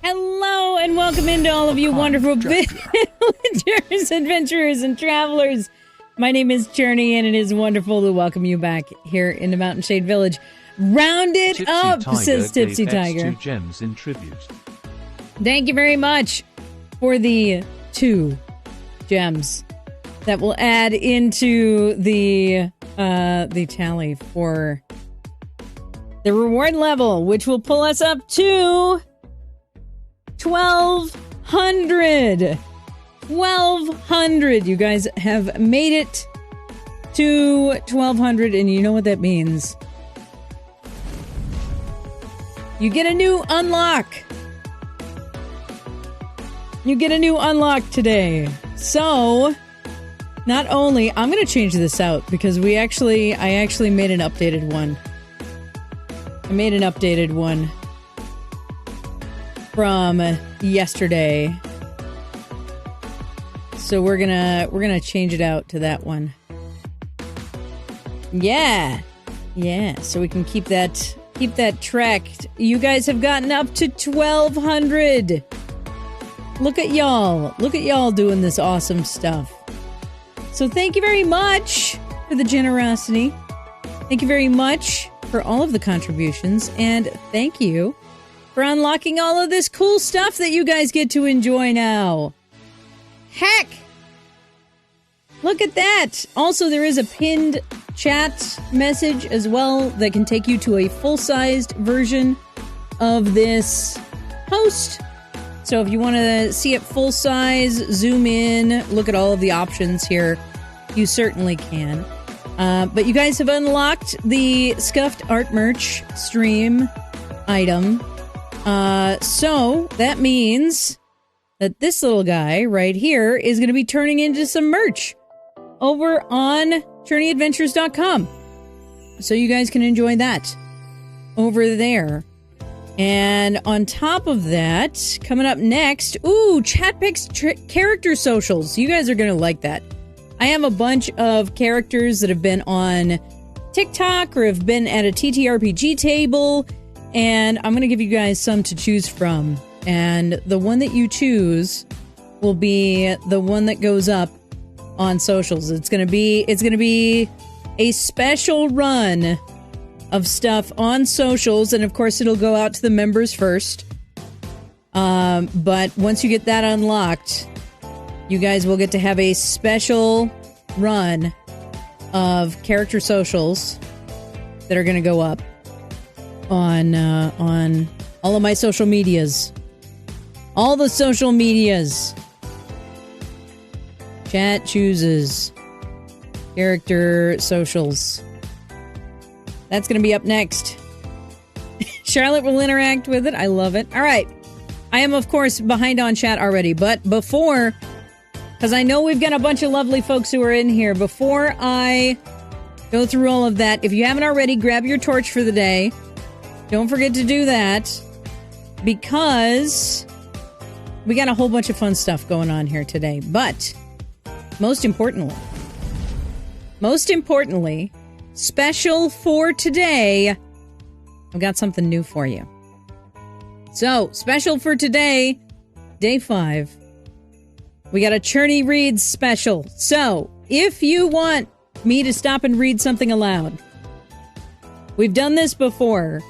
Hello and welcome into all of you wonderful villagers, adventurers, and travelers. My name is Journey, and it is wonderful to welcome you back here in the Mountain Shade Village. Round it Tipsy up, Tiger says Tipsy gave X Tiger. 2 gems in tribute. Thank you very much for the 2 gems that will add into the tally for the reward level, which will pull us up to 1,200. 1,200. You guys have made it to 1,200, and you know what that means. You get a new unlock. You get a new unlock today. So, not only, I'm going to change this out because I actually made an updated one. I made an updated one from yesterday. So we're gonna change it out to that one. Yeah. So we can keep that tracked. You guys have gotten up to 1,200. Look at y'all. Look at y'all doing this awesome stuff. So thank you very much for the generosity. Thank you very much for all of the contributions, and thank you for unlocking all of this cool stuff that you guys get to enjoy now. Heck! Look at that! Also, there is a pinned chat message as well that can take you to a full-sized version of this post. So if you want to see it full-size, zoom in, look at all of the options here, you certainly can. But you guys have unlocked the Scuffed Art Merch stream item. So that means that this little guy right here is going to be turning into some merch over on journeyadventures.com. So you guys can enjoy that over there. And on top of that, coming up next, chat picks character socials. You guys are going to like that. I have a bunch of characters that have been on TikTok or have been at a TTRPG table, and I'm going to give you guys some to choose from. And the one that you choose will be the one that goes up on socials. It's going to be a special run of stuff on socials, and of course it'll go out to the members first. But once you get that unlocked, you guys will get to have a special run of character socials that are going to go up on all of my social medias. All the social medias. Chat chooses character socials. That's going to be up next. Charlotte will interact with it. I love it. All right. I am, of course, behind on chat already, but before, because I know we've got a bunch of lovely folks who are in here, before I go through all of that, if you haven't already, grab your torch for the day. Don't forget to do that, because we got a whole bunch of fun stuff going on here today. But most importantly, special for today, I've got something new for you. So, special for today, day 5, we got a Churney Reads special. So, if you want me to stop and read something aloud, we've done this before.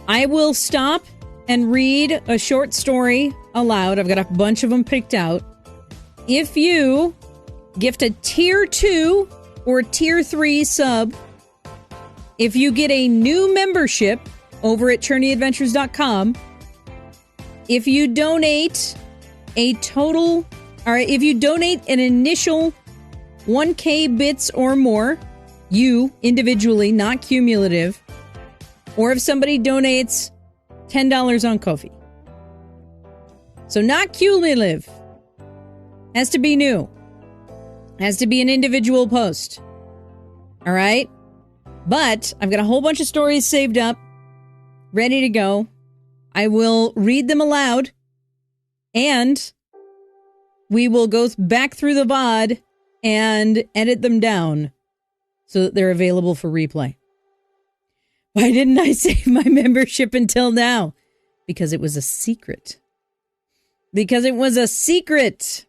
I will stop and read a short story aloud. I've got a bunch of them picked out. If you gift a tier 2 or tier 3 sub, if you get a new membership over at journeyadventures.com, if you donate if you donate an initial 1K bits or more, you individually, not cumulative, or if somebody donates $10 on Ko-fi. So not cumulative. Has to be new. Has to be an individual post. All right? But I've got a whole bunch of stories saved up, ready to go. I will read them aloud, and we will go back through the VOD and edit them down so that they're available for replay. Why didn't I save my membership until now? Because it was a secret. because it was a secret.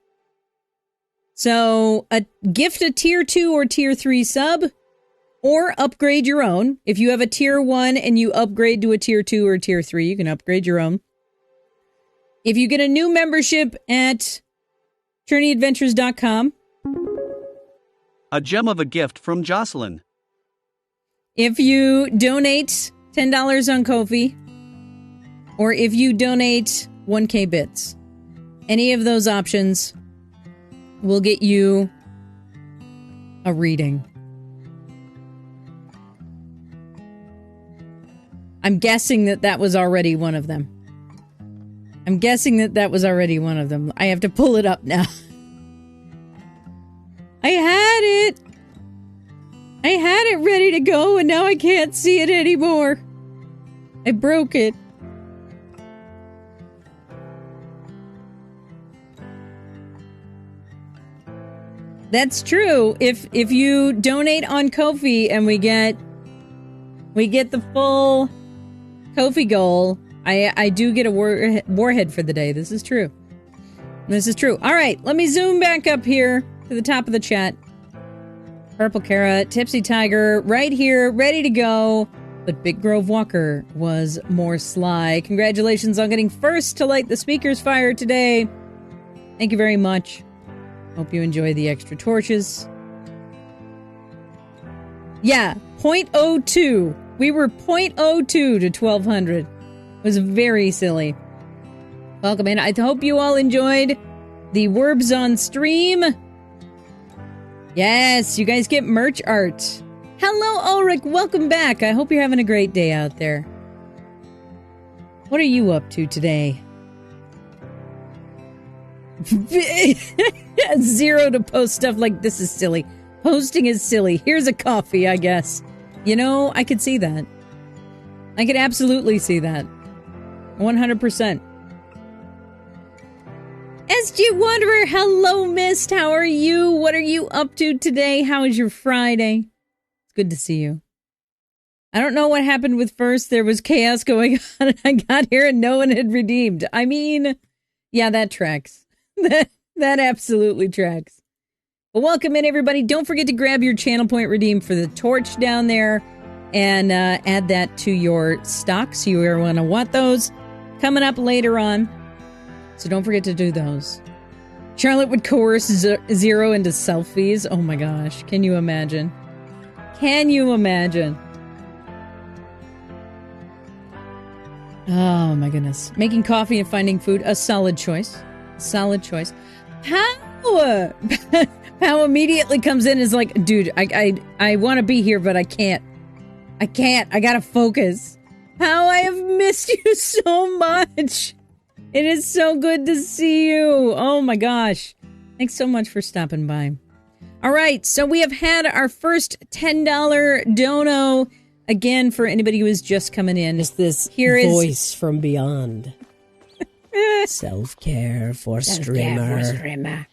So gift a tier 2 or tier 3 sub, or upgrade your own. If you have a tier 1 and you upgrade to a tier 2 or tier 3, you can upgrade your own. If you get a new membership at journeyadventures.com. A gem of a gift from Jocelyn. If you donate $10 on Ko-fi, or if you donate 1K bits, any of those options will get you a reading. I'm guessing that was already one of them. I have to pull it up now. I had it ready to go, and now I can't see it anymore. I broke it. That's true. If you donate on Ko-fi and we get the full Ko-fi goal, I do get a warhead for the day. This is true. All right, let me zoom back up here to the top of the chat. Purple Carrot, Tipsy Tiger, right here, ready to go. But Big Grove Walker was more sly. Congratulations on getting first to light the speaker's fire today. Thank you very much. Hope you enjoy the extra torches. Yeah, 0.02. We were 0.02 to 1200. It was very silly. Welcome in. I hope you all enjoyed the Werbs on stream. Yes, you guys get merch art. Hello, Ulrich. Welcome back. I hope you're having a great day out there. What are you up to today? 0 to post stuff like this is silly. Posting is silly. Here's a coffee, I guess. You know, I could see that. I could absolutely see that. 100%. SG Wanderer, hello, Mist. How are you? What are you up to today? How is your Friday? It's good to see you. I don't know what happened with first. There was chaos going on. I got here and no one had redeemed. I mean, yeah, that tracks. That absolutely tracks. Well, welcome in, everybody. Don't forget to grab your channel point redeem for the torch down there and add that to your stocks. You are going to want those coming up later on. So don't forget to do those. Charlotte would coerce Zero into selfies. Oh my gosh. Can you imagine? Can you imagine? Oh my goodness. Making coffee and finding food. A solid choice. Solid choice. How? How immediately comes in and is like, dude, I want to be here, but I can't. I gotta focus. How I have missed you so much. It is so good to see you. Oh my gosh. Thanks so much for stopping by. All right, so we have had our first $10 dono. Again, for anybody who is just coming in. It's this voice from beyond. Self-care for streamer.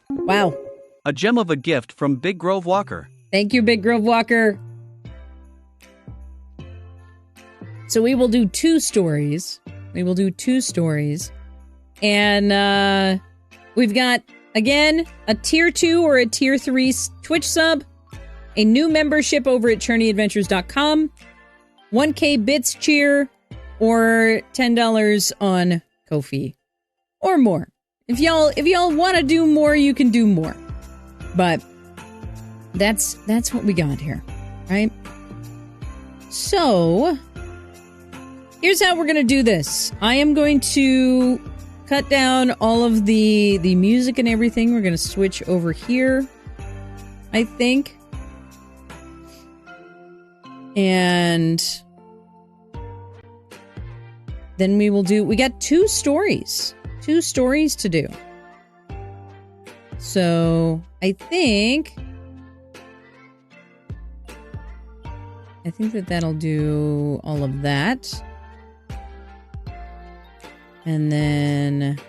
Wow. A gem of a gift from Big Grove Walker. Thank you, Big Grove Walker. So we will do two stories. And we've got, again, a tier 2 or a tier 3 Twitch sub, a new membership over at journeyadventures.com, 1K bits cheer, or $10 on Ko-fi. Or more. If y'all want to do more, you can do more. But that's what we got here, right? So here's how we're going to do this. I am going to cut down all of the music and everything. We're going to switch over here, I think. And then we got two stories to do. So I think that'll do all of that. And then,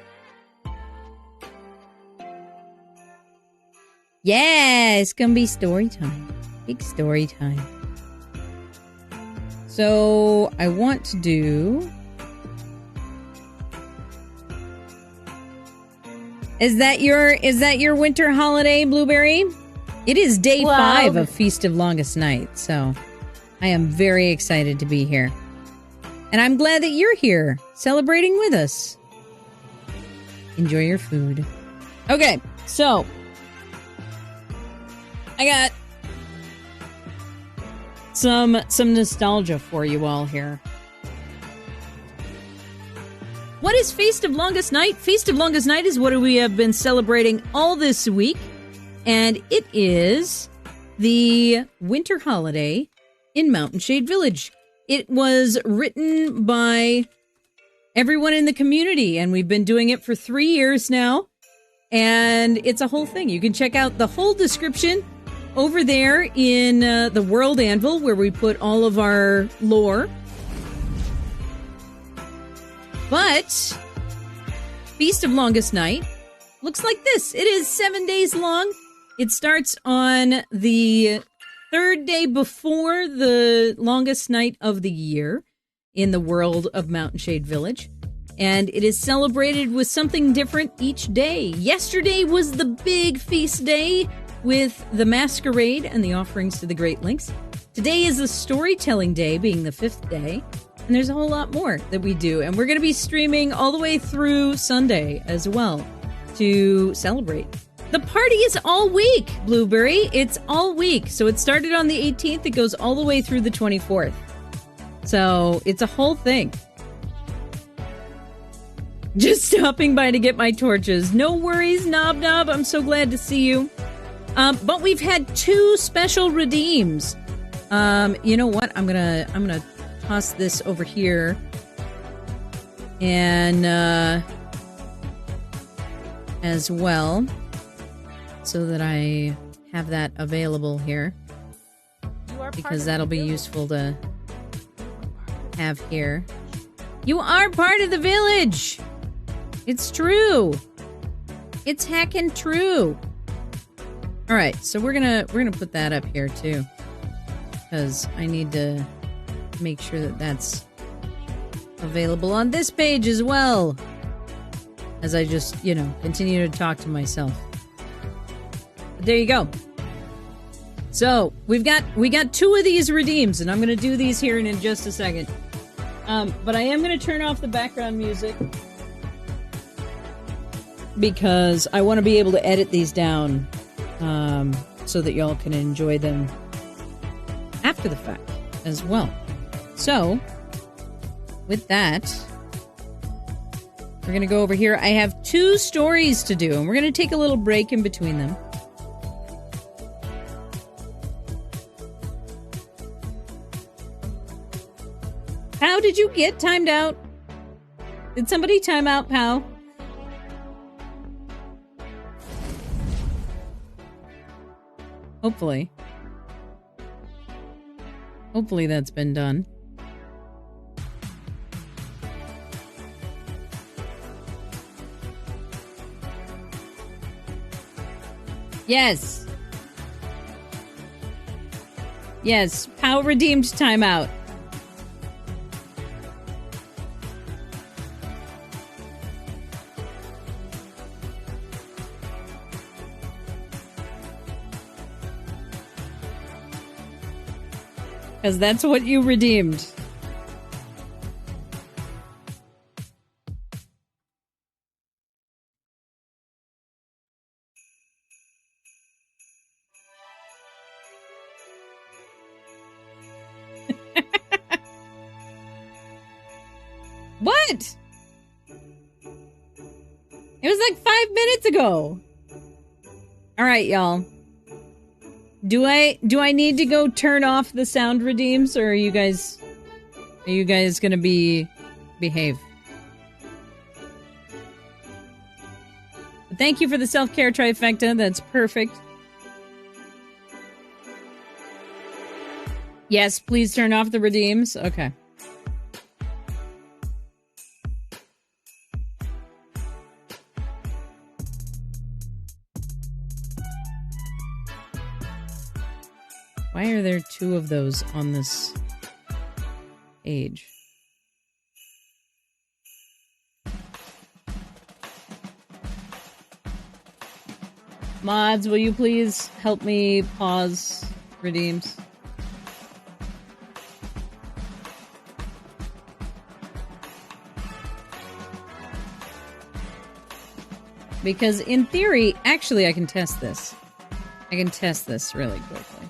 yeah, it's gonna be story time. Big story time. So I want to do Is that your winter holiday, Blueberry? It is day 5 of Feast of Longest Night, so I am very excited to be here. And I'm glad that you're here, celebrating with us. Enjoy your food. Okay, so I got some nostalgia for you all here. What is Feast of Longest Night? Feast of Longest Night is what we have been celebrating all this week, and it is the winter holiday in Mountain Shade Village. It was written by everyone in the community, and we've been doing it for 3 years now, and it's a whole thing. You can check out the whole description over there in the World Anvil, where we put all of our lore. But Feast of Longest Night looks like this. It is 7 days long. It starts on the 3rd day before the longest night of the year in the world of Mountain Shade Village. And it is celebrated with something different each day. Yesterday was the big feast day with the masquerade and the offerings to the Great Lynx. Today is the storytelling day, being the 5th day. And there's a whole lot more that we do. And we're going to be streaming all the way through Sunday as well to celebrate. The party is all week, Blueberry. It's all week. So it started on the 18th. It goes all the way through the 24th. So it's a whole thing. Just stopping by to get my torches. No worries, Knob Knob. I'm so glad to see you. But we've had 2 special redeems. You know what? I'm gonna toss this over here, and as well, so that I have that available here, because that'll be useful to have here. You are part of the village. It's true. It's heckin' true. All right, so we're gonna put that up here too, because I need to make sure that that's available on this page as well, as I just, continue to talk to myself. But there you go. So we got 2 of these redeems, and I'm going to do these here in just a second. But I am going to turn off the background music because I want to be able to edit these down so that y'all can enjoy them after the fact as well. So, with that, we're going to go over here. I have 2 stories to do, and we're going to take a little break in between them. Pow, did you get timed out? Did somebody time out, Pow? Hopefully. Hopefully that's been done. Yes. Yes, Pow redeemed timeout. Because that's what you redeemed. What? It was like 5 minutes ago. All right, y'all. Do I need to go turn off the sound redeems, or are you guys gonna behave? Thank you for the self-care trifecta. That's perfect. Yes, please turn off the redeems. Okay. Why are there 2 of those on this page? Mods, will you please help me pause redeems? Because in theory, actually I can test this. I can test this really quickly.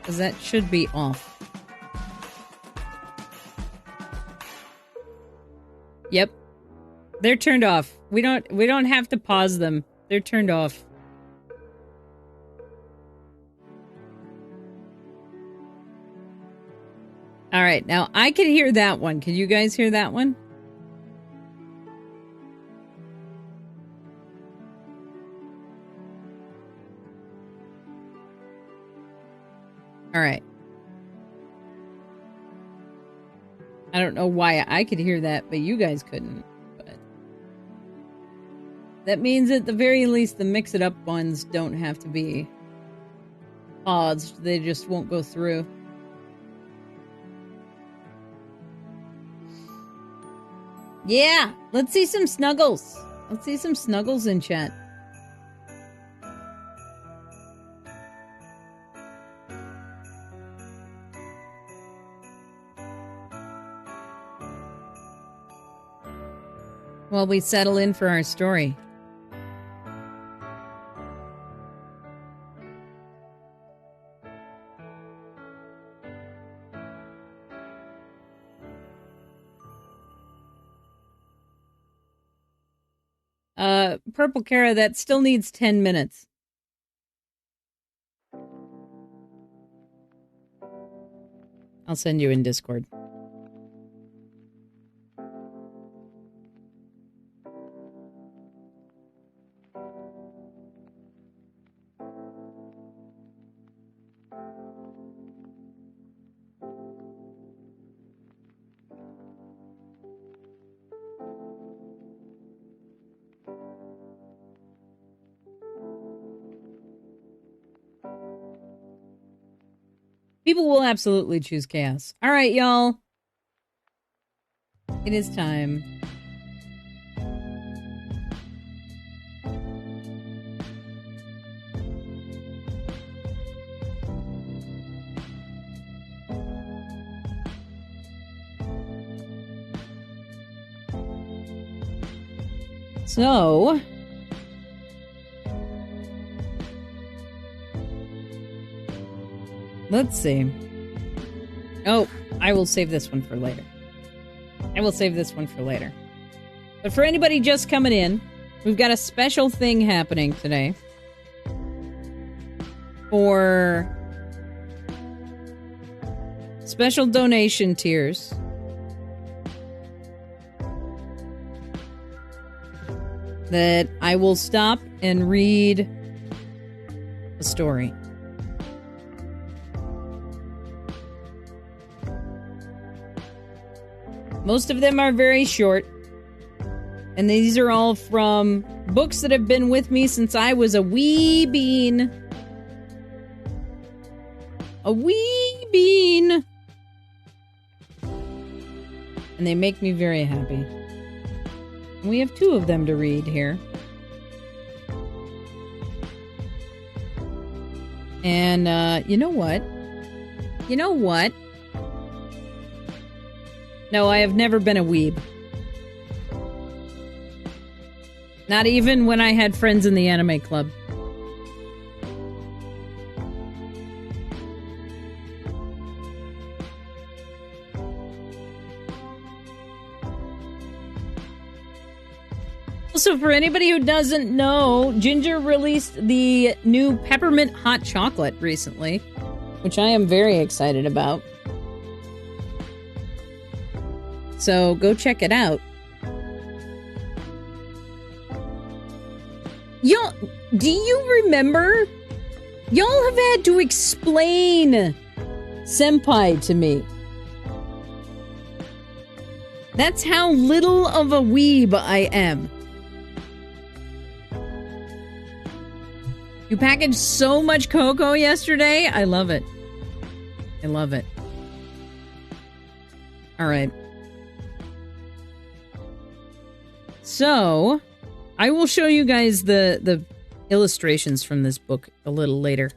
Because that should be off. Yep. They're turned off. We don't have to pause them. They're turned off. Alright, now I can hear that one. Can you guys hear that one? Alright. I don't know why I could hear that, but you guys couldn't. But that means at the very least the mix-it-up ones don't have to be paused. They just won't go through. Yeah! Let's see some snuggles. Let's see some snuggles in chat. While we settle in for our story. Purple Kara, that still needs 10 minutes. I'll send you in Discord. People will absolutely choose chaos. All right, y'all. It is time. So... let's see. Oh, I will save this one for later. But for anybody just coming in, we've got a special thing happening today. For special donation tiers. That I will stop and read a story. Most of them are very short. And these are all from books that have been with me since I was a wee bean. A wee bean. And they make me very happy. And we have 2 of them to read here. And, you know what? No, I have never been a weeb. Not even when I had friends in the anime club. Also, for anybody who doesn't know, Ginger released the new peppermint hot chocolate recently, which I am very excited about. So go check it out. Y'all, do you remember? Y'all have had to explain senpai to me. That's how little of a weeb I am. You packaged so much cocoa yesterday. I love it. I love it. All right. So, I will show you guys the illustrations from this book a little later.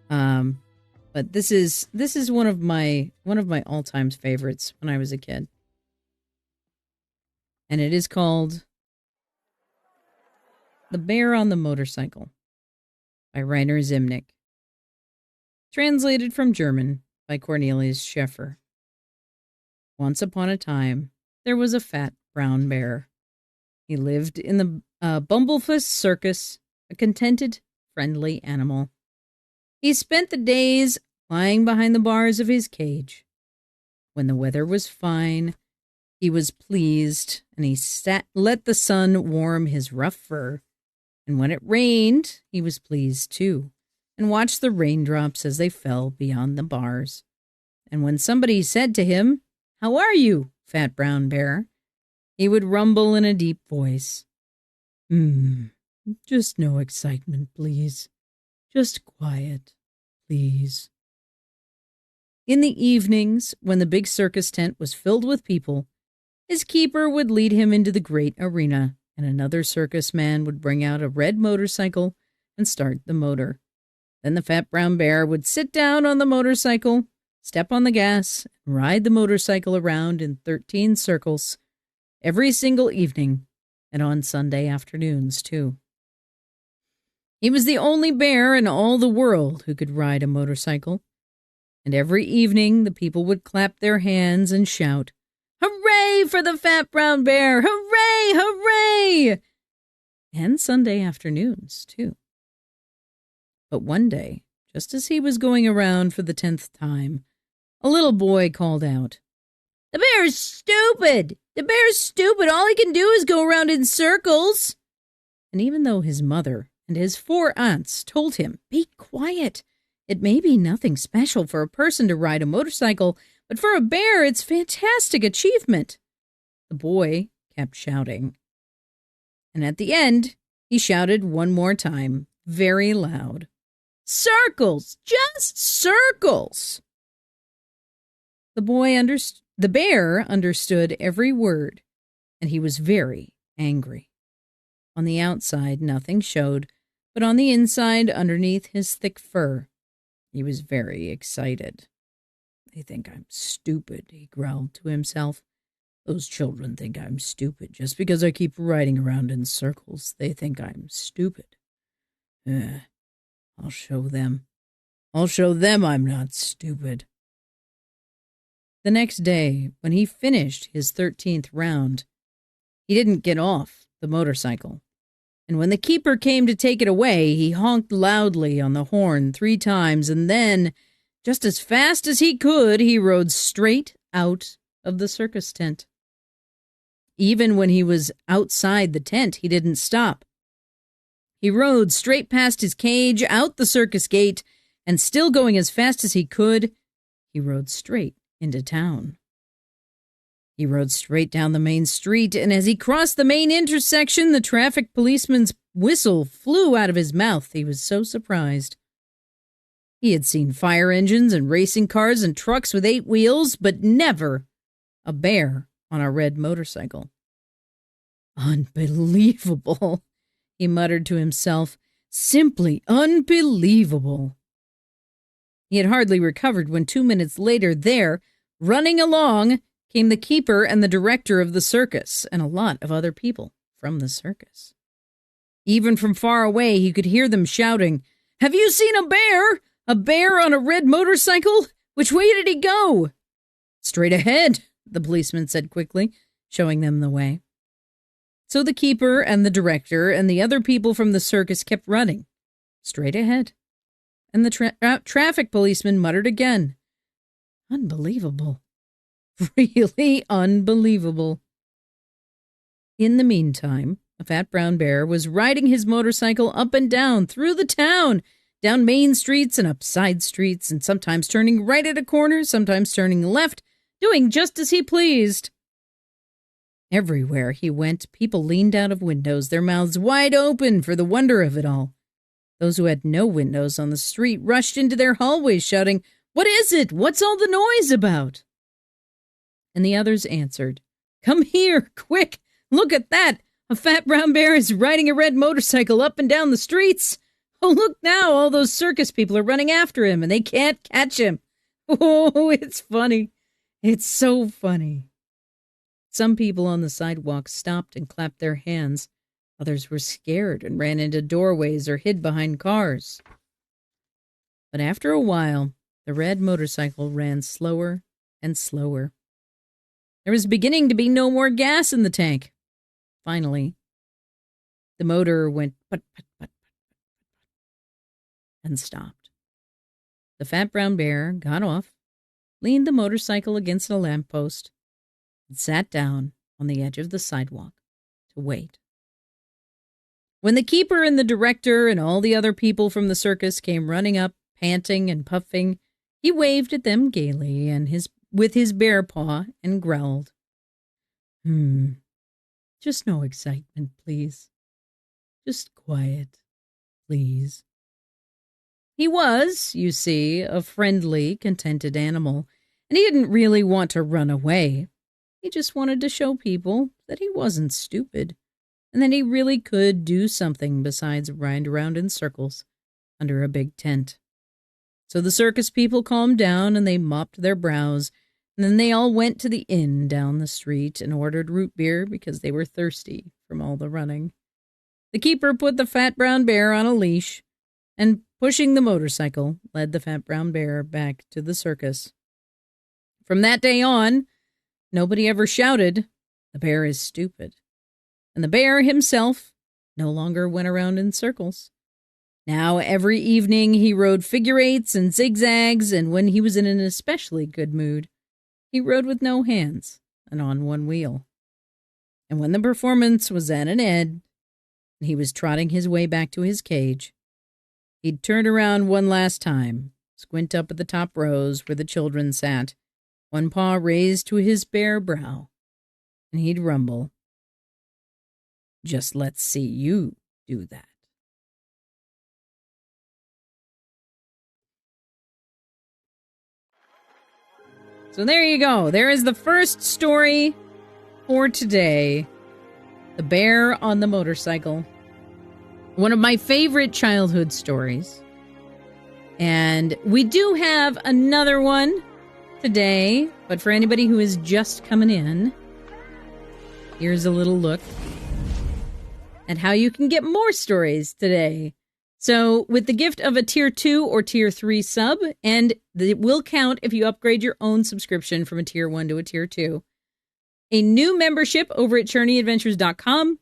But this is one of my all-time favorites when I was a kid. And it is called The Bear on the Motorcycle by Rainer Zimnick. Translated from German by Cornelius Scheffer. Once upon a time, there was a fat brown bear. He lived in the Bumblefuss Circus, a contented, friendly animal. He spent the days lying behind the bars of his cage. When the weather was fine, he was pleased, and he let the sun warm his rough fur. And when it rained, he was pleased too, and watched the raindrops as they fell beyond the bars. And when somebody said to him, "How are you, fat brown bear?" he would rumble in a deep voice, Just no excitement, please. Just quiet, please." In the evenings, when the big circus tent was filled with people, his keeper would lead him into the great arena, and another circus man would bring out a red motorcycle and start the motor. Then the fat brown bear would sit down on the motorcycle, step on the gas, and ride the motorcycle around in 13 circles every single evening, and on Sunday afternoons, too. He was the only bear in all the world who could ride a motorcycle, and every evening the people would clap their hands and shout, "Hooray for the fat brown bear! Hooray! Hooray!" And Sunday afternoons, too. But one day, just as he was going around for the 10th time, a little boy called out, "The bear's stupid! The bear's stupid! All he can do is go around in circles!" And even though his mother and his 4 aunts told him, "Be quiet! It may be nothing special for a person to ride a motorcycle, but for a bear, it's fantastic achievement," the boy kept shouting. And at the end, he shouted one more time, very loud, "Circles! Just circles!" The bear understood every word, and he was very angry. On the outside, nothing showed, but on the inside, underneath his thick fur, he was very excited. "They think I'm stupid," he growled to himself. "Those children think I'm stupid just because I keep riding around in circles. They think I'm stupid. I'll show them. I'll show them I'm not stupid." The next day, when he finished his 13th round, he didn't get off the motorcycle. And when the keeper came to take it away, he honked loudly on the horn 3 times, and then, just as fast as he could, he rode straight out of the circus tent. Even when he was outside the tent, he didn't stop. He rode straight past his cage, out the circus gate, and still going as fast as he could, he rode straight into town. He rode straight down the main street, and as he crossed the main intersection, the traffic policeman's whistle flew out of his mouth. He was so surprised. He had seen fire engines and racing cars and trucks with 8 wheels, but never a bear on a red motorcycle. "Unbelievable," he muttered to himself. "Simply unbelievable." He had hardly recovered when 2 minutes later, there, running along, came the keeper and the director of the circus, and a lot of other people from the circus. Even from far away, he could hear them shouting, "Have you seen a bear? A bear on a red motorcycle? Which way did he go?" "Straight ahead," the policeman said quickly, showing them the way. So the keeper and the director and the other people from the circus kept running, straight ahead. And the traffic policeman muttered again, "Unbelievable. Really unbelievable." In the meantime, a fat brown bear was riding his motorcycle up and down through the town, down main streets and up side streets, and sometimes turning right at a corner, sometimes turning left, doing just as he pleased. Everywhere he went, people leaned out of windows, their mouths wide open for the wonder of it all. Those who had no windows on the street rushed into their hallways shouting, "What is it? What's all the noise about?" And the others answered, "Come here, quick! Look at that! A fat brown bear is riding a red motorcycle up and down the streets. Oh, look now, all those circus people are running after him, and they can't catch him. Oh, it's funny. It's so funny. Some people on the sidewalk stopped and clapped their hands. Others were scared and ran into doorways or hid behind cars. But after a while, the red motorcycle ran slower and slower. There was beginning to be no more gas in the tank. Finally, the motor went put, and stopped. The fat brown bear got off, leaned the motorcycle against a lamppost, and sat down on the edge of the sidewalk to wait. When the keeper and the director and all the other people from the circus came running up, panting and puffing, he waved at them gaily and with his bear paw and growled, Just no excitement, please. Just quiet, please. He was, you see, a friendly, contented animal, and he didn't really want to run away. He just wanted to show people that he wasn't stupid, and that he really could do something besides ride around in circles under a big tent. So the circus people calmed down and they mopped their brows, and then they all went to the inn down the street and ordered root beer because they were thirsty from all the running. The keeper put the fat brown bear on a leash and, pushing the motorcycle, led the fat brown bear back to the circus. From that day on, nobody ever shouted, "The bear is stupid." And the bear himself no longer went around in circles. Now every evening he rode figure eights and zigzags, and when he was in an especially good mood, he rode with no hands and on one wheel. And when the performance was at an end, and he was trotting his way back to his cage, he'd turn around one last time, squint up at the top rows where the children sat, one paw raised to his bare brow, and he'd rumble, "Just let's see you do that." So there you go. There is the first story for today. The Bear on the Motorcycle. One of my favorite childhood stories. And we do have another one today, but for anybody who is just coming in, here's a little look at how you can get more stories today. So with the gift of a tier 2 or tier 3 sub, and it will count if you upgrade your own subscription from a tier 1 to a tier 2, a new membership over at CherneyAdventures.com,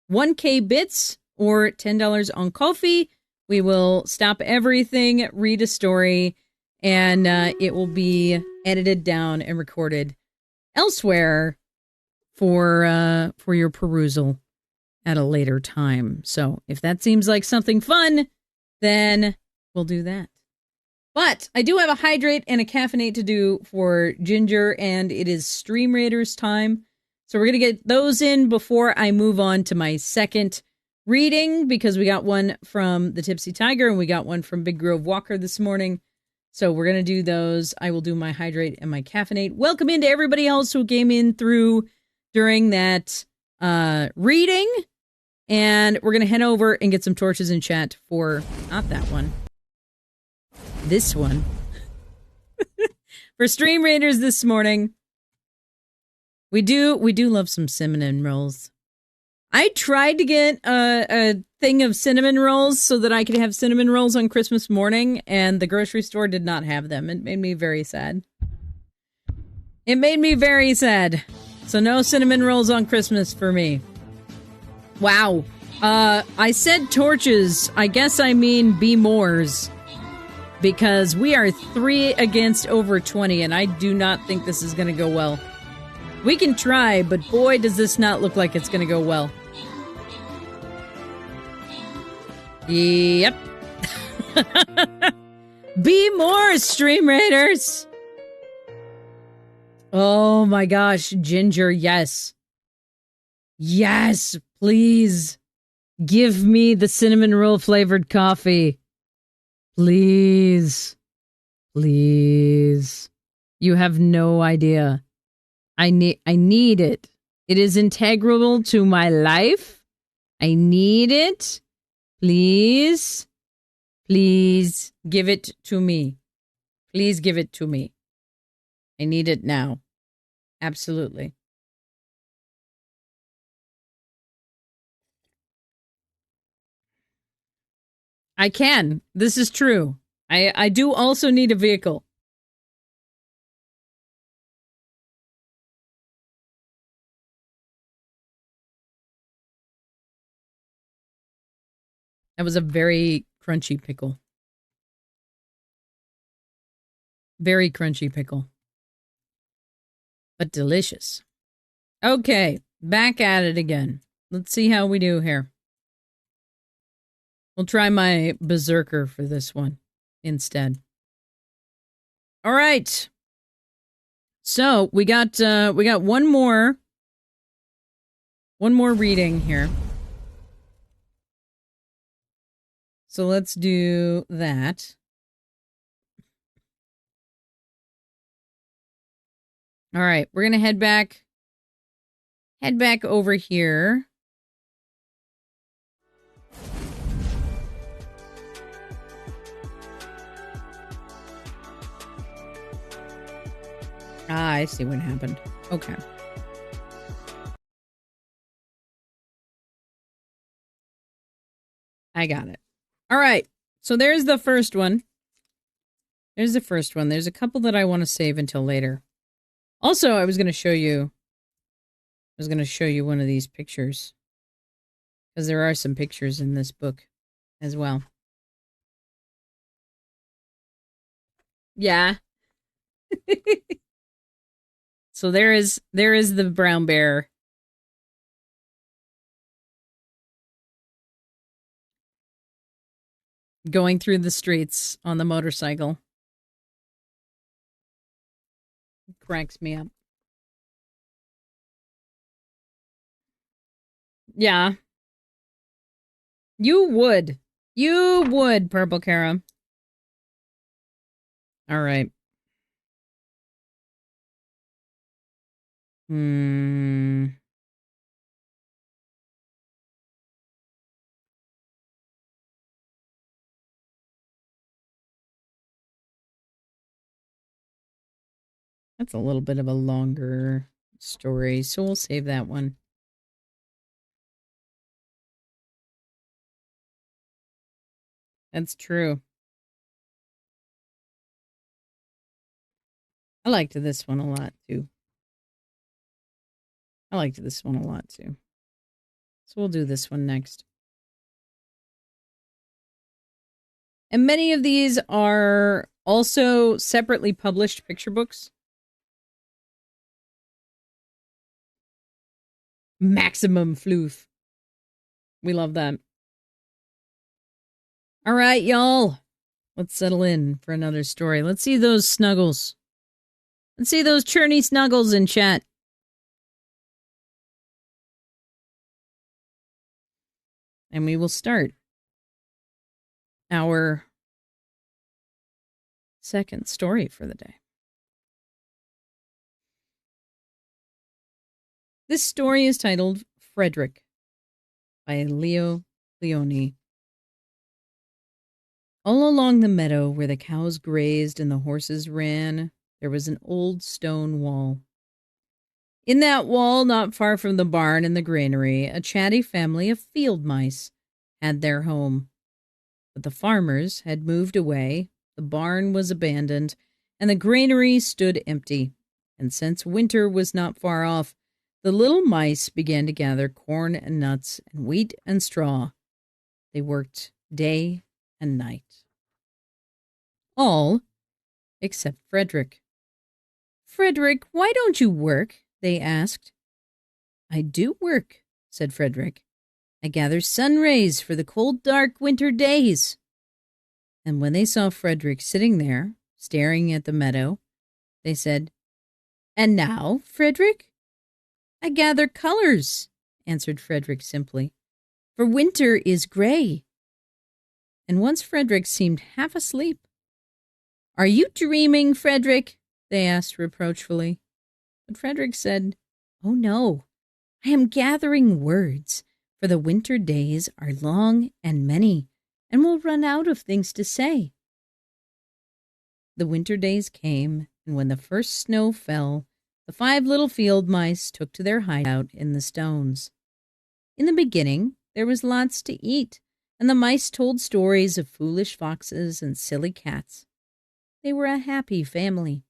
1K bits or $10 on Ko-fi. We will stop everything, read a story, and it will be edited down and recorded elsewhere for your perusal at a later time. So if that seems like something fun, then we'll do that. But I do have a hydrate and a caffeinate to do for Ginger, and it is Stream Raiders time. So we're going to get those in before I move on to my second reading, because we got one from the Tipsy Tiger and we got one from Big Grove Walker this morning. So we're going to do those. I will do my hydrate and my caffeinate. Welcome in to everybody else who came in through during that reading. And we're going to head over and get some torches in chat for, not that one, this one. For Stream Raiders this morning. We do love some cinnamon rolls. I tried to get a thing of cinnamon rolls so that I could have cinnamon rolls on Christmas morning, and the grocery store did not have them. It made me very sad. It made me very sad. So no cinnamon rolls on Christmas for me. Wow. I said torches. I guess I mean be mores. Because we are 3 against over 20, and I do not think this is going to go well. We can try, but boy, does this not look like it's going to go well. Yep. Be more, Stream Raiders! Oh my gosh, Ginger, yes. Yes, please. Give me the cinnamon roll flavored coffee. Please. Please. You have no idea. I need it. It is integral to my life. I need it. Please. Please give it to me. Please give it to me. I need it now. Absolutely. I can. This is true. I do also need a vehicle. That was a very crunchy pickle. Very crunchy pickle. But delicious. Okay, back at it again. Let's see how we do here. We'll try my berserker for this one instead. All right. So we got one more reading here. So let's do that. All right, we're gonna head back over here. Ah, I see what happened. Okay. I got it. All right. So there's the first one. There's a couple that I want to save until later. Also, I was going to show you one of these pictures. Because there are some pictures in this book as well. Yeah. So there is the brown bear. Going through the streets on the motorcycle. It cracks me up. Yeah. You would, Purple Cara. All right. That's a little bit of a longer story, so we'll save that one. That's true. I liked this one a lot, too. So we'll do this one next. And many of these are also separately published picture books. Maximum floof. We love that. All right, y'all. Let's settle in for another story. Let's see those snuggles. Let's see those churny snuggles in chat. And we will start our second story for the day. This story is titled Frederick by Leo Leone. All along the meadow where the cows grazed and the horses ran, there was an old stone wall. In that wall, not far from the barn and the granary, a chatty family of field mice had their home. But the farmers had moved away, the barn was abandoned, and the granary stood empty. And since winter was not far off, the little mice began to gather corn and nuts and wheat and straw. They worked day and night. All except Frederick. "Frederick, why don't you work?" they asked. "I do work," said Frederick. "I gather sun rays for the cold, dark winter days." And when they saw Frederick sitting there, staring at the meadow, they said, "And now, Frederick?" "I gather colors," answered Frederick simply, "for winter is gray." And once Frederick seemed half asleep. "Are you dreaming, Frederick?" they asked reproachfully. But Frederick said, "Oh no, I am gathering words, for the winter days are long and many, and will run out of things to say. The winter days came, and when the first snow fell, the 5 little field mice took to their hideout in the stones. In the beginning, there was lots to eat, and the mice told stories of foolish foxes and silly cats. They were a happy family.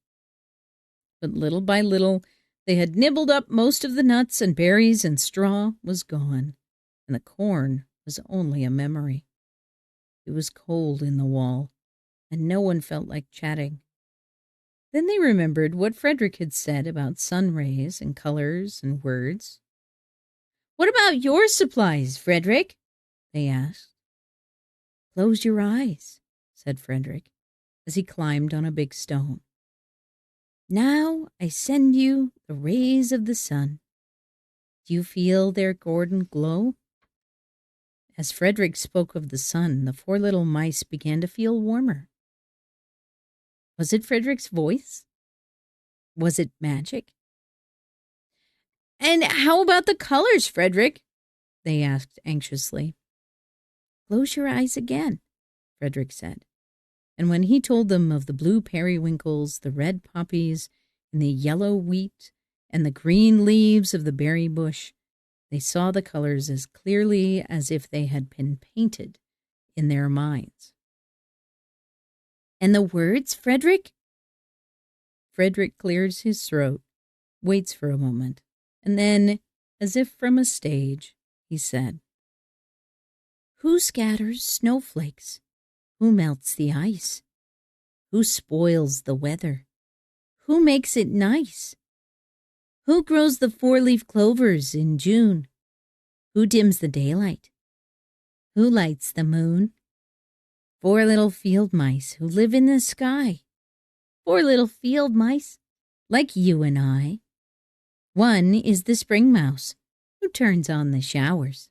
But little by little, they had nibbled up most of the nuts and berries, and straw was gone, and the corn was only a memory. It was cold in the wall, and no one felt like chatting. Then they remembered what Frederick had said about sun rays and colors and words. "What about your supplies, Frederick?" they asked. "Close your eyes," said Frederick, as he climbed on a big stone. "Now I send you the rays of the sun. Do you feel their golden glow?" As Frederick spoke of the sun, the 4 little mice began to feel warmer. Was it Frederick's voice? Was it magic? "And how about the colors, Frederick?" they asked anxiously. "Close your eyes again," Frederick said. And when he told them of the blue periwinkles, the red poppies, and the yellow wheat, and the green leaves of the berry bush, they saw the colors as clearly as if they had been painted in their minds. "And the words, Frederick?" Frederick clears his throat, waits for a moment, and then, as if from a stage, he said, "Who scatters snowflakes? Who melts the ice? Who spoils the weather? Who makes it nice? Who grows the 4-leaf clovers in June? Who dims the daylight? Who lights the moon? 4 little field mice who live in the sky. 4 little field mice, like you and I. One is the spring mouse, who turns on the showers.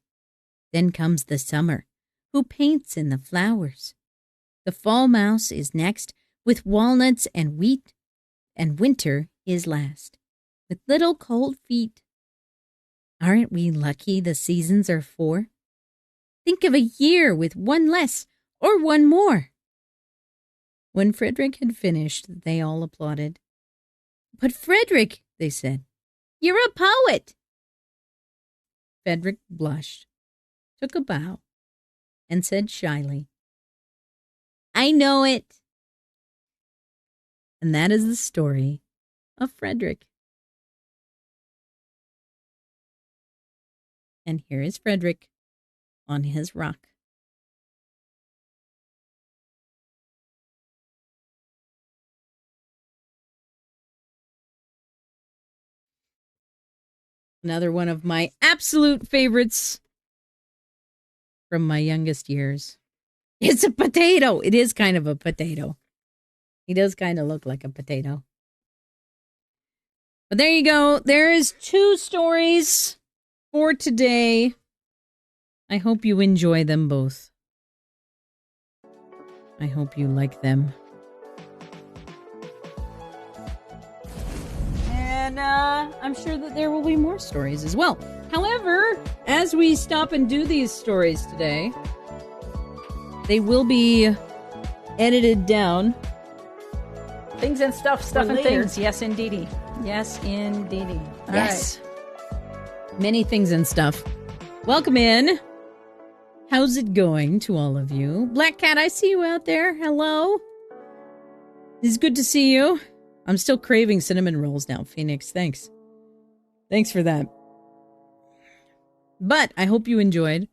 Then comes the summer, who paints in the flowers. The fall mouse is next, with walnuts and wheat. And winter is last, with little cold feet. Aren't we lucky the seasons are 4? Think of a year with 1 less or 1 more." When Frederick had finished, they all applauded. "But Frederick," they said, "you're a poet." Frederick blushed, took a bow, and said shyly, "I know it." And that is the story of Frederick. And here is Frederick on his rock. Another one of my absolute favorites from my youngest years. It's a potato. It is kind of a potato. He does kind of look like a potato. But there you go. There is 2 stories for today. I hope you enjoy them both. I hope you like them. And I'm sure that there will be more stories as well. However, as we stop and do these stories today, they will be edited down. Things and stuff and things. Yes, indeedy. Yes, indeedy. Yes. Right. Many things and stuff. Welcome in. How's it going to all of you? Black Cat, I see you out there. Hello. It's good to see you. I'm still craving cinnamon rolls now, Phoenix. Thanks. Thanks for that. But I hope you enjoyed.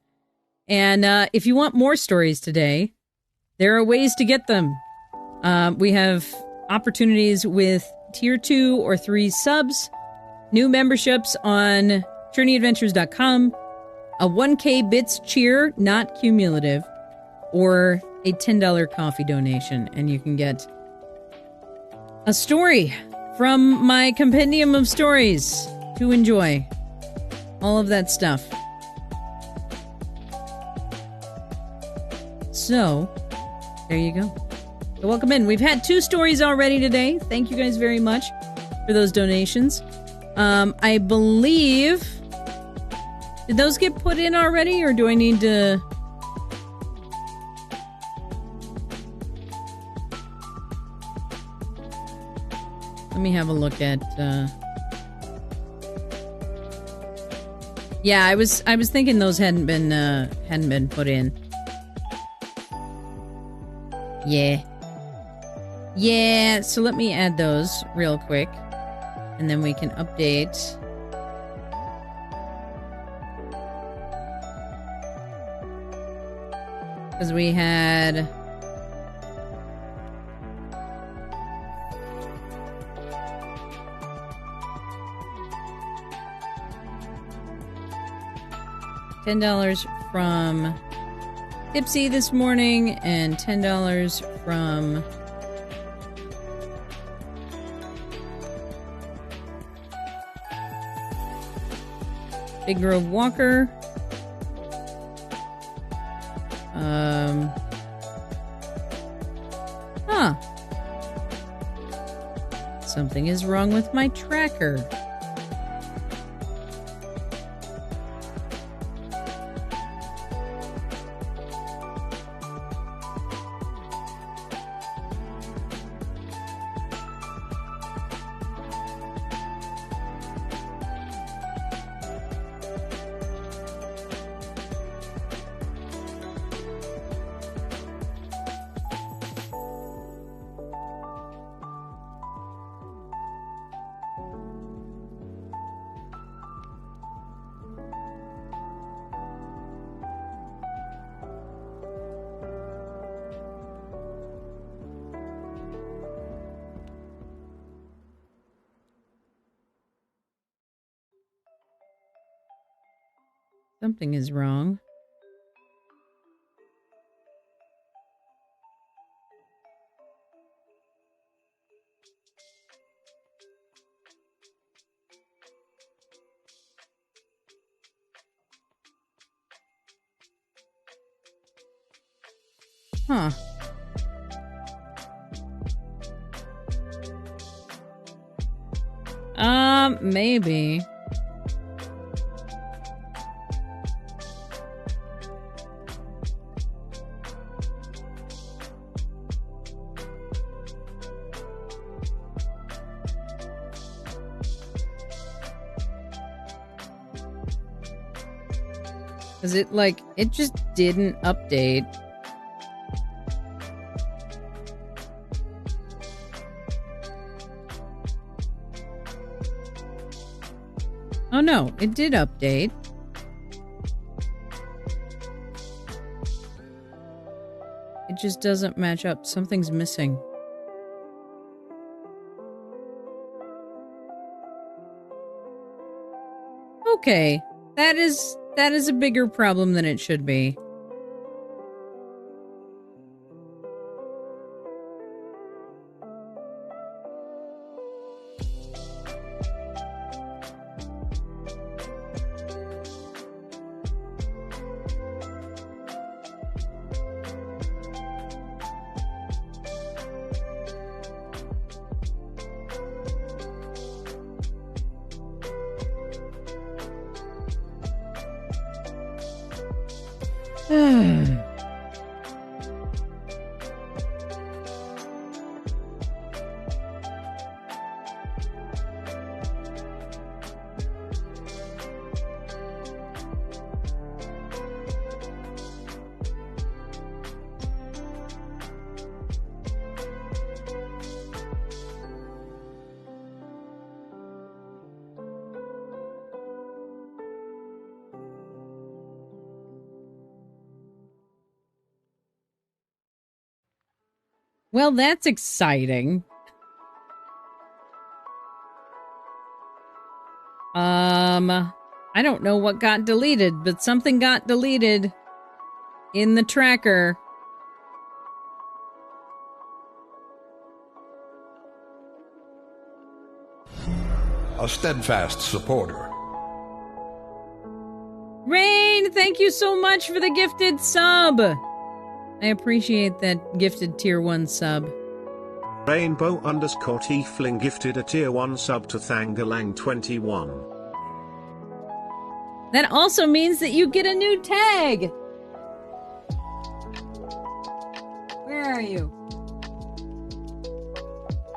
And if you want more stories today, there are ways to get them. We have opportunities with tier 2 or 3 subs, new memberships on journeyadventures.com, a 1K bits cheer, not cumulative, or a $10 coffee donation, and you can get a story from my compendium of stories to enjoy. All of that stuff. So, there you go. So welcome in. We've had 2 stories already today. Thank you guys very much for those donations. I believe Did those get put in already, or do I need to... Let me have a look at, Yeah, I was thinking those hadn't been put in. Yeah. Yeah, so let me add those real quick. And then we can update. Because we had... $10 from Tipsy this morning and $10 from Big Grove Walker. Something is wrong with my tracker. Something is wrong. Huh. Maybe. Because it just didn't update. Oh no, it did update. It just doesn't match up. Something's missing. Okay, that is a bigger problem than it should be. Well, that's exciting. I don't know what got deleted, but something got deleted in the tracker. A steadfast supporter. Rain, thank you so much for the gifted sub. I appreciate that gifted tier 1 sub. Rainbow_Tiefling gifted a tier 1 sub to Thangalang21. That also means that you get a new tag. Where are you?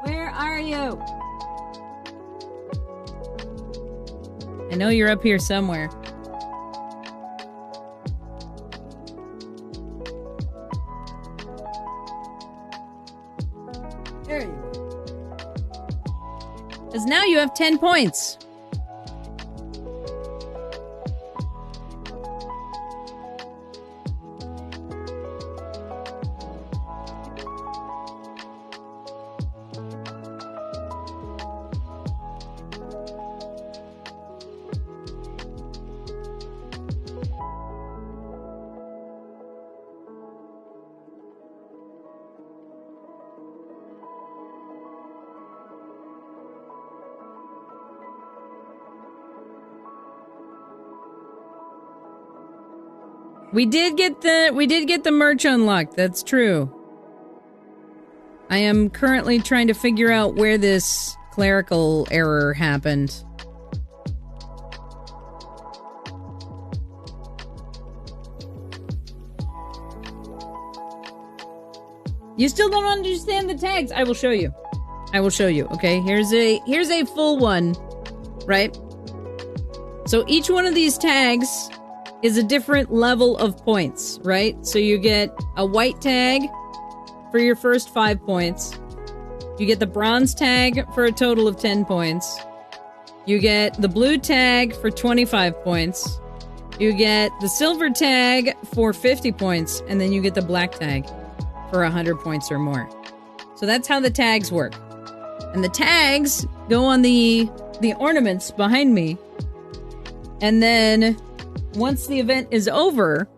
Where are you? I know you're up here somewhere. There you go. Because now you have 10 points. We did get the merch unlocked. That's true. I am currently trying to figure out where this clerical error happened. You still don't understand the tags. I will show you. Okay, here's a full one, right? So each one of these tags is a different level of points, right? So you get a white tag for your first 5 points. You get the bronze tag for a total of 10 points. You get the blue tag for 25 points. You get the silver tag for 50 points. And then you get the black tag for 100 points or more. So that's how the tags work. And the tags go on the ornaments behind me. And then once the event is over,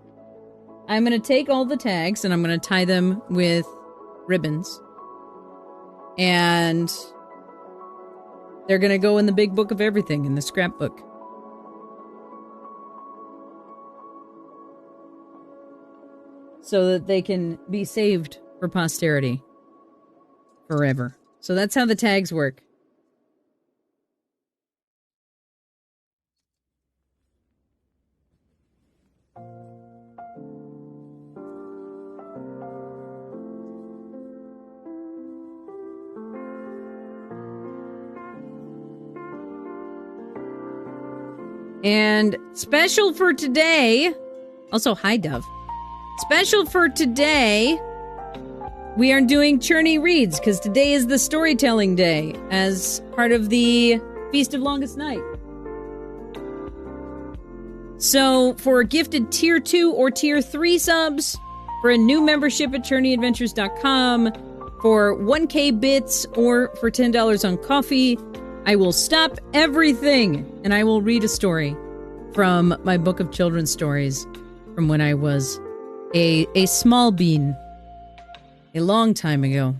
I'm going to take all the tags and I'm going to tie them with ribbons. And they're going to go in the big book of everything, in the scrapbook. So that they can be saved for posterity forever. So that's how the tags work. And special for today, also hi Dove. Special for today, we are doing Churney Reads, because today is the storytelling day as part of the Feast of Longest Night. So for gifted tier 2 or tier 3 subs, for a new membership at ChurneyAdventures.com, for 1K bits, or for $10 on coffee, I will stop everything and I will read a story from my book of children's stories from when I was a small bean a long time ago.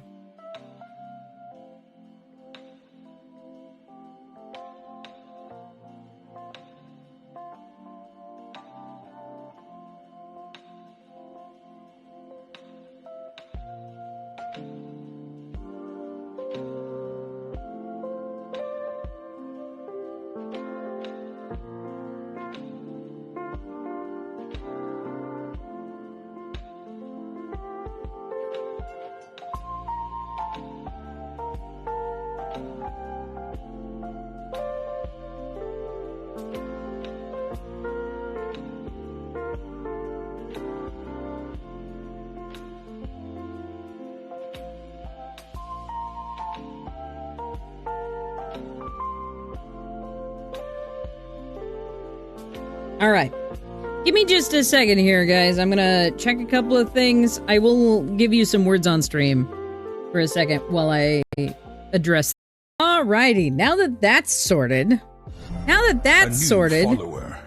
All right. Give me just a second here, guys. I'm gonna check a couple of things. I will give you some words on stream for a second while I address. Alrighty, now that that's sorted. Follower.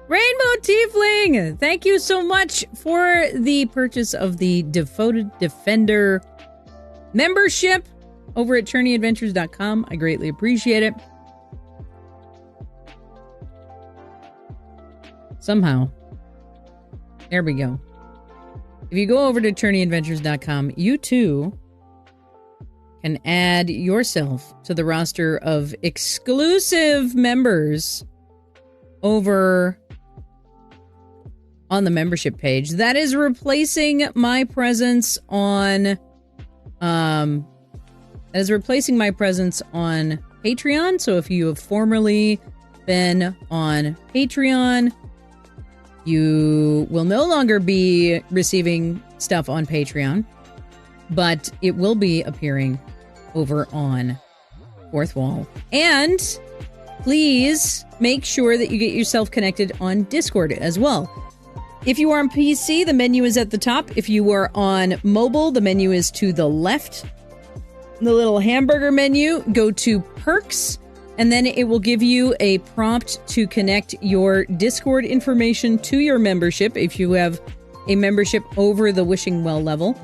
Rainbow Tiefling, thank you so much for the purchase of the Devoted Defender membership over at ChurneyAdventures.com. I greatly appreciate it. Somehow. There we go. If you go over to ChurneyAdventures.com, you too can add yourself to the roster of exclusive members over on the membership page. That is replacing my presence on Patreon. So if you have formerly been on Patreon, you will no longer be receiving stuff on Patreon, but it will be appearing over on Fourth Wall. And please make sure that you get yourself connected on Discord as well. If you are on PC, the menu is at the top. If you are on mobile, the menu is to the left. The little hamburger menu, go to perks, and then it will give you a prompt to connect your Discord information to your membership if you have a membership over the Wishing Well level.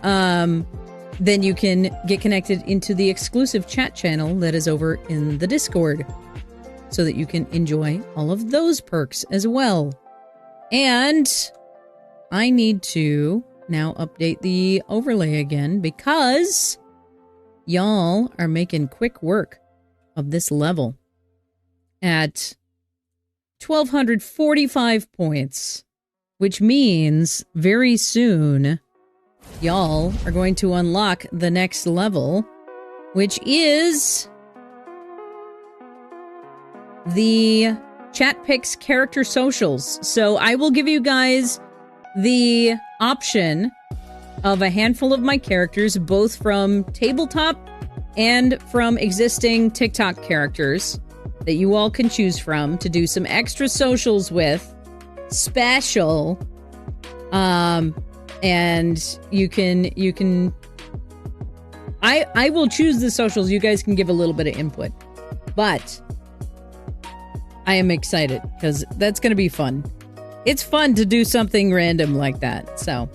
Then you can get connected into the exclusive chat channel that is over in the Discord so that you can enjoy all of those perks as well. And I need to now update the overlay again because y'all are making quick work of this level at 1,245 points, which means very soon y'all are going to unlock the next level, which is the Chat Picks character socials. So I will give you guys the option of a handful of my characters, both from tabletop and from existing TikTok characters that you all can choose from to do some extra socials with. Special. And you can I will choose the socials. You guys can give a little bit of input. But I am excited because that's going to be fun. It's fun to do something random like that. So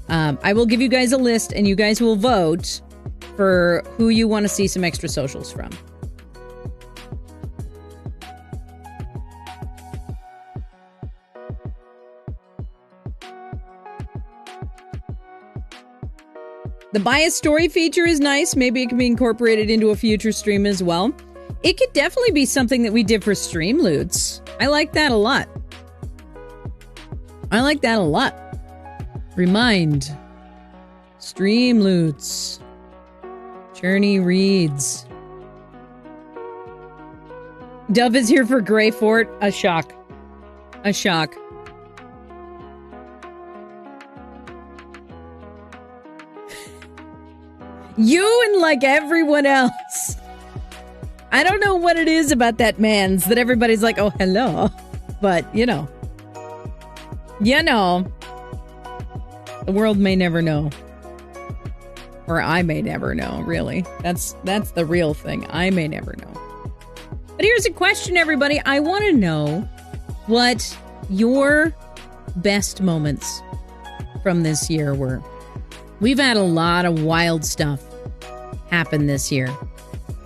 I will give you guys a list and you guys will vote for who you want to see some extra socials from. The bias story feature is nice. Maybe it can be incorporated into a future stream as well. It could definitely be something that we did for stream loots. I like that a lot. Remind. Stream loots. Journey reads. Dove is here for Grey Fort. A shock. You and like everyone else. I don't know what it is about that man's that everybody's like, oh, hello. But, you know. The world may never know. Or I may never know, really. That's the real thing. I may never know. But here's a question, everybody. I want to know what your best moments from this year were. We've had a lot of wild stuff happen this year.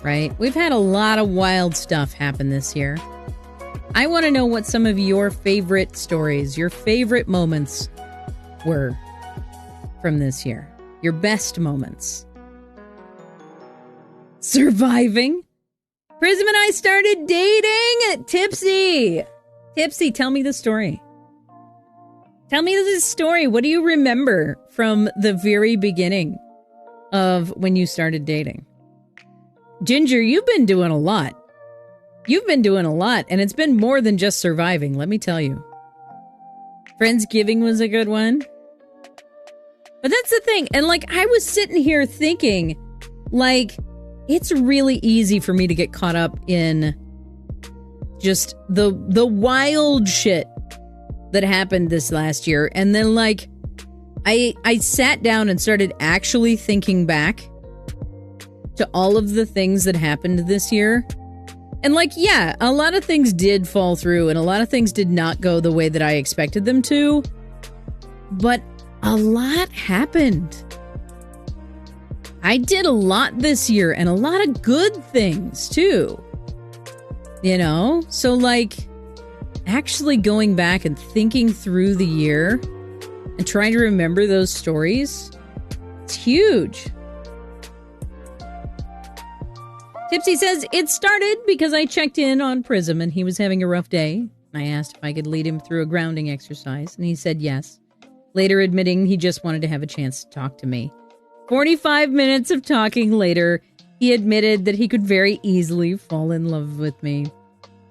Right? We've had a lot of wild stuff happen this year. I want to know what some of your favorite stories, your favorite moments were from this year. Your best moments. Surviving. Prism and I started dating. Tipsy. Tipsy, tell me the story. Tell me this story. What do you remember from the very beginning of when you started dating? Ginger, you've been doing a lot. And it's been more than just surviving, let me tell you. Friendsgiving was a good one. But that's the thing. And like, I was sitting here thinking, like, it's really easy for me to get caught up in just the wild shit that happened this last year. And then, like, I sat down and started actually thinking back to all of the things that happened this year. And like, yeah, a lot of things did fall through and a lot of things did not go the way that I expected them to. But a lot happened. I did a lot this year and a lot of good things too. You know? So like, actually going back and thinking through the year and trying to remember those stories, it's huge. Tipsy says, it started because I checked in on Prism and he was having a rough day. I asked if I could lead him through a grounding exercise, and he said yes, later admitting he just wanted to have a chance to talk to me. 45 minutes of talking later, he admitted that he could very easily fall in love with me.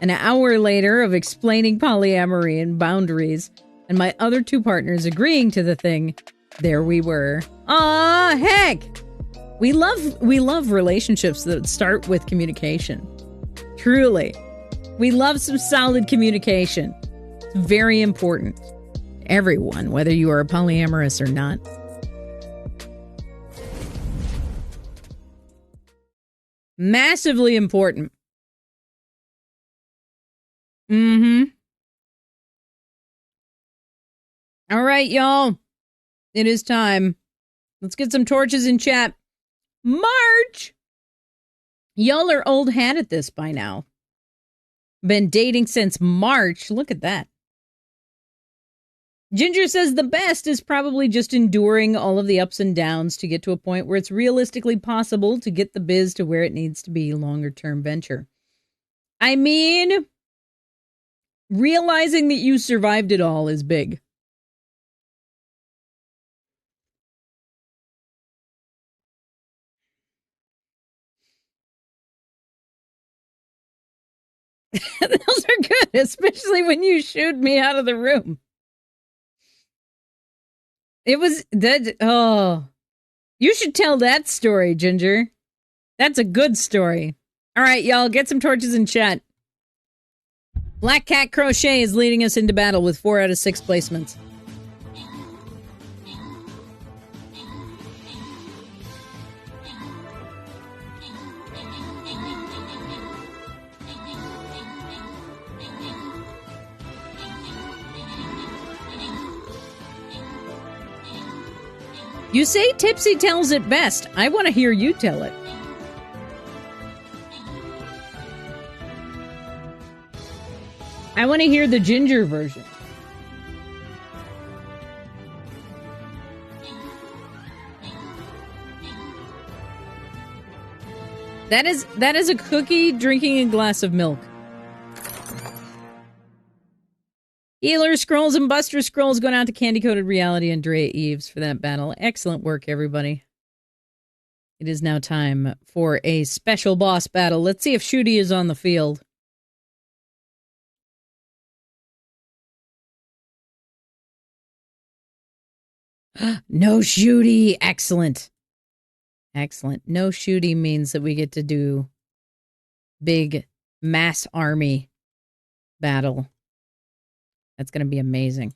An hour later of explaining polyamory and boundaries, and my other two partners agreeing to the thing, there we were. Aw, heck! We love relationships that start with communication. Truly. We love some solid communication. It's very important. Everyone, whether you are polyamorous or not. Massively important. All right, y'all. It is time. Let's get some torches in chat. March! Y'all are old hat at this by now. Been dating since March. Look at that. Ginger says the best is probably just enduring all of the ups and downs to get to a point where it's realistically possible to get the biz to where it needs to be, longer term venture. I mean, realizing that you survived it all is big. Those are good, especially when you shooed me out of the room. It was that. Oh, you should tell that story, Ginger. That's a good story. All right, y'all, get some torches in chat. Black Cat Crochet is leading us into battle with 4 out of 6 placements. You say Tipsy tells it best. I want to hear you tell it. I want to hear the Ginger version. That is a cookie drinking a glass of milk. Healer Scrolls and Buster Scrolls going out to Candy Coated Reality and Drea Eves for that battle. Excellent work, everybody. It is now time for a special boss battle. Let's see if Shooty is on the field. No Shooty. Excellent. Excellent. No Shooty means that we get to do big mass army battle. That's going to be amazing.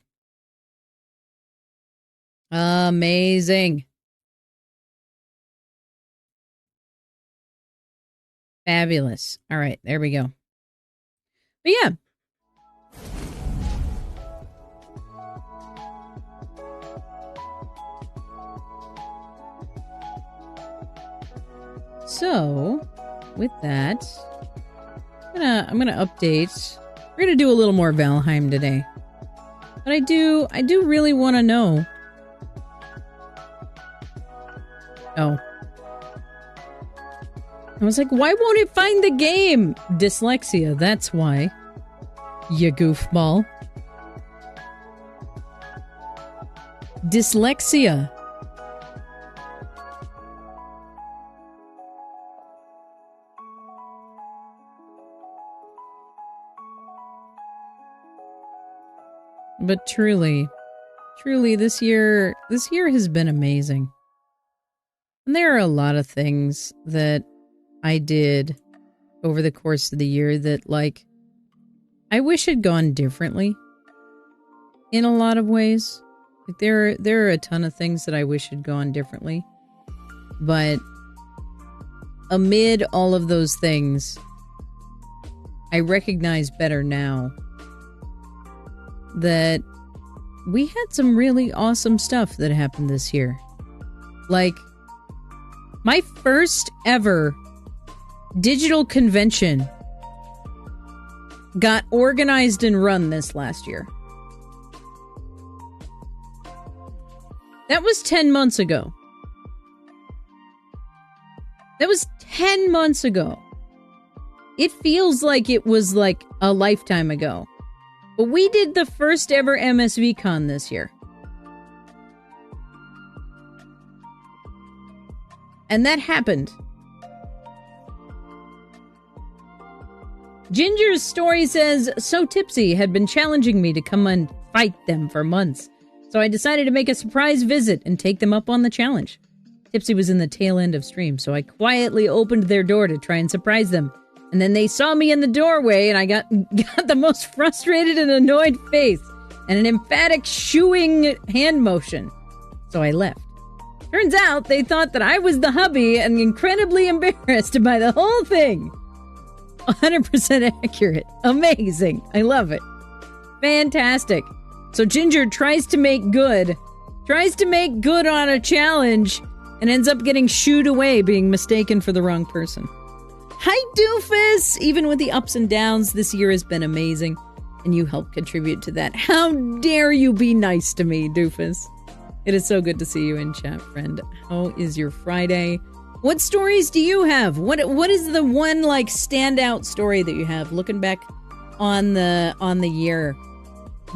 Amazing. Fabulous. All right, there we go. But yeah. So, with that, I'm gonna update. We're gonna do a little more Valheim today. But I do really want to know. Oh. I was like, why won't it find the game? Dyslexia, that's why. You goofball. Dyslexia. But truly, this year has been amazing. And there are a lot of things that I did over the course of the year that, like, I wish had gone differently in a lot of ways. Like, there are a ton of things that I wish had gone differently. But amid all of those things, I recognize better now that we had some really awesome stuff that happened this year. Like, my first ever digital convention got organized and run this last year. That was 10 months ago. That was 10 months ago. It feels like it was like a lifetime ago. But we did the first ever MSVCon this year. And that happened. Ginger's story says, so Tipsy had been challenging me to come and fight them for months. So I decided to make a surprise visit and take them up on the challenge. Tipsy was in the tail end of stream, so I quietly opened their door to try and surprise them. And then they saw me in the doorway, and I got the most frustrated and annoyed face and an emphatic shooing hand motion. So I left. Turns out they thought that I was the hubby and incredibly embarrassed by the whole thing. 100% accurate. Amazing. I love it. Fantastic. So Ginger tries to make good on a challenge and ends up getting shooed away, being mistaken for the wrong person. Hi, Doofus! Even with the ups and downs, this year has been amazing, and you helped contribute to that. How dare you be nice to me, Doofus? It is so good to see you in chat, friend. How is your Friday? What stories do you have? What is the one like standout story that you have looking back on the year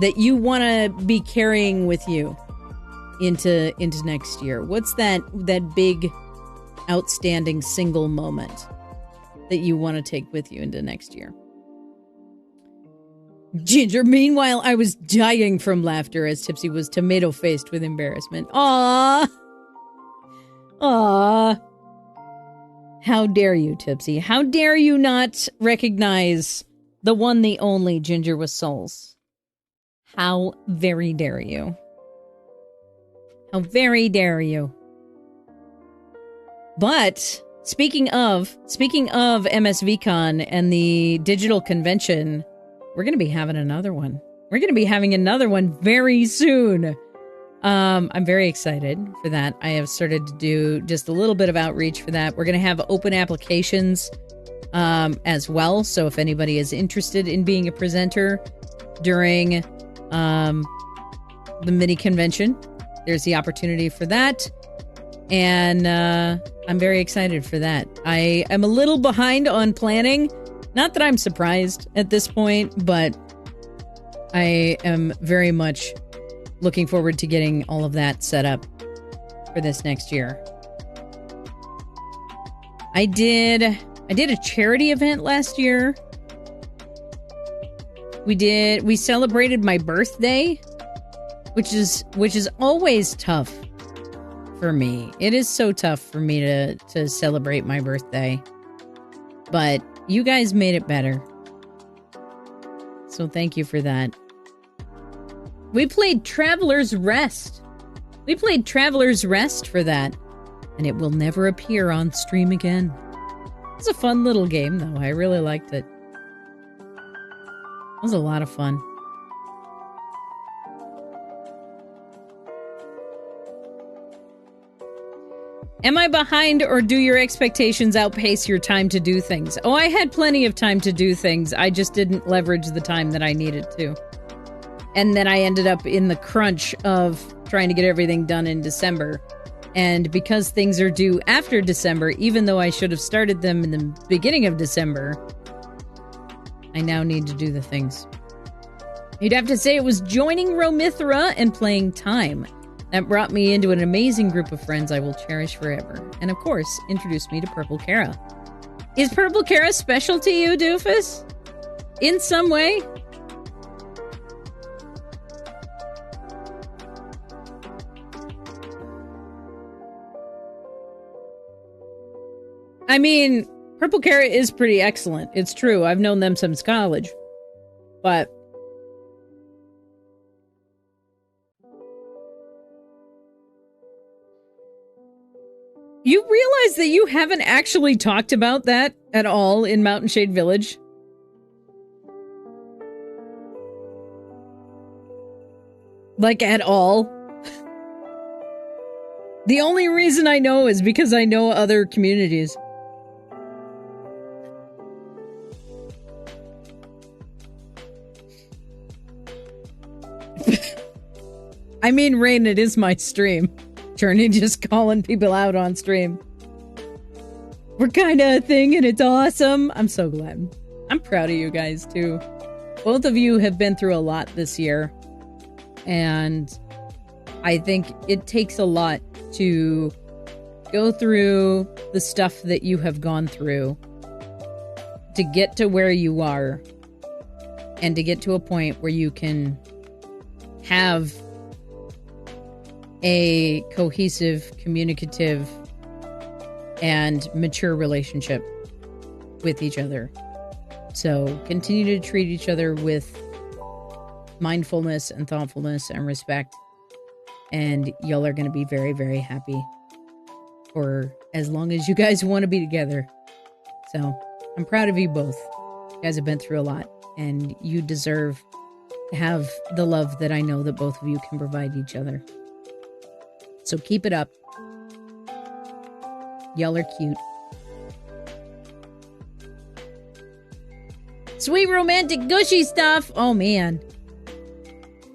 that you want to be carrying with you into next year? What's that big outstanding single moment that you want to take with you into next year? Ginger, meanwhile, I was dying from laughter as Tipsy was tomato-faced with embarrassment. Aww. How dare you, Tipsy? How dare you not recognize the one, the only Ginger with souls? How very dare you? How very dare you? But speaking of MSVCon and the digital convention, we're going to be having another one. We're going to be having another one very soon. I'm very excited for that. I have started to do just a little bit of outreach for that. We're going to have open applications as well. So if anybody is interested in being a presenter during the mini convention, there's the opportunity for that. And I'm very excited for that. I am a little behind on planning. Not that I'm surprised at this point, but I am very much looking forward to getting all of that set up for this next year. I did a charity event last year. We celebrated my birthday, which is always tough for me. It is so tough for me to celebrate my birthday. But you guys made it better. So thank you for that. We played Traveler's Rest. We played Traveler's Rest for that. And it will never appear on stream again. It's a fun little game, though. I really liked it. It was a lot of fun. Am I behind, or do your expectations outpace your time to do things? Oh, I had plenty of time to do things. I just didn't leverage the time that I needed to. And then I ended up in the crunch of trying to get everything done in December. And because things are due after December, even though I should have started them in the beginning of December, I now need to do the things. You'd have to say it was joining Romithra and playing Time. That brought me into an amazing group of friends I will cherish forever. And of course, introduced me to Purple Kara. Is Purple Kara special to you, Doofus? In some way? I mean, Purple Kara is pretty excellent. It's true. I've known them since college. But you realize that you haven't actually talked about that at all in Mountain Shade Village? Like, at all? The only reason I know is because I know other communities. I mean, Rain, it is my stream. Journey just calling people out on stream. We're kind of a thing and it's awesome. I'm so glad. I'm proud of you guys too. Both of you have been through a lot this year. And I think it takes a lot to go through the stuff that you have gone through to get to where you are and to get to a point where you can have a cohesive, communicative, and mature relationship with each other. So continue to treat each other with mindfulness and thoughtfulness and respect. And y'all are going to be very, very happy for as long as you guys want to be together. So I'm proud of you both. You guys have been through a lot, and you deserve to have the love that I know that both of you can provide each other. So keep it up. Y'all are cute. Sweet romantic gushy stuff. Oh man.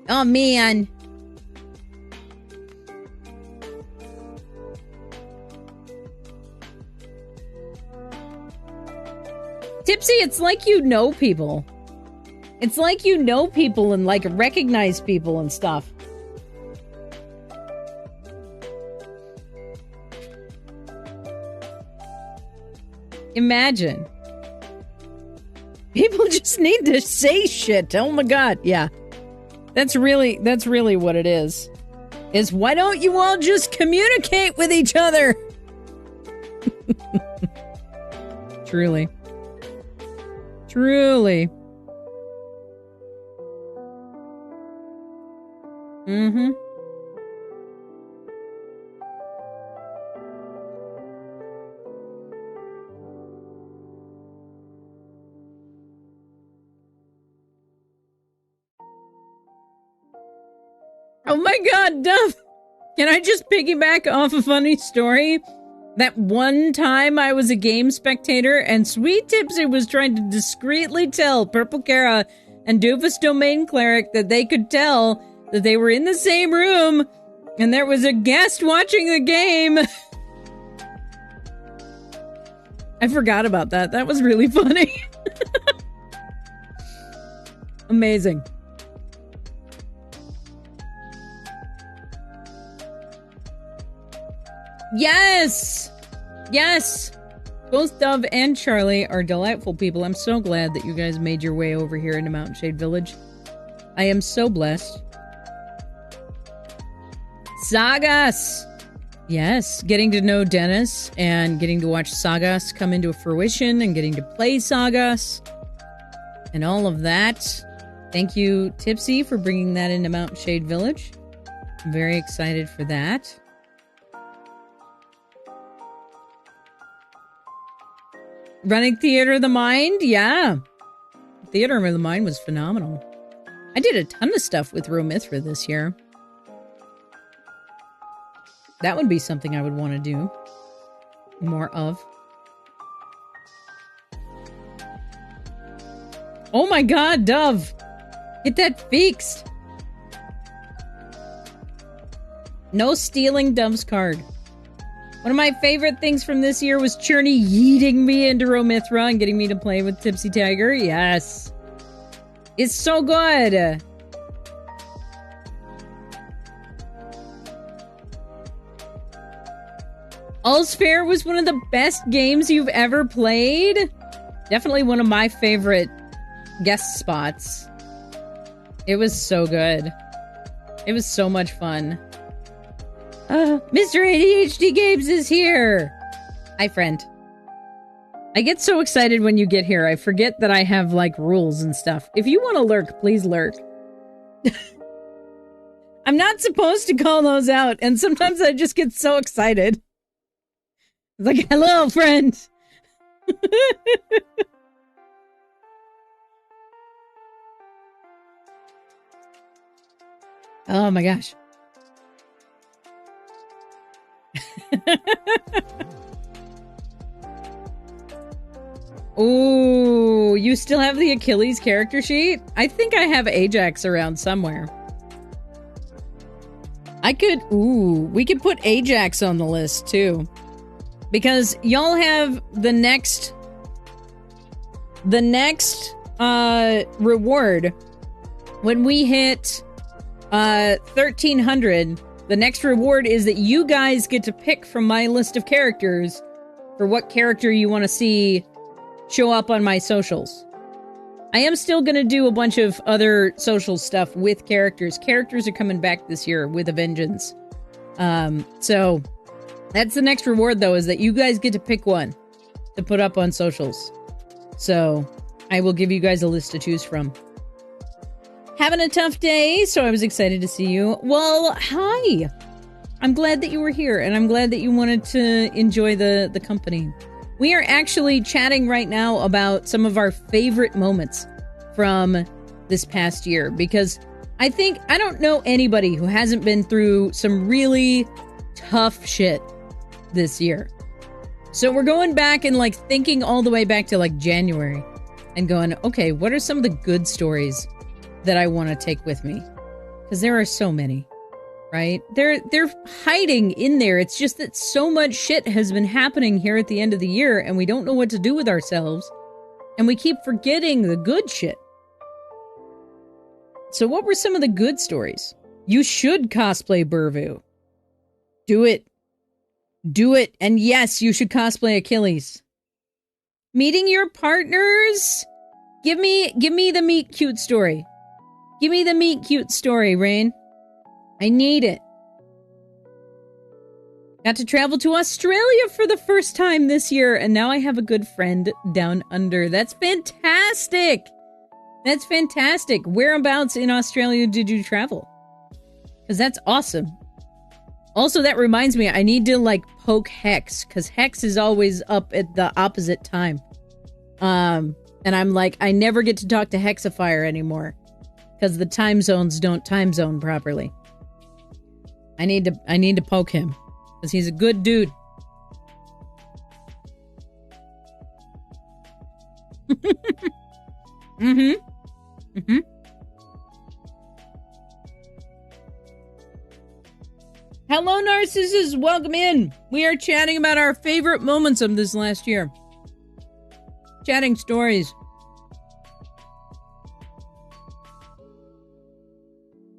Oh man. Tipsy, it's like you know people. It's like you know people and like recognize people and stuff. Imagine. People just need to say shit. Oh my god, yeah. That's really what it is. Is why don't you all just communicate with each other? Truly. Truly. Mm-hmm. Oh my god, Duff! Can I just piggyback off a funny story? That one time I was a game spectator and Sweet Tipsy was trying to discreetly tell Purple Kara and Doofus Domain Cleric that they could tell that they were in the same room and there was a guest watching the game. I forgot about that. That was really funny. Amazing. Yes! Yes! Both Dove and Charlie are delightful people. I'm so glad that you guys made your way over here into Mountain Shade Village. I am so blessed. Sagas! Yes, getting to know Dennis and getting to watch Sagas come into fruition and getting to play Sagas and all of that. Thank you, Tipsy, for bringing that into Mountain Shade Village. I'm very excited for that. Running Theater of the Mind? Yeah. Theater of the Mind was phenomenal. I did a ton of stuff with Romithra this year. That would be something I would want to do more of. Oh my god, Dove! Get that fixed! No stealing Dove's card. One of my favorite things from this year was Churney yeeting me into Romithra and getting me to play with Tipsy Tiger. Yes. It's so good. Allsfair was one of the best games you've ever played. Definitely one of my favorite guest spots. It was so good. It was so much fun. Mr. ADHD Games is here! Hi, friend. I get so excited when you get here. I forget that I have, like, rules and stuff. If you want to lurk, please lurk. I'm not supposed to call those out, and sometimes I just get so excited. It's like, hello, friend! Oh my gosh. Ooh, you still have the Achilles character sheet? I think I have Ajax around somewhere. We could put Ajax on the list too. Because y'all have the next reward when we hit 1,300. The next reward is that you guys get to pick from my list of characters for what character you want to see show up on my socials. I am still going to do a bunch of other social stuff with characters. Characters are coming back this year with a vengeance. So that's the next reward, though, is that you guys get to pick one to put up on socials. So I will give you guys a list to choose from. Having a tough day, so I was excited to see you. Well, hi. I'm glad that you were here, and I'm glad that you wanted to enjoy the company. We are actually chatting right now about some of our favorite moments from this past year, because I don't know anybody who hasn't been through some really tough shit this year. So we're going back and like thinking all the way back to like January and going, okay, what are some of the good stories that I want to take with me? Because there are so many. Right? They're hiding in there. It's just that so much shit has been happening here at the end of the year, and we don't know what to do with ourselves, and we keep forgetting the good shit. So what were some of the good stories? You should cosplay Burvu. Do it. Do it. And yes, you should cosplay Achilles. Meeting your partners? Give me the meet cute story. Give me the meet cute story, Rain. I need it. Got to travel to Australia for the first time this year, and now I have a good friend down under. That's fantastic. That's fantastic. Whereabouts in Australia did you travel? Because that's awesome. Also, that reminds me, I need to like poke Hex, because Hex is always up at the opposite time. And I'm like, I never get to talk to Hexifier anymore, because the time zones don't time zone properly. I need to poke him, because he's a good dude. Hello, Narcissus. Welcome in. We are chatting about our favorite moments of this last year. Chatting stories.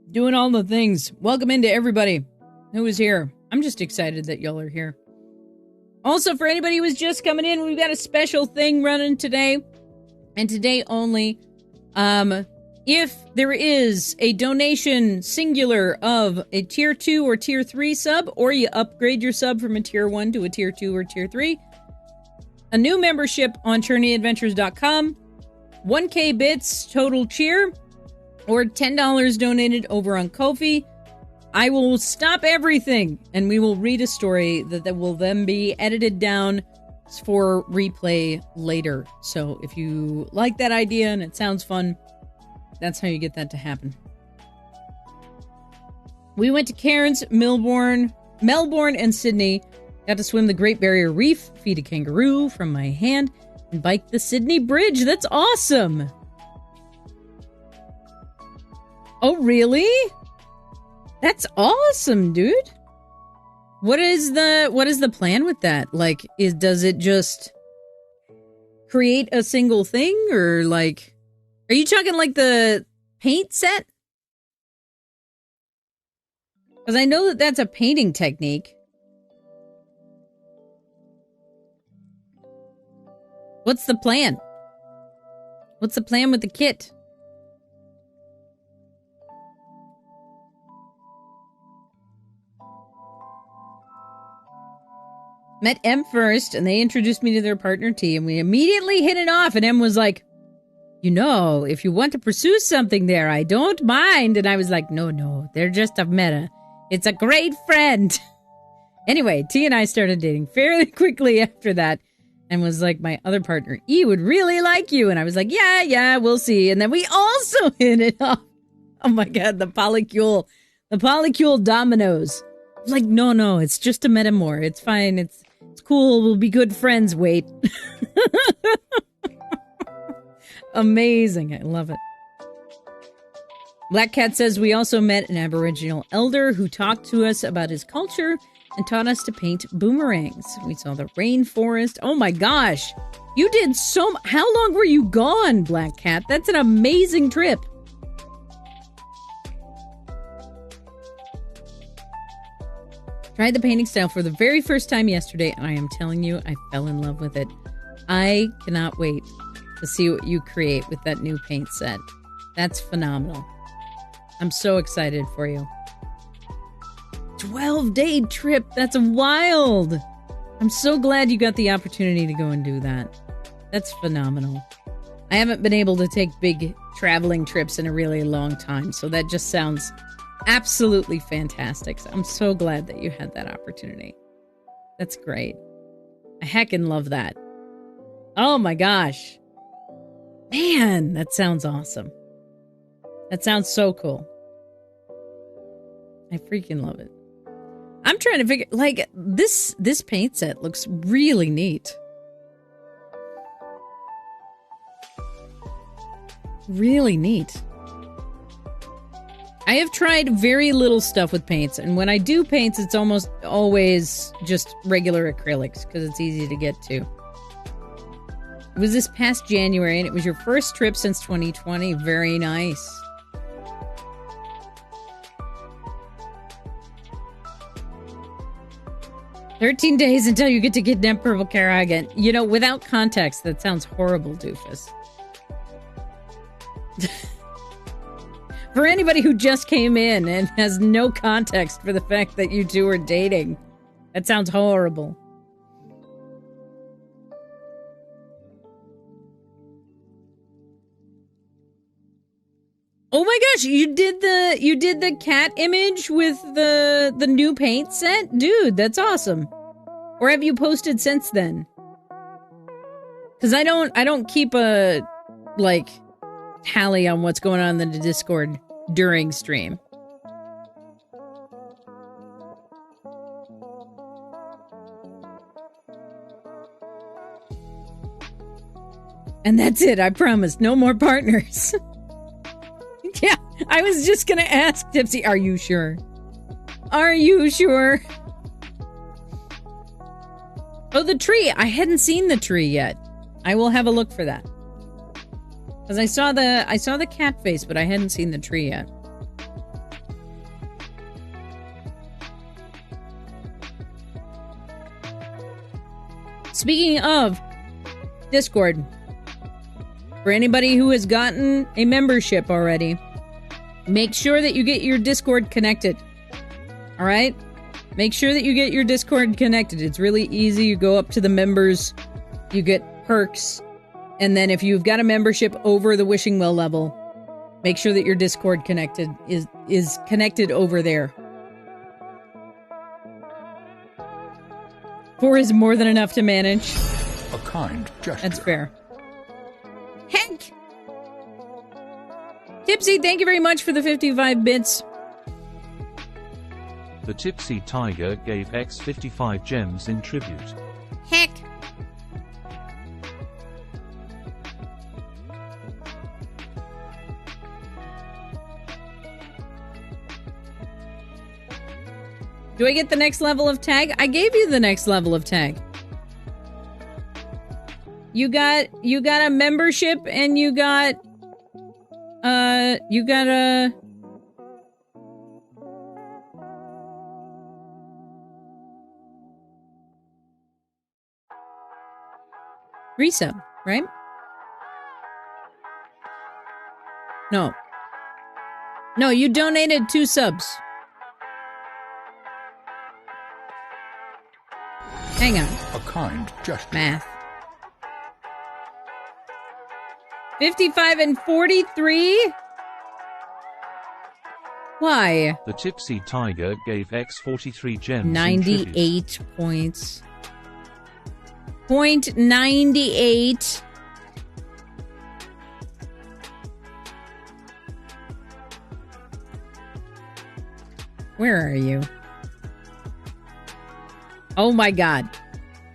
Doing all the things. Welcome into everybody who is here. I'm just excited that y'all are here. Also, for anybody who is just coming in, we've got a special thing running today. And today only. If there is a donation singular of a tier 2 or tier 3 sub, or you upgrade your sub from a tier 1 to a tier 2 or tier 3, a new membership on ChurneyAdventures.com, 1k bits total cheer, or $10 donated over on Ko-fi, I will stop everything and we will read a story that will then be edited down for replay later. So if you like that idea and it sounds fun, that's how you get that to happen. We went to Cairns, Melbourne, and Sydney. Got to swim the Great Barrier Reef, feed a kangaroo from my hand, and bike the Sydney Bridge. That's awesome! Oh, really? That's awesome, dude. What is the plan with that? Like, does it just create a single thing, or like, are you talking like the paint set? Because I know that that's a painting technique. What's the plan? What's the plan with the kit? Met M first, and they introduced me to their partner T, and we immediately hit it off, and M was like, you know, if you want to pursue something there, I don't mind. And I was like, no, they're just a meta. It's a great friend. Anyway, T and I started dating fairly quickly after that, and was like, my other partner E would really like you. And I was like, yeah, we'll see. And then we also hit it off. Oh my god, the polycule dominoes. Like, no, it's just a metamor. It's fine. It's cool. We'll be good friends. Wait. Amazing. I love it. Black Cat says we also met an Aboriginal elder who talked to us about his culture and taught us to paint boomerangs. We saw the rainforest. Oh my gosh! You did so How long were you gone, Black Cat? That's an amazing trip. Tried the painting style for the very first time yesterday, and I am telling you, I fell in love with it. I cannot wait to see what you create with that new paint set. That's phenomenal. I'm so excited for you. 12-day trip. That's wild. I'm so glad you got the opportunity to go and do that. That's phenomenal. I haven't been able to take big traveling trips in a really long time, so that just sounds absolutely fantastic. So I'm so glad that you had that opportunity. That's great. I heckin' love that. Oh my gosh. Man, that sounds awesome. That sounds so cool. I freaking love it. I'm trying to figure, like, this paint set looks really neat. Really neat. I have tried very little stuff with paints, and when I do paints, it's almost always just regular acrylics, because it's easy to get to. It was this past January, and it was your first trip since 2020. Very nice. "13 days until you get to kidnap Purple Kara again." You know, without context, that sounds horrible, doofus. For anybody who just came in and has no context for the fact that you two are dating, that sounds horrible. Oh my gosh, you did the cat image with the new paint set? Dude, that's awesome. Or have you posted since then? Cuz I don't keep a like tally on what's going on in the Discord during stream. And that's it, I promise. No more partners. Yeah, I was just gonna ask Tipsy, are you sure? Are you sure? Oh, the tree. I hadn't seen the tree yet. I will have a look for that. Because I saw the cat face, but I hadn't seen the tree yet. Speaking of Discord, for anybody who has gotten a membership already, make sure that you get your Discord connected. All right? Make sure that you get your Discord connected. It's really easy. You go up to the members, you get perks, and then if you've got a membership over the wishing well level, make sure that your Discord connected is connected over there. 4 is more than enough to manage. A kind gesture. That's fair. Heck! Tipsy, thank you very much for the 55 bits. The Tipsy Tiger gave X 55 gems in tribute. Heck! Do I get the next level of tag? I gave you the next level of tag. You got a membership and you got a resub, right? No. No, you donated 2 subs. Hang on. A kind gesture. Math. 55 and 43? Why? The Tipsy Tiger gave X 43 gems 98 points. Point 98. Where are you? Oh my god.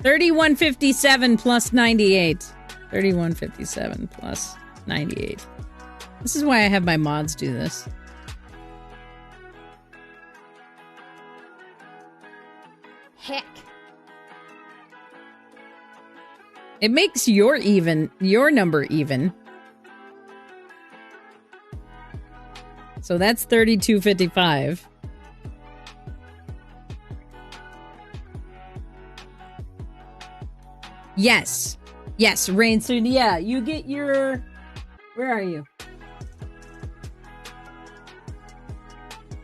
3157 plus 98. 3157 plus 98. This is why I have my mods do this. heck? It makes your number even. So that's 3255. Yes. Yes, Rain. So yeah, you get your... Where are you?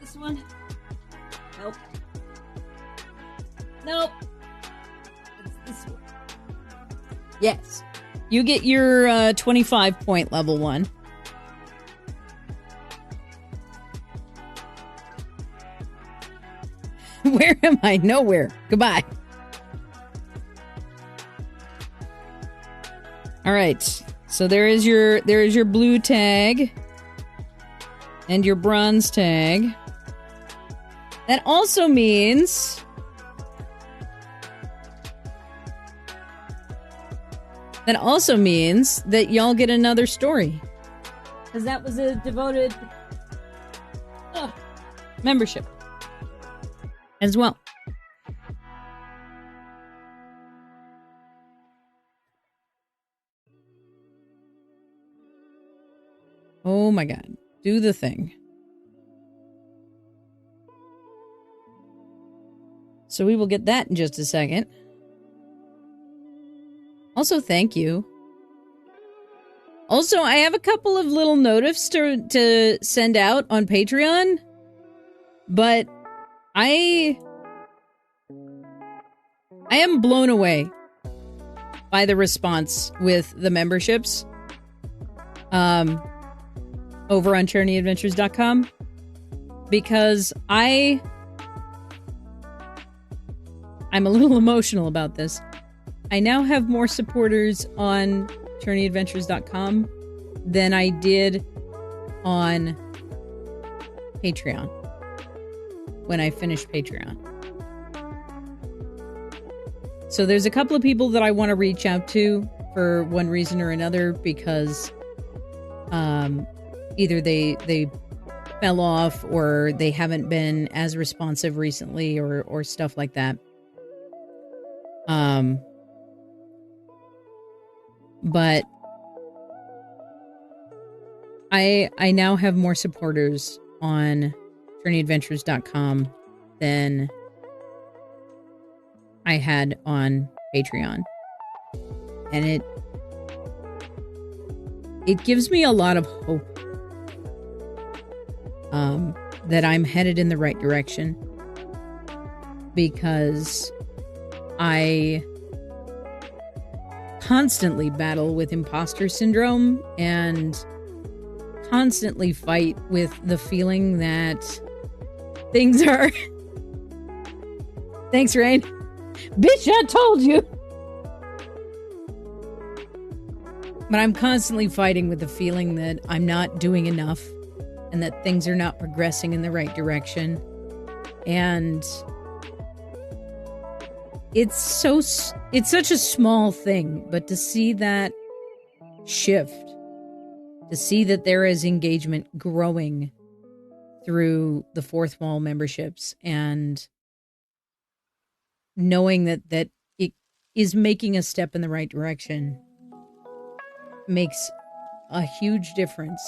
This one? Nope. Nope. It's this one. Yes. You get your 25 point level 1. Where am I? Nowhere. Goodbye. All right. So there is your blue tag and your bronze tag. That also means that y'all get another story. Because that was a devoted membership as well. Oh my god. Do the thing. So we will get that in just a second. Also, thank you. Also, I have a couple of little notifs to send out on Patreon. But I am blown away by the response with the memberships. Over on ChourneyAdventures.com, because I'm a little emotional about this. I now have more supporters on ChourneyAdventures.com than I did on Patreon when I finished Patreon. So there's a couple of people that I want to reach out to for one reason or another, because either they fell off or they haven't been as responsive recently or stuff like that. But I now have more supporters on JourneyAdventures.com than I had on Patreon. And it gives me a lot of hope that I'm headed in the right direction, because I constantly battle with imposter syndrome and constantly fight with the feeling that things are... Thanks, Rain. Bitch, I told you! But I'm constantly fighting with the feeling that I'm not doing enough and that things are not progressing in the right direction. And it's such a small thing, but to see that shift, to see that there is engagement growing through the Fourth Wall memberships, and knowing that it is making a step in the right direction makes a huge difference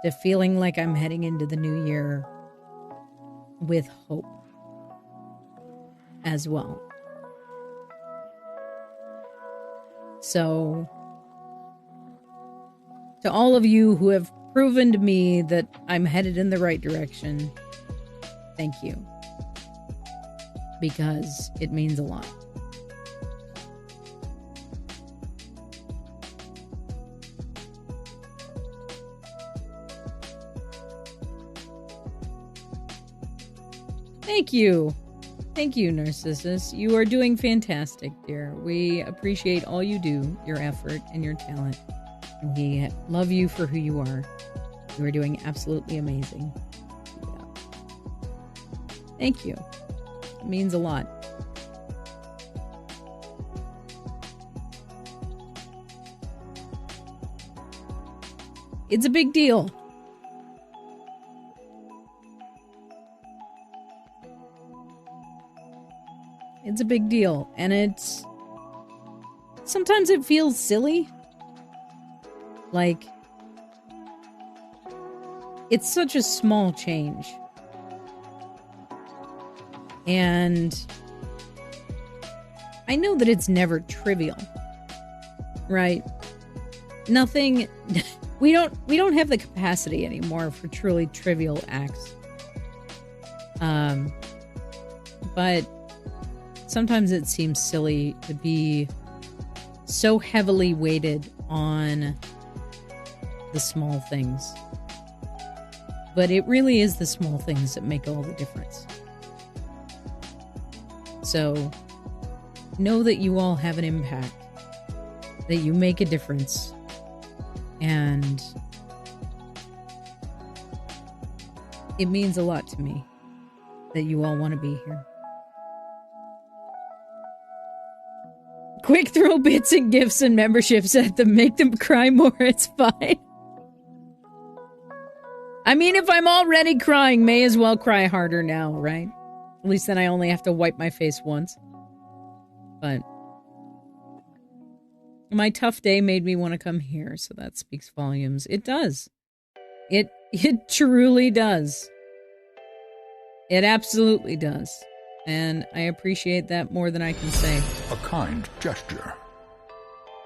to feeling like I'm heading into the new year with hope as well. So, to all of you who have proven to me that I'm headed in the right direction, thank you. Because it means a lot. Thank you. Thank you, Narcissus. You are doing fantastic, dear. We appreciate all you do, your effort, and your talent. And we love you for who you are. You are doing absolutely amazing. Yeah. Thank you. It means a lot. It's a big deal. it's a big deal. And sometimes it feels silly. Like, it's such a small change. And I know that it's never trivial. Right? Nothing... We don't have the capacity anymore for truly trivial acts. But sometimes it seems silly to be so heavily weighted on the small things. But it really is the small things that make all the difference. So, know that you all have an impact. That you make a difference. And it means a lot to me that you all want to be here. Quick throw bits and gifts and memberships at them, make them cry more, it's fine. I mean, if I'm already crying, may as well cry harder now, right? At least then I only have to wipe my face once. But my tough day made me want to come here, so that speaks volumes. It does. It truly does. It absolutely does. And I appreciate that more than I can say. A kind gesture.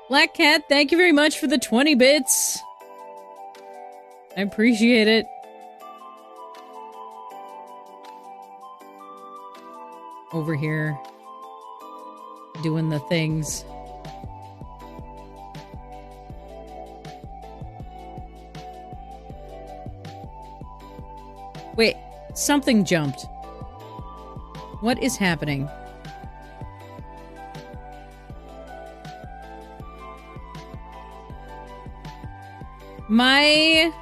Black Cat, thank you very much for the 20 bits. I appreciate it. Over here, doing the things. Wait, something jumped. What is happening? My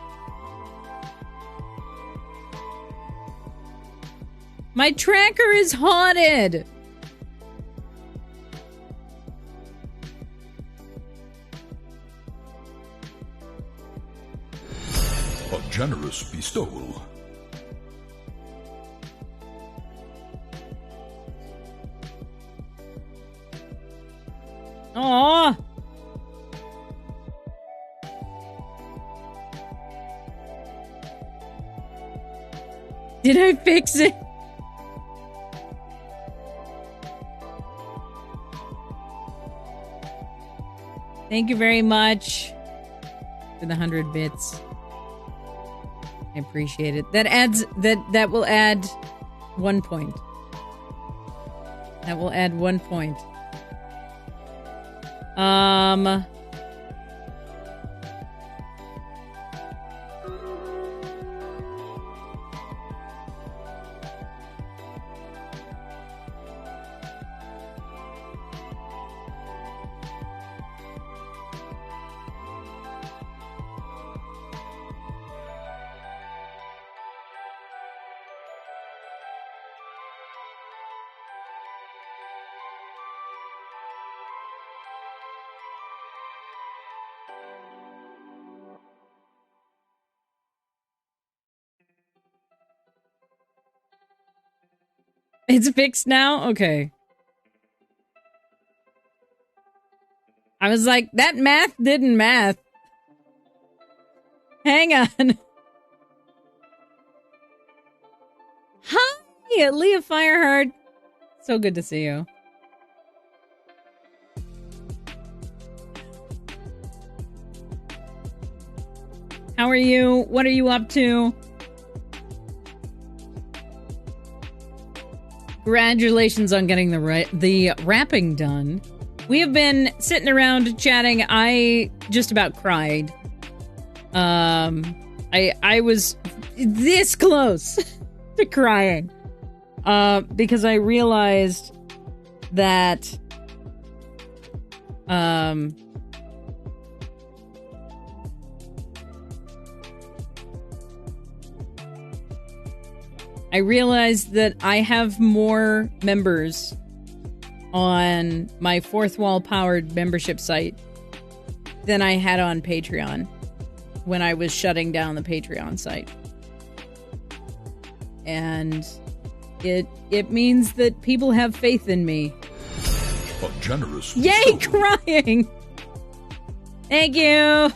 tracker is haunted! A generous bestowal. Aww. Did I fix it? Thank you very much for the 100 bits. I appreciate it. That will add 1 point. That will add 1 point. It's fixed now? Okay. I was like, that math didn't math. Hang on. Hi, Leah Fireheart. So good to see you. How are you? What are you up to? Congratulations on getting the wrapping done. We have been sitting around chatting. I just about cried. I was this close to crying. Because I realized that I have more members on my fourth wall powered membership site than I had on Patreon when I was shutting down the Patreon site. And it means that people have faith in me A generous Yay, bestowal. crying! Thank you!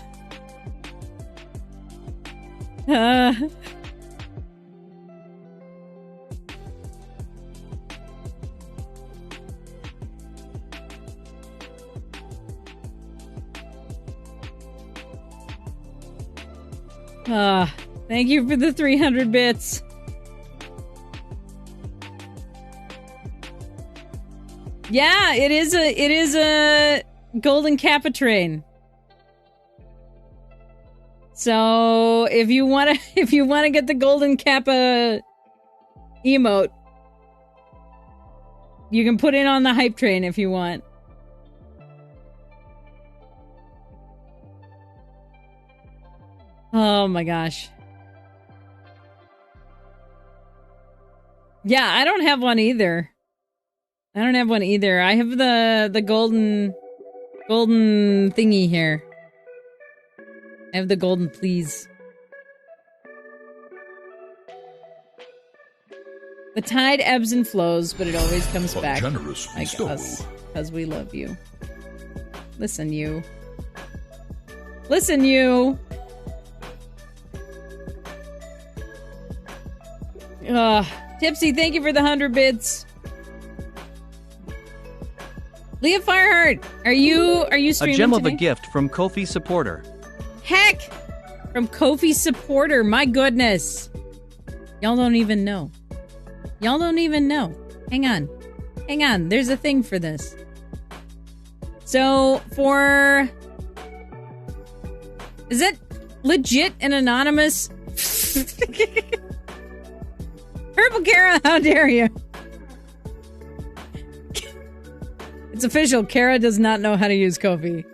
Thank you for the 300 bits. Yeah, it is a golden kappa train. So if you wanna get the golden kappa emote, you can put it on the hype train if you want. Oh my gosh. Yeah, I don't have one either. I have the golden thingy here. I have the golden please. The tide ebbs and flows, but it always comes back. Generous Like bestowal. us, because we love you. Listen, you. Listen, you. Tipsy, thank you for the 100 bits. Leah Fireheart, are you A streaming gem today? of a gift from Kofi supporter. Heck! From Kofi supporter, my goodness. Y'all don't even know. Y'all don't even know. Hang on. Hang on, there's a thing for this. So, for... Is it legit and anonymous? Purple Kara, how dare you? It's official, Kara does not know how to use Kofi.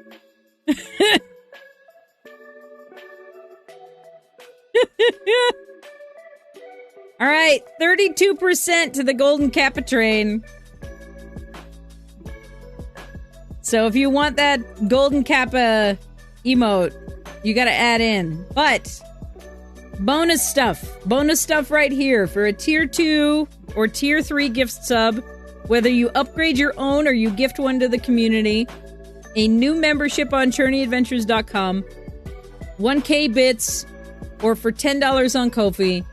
Alright, 32% to the Golden Kappa train. So if you want that Golden Kappa emote, you gotta add in. But, bonus stuff right here for a tier 2 or tier 3 gift sub, whether you upgrade your own or you gift one to the community, a new membership on ChourneyAdventures.com, 1k bits, or for $10 on Ko-fi,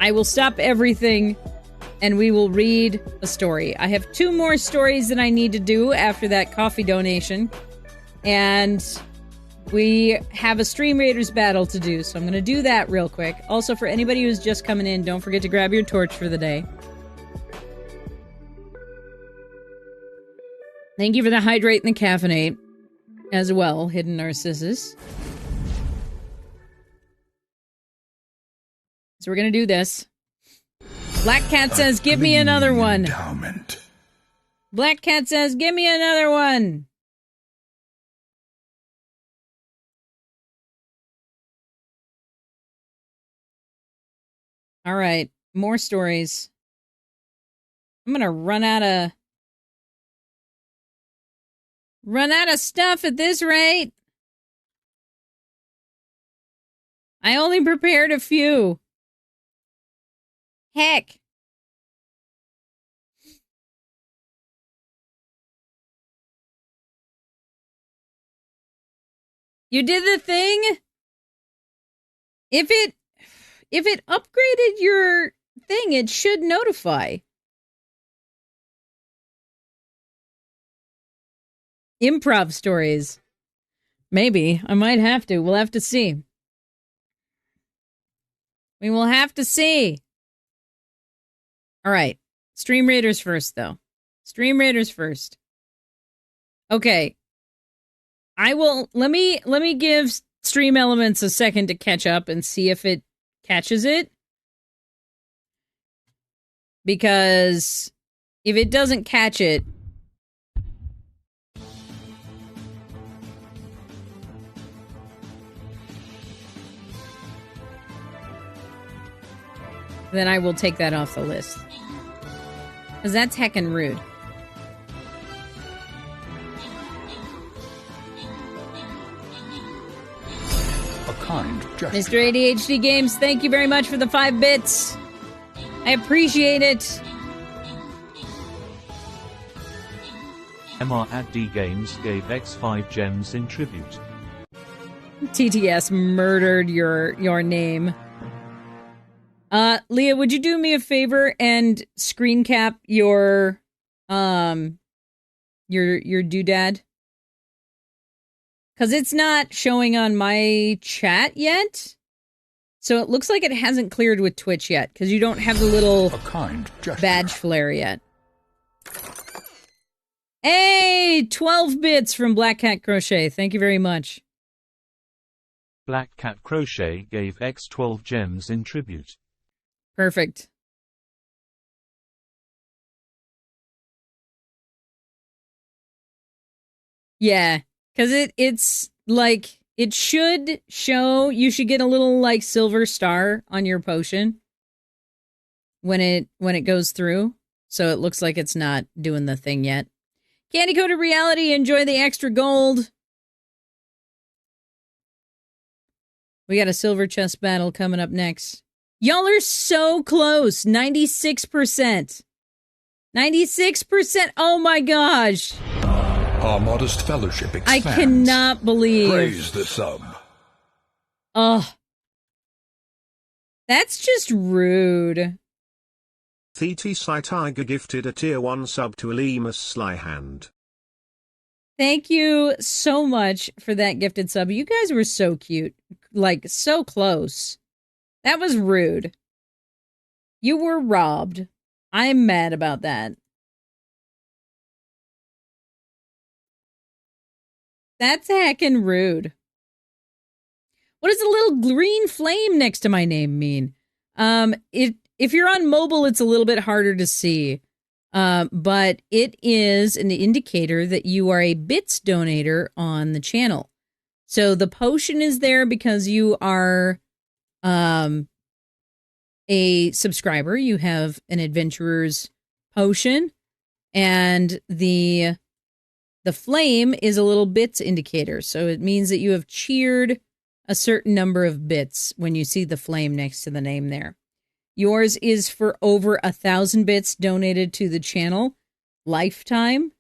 I will stop everything and we will read a story. I have 2 more stories that I need to do after that coffee donation, and we have a Stream Raiders battle to do, so I'm going to do that real quick. Also, for anybody who's just coming in, don't forget to grab your torch for the day. Thank you for the hydrate and the caffeinate as well, Hidden Narcissus. So we're going to do this. Black Cat says, give me another one. Endowment. Black Cat says, give me another one. All right, more stories. I'm going to run out of stuff at this rate. I only prepared a few. Heck. You did the thing? If it upgraded your thing, it should notify. Improv stories. Maybe. I might have to. We'll have to see. We will have to see. All right. Stream Raiders first, though. Stream Raiders first. Okay. Let me give Stream Elements a second to catch up and see if it catches it. Because if it doesn't catch it, then I will take that off the list. Because that's heckin' rude. A kind gesture. Mr. ADHD Games, thank you very much for the 5 bits. I appreciate it. MR at D Games gave X 5 gems in tribute. TTS murdered your name. Leah, would you do me a favor and screen cap your doodad? Because it's not showing on my chat yet. So it looks like it hasn't cleared with Twitch yet, because you don't have the little badge flare yet. Hey, 12 bits from Black Cat Crochet. Thank you very much. Black Cat Crochet gave X 12 gems in tribute. Perfect. Yeah, because it's like, it should show, you should get a little like silver star on your potion when it goes through. So it looks like it's not doing the thing yet. Candy Coated Reality, enjoy the extra gold. We got a silver chest battle coming up next. Y'all are so close. 96%. 96%. Oh my gosh. Our modest fellowship expands. I cannot believe. Praise the sub. Ugh. That's just rude. TT Tiger gifted a tier 1 sub to Elimus Slyhand. Thank you so much for that gifted sub. You guys were so cute. Like, so close. That was rude. You were robbed. I'm mad about that. That's heckin' rude. What does the little green flame next to my name mean? If you're on mobile, it's a little bit harder to see. But it is an indicator that you are a bits donator on the channel. So the potion is there because you are a subscriber. You have an adventurer's potion, and the flame is a little bits indicator. So it means that you have cheered a certain number of bits when you see the flame next to the name there. Yours is for over 1,000 bits donated to the channel lifetime.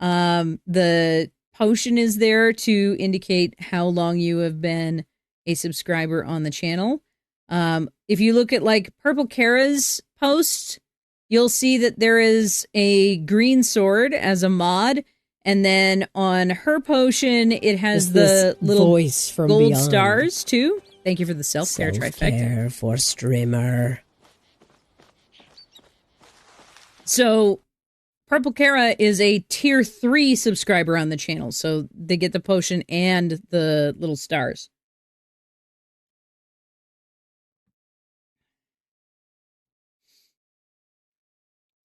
The potion is there to indicate how long you have been a subscriber on the channel. If you look at like Purple Kara's post, you'll see that there is a green sword as a mod. And then on her potion, it has the little voice from gold beyond. stars too. Thank you for the self-care trifecta. Self-care for streamer. So Purple Kara is a tier 3 subscriber on the channel. So they get the potion and the little stars.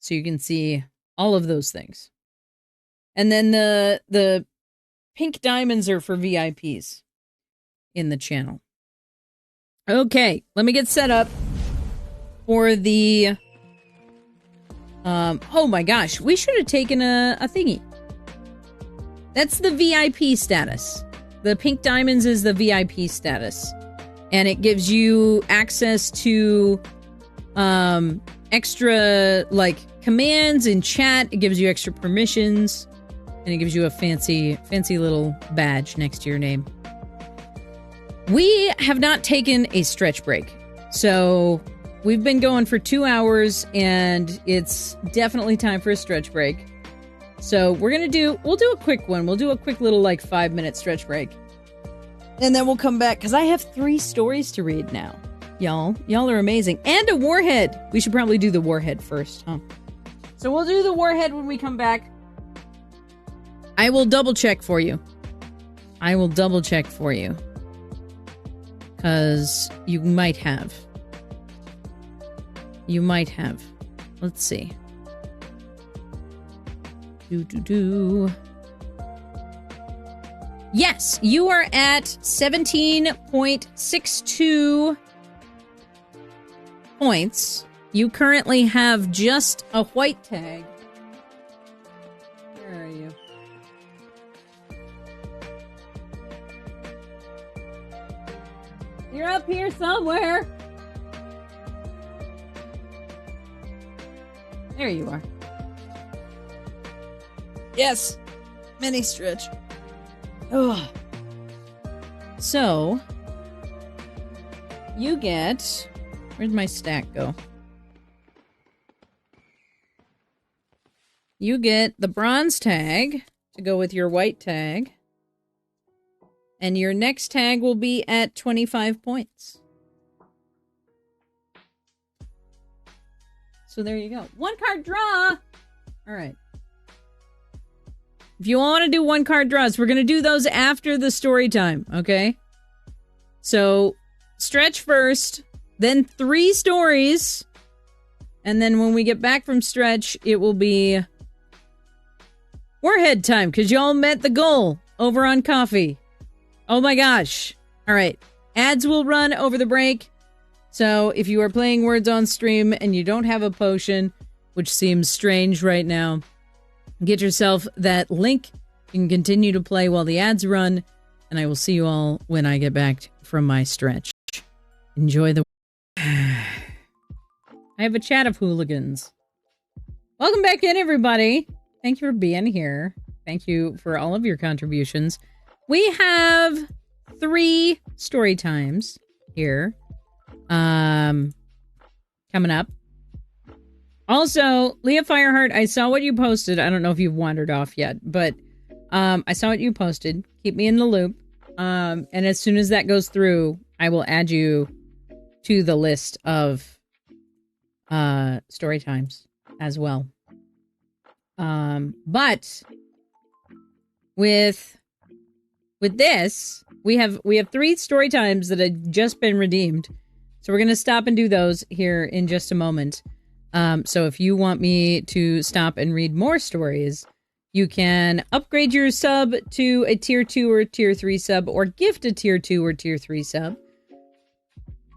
So you can see all of those things. And then the pink diamonds are for VIPs in the channel. Okay, let me get set up for the... oh my gosh, we should have taken a thingy. That's the VIP status. The pink diamonds is the VIP status. And it gives you access to extra, like, commands in chat. It gives you extra permissions. And it gives you a fancy little badge next to your name. We have not taken a stretch break. So we've been going for 2 hours, and it's definitely time for a stretch break. So we'll do a quick one. We'll do a quick little, like, 5-minute stretch break. And then we'll come back, because I have 3 stories to read now. Y'all are amazing. And a warhead. We should probably do the warhead first, huh? So we'll do the warhead when we come back. I will double check for you. Because you might have. Let's see. Yes, you are at 17.62 points. You currently have just a white tag. Where are you? You're up here somewhere. There you are. Yes. Mini stretch. Oh. So, you get... Where'd my stack go? You get the bronze tag to go with your white tag. And your next tag will be at 25 points. So there you go. One card draw! Alright. If you want to do one card draws, we're going to do those after the story time, okay? So, stretch first, then 3 stories, and then when we get back from stretch, it will be Warhead time, because y'all met the goal over on coffee. Oh my gosh. Alright, ads will run over the break, so if you are playing Words on stream and you don't have a potion, which seems strange right now, get yourself that link. You can continue to play while the ads run, and I will see you all when I get back from my stretch. Enjoy the... I have a chat of hooligans. Welcome back in, everybody. Thank you for being here. Thank you for all of your contributions. We have 3 story times here. Coming up. Also, Leah Fireheart, I saw what you posted. I don't know if you've wandered off yet, but I saw what you posted. Keep me in the loop. And as soon as that goes through, I will add you to the list of story times as well. But with this, we have 3 story times that have just been redeemed. So we're going to stop and do those here in just a moment. So if you want me to stop and read more stories, you can upgrade your sub to a tier 2 or tier 3 sub, or gift a tier 2 or tier 3 sub.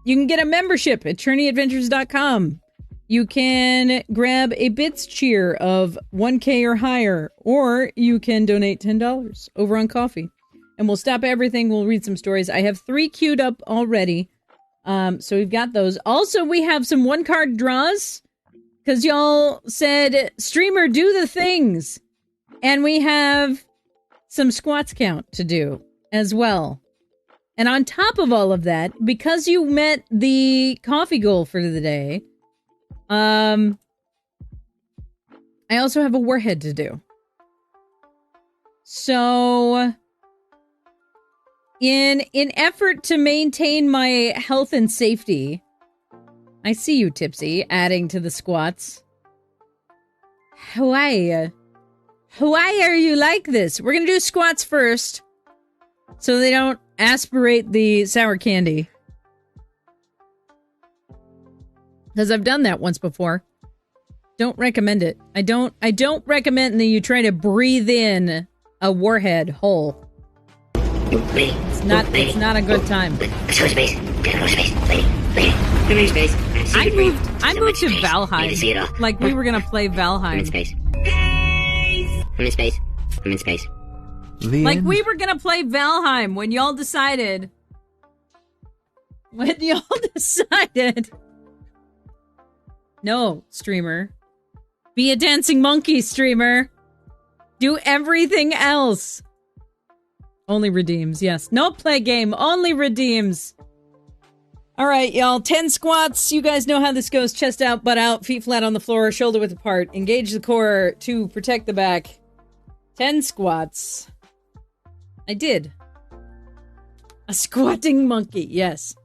You can get a membership at ChurneyAdventures.com. You can grab a bits cheer of 1K or higher, or you can donate $10 over on Coffee. And we'll stop everything. We'll read some stories. I have 3 queued up already. So we've got those. Also, we have some 1-card draws, because y'all said, streamer, do the things. And we have some squats count to do as well. And on top of all of that, because you met the coffee goal for the day, I also have a warhead to do. So, in effort to maintain my health and safety, I see you, Tipsy, adding to the squats. Why are you like this? We're gonna do squats first, so they don't aspirate the sour candy. Because I've done that once before. Don't recommend it. I don't recommend that you try to breathe in a warhead whole. It's not a good time. I moved to Valheim. Like we were gonna play Valheim. I'm in space. Like we were gonna play Valheim when y'all decided. No, streamer. Be a dancing monkey, streamer. Do everything else. Only redeems, yes. No play game, only redeems. Alright, y'all. 10 squats. You guys know how this goes. Chest out, butt out, feet flat on the floor, shoulder width apart. Engage the core to protect the back. 10 squats. I did. A squatting monkey, yes.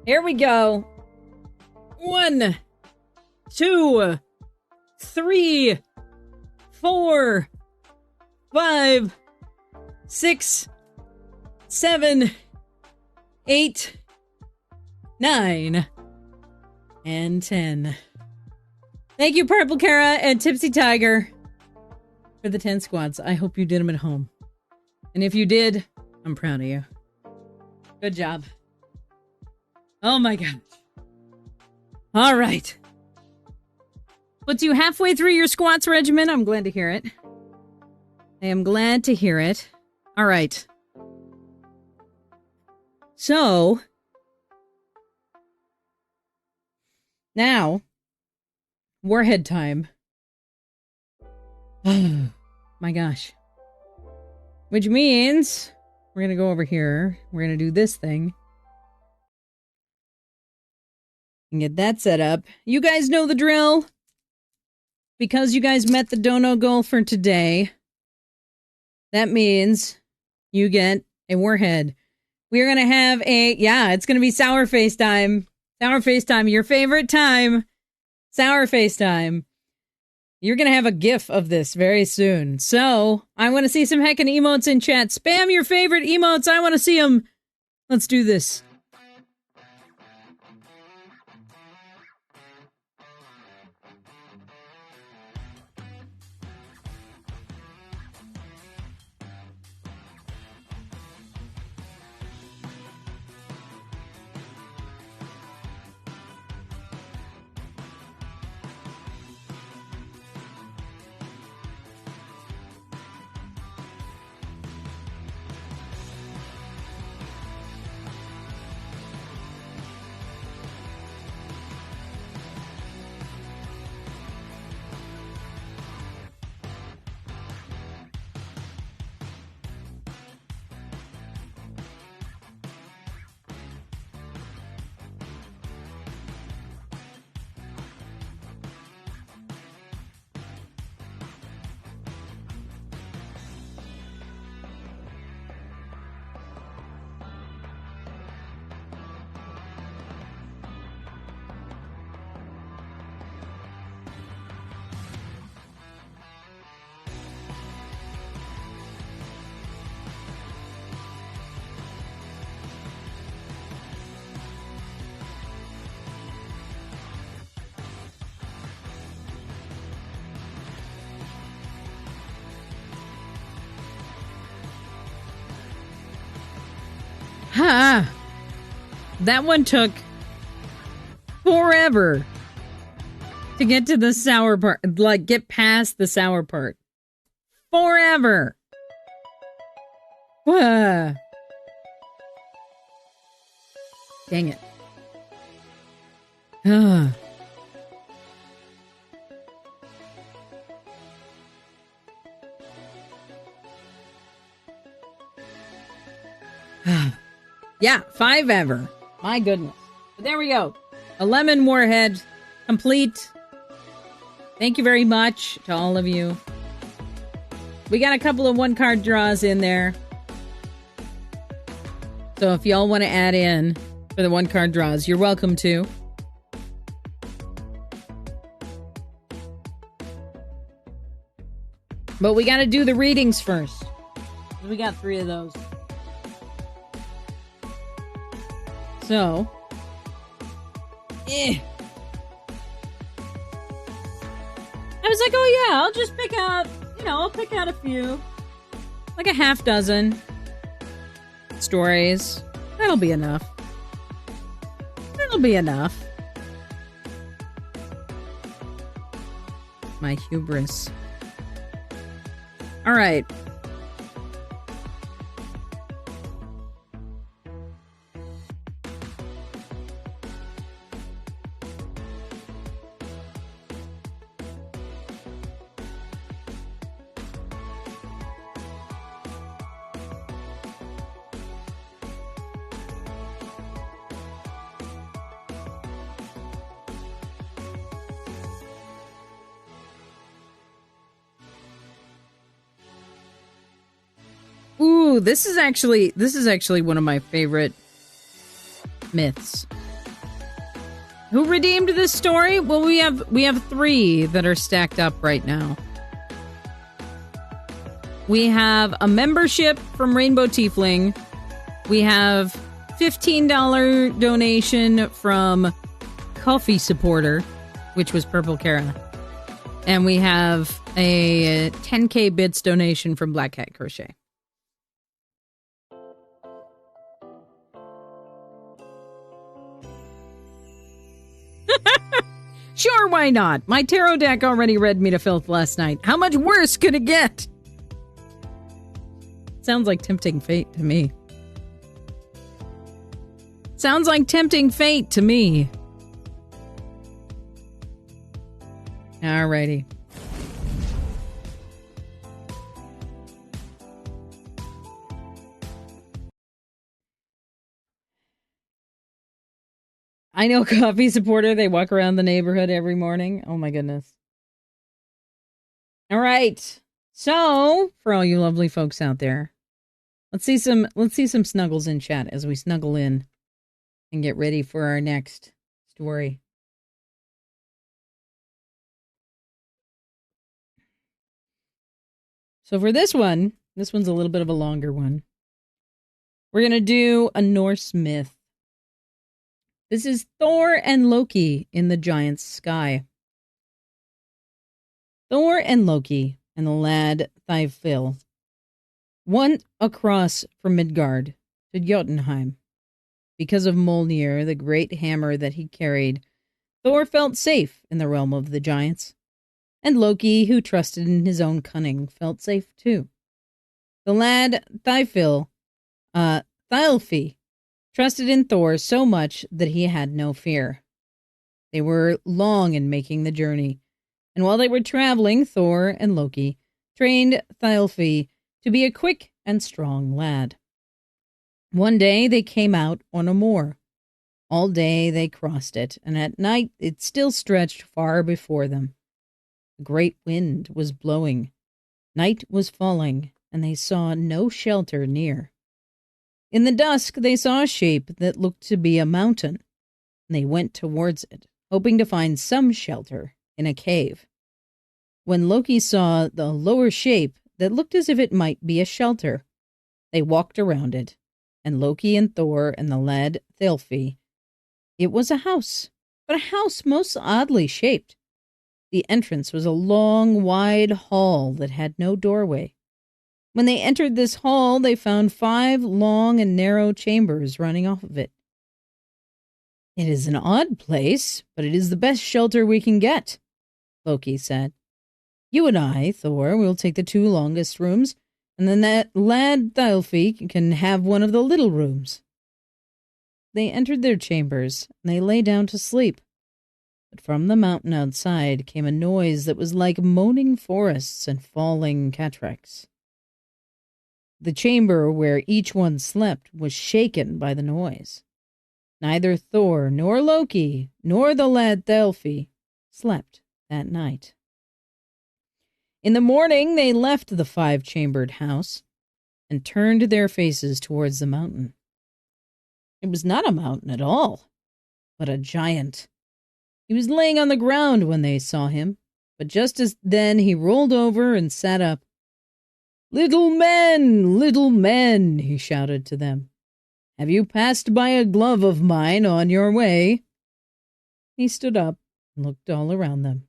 Here we go. 1, 2, 3, 4, 5, 6, 7, 8, 9, and 10. Thank you, Purple Kara and Tipsy Tiger, for the 10 squats. I hope you did them at home. And if you did, I'm proud of you. Good job. Oh my gosh. All right. Puts you halfway through your squats regimen. I'm glad to hear it. I am glad to hear it. All right. So, now, warhead time. My gosh. Which means we're going to go over here. We're going to do this thing. And get that set up. You guys know the drill. Because you guys met the dono goal for today, that means you get a warhead. We're going to have it's going to be sour face time. Sour face time, your favorite time. Sour face time. You're going to have a gif of this very soon. So, I want to see some heckin' emotes in chat. Spam your favorite emotes. I want to see them. Let's do this. That one took forever to get to the sour part, like get past the sour part. Forever. Dang it. Yeah, 5 ever. My goodness. But there we go. A lemon warhead complete. Thank you very much to all of you. We got a couple of 1-card draws in there. So if y'all want to add in for the 1-card draws, you're welcome to. But we got to do the readings first. We got 3 of those. So, I was like, oh yeah, I'll just pick out, I'll pick out a few. Like a half dozen stories. That'll be enough. That'll be enough. My hubris. All right. Ooh, this is actually one of my favorite myths. Who redeemed this story? Well, we have 3 that are stacked up right now. We have a membership from Rainbow Tiefling. We have $15 donation from Coffee Supporter, which was Purple Kara. And we have a 10k bits donation from Black Cat Crochet. Sure, why not? My tarot deck already read me to filth last night. How much worse could it get? Sounds like tempting fate to me. Sounds like tempting fate to me. Alrighty. I know coffee supporter. They walk around the neighborhood every morning. Oh my goodness. All right. So, for all you lovely folks out there, let's see some snuggles in chat as we snuggle in and get ready for our next story. So for this one's a little bit of a longer one. We're going to do a Norse myth. This is Thor and Loki in the giant's sky. Thor and Loki and the lad Thifil went across from Midgard to Jotunheim. Because of Mjolnir, the great hammer that he carried, Thor felt safe in the realm of the giants. And Loki, who trusted in his own cunning, felt safe too. The lad Thilfi, trusted in Thor so much that he had no fear. They were long in making the journey, and while they were traveling, Thor and Loki trained Thilfi to be a quick and strong lad. One day they came out on a moor. All day they crossed it, and at night it still stretched far before them. A great wind was blowing. Night was falling, and they saw no shelter near. In the dusk they saw a shape that looked to be a mountain, and they went towards it, hoping to find some shelter in a cave. When Loki saw the lower shape that looked as if it might be a shelter, they walked around it, and Loki and Thor and the lad Thilfi. It was a house, but a house most oddly shaped. The entrance was a long, wide hall that had no doorway. When they entered this hall, they found 5 long and narrow chambers running off of it. "It is an odd place, but it is the best shelter we can get," Loki said. "You and I, Thor, will take the 2 longest rooms, and then that lad Thilfi can have one of the little rooms." They entered their chambers, and they lay down to sleep. But from the mountain outside came a noise that was like moaning forests and falling cataracts. The chamber where each one slept was shaken by the noise. Neither Thor nor Loki nor the lad Thilfi slept that night. In the morning they left the 5-chambered house and turned their faces towards the mountain. It was not a mountain at all, but a giant. He was laying on the ground when they saw him, but just as then he rolled over and sat up. Little men, he shouted to them. "Have you passed by a glove of mine on your way?" He stood up and looked all around them.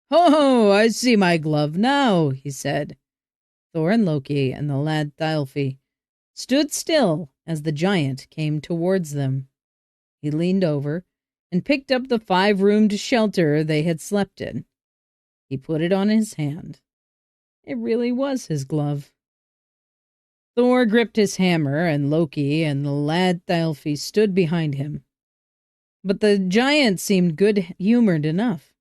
"Ho, I see my glove now," he said. Thor and Loki and the lad Thilfi stood still as the giant came towards them. He leaned over and picked up the 5-roomed shelter they had slept in. He put it on his hand. It really was his glove. Thor gripped his hammer, and Loki and the lad Thilfi stood behind him. But the giant seemed good-humored enough.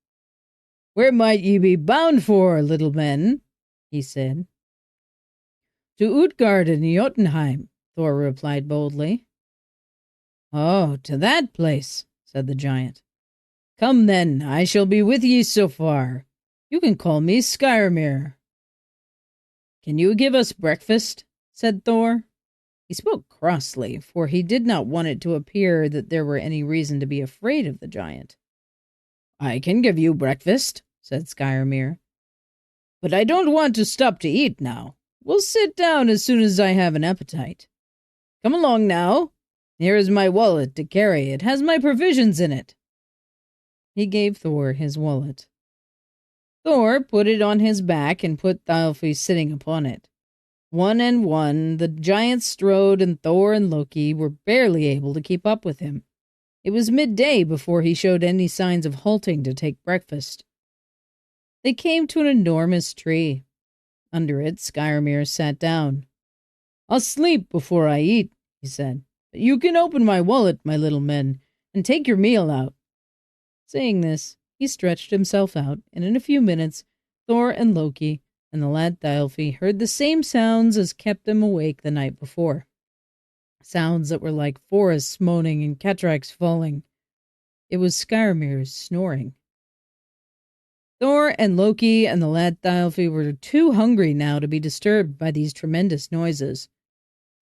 "Where might ye be bound for, little men?" he said. "To Utgard in Jotunheim," Thor replied boldly. "Oh, to that place," said the giant. "Come then, I shall be with ye so far. You can call me Skyrmir." "Can you give us breakfast?" said Thor. He spoke crossly, for he did not want it to appear that there were any reason to be afraid of the giant. "I can give you breakfast," said Skyrmir. "But I don't want to stop to eat now. We'll sit down as soon as I have an appetite. Come along now. Here is my wallet to carry. It has my provisions in it." He gave Thor his wallet. Thor put it on his back and put Thilfi sitting upon it. One and one, the giants strode, and Thor and Loki were barely able to keep up with him. It was midday before he showed any signs of halting to take breakfast. They came to an enormous tree. Under it, Skyrmir sat down. "I'll sleep before I eat," he said. "But you can open my wallet, my little men, and take your meal out." Saying this, he stretched himself out, and in a few minutes, Thor and Loki and the lad Thilfi heard the same sounds as kept them awake the night before. Sounds that were like forests moaning and cataracts falling. It was Skyremir's snoring. Thor and Loki and the lad Thialfi were too hungry now to be disturbed by these tremendous noises.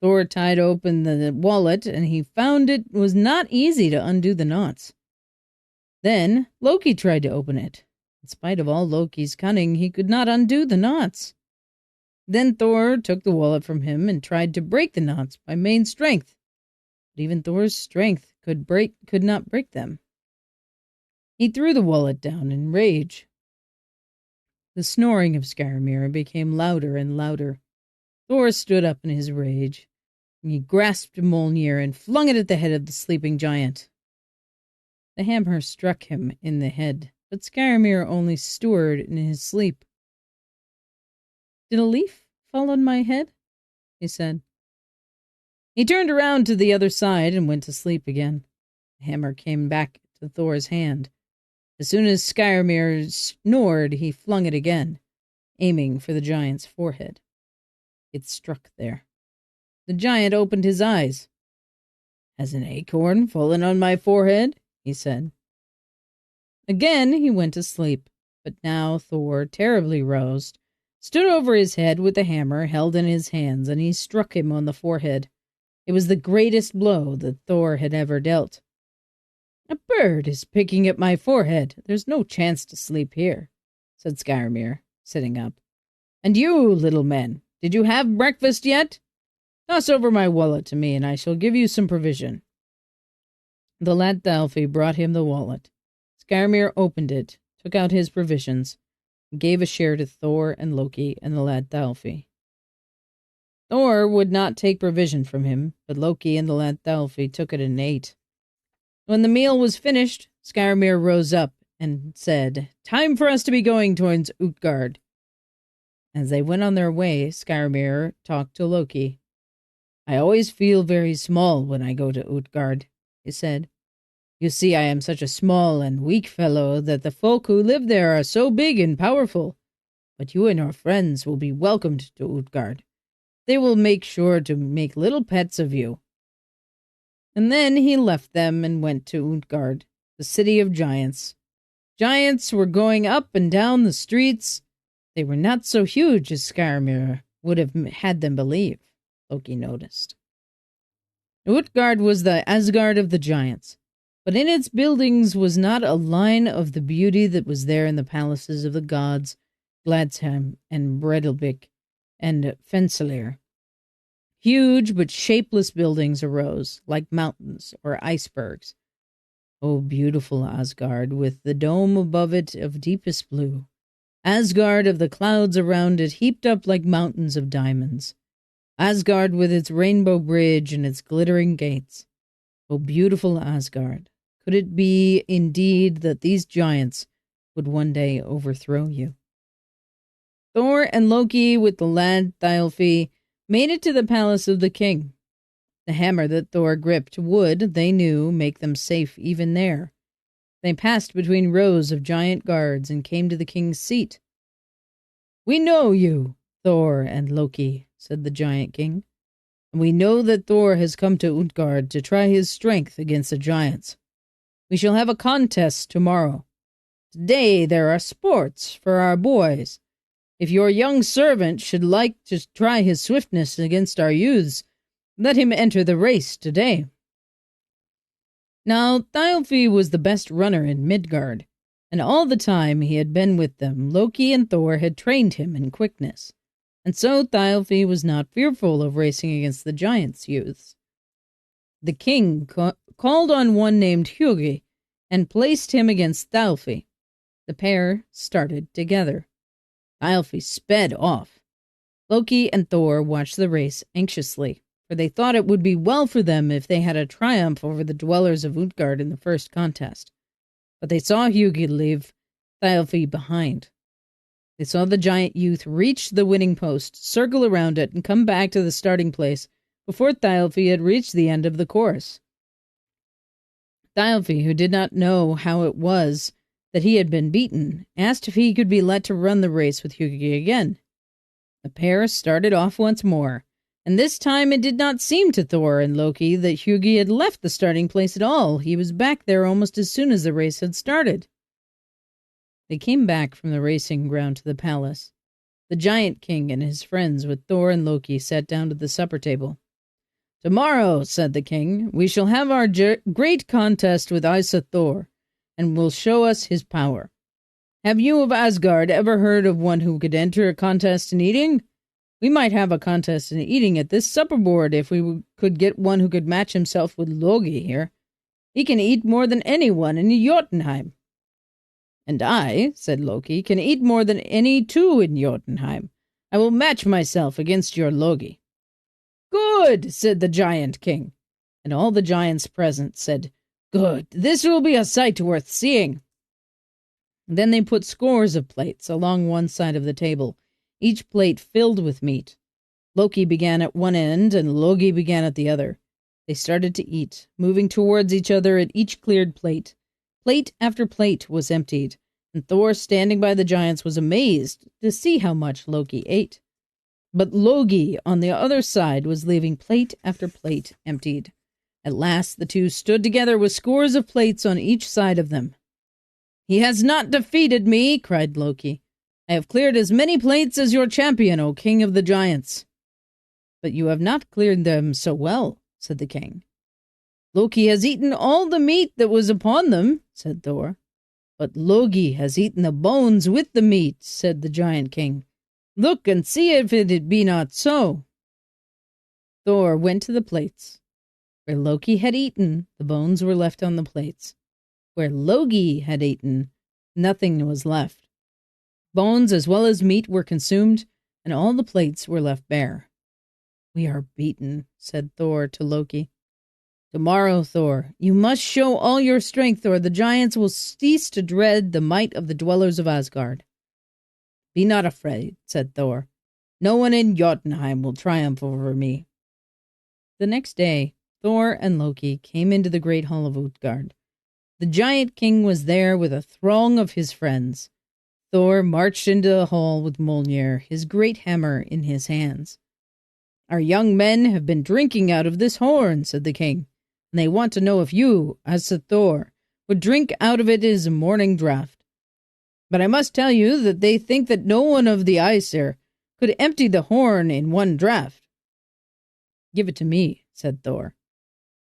Thor tied open the wallet, and he found it was not easy to undo the knots. Then Loki tried to open it. In spite of all Loki's cunning, he could not undo the knots. Then Thor took the wallet from him and tried to break the knots by main strength. But even Thor's strength could not break them. He threw the wallet down in rage. The snoring of Skyrimir became louder and louder. Thor stood up in his rage. He grasped Mjolnir and flung it at the head of the sleeping giant. The hammer struck him in the head, but Skyrimir only stirred in his sleep. "Did a leaf fall on my head?" he said. He turned around to the other side and went to sleep again. The hammer came back to Thor's hand. As soon as Skyrimir snored, he flung it again, aiming for the giant's forehead. It struck there. The giant opened his eyes. "Has an acorn fallen on my forehead?" he said. Again he went to sleep, but now Thor, terribly roused, stood over his head with the hammer held in his hands, and he struck him on the forehead. It was the greatest blow that Thor had ever dealt. "A bird is picking at my forehead. There's no chance to sleep here," said Skyrimir, sitting up. "And you, little men, did you have breakfast yet? Toss over my wallet to me, and I shall give you some provision." The lad Thialfi brought him the wallet. Skyrimir opened it, took out his provisions, and gave a share to Thor and Loki and the lad Thialfi. Thor would not take provision from him, but Loki and the lad Thialfi took it and ate. When the meal was finished, Skyrimir rose up and said, "Time for us to be going towards Utgard." As they went on their way, Skyrimir talked to Loki. "I always feel very small when I go to Utgard," he said. "You see, I am such a small and weak fellow that the folk who live there are so big and powerful. But you and your friends will be welcomed to Utgard. They will make sure to make little pets of you." And then he left them and went to Utgard, the city of giants. Giants were going up and down the streets. They were not so huge as Skyrimir would have had them believe, Loki noticed. Utgard was the Asgard of the giants, but in its buildings was not a line of the beauty that was there in the palaces of the gods, Gladsheim and Bredelbik and Fensalir. Huge but shapeless buildings arose, like mountains or icebergs. Oh, beautiful Asgard, with the dome above it of deepest blue. Asgard of the clouds around it heaped up like mountains of diamonds. Asgard with its rainbow bridge and its glittering gates. Oh, beautiful Asgard, could it be indeed that these giants would one day overthrow you? Thor and Loki with the lad Thialfi made it to the palace of the king. The hammer that Thor gripped would, they knew, make them safe even there. They passed between rows of giant guards and came to the king's seat. "We know you, Thor and Loki," said the giant king. "And we know that Thor has come to Utgard to try his strength against the giants. We shall have a contest tomorrow. Today there are sports for our boys. If your young servant should like to try his swiftness against our youths, let him enter the race today." Now Thialfi was the best runner in Midgard, and all the time he had been with them, Loki and Thor had trained him in quickness, and so Thialfi was not fearful of racing against the giants' youths. The king called on one named Hugi and placed him against Thialfi. The pair started together. Thialfi sped off. Loki and Thor watched the race anxiously, for they thought it would be well for them if they had a triumph over the dwellers of Utgard in the first contest. But they saw Hugi leave Thialfi behind. They saw the giant youth reach the winning post, circle around it, and come back to the starting place before Thialfi had reached the end of the course. Thialfi, who did not know how it was that he had been beaten, asked if he could be let to run the race with Hugi again. The pair started off once more, And this time it did not seem to Thor and Loki that Hugi had left the starting place at all. He was back there almost as soon as the race had started. They came back from the racing ground to the palace. The Giant King and his friends with Thor and Loki sat down to the supper table. "Tomorrow," said the king, "we shall have our great contest with Isa Thor, and will show us his power. Have you of Asgard ever heard of one who could enter a contest in eating? We might have a contest in eating at this supper board if we could get one who could match himself with Logi here. He can eat more than anyone in Jotunheim." "And I," said Loki, "can eat more than any two in Jotunheim. I will match myself against your Logi." "Good," said the Giant King. And all the giants present said, "Good, this will be a sight worth seeing." Then they put scores of plates along one side of the table, each plate filled with meat. Loki began at one end and Logi began at the other. They started to eat, moving towards each other at each cleared plate. Plate after plate was emptied, and Thor, standing by the giants, was amazed to see how much Loki ate. But Logi, on the other side, was leaving plate after plate emptied. At last the two stood together with scores of plates on each side of them. "He has not defeated me," cried Loki. "I have cleared as many plates as your champion, O King of the Giants." "But you have not cleared them so well," said the king. "Loki has eaten all the meat that was upon them," said Thor. "But Logi has eaten the bones with the meat," said the Giant King. "Look and see if it be not so." Thor went to the plates. Where Loki had eaten, the bones were left on the plates. Where Logi had eaten, nothing was left. Bones as well as meat were consumed, and all the plates were left bare. "We are beaten," said Thor to Loki. "Tomorrow, Thor, you must show all your strength, or the giants will cease to dread the might of the dwellers of Asgard." "Be not afraid," said Thor. "No one in Jotunheim will triumph over me." The next day, Thor and Loki came into the great hall of Utgard. The Giant King was there with a throng of his friends. Thor marched into the hall with Mjolnir, his great hammer, in his hands. "Our young men have been drinking out of this horn," said the king, "and they want to know if you, as Thor, would drink out of it as a morning draught. But I must tell you that they think that no one of the Aesir could empty the horn in one draught." "Give it to me," said Thor.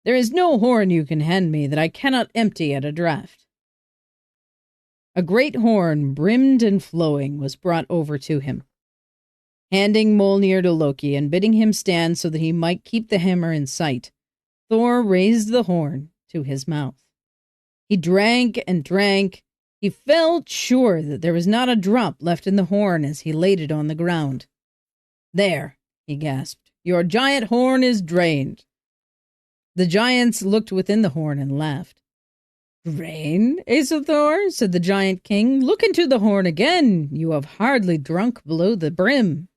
"There is no horn you can hand me that I cannot empty at a draught." A great horn, brimmed and flowing, was brought over to him. Handing Mjolnir to Loki and bidding him stand so that he might keep the hammer in sight, Thor raised the horn to his mouth. He drank and drank. He felt sure that there was not a drop left in the horn as he laid it on the ground. "There," he gasped, "your giant horn is drained." The giants looked within the horn and laughed. "Drain, Asa Thor?" said the Giant King. "Look into the horn again. You have hardly drunk below the brim."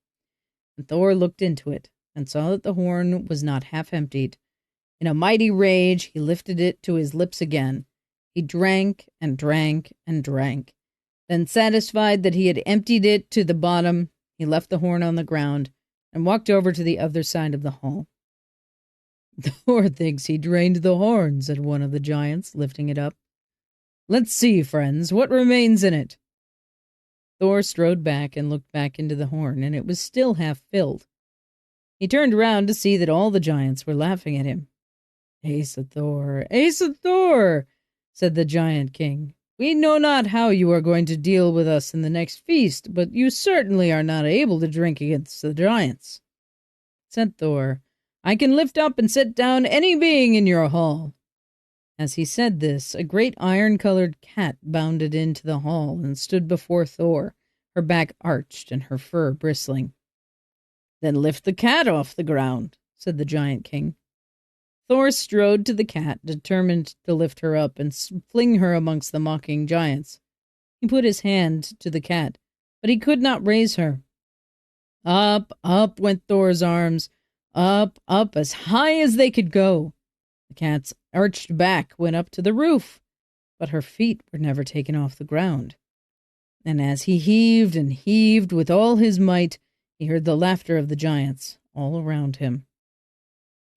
And Thor looked into it and saw that the horn was not half emptied. In a mighty rage, he lifted it to his lips again. He drank and drank and drank. Then, satisfied that he had emptied it to the bottom, he left the horn on the ground and walked over to the other side of the hall. "Thor thinks he drained the horn," said one of the giants, lifting it up. "Let's see, friends, what remains in it." Thor strode back and looked back into the horn, and it was still half filled. He turned around to see that all the giants were laughing at him. "Asa Thor, Asa Thor," said the Giant King. "We know not how you are going to deal with us in the next feast, but you certainly are not able to drink against the giants." Said Thor, "I can lift up and set down any being in your hall." As he said this, a great iron-colored cat bounded into the hall and stood before Thor, her back arched and her fur bristling. "Then lift the cat off the ground," said the Giant King. Thor strode to the cat, determined to lift her up and fling her amongst the mocking giants. He put his hand to the cat, but he could not raise her. Up, up went Thor's arms, up, up, as high as they could go. The cat's arched back went up to the roof, but her feet were never taken off the ground. And as he heaved and heaved with all his might, he heard the laughter of the giants, all around him.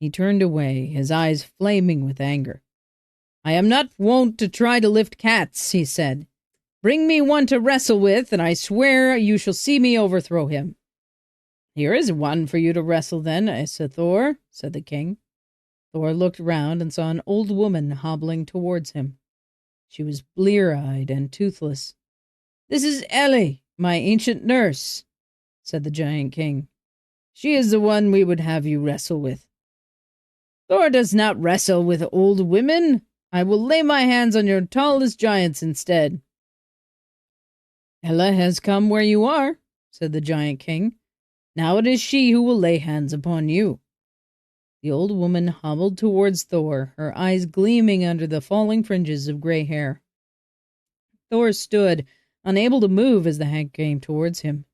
He turned away, his eyes flaming with anger. "I am not wont to try to lift cats," he said. "Bring me one to wrestle with, and I swear you shall see me overthrow him." "Here is one for you to wrestle, then, Sir Thor," said the king. Thor looked round and saw an old woman hobbling towards him. She was blear-eyed and toothless. "This is Ellie, my ancient nurse," said the giant king. "She is the one we would have you wrestle with." "Thor does not wrestle with old women. I will lay my hands on your tallest giants instead." "Ella has come where you are," said the giant king. "Now it is she who will lay hands upon you." The old woman hobbled towards Thor, her eyes gleaming under the falling fringes of gray hair. Thor stood, unable to move as the hag came towards him.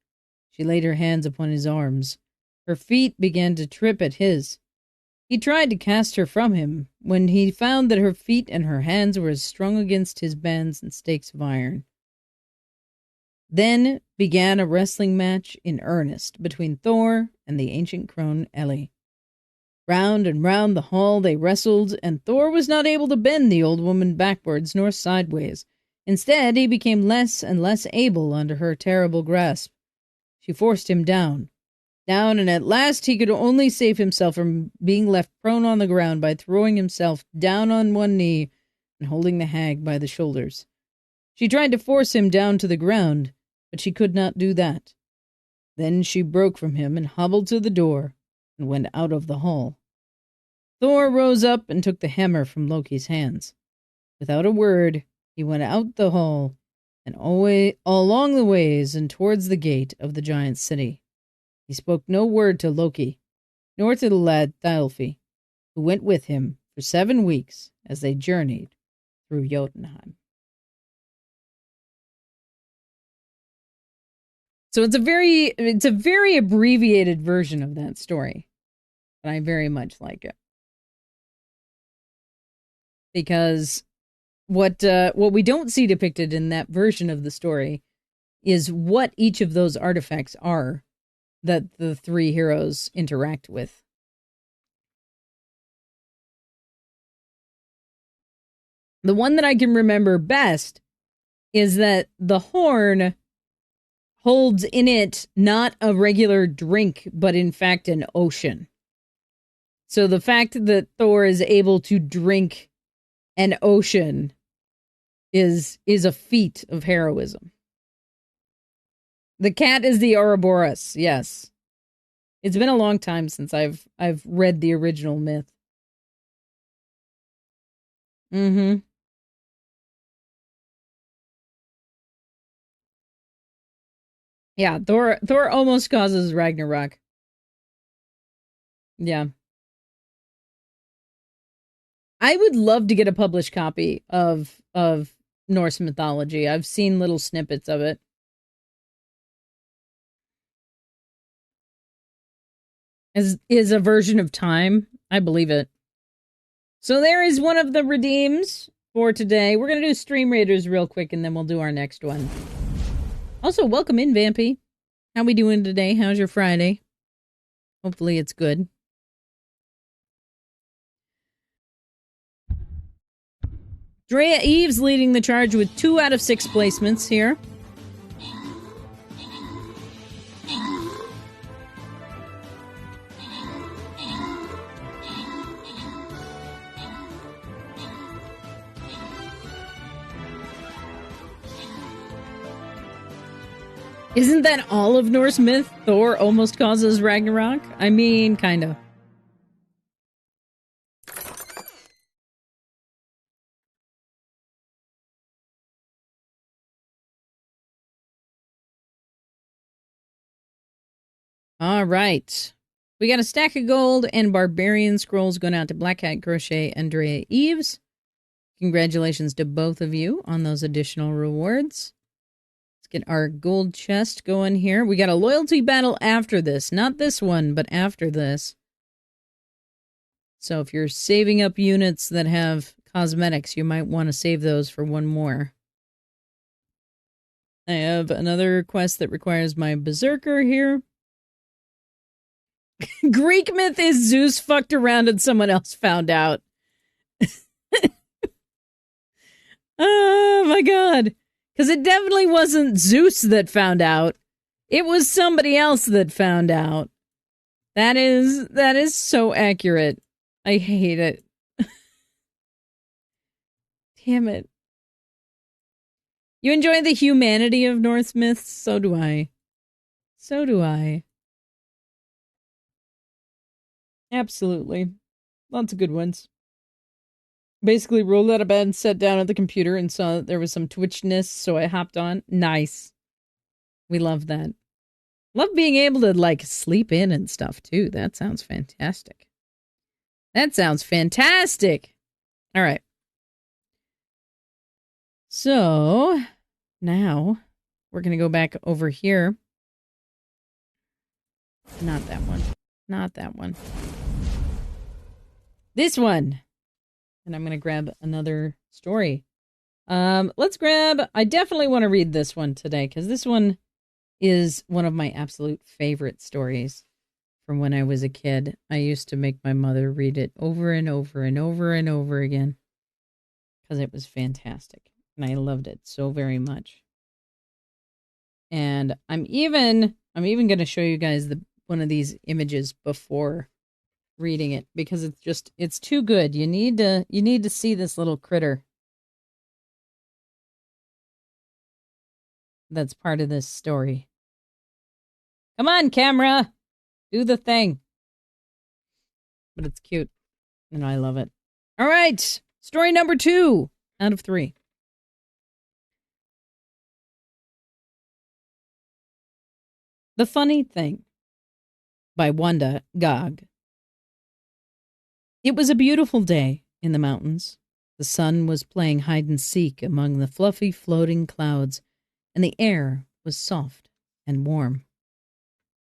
She laid her hands upon his arms. Her feet began to trip at his. He tried to cast her from him, when he found that her feet and her hands were as strung against his bands and stakes of iron. Then began a wrestling match in earnest between Thor and the ancient crone Ellie. Round and round the hall they wrestled, and Thor was not able to bend the old woman backwards nor sideways. Instead, he became less and less able under her terrible grasp. She forced him down, and at last he could only save himself from being left prone on the ground by throwing himself down on one knee and holding the hag by the shoulders. She tried to force him down to the ground, but she could not do that. Then she broke from him and hobbled to the door and went out of the hall. Thor rose up and took the hammer from Loki's hands. Without a word, he went out the hall and along the ways and towards the gate of the giant city. He spoke no word to Loki, nor to the lad Thialfi, who went with him for 7 weeks as they journeyed through Jotunheim. So it's a very abbreviated version of that story, but I very much like it. Because what we don't see depicted in that version of the story is what each of those artifacts are that the 3 heroes interact with. The one that I can remember best is that the horn holds in it not a regular drink, but in fact an ocean. So the fact that Thor is able to drink an ocean is a feat of heroism. The cat is the Ouroboros, yes. It's been a long time since I've read the original myth. Mm-hmm. Yeah, Thor almost causes Ragnarok. Yeah. I would love to get a published copy of Norse mythology. I've seen little snippets of it. Is a version of time. I believe it. So there is one of the redeems for today. We're going to do Stream Raiders real quick, and then we'll do our next one. Also, welcome in, Vampy. How we doing today? How's your Friday? Hopefully it's good. Drea Eves leading the charge with 2 out of 6 placements here. Isn't that all of Norse myth? Thor almost causes Ragnarok? I mean, kinda. All right. We got a stack of gold and barbarian scrolls going out to Black Hat Crochet and Drea Eves. Congratulations to both of you on those additional rewards. Let's get our gold chest going here. We got a loyalty battle after this. Not this one, but after this. So if you're saving up units that have cosmetics, you might want to save those for one more. I have another quest that requires my berserker here. Greek myth is Zeus fucked around and someone else found out. Oh my God. Because it definitely wasn't Zeus that found out. It was somebody else that found out. That is so accurate. I hate it. Damn it. You enjoy the humanity of Norse myths? So do I. So do I. Absolutely. Lots of good ones. Basically rolled out of bed and sat down at the computer and saw that there was some Twitchness, so I hopped on. Nice. We love that. Love being able to, like, sleep in and stuff, too. That sounds fantastic. That sounds fantastic. All right. So, now, we're going to go back over here. Not that one. Not that one. This one. And I'm going to grab another story. Let's grab... I definitely want to read this one today, because this one is one of my absolute favorite stories from when I was a kid. I used to make my mother read it over and over and over and over again, because it was fantastic. And I loved it so very much. And I'm even going to show you guys one of these images before reading it, because it's too good. You need to see this little critter that's part of this story. Come on, camera, do the thing. But it's cute, and I love it. All right, story number 2 out of 3. The Funny Thing by Wanda Gog. It was a beautiful day in the mountains. The sun was playing hide-and-seek among the fluffy floating clouds, and the air was soft and warm.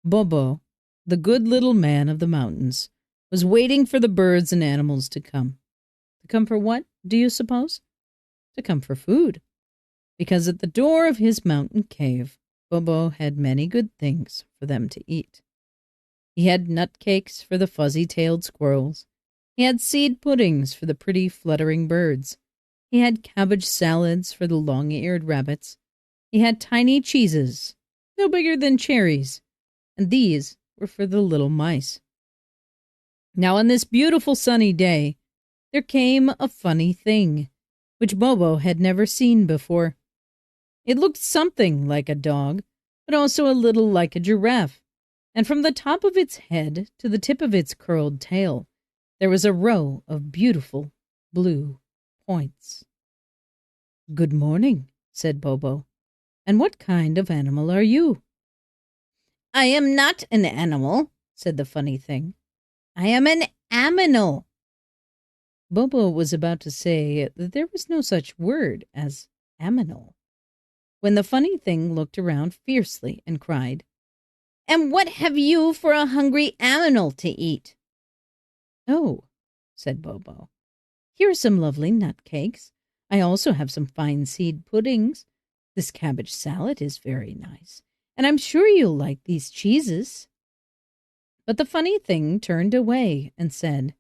Bobo, the good little man of the mountains, was waiting for the birds and animals to come. To come for what, do you suppose? To come for food. Because at the door of his mountain cave, Bobo had many good things for them to eat. He had nut cakes for the fuzzy-tailed squirrels. He had seed puddings for the pretty fluttering birds. He had cabbage salads for the long-eared rabbits. He had tiny cheeses, no bigger than cherries, and these were for the little mice. Now on this beautiful sunny day, there came a funny thing, which Bobo had never seen before. It looked something like a dog, but also a little like a giraffe, and from the top of its head to the tip of its curled tail, there was a row of beautiful blue points. "Good morning," said Bobo. "And what kind of animal are you?" "I am not an animal," said the funny thing. "I am an aminal." Bobo was about to say that there was no such word as aminal, when the funny thing looked around fiercely and cried, "And what have you for a hungry aminal to eat?" "Oh," said Bobo, "here are some lovely nut cakes. I also have some fine seed puddings. This cabbage salad is very nice, and I'm sure you'll like these cheeses." But the funny thing turned away and said,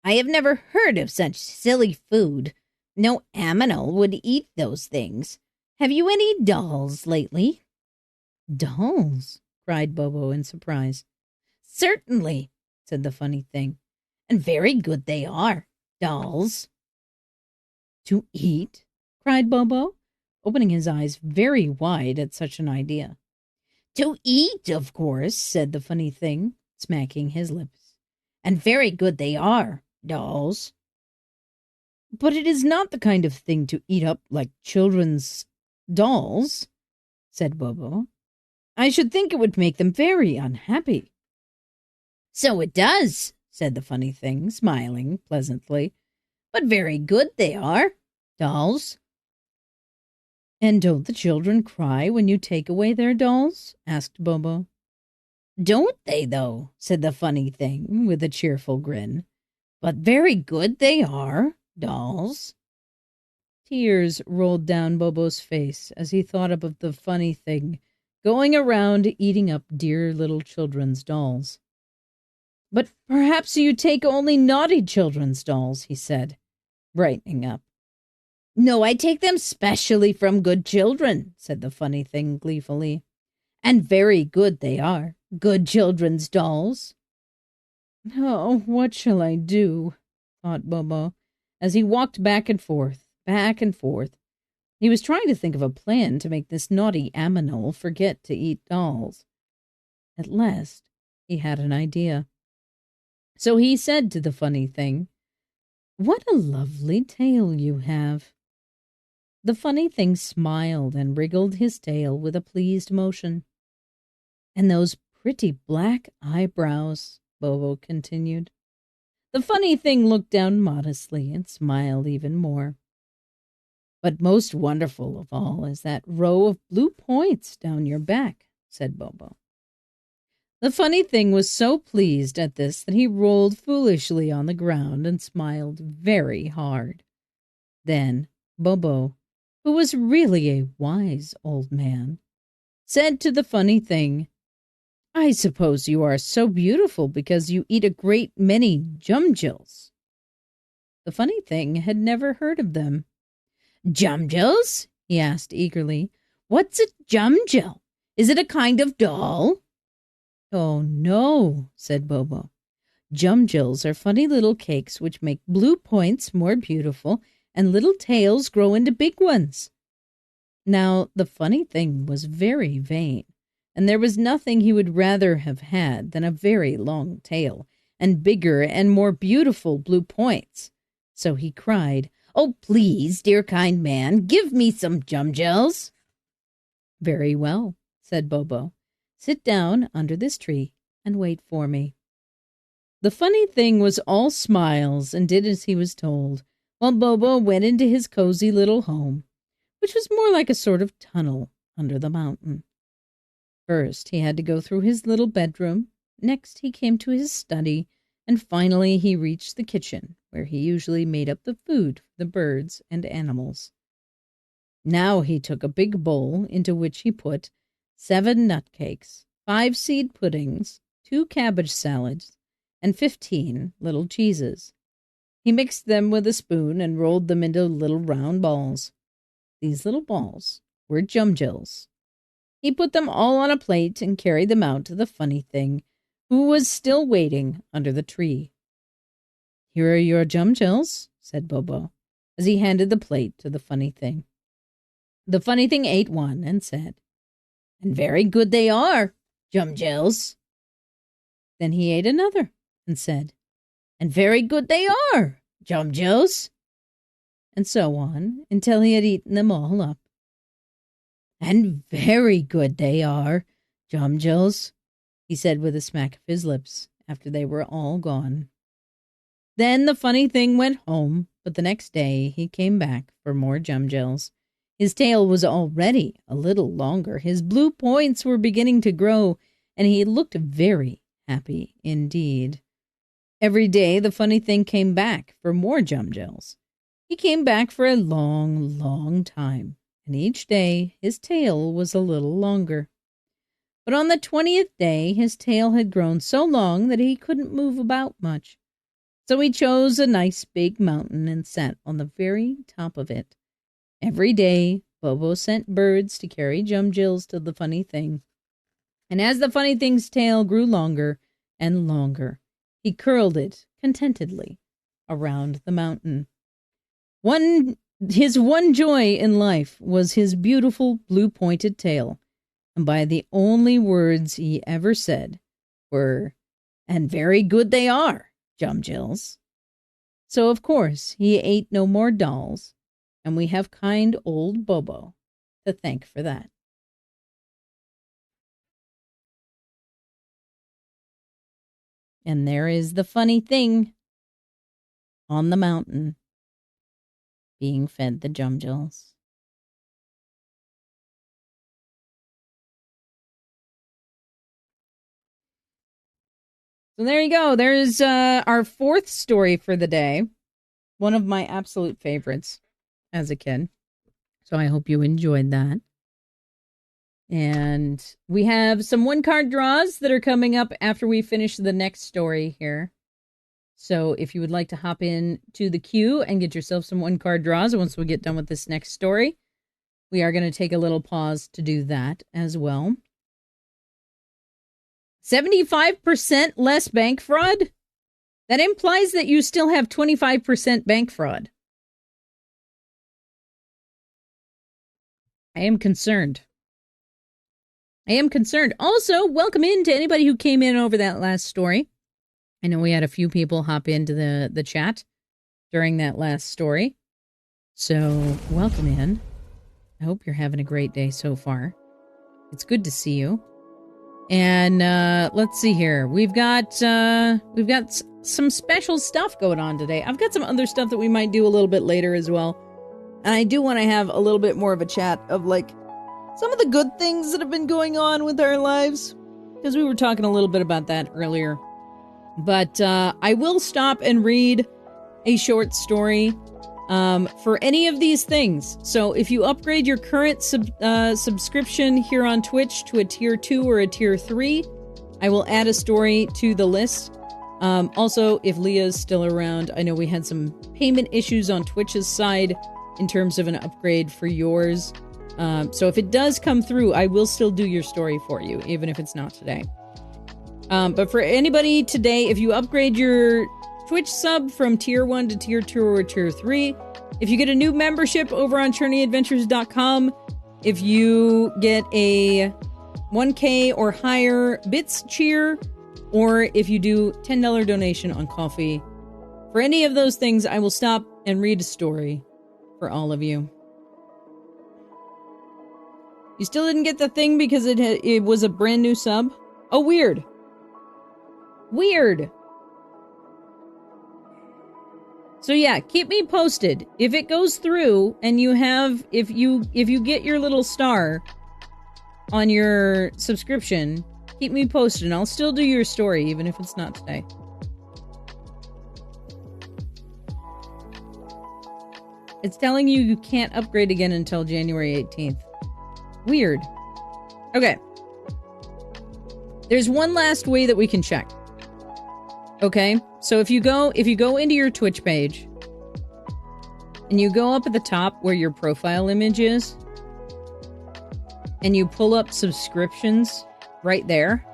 "I have never heard of such silly food. No aminal would eat those things. Have you any dolls lately?" "Dolls?" cried Bobo in surprise. "Certainly," said the funny thing. "And very good they are, dolls." "To eat?" cried Bobo, opening his eyes very wide at such an idea. "To eat, of course," said the funny thing, smacking his lips. "And very good they are, dolls." "But it is not the kind of thing to eat up like children's dolls," said Bobo. "I should think it would make them very unhappy." "So it does," said the funny thing, smiling pleasantly. "But very good they are, dolls." "And don't the children cry when you take away their dolls?" asked Bobo. "Don't they, though?" said the funny thing, with a cheerful grin. "But very good they are, dolls." Tears rolled down Bobo's face as he thought of the funny thing going around eating up dear little children's dolls. But perhaps you take only naughty children's dolls, he said, brightening up. No, I take them specially from good children, said the funny thing gleefully. And very good they are, good children's dolls. Oh, what shall I do? Thought Bobo, as he walked back and forth, back and forth. He was trying to think of a plan to make this naughty Aminol forget to eat dolls. At last, he had an idea. So he said to the funny thing, What a lovely tail you have. The funny thing smiled and wriggled his tail with a pleased motion. And those pretty black eyebrows, Bobo continued. The funny thing looked down modestly and smiled even more. But most wonderful of all is that row of blue points down your back, said Bobo. The funny thing was so pleased at this that he rolled foolishly on the ground and smiled very hard. Then Bobo, who was really a wise old man, said to the funny thing, I suppose you are so beautiful because you eat a great many jumjils. The funny thing had never heard of them. Jumjils? He asked eagerly. What's a jumjil? Is it a kind of doll? Oh, no, said Bobo. Jumjils are funny little cakes which make blue points more beautiful and little tails grow into big ones. Now, the funny thing was very vain, and there was nothing he would rather have had than a very long tail and bigger and more beautiful blue points. So he cried, Oh, please, dear kind man, give me some jumjils. Very well, said Bobo. Sit down under this tree and wait for me. The funny thing was all smiles and did as he was told, while Bobo went into his cozy little home, which was more like a sort of tunnel under the mountain. First, he had to go through his little bedroom. Next, he came to his study, and finally he reached the kitchen, where he usually made up the food for the birds and animals. Now he took a big bowl into which he put 7 nut cakes, 5 seed puddings, 2 cabbage salads, and 15 little cheeses. He mixed them with a spoon and rolled them into little round balls. These little balls were jumjils. He put them all on a plate and carried them out to the funny thing, who was still waiting under the tree. Here are your jumjils, said Bobo, as he handed the plate to the funny thing. The funny thing ate one and said, And very good they are, jumjils. Then he ate another and said, And very good they are, jumjils. And so on, until he had eaten them all up. And very good they are, jumjils, he said with a smack of his lips after they were all gone. Then the funny thing went home, but the next day he came back for more jumjils. His tail was already a little longer, his blue points were beginning to grow, and he looked very happy indeed. Every day the funny thing came back for more jumjils. He came back for a long, long time, and each day his tail was a little longer. But on the 20th day his tail had grown so long that he couldn't move about much. So he chose a nice big mountain and sat on the very top of it. Every day Bobo sent birds to carry jumjils to the funny thing. And as the funny thing's tail grew longer and longer, he curled it contentedly around the mountain. His one joy in life was his beautiful blue-pointed tail, and by the only words he ever said were, And very good they are, jumjils. So, of course, he ate no more dolls, and we have kind old Bobo to thank for that. And there is the funny thing on the mountain being fed the jumjils. So there you go. There's our 4th story for the day. One of my absolute favorites as a kid. So I hope you enjoyed that. And we have some one-card draws that are coming up after we finish the next story here. So if you would like to hop in to the queue and get yourself some one-card draws once we get done with this next story, we are going to take a little pause to do that as well. 75% less bank fraud? That implies that you still have 25% bank fraud. I am concerned. Also, welcome in to anybody who came in over that last story. I know we had a few people hop into the chat during that last story. So, welcome in. I hope you're having a great day so far. It's good to see you. And let's see here. We've got some special stuff going on today. I've got some other stuff that we might do a little bit later as well. And I do want to have a little bit more of a chat of like some of the good things that have been going on with our lives, because we were talking a little bit about that earlier. But I will stop and read a short story for any of these things. So if you upgrade your current subscription here on Twitch to a tier 2 or a tier 3, I will add a story to the list. Also, if Leah's still around, I know we had some payment issues on Twitch's side in terms of an upgrade for yours. So if it does come through, I will still do your story for you, even if it's not today. But for anybody today, if you upgrade your Twitch sub from tier 1 to tier 2 or tier 3, if you get a new membership over on ChurneyAdventures.com, if you get a 1K or higher bits cheer, or if you do $10 donation on Ko-fi, for any of those things, I will stop and read a story for all of you. You still didn't get the thing because it was a brand new sub? Oh, weird. Weird. So yeah, keep me posted. If it goes through and you have, if you get your little star on your subscription, keep me posted and I'll still do your story even if it's not today. It's telling you can't upgrade again until January 18th. Weird. Okay. There's one last way that we can check. Okay? So if you go into your Twitch page and you go up at the top where your profile image is and you pull up subscriptions right there,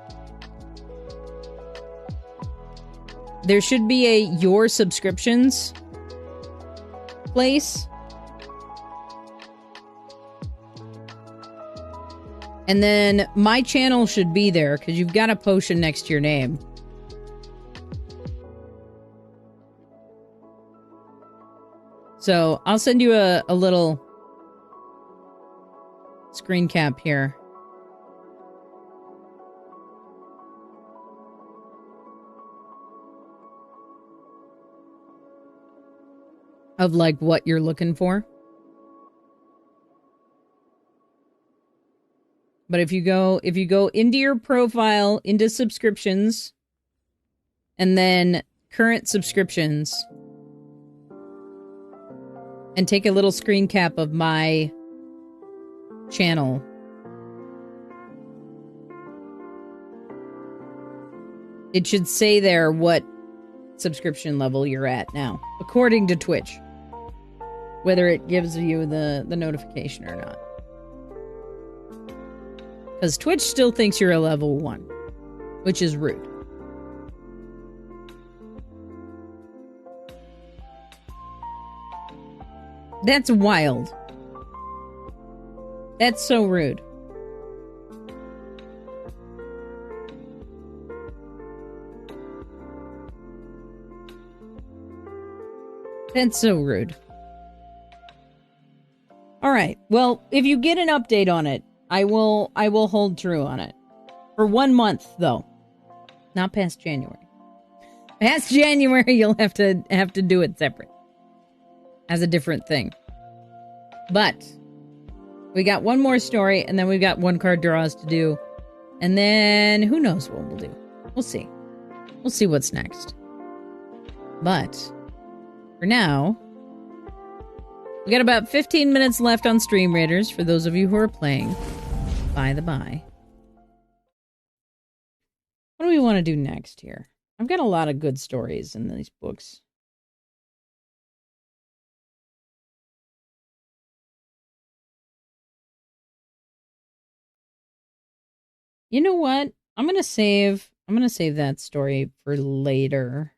there should be a your subscriptions place. And then my channel should be there because you've got a potion next to your name. So I'll send you a little screen cap here. Of like what you're looking for. But if you go into your profile, into subscriptions, and then current subscriptions, and take a little screen cap of my channel, it should say there what subscription level you're at now, according to Twitch. Whether it gives you the notification or not. Because Twitch still thinks you're a level 1, which is rude. That's wild. That's so rude. That's so rude. All right. Well, if you get an update on it, I will hold true on it. For 1 month, though. Not past January. Past January, you'll have to do it separate. As a different thing. But we got one more story, and then we've got one card draws to do. And then who knows what we'll do. We'll see. We'll see what's next. But for now, we got about 15 minutes left on Stream Raiders for those of you who are playing. by the by. What do we want to do next here? I've got a lot of good stories in these books. You know what? I'm gonna save that story for later.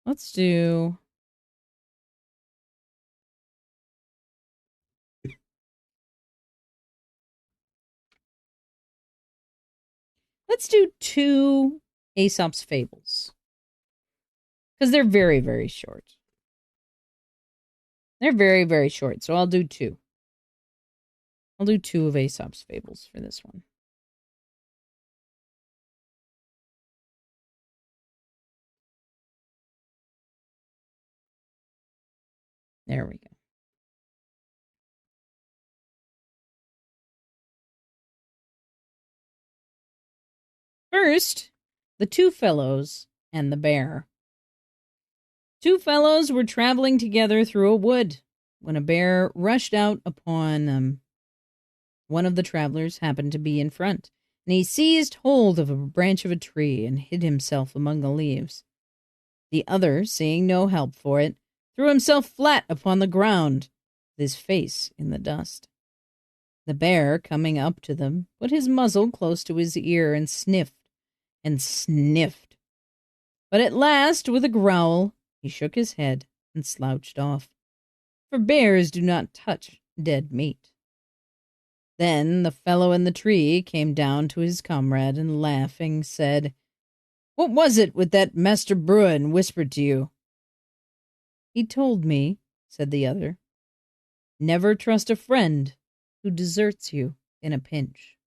Let's do two Aesop's Fables. Because they're very, very short. They're very, very short, so I'll do two. I'll do two of Aesop's Fables for this one. There we go. First, the two fellows and the bear. Two fellows were traveling together through a wood when a bear rushed out upon them. One of the travelers happened to be in front, and he seized hold of a branch of a tree and hid himself among the leaves. The other, seeing no help for it, threw himself flat upon the ground, with his face in the dust. The bear, coming up to them, put his muzzle close to his ear and sniffed and sniffed. But at last, with a growl, he shook his head and slouched off, for bears do not touch dead meat. Then the fellow in the tree came down to his comrade and, laughing, said, "What was it with that Master Bruin whispered to you?" "He told me," said the other, "never trust a friend who deserts you in a pinch."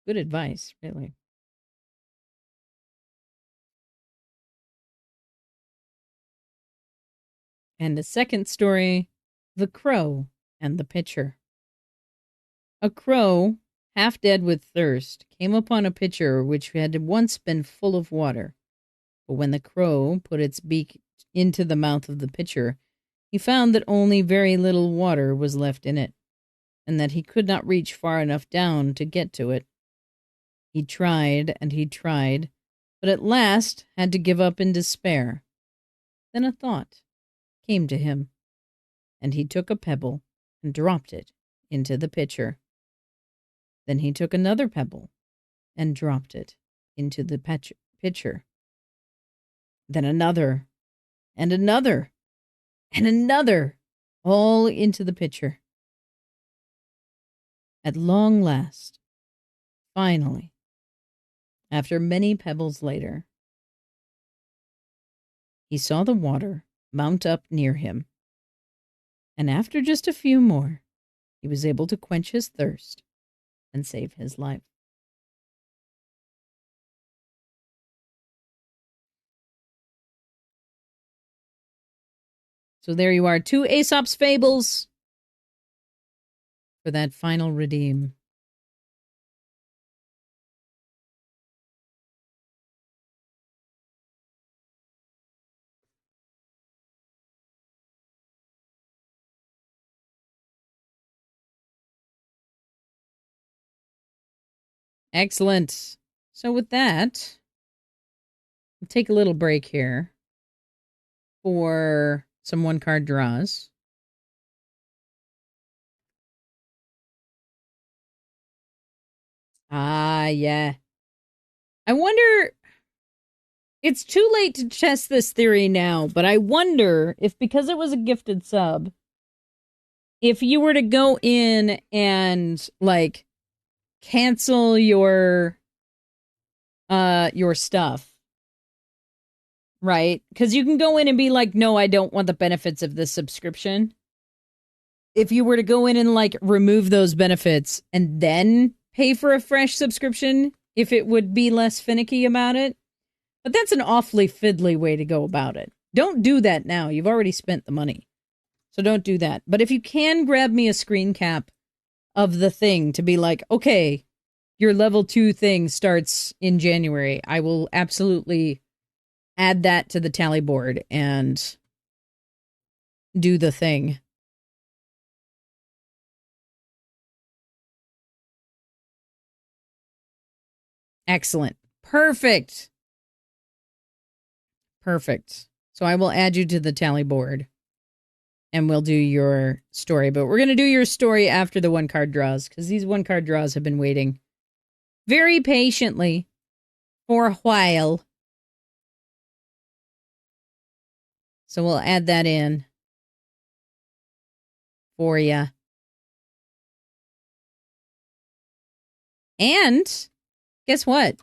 Good advice, really. And a second story, The Crow and the Pitcher. A crow, half dead with thirst, came upon a pitcher which had once been full of water. But when the crow put its beak into the mouth of the pitcher, he found that only very little water was left in it, and that he could not reach far enough down to get to it. He tried and he tried, but at last had to give up in despair. Then a thought came to him, and he took a pebble and dropped it into the pitcher. Then he took another pebble and dropped it into the pitcher. Then another, and another, and another, all into the pitcher. At long last, finally, after many pebbles later, he saw the water mount up near him, and after just a few more, he was able to quench his thirst and save his life. So there you are, two Aesop's Fables for that final redeem. Excellent. So with that, we'll take a little break here for some one-card draws. Ah, yeah. I wonder, it's too late to test this theory now, but I wonder if, because it was a gifted sub, if you were to go in and, like, cancel your stuff, right? Because you can go in and be like, no, I don't want the benefits of this subscription. If you were to go in and, like, remove those benefits and then pay for a fresh subscription, if it would be less finicky about it. But that's an awfully fiddly way to go about it. Don't do that now. You've already spent the money. So don't do that. But if you can grab me a screen cap of the thing to be like, okay, your level 2 thing starts in January, I will absolutely add that to the tally board and do the thing. Excellent. Perfect. Perfect. So I will add you to the tally board and we'll do your story. But we're going to do your story after the one card draws because these one card draws have been waiting very patiently for a while. So we'll add that in for you. And guess what?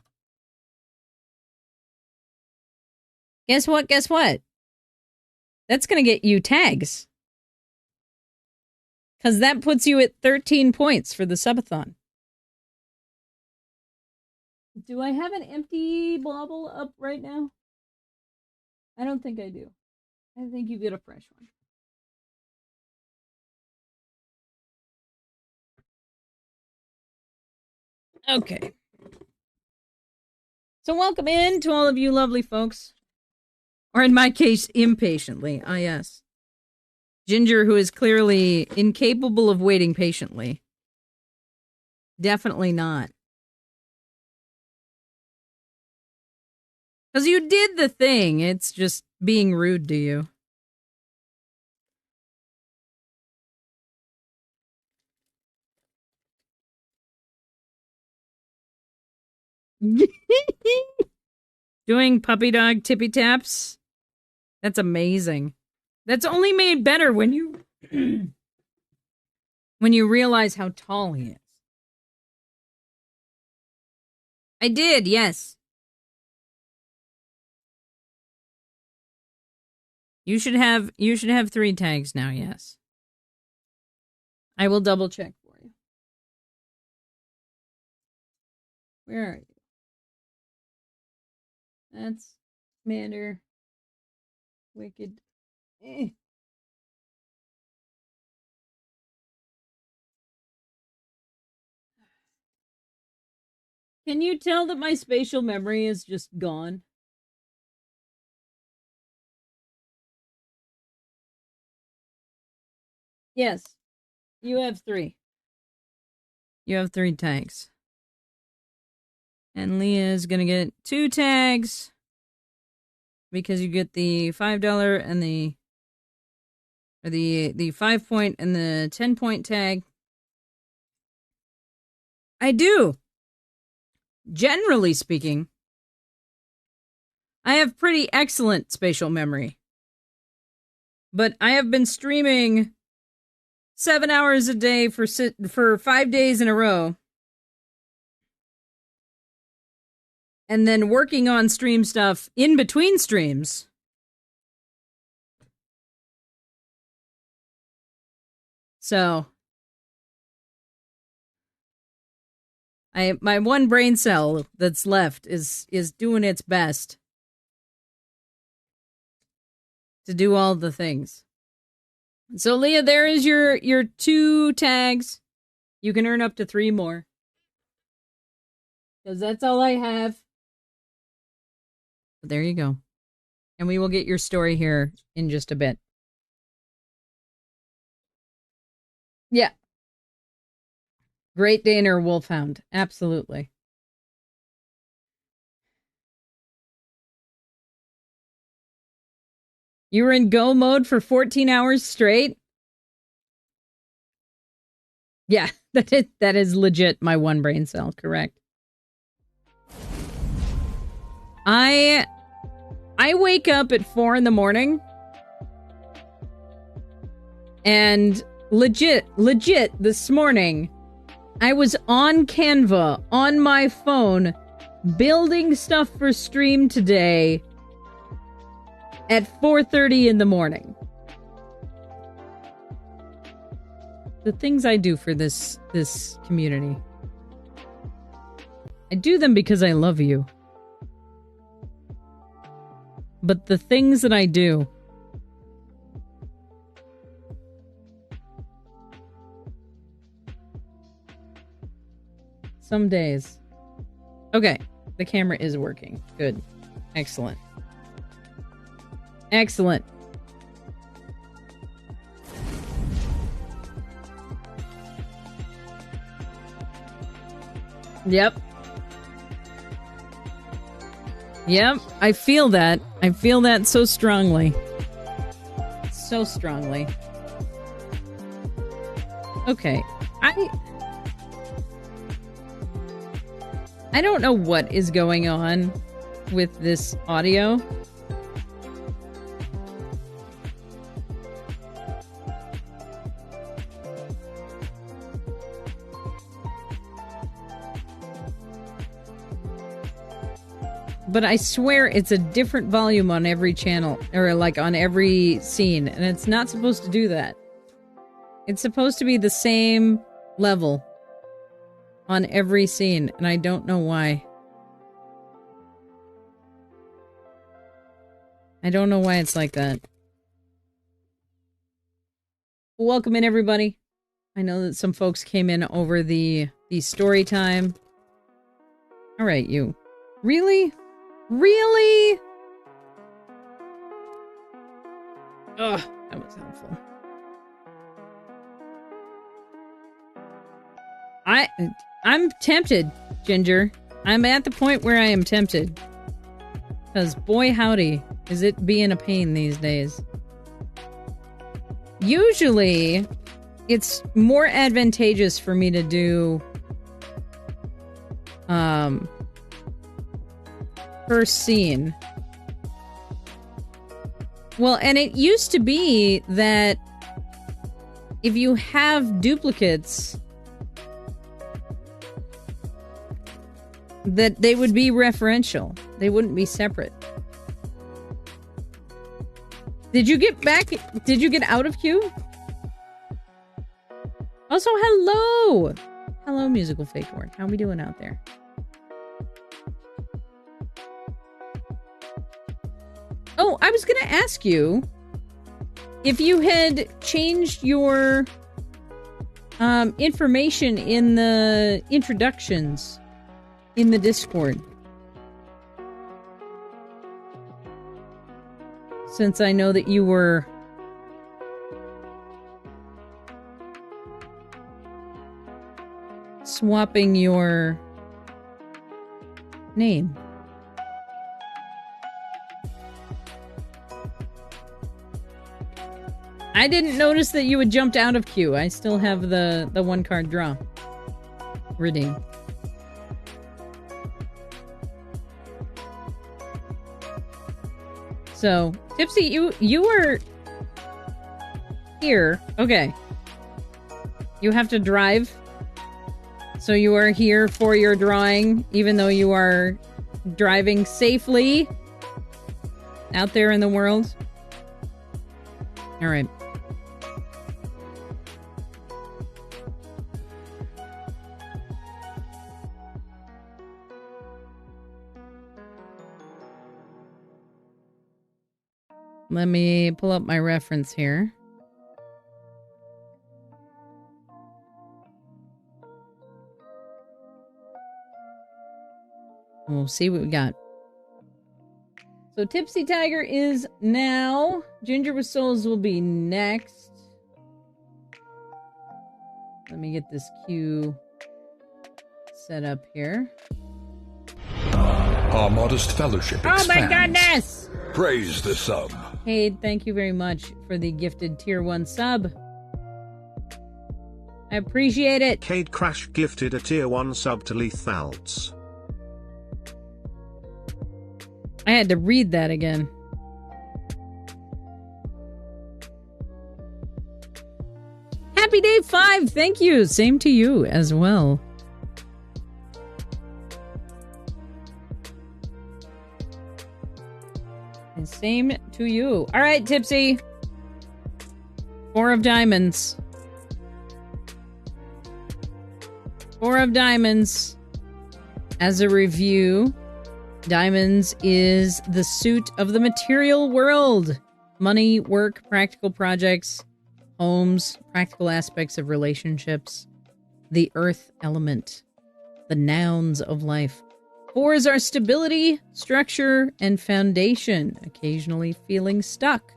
Guess what? Guess what? That's going to get you tags. Because that puts you at 13 points for the subathon. Do I have an empty bauble up right now? I don't think I do. I think you get a fresh one. Okay. So welcome in to all of you lovely folks. Or in my case, impatiently. Ah, yes. Ginger, who is clearly incapable of waiting patiently. Definitely not. Because you did the thing. It's just being rude to you. Doing puppy dog tippy taps? That's amazing. That's only made better when you when you realize how tall he is. I did, yes. You should have 3 tags now, yes. I will double check for you. Where are you? That's Commander Wicked. Can you tell that my spatial memory is just gone? Yes. You have 3. You have 3 tags. And Leah's gonna get 2 tags because you get the $5 and the 5-point and the 10-point tag. I do. Generally speaking, I have pretty excellent spatial memory. But I have been streaming 7 hours a day for 5 days in a row. And then working on stream stuff in between streams. So my one brain cell that's left is doing its best to do all the things. So Leah, there is your 2 tags. You can earn up to 3 more. Because that's all I have. But there you go. And we will get your story here in just a bit. Yeah. Great Daner Wolfhound. Absolutely. You were in go mode for 14 hours straight? Yeah, that is legit my one brain cell, correct. I wake up at 4 a.m. and legit this morning I was on Canva on my phone building stuff for stream today at 4:30 in the morning. The things I do for this community. I do them because I love you. But the things that I do, some days. Okay, the camera is working. Good. Excellent. Excellent. Yep. Yep, I feel that. I feel that so strongly. So strongly. Okay. I don't know what is going on with this audio. But I swear it's a different volume on every channel, or like on every scene, and it's not supposed to do that. It's supposed to be the same level on every scene, and I don't know why. I don't know why it's like that. Welcome in, everybody. I know that some folks came in over the story time. All right, you. Really? Really? Ugh, that was helpful. I'm tempted, Ginger. I'm at the point where I am tempted. Because boy howdy, is it being a pain these days. Usually, it's more advantageous for me to do first scene. Well, and it used to be that if you have duplicates, that they would be referential. They wouldn't be separate. Did you get back? Did you get out of queue? Also, hello! Hello, Musical Fake Word. How we doing out there? Oh, I was going to ask you if you had changed your information in the introductions in the Discord. Since I know that you were swapping your name. I didn't notice that you had jumped out of queue. I still have the one card draw. Redeem. So, Tipsy, you were here. Okay. You have to drive. So you are here for your drawing, even though you are driving safely out there in the world. All right. Let me pull up my reference here. We'll see what we got. So Tipsy Tiger is now. Ginger with Souls will be next. Let me get this queue set up here. Our modest fellowship expands. Oh my goodness! Praise the sub. Hey, thank you very much for the gifted tier 1 sub. I appreciate it. Cade Crash gifted a tier 1 sub to Lethalts. I had to read that again. Happy day 5. Thank you. Same to you as well. And same to you. All right, Tipsy. 4 of diamonds. 4 of diamonds. As a review, diamonds is the suit of the material world. Money, work, practical projects, homes, practical aspects of relationships, the earth element, the nouns of life. 4s are stability, structure, and foundation, occasionally feeling stuck.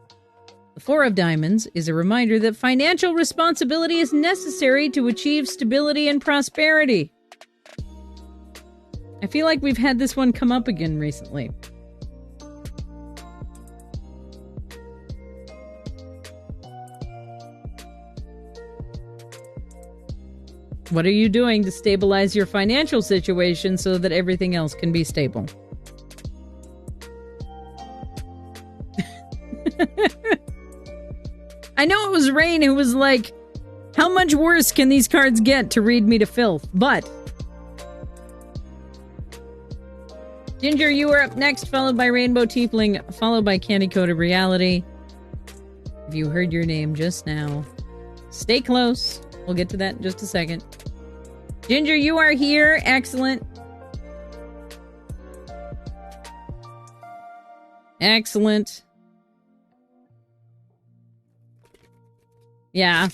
The 4 of diamonds is a reminder that financial responsibility is necessary to achieve stability and prosperity. I feel like we've had this one come up again recently. What are you doing to stabilize your financial situation so that everything else can be stable? I know it was Rain who was like, how much worse can these cards get to read me to filth? But Ginger, you are up next, followed by Rainbow Tiefling, followed by Candy Coated Reality. If you heard your name just now, stay close. We'll get to that in just a second. Ginger, you are here. Excellent. Excellent. Yeah.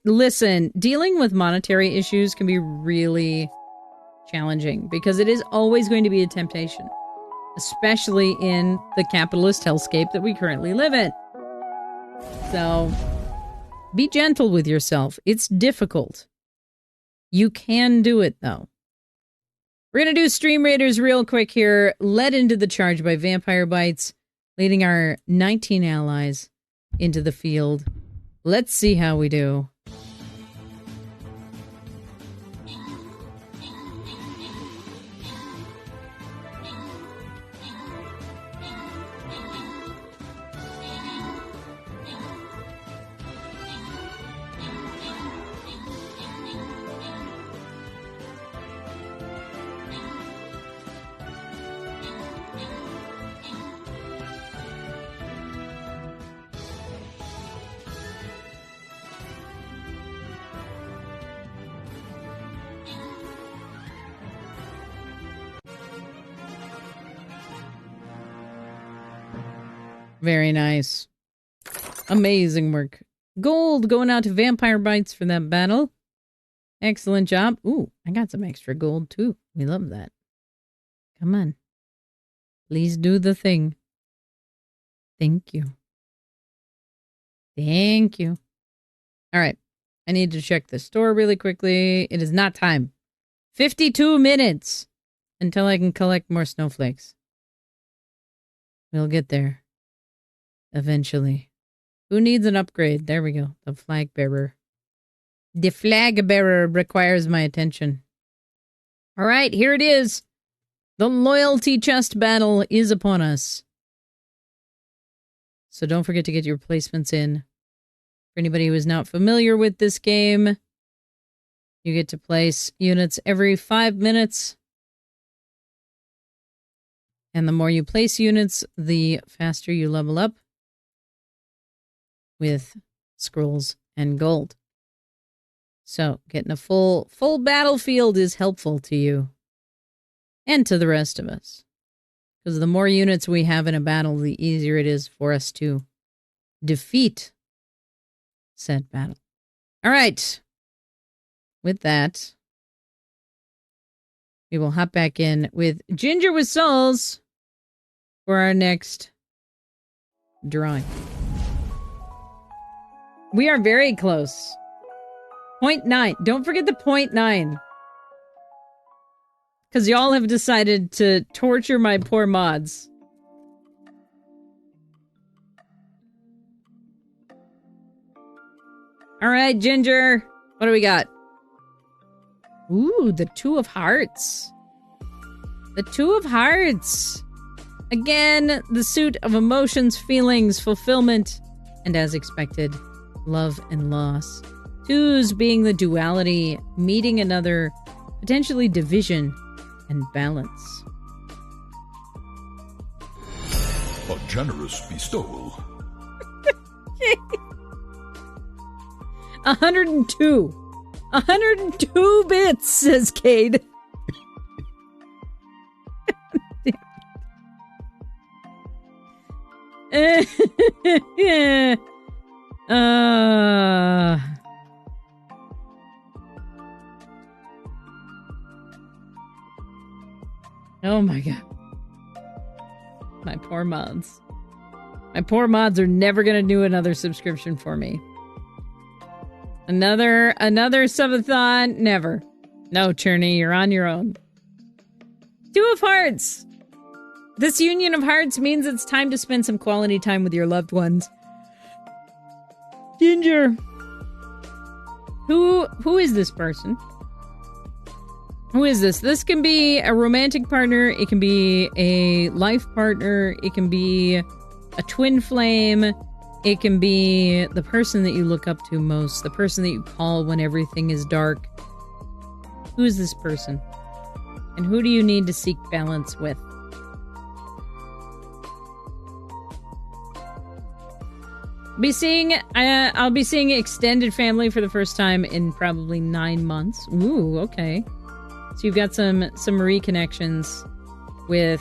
Listen, dealing with monetary issues can be really challenging because it is always going to be a temptation, especially in the capitalist hellscape that we currently live in. So, be gentle with yourself. It's difficult. You can do it, though. We're going to do Stream Raiders real quick here, led into the charge by Vampire Bites, leading our 19 allies into the field. Let's see how we do. Very nice. Amazing work. Gold going out to Vampire Bites for that battle. Excellent job. Ooh, I got some extra gold too. We love that. Come on. Please do the thing. Thank you. Thank you. All right. I need to check the store really quickly. It is not time. 52 minutes until I can collect more snowflakes. We'll get there. Eventually. Who needs an upgrade? There we go. The flag bearer. The flag bearer requires my attention. All right, here it is. The loyalty chest battle is upon us. So don't forget to get your placements in. For anybody who is not familiar with this game, you get to place units every 5 minutes. And the more you place units, the faster you level up with scrolls and gold. So getting a full battlefield is helpful to you and to the rest of us. Because the more units we have in a battle, the easier it is for us to defeat said battle. All right. With that, we will hop back in with Ginger with Souls for our next drawing. We are very close. 0.9. Don't forget the 0.9. Because y'all have decided to torture my poor mods. All right, Ginger. What do we got? Ooh, the Two of Hearts. The Two of Hearts. Again, the suit of emotions, feelings, fulfillment, and as expected, love and loss. Twos being the duality, meeting another, potentially division and balance. A generous bestowal. 102. 102 bits, says Cade. Yeah. Oh my god. My poor mods. My poor mods are never gonna do another subscription for me. Another subathon? Never. No, Cherney, you're on your own. Two of Hearts. This union of hearts means it's time to spend some quality time with your loved ones. Ginger. Who is this person? Who is this? This can be a romantic partner. It can be a life partner. It can be a twin flame. It can be the person that you look up to most. The person that you call when everything is dark. Who is this person? And who do you need to seek balance with? I'll be seeing extended family for the first time in probably 9 months. Ooh, okay. So you've got some reconnections with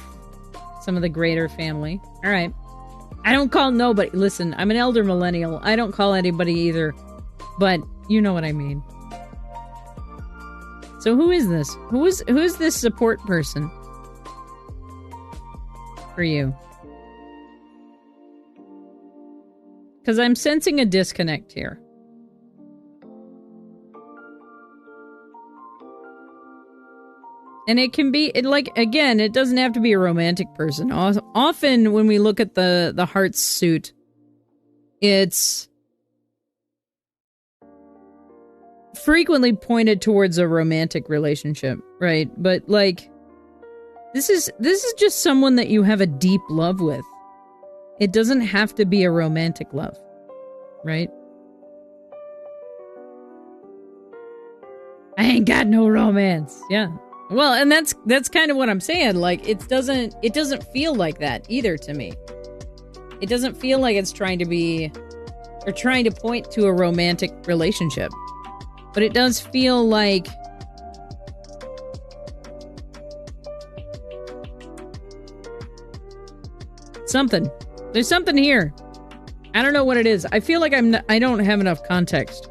some of the greater family. All right. I don't call nobody. Listen, I'm an elder millennial. I don't call anybody either. But you know what I mean. So who is this? Who's this support person for you? Because I'm sensing a disconnect here. And it can be, again, it doesn't have to be a romantic person. Often when we look at the heart suit, it's frequently pointed towards a romantic relationship, right? But, this is just someone that you have a deep love with. It doesn't have to be a romantic love, right? I ain't got no romance. Yeah. Well, and that's kind of what I'm saying. It doesn't feel like that either to me. It doesn't feel like it's trying to be or trying to point to a romantic relationship. But it does feel like something. There's something here. I don't know what it is. I feel like I don't have enough context.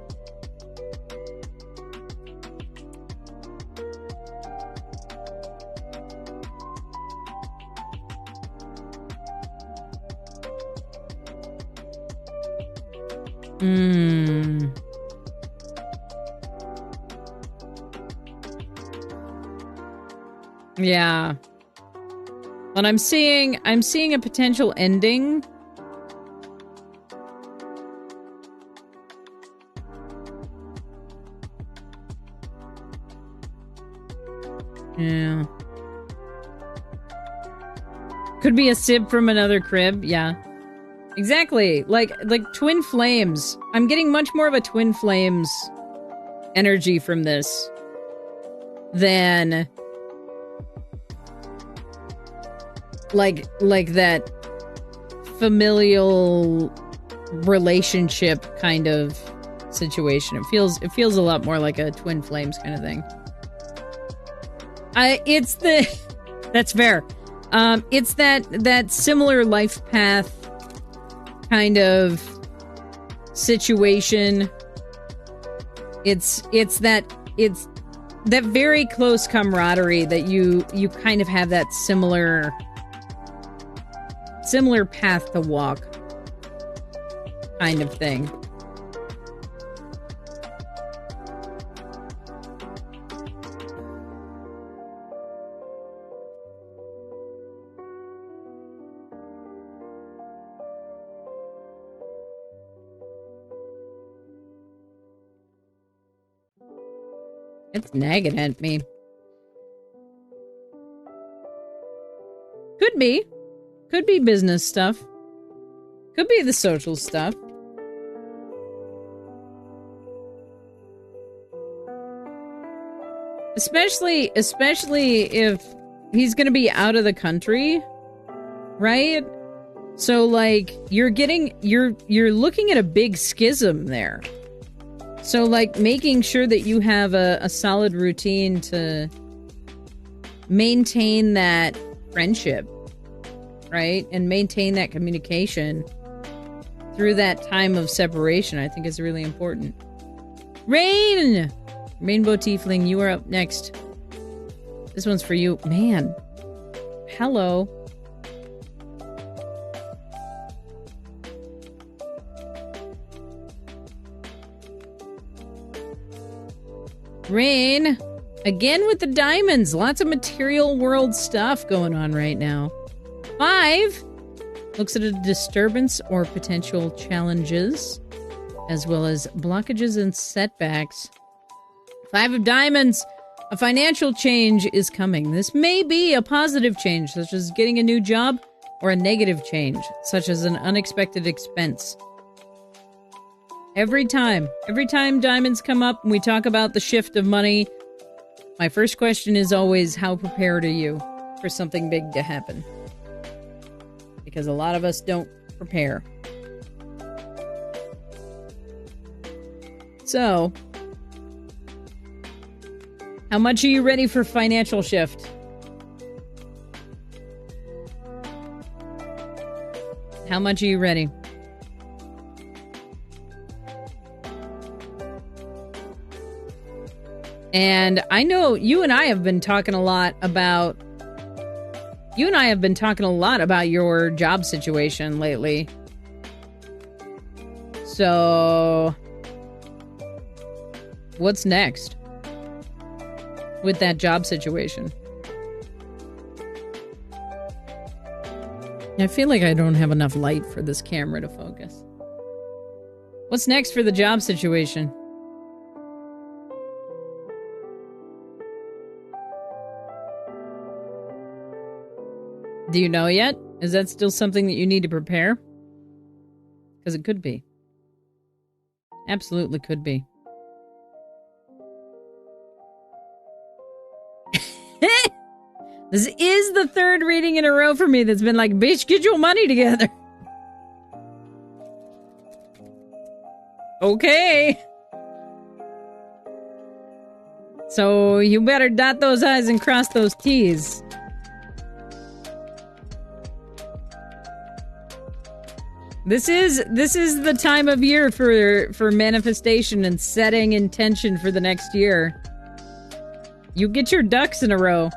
Yeah. But I'm seeing a potential ending. Yeah. Could be a sib from another crib, yeah. Exactly. Like twin flames. I'm getting much more of a twin flames energy from this than like that familial relationship kind of situation. It feels a lot more like a twin flames kind of thing. That's fair. It's that similar life path kind of situation. It's that very close camaraderie that you kind of have that similar path to walk kind of thing. It's nagging at me. Could be. Could be business stuff. Could be the social stuff. Especially if he's gonna be out of the country, right? So you're looking at a big schism there. So, making sure that you have a solid routine to maintain that friendship, right? And maintain that communication through that time of separation, I think is really important. Rain! Rainbow Tiefling, you are up next. This one's for you. Man. Hello. Rain, Again with the diamonds. Lots of material world stuff going on right now. 5 looks at a disturbance or potential challenges, as well as blockages and setbacks. 5 of diamonds. A financial change is coming. This may be a positive change, such as getting a new job, or a negative change, such as an unexpected expense. Every time diamonds come up and we talk about the shift of money, my first question is always, how prepared are you for something big to happen? Because a lot of us don't prepare. So, how much are you ready for financial shift? How much are you ready? And I know you and I have been talking a lot about your job situation lately. So, what's next with that job situation? I feel like I don't have enough light for this camera to focus. What's next for the job situation? Do you know yet? Is that still something that you need to prepare? Because it could be. Absolutely could be. This is the third reading in a row for me that's been like, bitch, get your money together. Okay. So you better dot those I's and cross those T's. This is the time of year for manifestation and setting intention for the next year. You get your ducks in a row.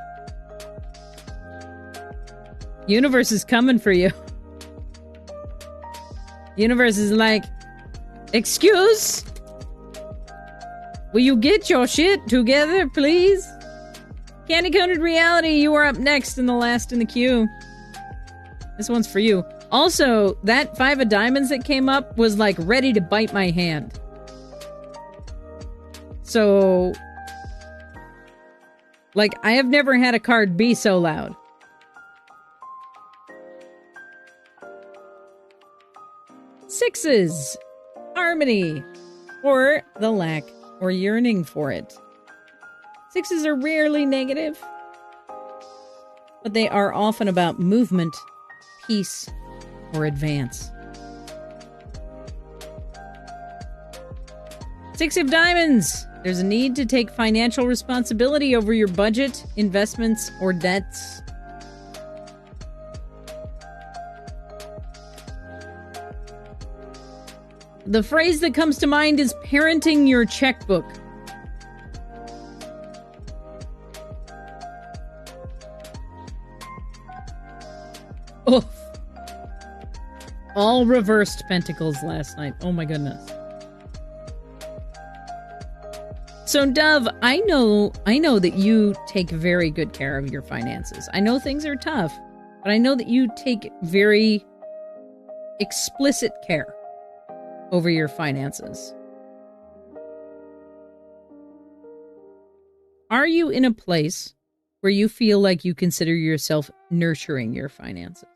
Universe is coming for you. Universe is like, excuse? Will you get your shit together, please? Candy Coated Reality, you are up next and the last in the queue. This one's for you. Also, that 5 of diamonds that came up was like ready to bite my hand. So, like, I have never had a card be so loud. Sixes, harmony, or the lack or yearning for it. Sixes are rarely negative, but they are often about movement, peace, or advance. 6 of diamonds. There's a need to take financial responsibility over your budget, investments, or debts. The phrase that comes to mind is parenting your checkbook. Oof. All reversed pentacles last night. Oh my goodness. So Dove, I know that you take very good care of your finances. I know things are tough, but I know that you take very explicit care over your finances. Are you in a place where you feel like you consider yourself nurturing your finances?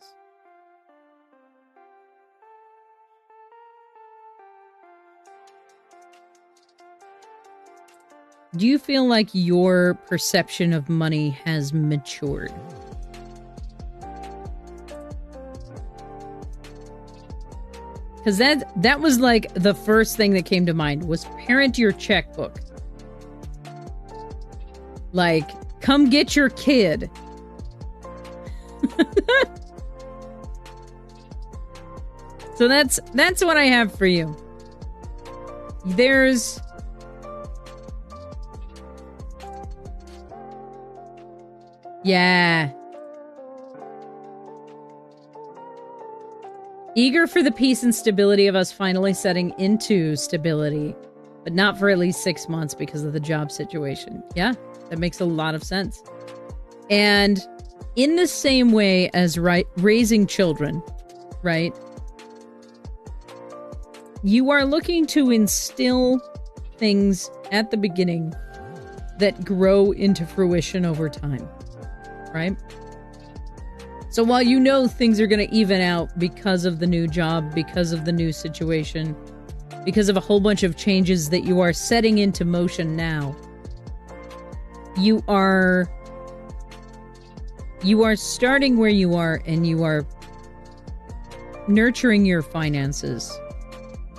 Do you feel like your perception of money has matured? Because that was like the first thing that came to mind was parent your checkbook. Like, come get your kid. So that's what I have for you. There's yeah. Eager for the peace and stability of us finally setting into stability, but not for at least 6 months because of the job situation. Yeah, That makes a lot of sense. And in the same way as raising children, right? You are looking to instill things at the beginning that grow into fruition over time, right? So while you know things are going to even out because of the new job, because of the new situation, because of a whole bunch of changes that you are setting into motion now, you are starting where you are, and you are nurturing your finances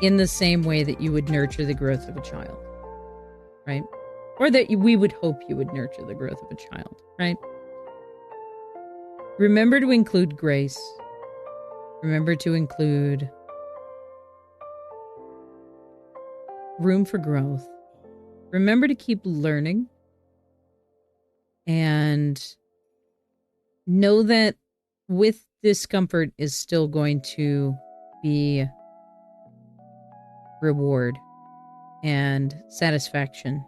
in the same way that you would nurture the growth of a child, right? Or that we would hope you would nurture the growth of a child, right? Remember to include grace. Remember to include room for growth. Remember to keep learning. And know that with discomfort is still going to be reward and satisfaction.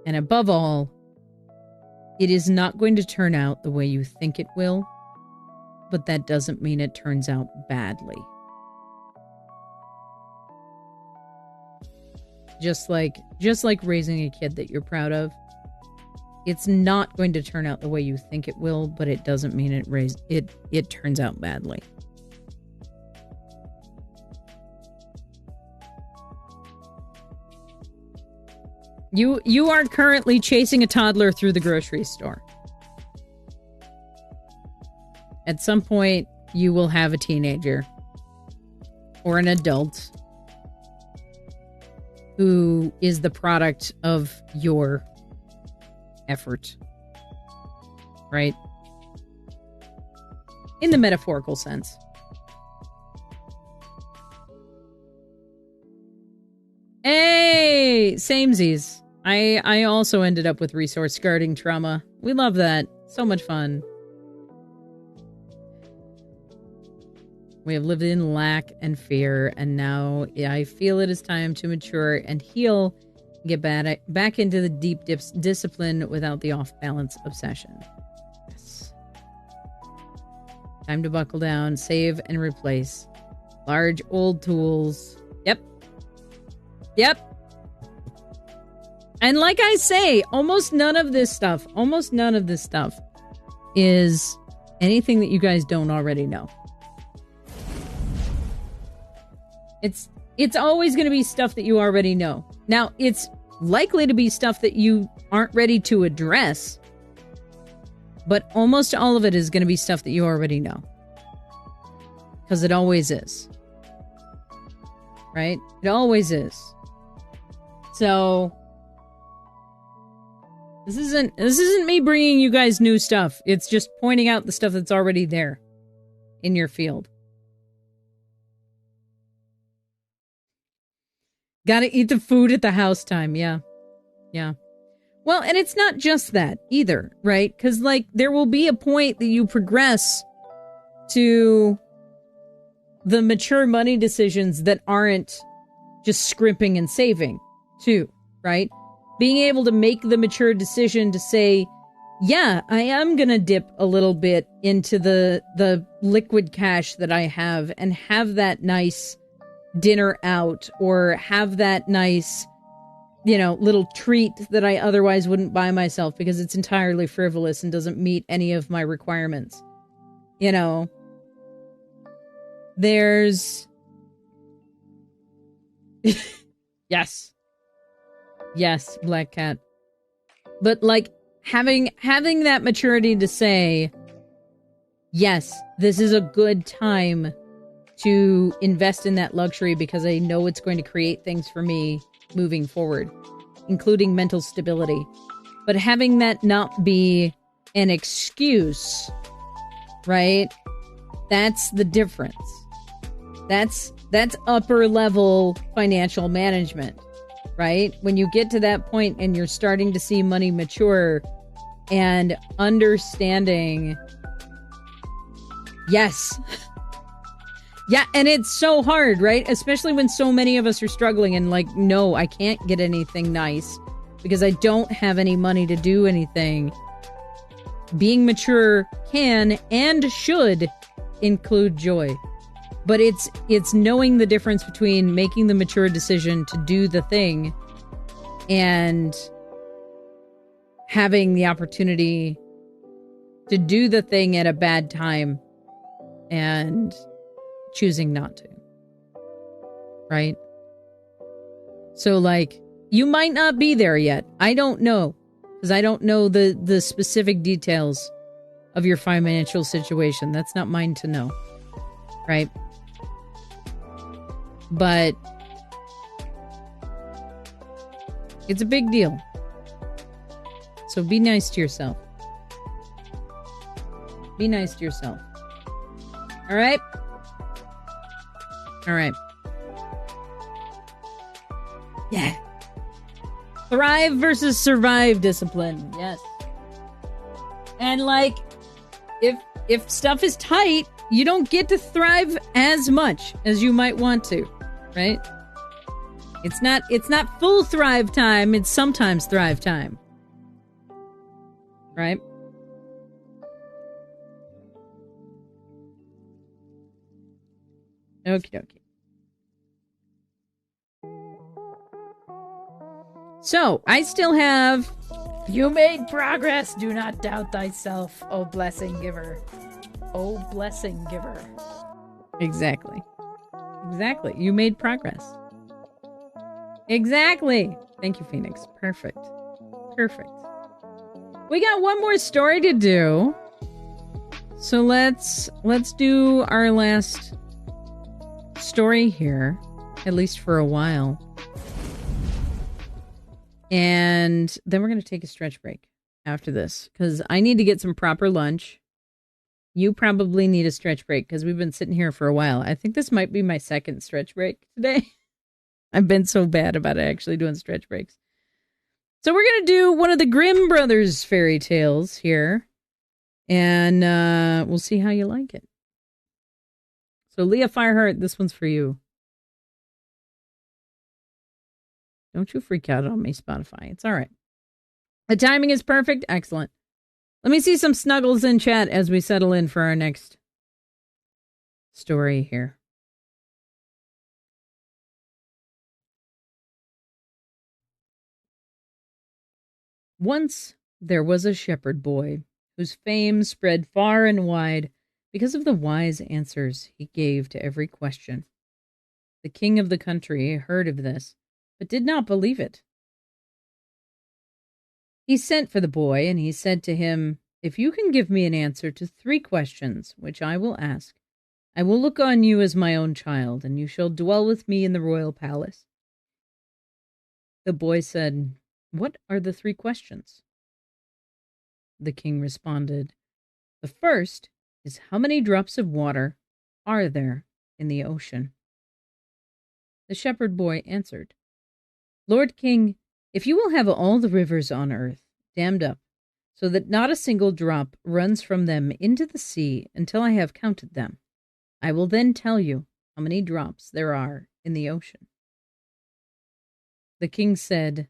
And above all, it is not going to turn out the way you think it will, but that doesn't mean it turns out badly. Just like raising a kid that you're proud of, it's not going to turn out the way you think it will, but it doesn't mean it turns out badly. You are currently chasing a toddler through the grocery store. At some point, you will have a teenager or an adult who is the product of your effort, right? In the metaphorical sense. Hey, samesies. I also ended up with resource guarding trauma. We love that. So much fun. We have lived in lack and fear, and now I feel it is time to mature and heal, and get back into the deep discipline without the off-balance obsession. Yes. Time to buckle down, save, and replace. Large old tools. Yep. And like I say, almost none of this stuff is anything that you guys don't already know. It's always going to be stuff that you already know. Now, it's likely to be stuff that you aren't ready to address, but almost all of it is going to be stuff that you already know. Because it always is. Right? It always is. So this isn't me bringing you guys new stuff. It's just pointing out the stuff that's already there in your field. Gotta eat the food at the house time. Yeah. Well, and it's not just that either, right? Because, like, there will be a point that you progress to the mature money decisions that aren't just scrimping and saving, too, right? Being able to make the mature decision to say, yeah, I am gonna dip a little bit into the liquid cash that I have and have that nice dinner out, or have that nice, little treat that I otherwise wouldn't buy myself because it's entirely frivolous and doesn't meet any of my requirements. There's... Yes, Black Cat. But, like, having that maturity to say, yes, this is a good time to invest in that luxury because I know it's going to create things for me moving forward, including mental stability. But having that not be an excuse, right? That's the difference. That's upper level financial management, right? When you get to that point and you're starting to see money mature and understanding, yes. Yeah, and it's so hard, right? Especially when so many of us are struggling and like, no, I can't get anything nice because I don't have any money to do anything. Being mature can and should include joy. But it's knowing the difference between making the mature decision to do the thing and having the opportunity to do the thing at a bad time and choosing not to. Right? So, like, you might not be there yet. I don't know. Because I don't know the specific details of your financial situation. That's not mine to know. Right? But it's a big deal. So be nice to yourself. Be nice to yourself. All right? All right. Yeah. Thrive versus survive discipline. Yes. And like, if stuff is tight, you don't get to thrive as much as you might want to, right? It's not full thrive time, it's sometimes thrive time. Right? Okie dokie. So, I still have... You made progress. Do not doubt thyself, O blessing giver. O blessing giver. Exactly. Exactly. You made progress. Exactly. Thank you, Phoenix. Perfect. Perfect. We got one more story to do. So let's do our last story here, at least for a while. And then we're going to take a stretch break after this because I need to get some proper lunch. You probably need a stretch break because we've been sitting here for a while. I think this might be my second stretch break today. I've been so bad about it actually doing stretch breaks. So we're going to do one of the Grimm Brothers fairy tales here. And we'll see how you like it. So Leah Fireheart, this one's for you. Don't you freak out on me, Spotify. It's all right. The timing is perfect. Excellent. Let me see some snuggles in chat as we settle in for our next story here. Once there was a shepherd boy whose fame spread far and wide because of the wise answers he gave to every question. The king of the country heard of this, but did not believe it. He sent for the boy, and he said to him, "If you can give me an answer to 3 questions, which I will ask, I will look on you as my own child, and you shall dwell with me in the royal palace." The boy said, "What are the 3 questions?" The king responded, "The first is how many drops of water are there in the ocean?" The shepherd boy answered, "Lord King, if you will have all the rivers on earth dammed up, so that not a single drop runs from them into the sea until I have counted them, I will then tell you how many drops there are in the ocean." The king said,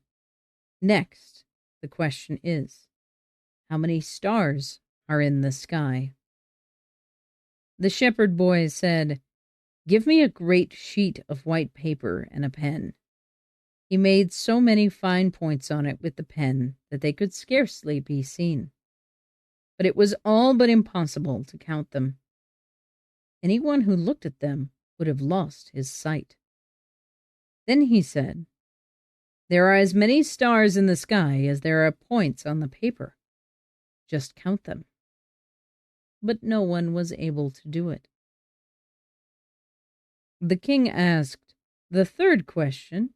"Next, the question is, how many stars are in the sky?" The shepherd boy said, "Give me a great sheet of white paper and a pen." He made so many fine points on it with the pen that they could scarcely be seen. But it was all but impossible to count them. Anyone who looked at them would have lost his sight. Then he said, "There are as many stars in the sky as there are points on the paper. Just count them." But no one was able to do it. The king asked the 3rd question,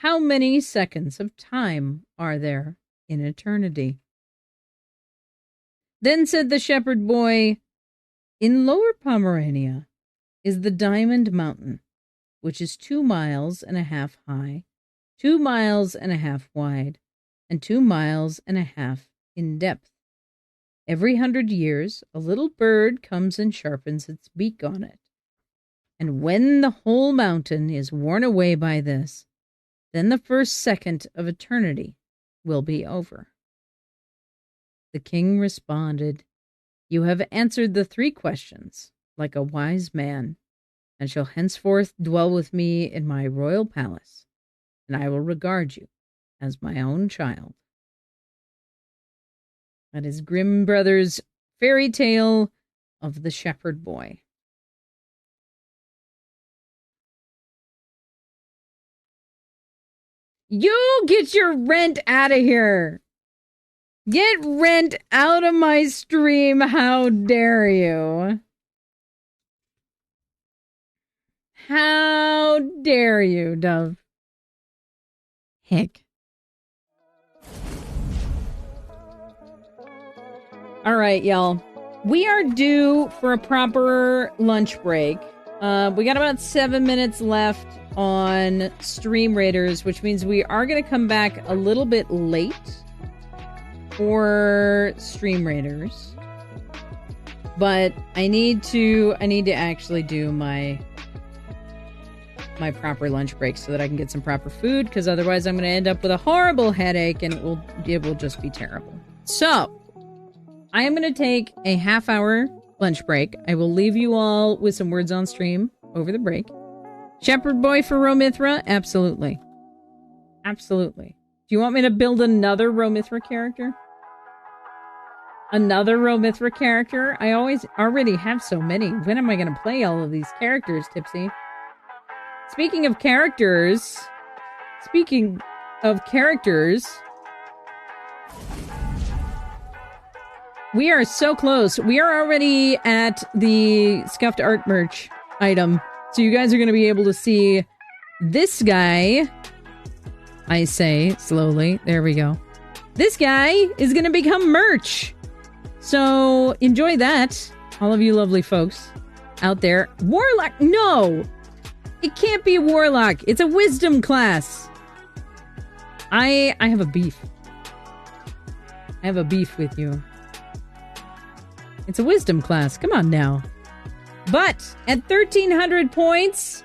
how many seconds of time are there in eternity? Then said the shepherd boy, "In Lower Pomerania is the Diamond Mountain, which is 2 miles and a half high, 2 miles and a half wide, and 2 miles and a half in depth. Every 100 years, a little bird comes and sharpens its beak on it. And when the whole mountain is worn away by this, then the first second of eternity will be over. The king responded, "You have answered the 3 questions like a wise man, and shall henceforth dwell with me in my royal palace, and I will regard you as my own child." That is Grimm Brothers' fairy tale of the shepherd boy. You get your rent out of here. Get rent out of my stream. How dare you? How dare you, Dove? Heck. All right, y'all. We are due for a proper lunch break. We got about 7 minutes left on Stream Raiders, which means we are going to come back a little bit late for Stream Raiders. But I need to actually do my proper lunch break so that I can get some proper food, because otherwise I'm going to end up with a horrible headache and it will just be terrible. So, I am going to take a half-hour lunch break. I will leave you all with some words on stream over the break. Shepherd boy for Romithra? Absolutely. Absolutely. Do you want me to build another Romithra character? Another Romithra character? I already have so many. When am I going to play all of these characters, Tipsy? Speaking of characters, we are so close. We are already at the scuffed art merch item. So you guys are going to be able to see this guy. I say slowly. There we go. This guy is going to become merch. So enjoy that, all of you lovely folks out there. Warlock? No! It can't be a warlock. It's a wisdom class. I have a beef. I have a beef with you. It's a wisdom class. Come on now. But at 1,300 points,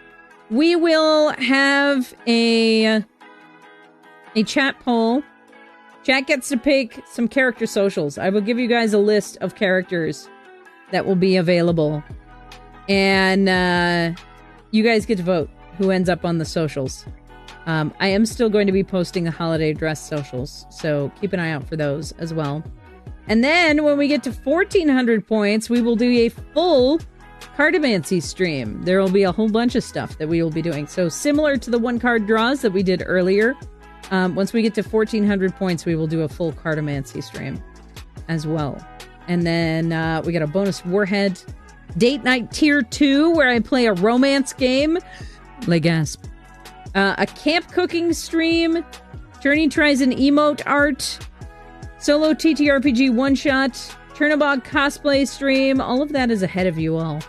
we will have a chat poll. Chat gets to pick some character socials. I will give you guys a list of characters that will be available. And you guys get to vote who ends up on the socials. I am still going to be posting the holiday dress socials, so keep an eye out for those as well. And then when we get to 1,400 points, we will do a full cartomancy stream. There will be a whole bunch of stuff that we will be doing. So similar to the 1-card draws that we did earlier, once we get to 1,400 points, we will do a full cartomancy stream as well. And then we got a bonus Warhead Date Night Tier 2, where I play a romance game. Gasp. A camp cooking stream. Journey tries an emote art. Solo TTRPG one-shot. Chernobog cosplay stream. All of that is ahead of you all.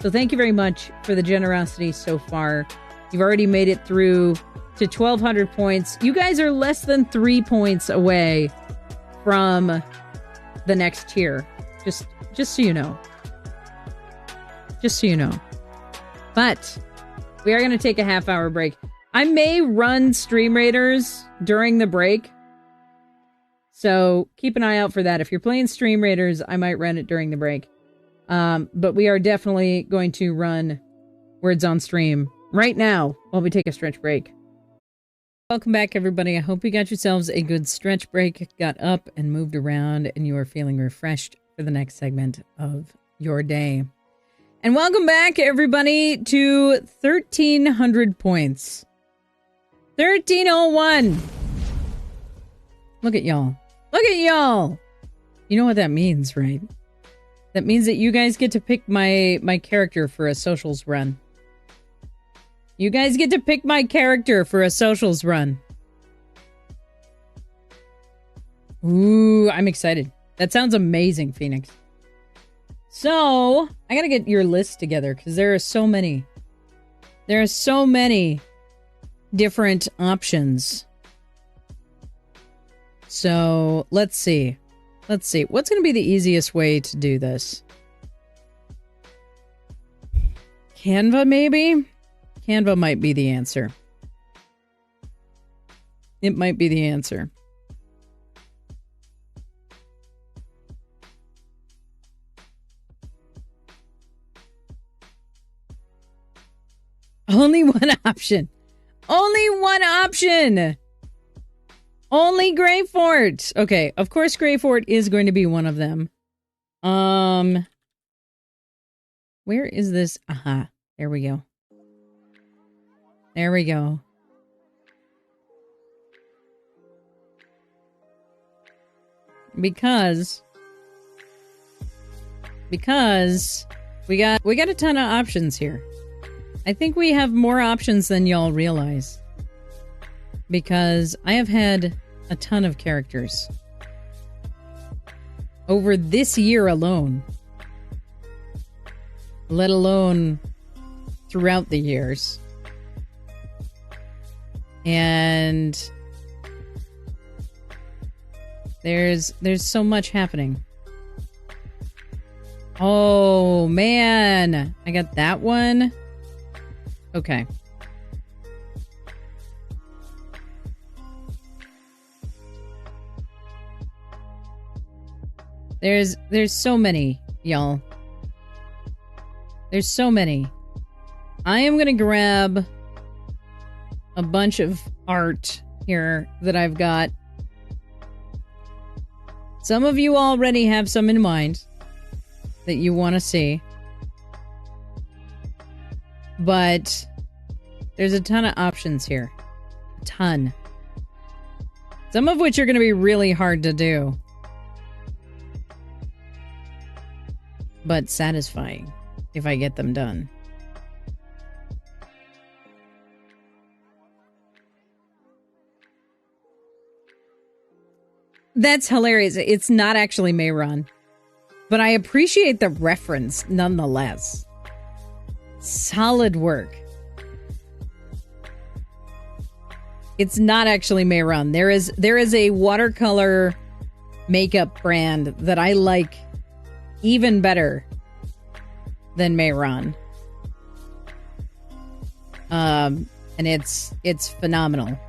So thank you very much for the generosity so far. You've already made it through to 1,200 points. You guys are less than 3 points away from the next tier. Just so you know. Just so you know. But we are going to take a half-hour break. I may run Stream Raiders during the break. So keep an eye out for that. If you're playing Stream Raiders, I might run it during the break. But we are definitely going to run Words on Stream right now while we take a stretch break. Welcome back, everybody. I hope you got yourselves a good stretch break, got up and moved around, and you are feeling refreshed for the next segment of your day. And welcome back, everybody, to 1,300 points. 1,301. Look at y'all. Look at y'all. You know what that means, right? That means that you guys get to pick my character for a socials run. You guys get to pick my character for a socials run. Ooh, I'm excited. That sounds amazing, Phoenix. So, I gotta get your list together because there are so many. There are so many different options. So, let's see. Let's see. What's gonna be the easiest way to do this? Canva, maybe? Canva might be the answer. It might be the answer. Only one option. Only one option. Only Greyfort. Okay, of course Greyfort is going to be one of them. Where is this? Aha. There we go. There we go. Because we got a ton of options here. I think we have more options than y'all realize. Because I have had a ton of characters over this year alone, let alone throughout the years. And there's so much happening. Oh man, I got that one. Okay. There's so many, y'all. There's so many. I am gonna grab a bunch of art here that I've got. Some of you already have some in mind that you want to see. But there's a ton of options here. A ton. Some of which are going to be really hard to do. But satisfying if I get them done. That's hilarious. It's not actually Mayron. But I appreciate the reference nonetheless. Solid work. It's not actually Mayron. There is a watercolor makeup brand that I like even better than Mayron. And it's phenomenal.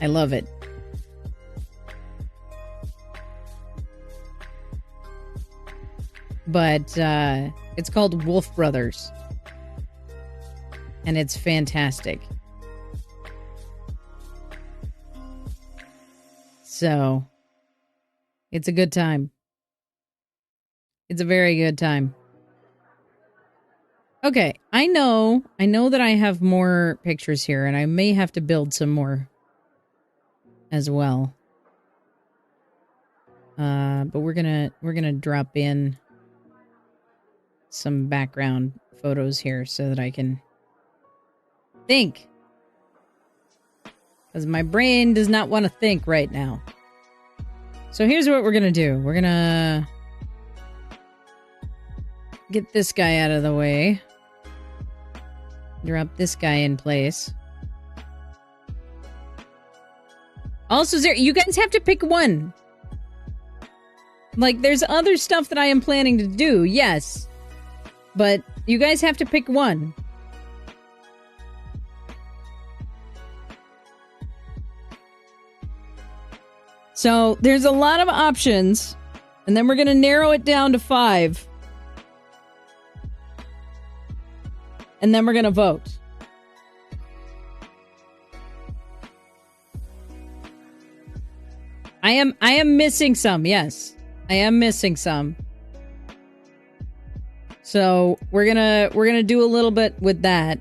I love it. But it's called Wolf Brothers. And it's fantastic. So, it's a good time. It's a very good time. Okay, I know that I have more pictures here, and I may have to build some more as well. But we're gonna drop in some background photos here so that I can think. Because my brain does not want to think right now. So here's what we're gonna do. We're gonna get this guy out of the way. Drop this guy in place. Also, you guys have to pick one. Like, there's other stuff that I am planning to do, yes. But you guys have to pick one. So, there's a lot of options. And then we're going to narrow it down to 5. And then we're going to vote. I am missing some, yes. I am missing some. So, we're gonna do a little bit with that.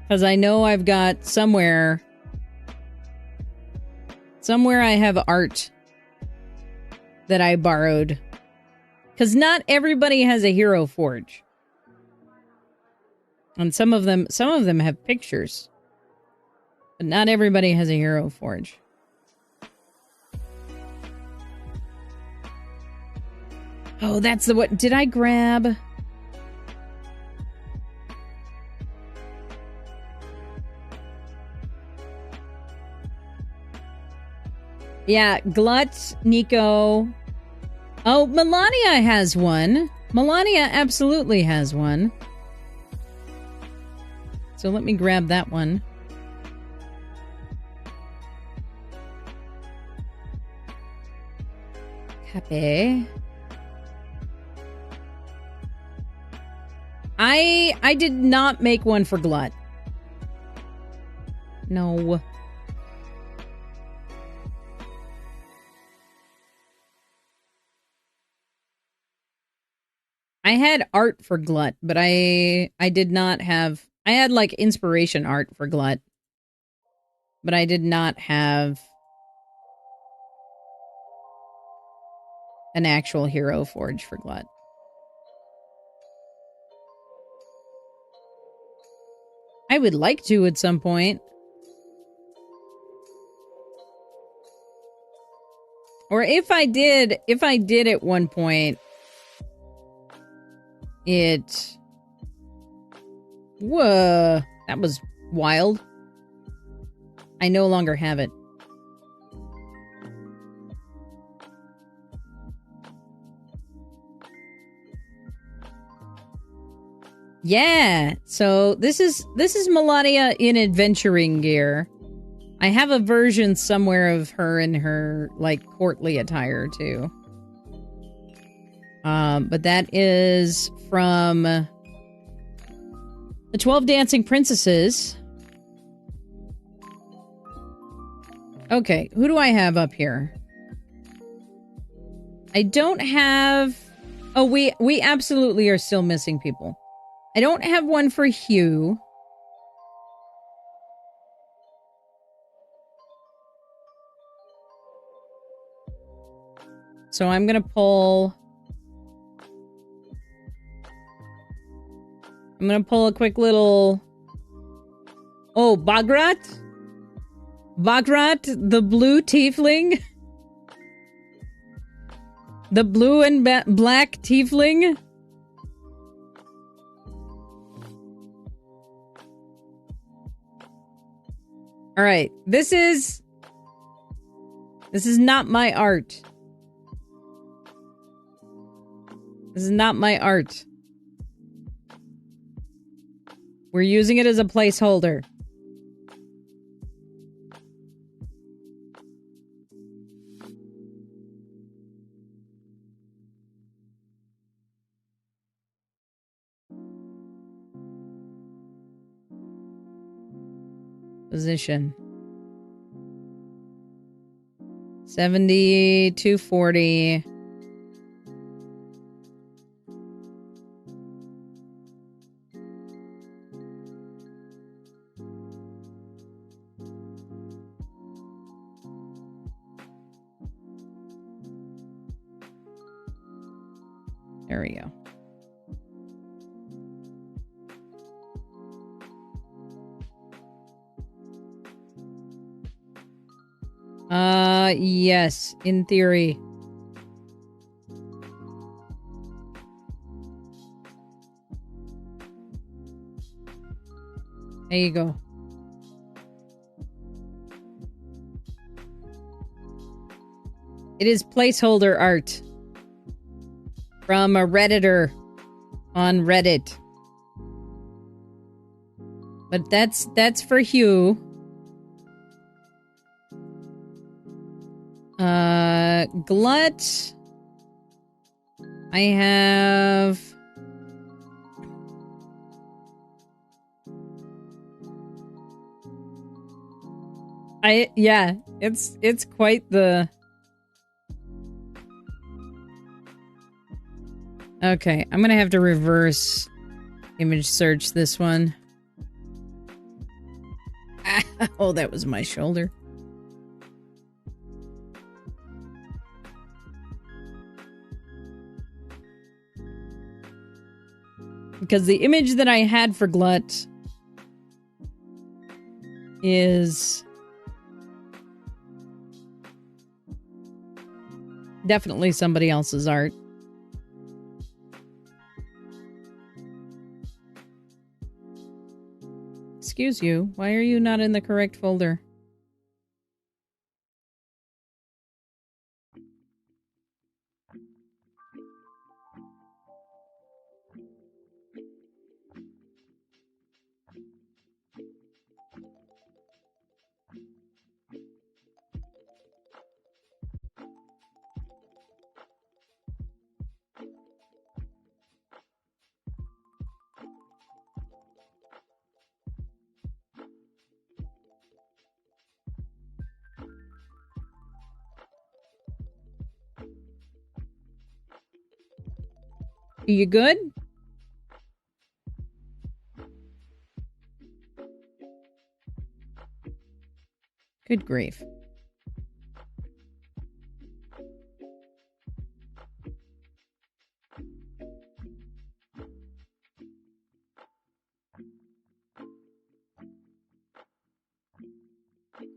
Because I know I've got somewhere I have art that I borrowed. Because not everybody has a Hero Forge. And some of them have pictures. But not everybody has a Hero Forge. Oh, that's the what? Did I grab? Yeah, Glut, Nico. Oh, Melania has one. Melania absolutely has one. So let me grab that one. Happy. I did not make one for Glut. No. I had art for Glut, but I did not have... I had, like, inspiration art for Glut. But I did not have an actual hero forge for Glut. I would like to at some point. Or if I did at one point, it... Whoa, that was wild. I no longer have it. Yeah, so this is Melania in adventuring gear. I have a version somewhere of her in her, like, courtly attire, too. But that is from the 12 Dancing Princesses. Okay, who do I have up here? I don't have... Oh, we absolutely are still missing people. I don't have one for Hugh. So I'm gonna pull... I'm gonna pull a quick little... Oh, Bagrat? Bagrat, the blue tiefling? The blue and black tiefling? Alright, this is not my art. This is not my art. We're using it as a placeholder. Position. 70, 240. There we go. Yes, in theory. There you go. It is placeholder art from a Redditor on Reddit. But that's for Hugh. Glut. I have... Yeah, it's quite the... Okay, I'm gonna have to reverse image search this one. Oh, that was my shoulder. Because the image that I had for Glut is definitely somebody else's art. Excuse you, why are you not in the correct folder? Are you good? Good grief.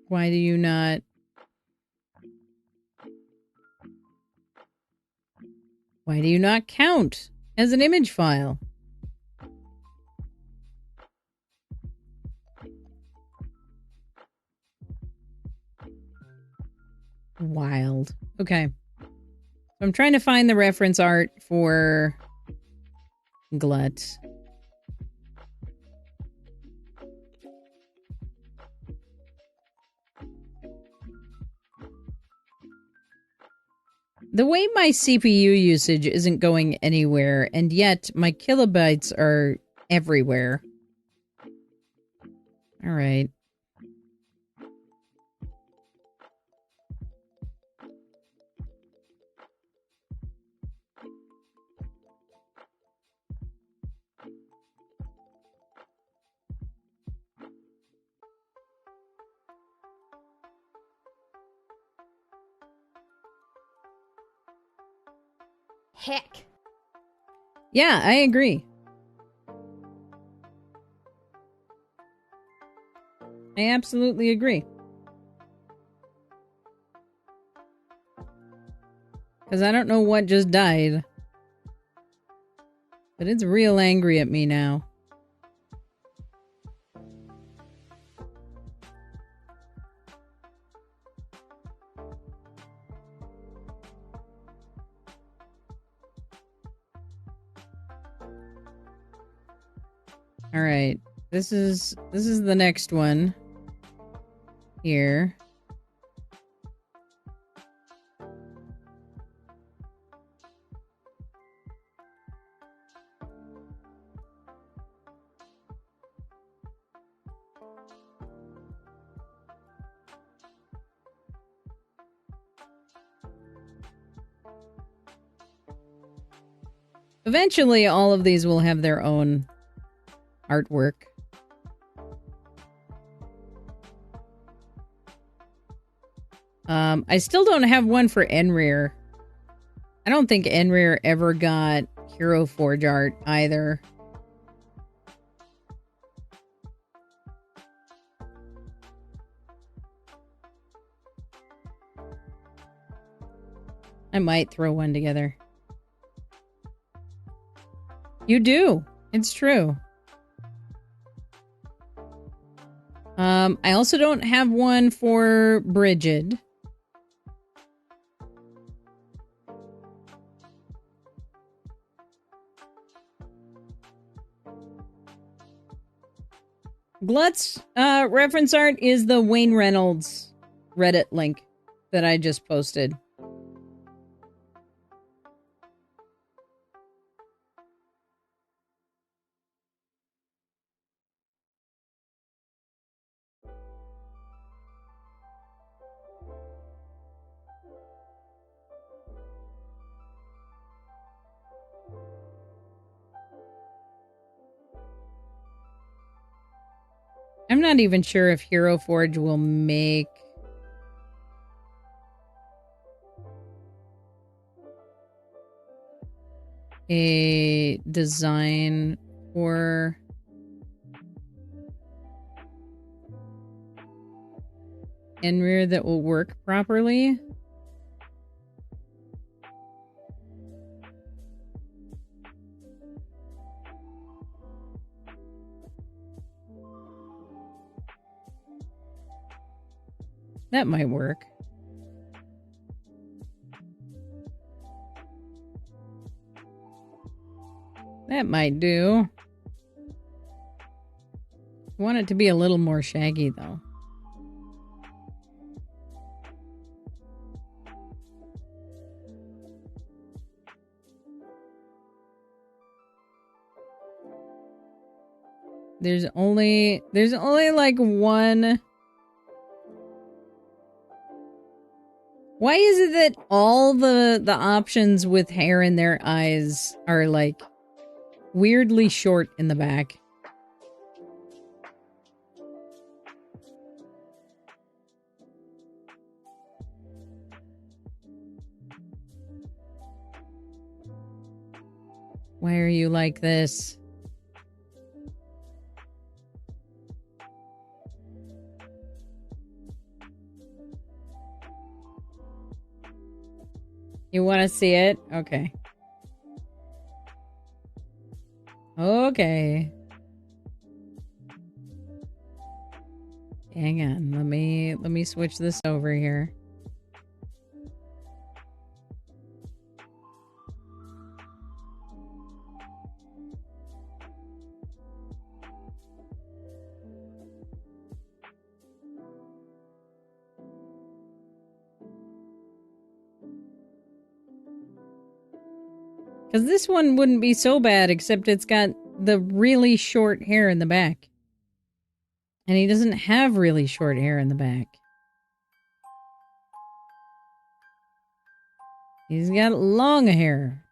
Why do you not... Why do you not count as an image file? Wild. Okay. So I'm trying to find the reference art for Glut. The way my CPU usage isn't going anywhere, and yet my kilobytes are everywhere. All right. Heck. Yeah, I agree. I absolutely agree. Because I don't know what just died. But it's real angry at me now. All right. This is the next one. Here. Eventually, all of these will have their own artwork. I still don't have one for Enrir. I don't think Enrir ever got Hero Forge art either. I might throw one together. You do. It's true. I also don't have one for Brigid. Glut's reference art is the Wayne Reynolds Reddit link that I just posted. I'm not even sure if Hero Forge will make a design for Enrir that will work properly. That might work. That might do. I want it to be a little more shaggy, though. There's only like one Why is it that all the options with hair in their eyes are, like, weirdly short in the back? Why are you like this? You want to see it? Okay. Okay. Hang on. Let me switch this over here. Because this one wouldn't be so bad, except it's got the really short hair in the back. And he doesn't have really short hair in the back. He's got long hair.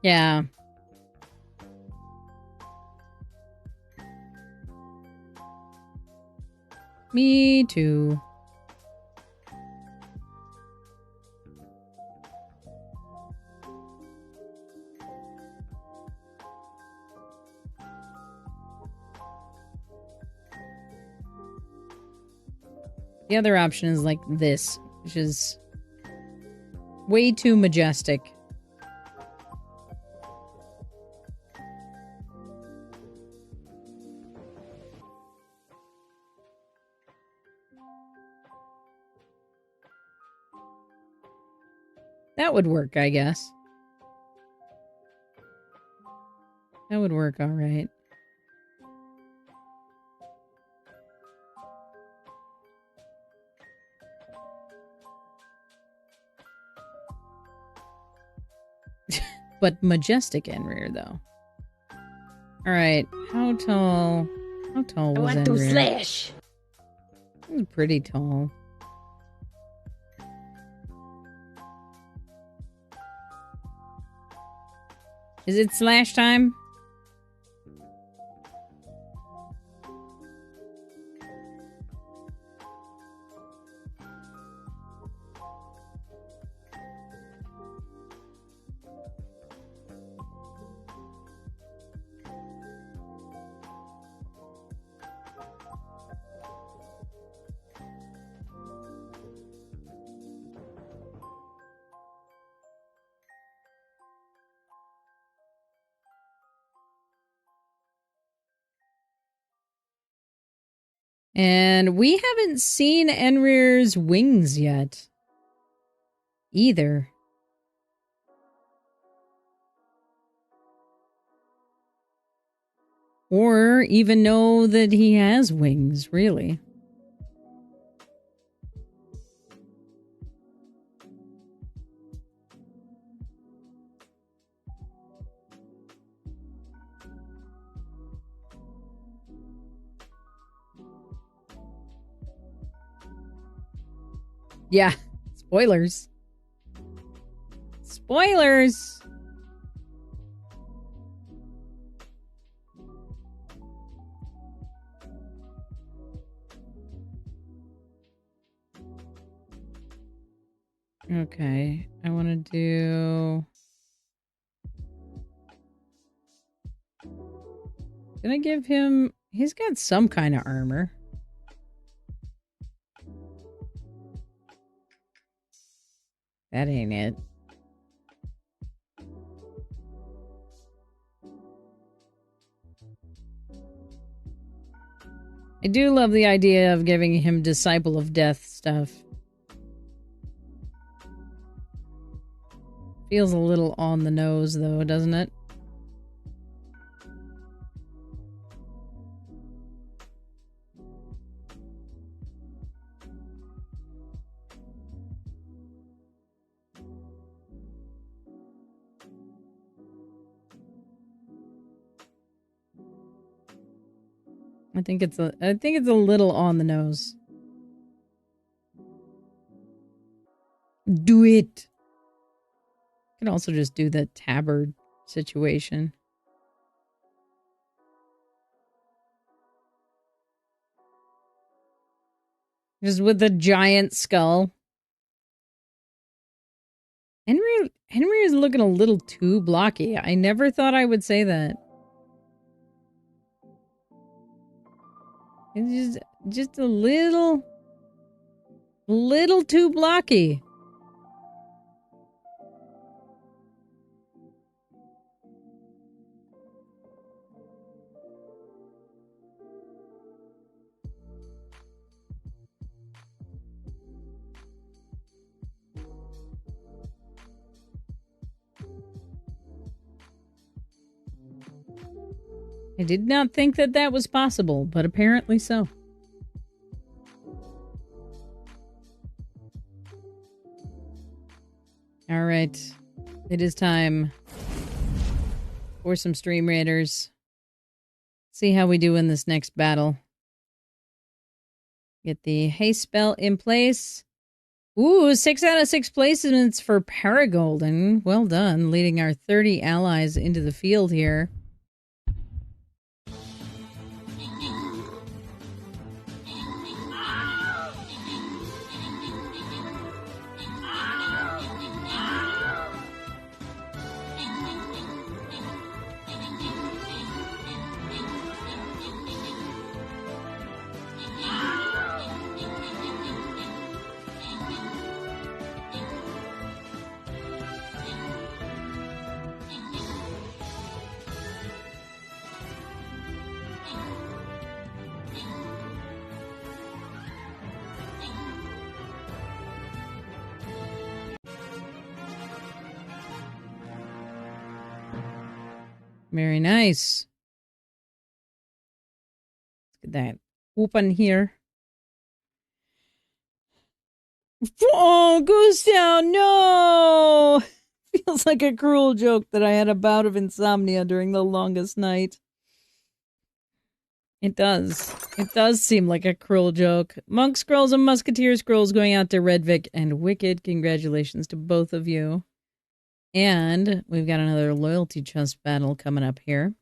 Yeah. Me too. The other option is like this, which is way too majestic. That would work, I guess. That would work all right. But majestic Enrir, though. All right, how tall was I want Enrir? to slash. He was pretty tall. Is it slash time? And we haven't seen Enrir's wings yet. Either. Or even know that he has wings, really. Yeah. Spoilers. Spoilers! Okay. I want to do... Gonna give him... He's got some kind of armor. That ain't it. I do love the idea of giving him Disciple of Death stuff. Feels a little on the nose, though, doesn't it? I think it's a little on the nose. Do it. You can also just do the tabard situation. Just with the giant skull. Henry is looking a little too blocky. I never thought I would say that. It's just a little too blocky. I did not think that was possible, but apparently so. All right. It is time for some Stream Raiders. See how we do in this next battle. Get the haste spell in place. Ooh, 6 out of 6 placements for Paragolden. Well done, leading our 30 allies into the field here. Very nice. Let's get that open here. Oh, Gustav, no! Feels like a cruel joke that I had a bout of insomnia during the longest night. It does. It does seem like a cruel joke. Monk Scrolls and Musketeer Scrolls going out to Redvic and Wicked. Congratulations to both of you. And we've got another loyalty chest battle coming up here.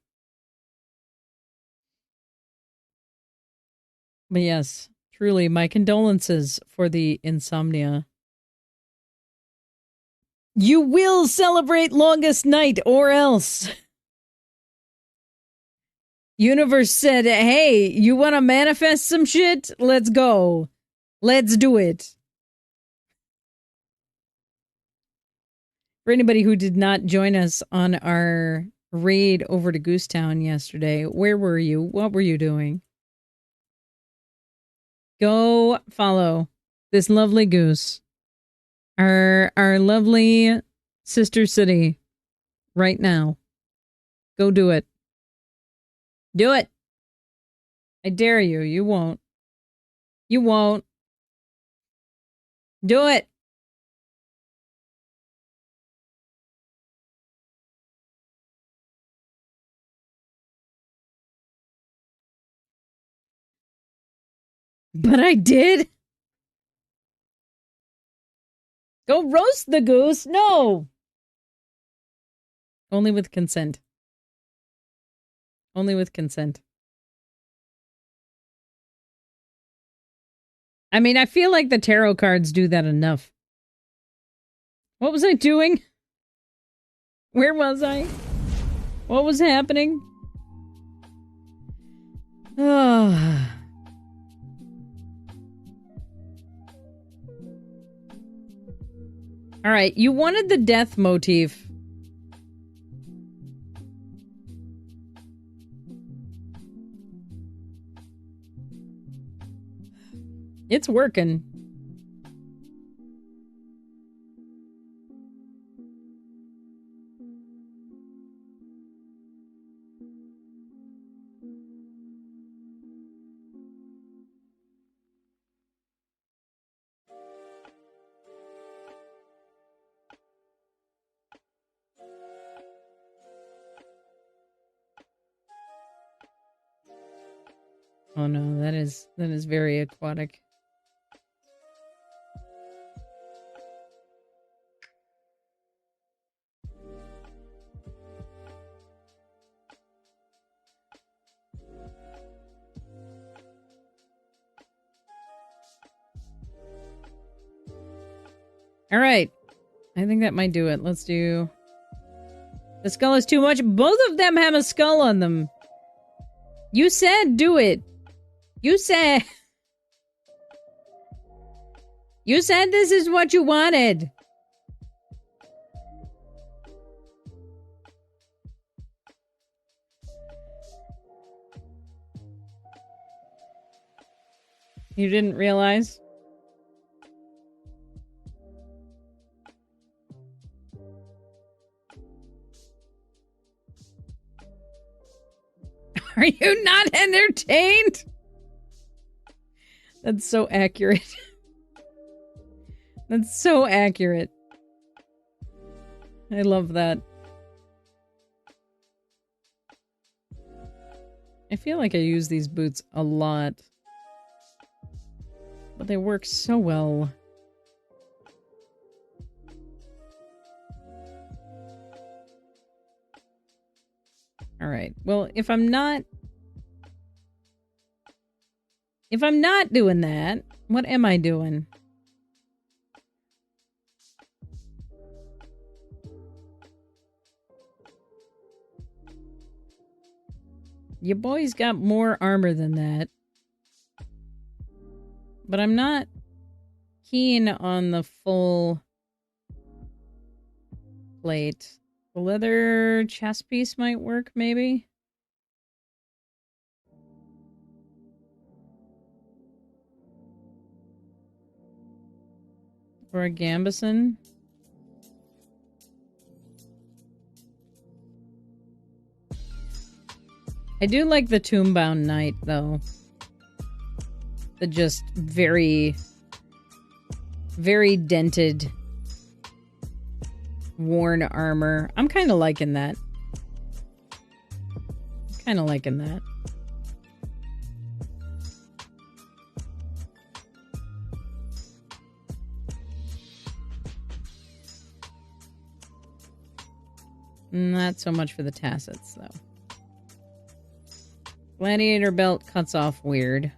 But yes, truly, my condolences for the insomnia. You will celebrate longest night or else. Universe said, hey, you want to manifest some shit? Let's go. Let's do it. For anybody who did not join us on our raid over to Goosetown yesterday, where were you? What were you doing? Go follow this lovely goose. Our lovely sister city right now. Go do it. Do it. I dare you. You won't. You won't. Do it. But I did. Go roast the goose. No. Only with consent. Only with consent. I mean, I feel like the tarot cards do that enough. What was I doing? Where was I? What was happening? Oh. All right, you wanted the death motif. It's working. Oh no, that is very aquatic. All right. I think that might do it. Let's do... The skull is too much. Both of them have a skull on them. You said do it. You said... You said this is what you wanted. You didn't realize? Are you not entertained? That's so accurate. That's so accurate. I love that. I feel like I use these boots a lot. But they work so well. Alright, well, if I'm not doing that, what am I doing? Your boy's got more armor than that. But I'm not keen on the full plate. The leather chest piece might work, maybe? Or a gambeson? I do like the tomb-bound knight, though. The just very, very dented, worn armor. I'm kind of liking that. Kind of liking that. Not so much for the tassets, though. Gladiator belt cuts off weird.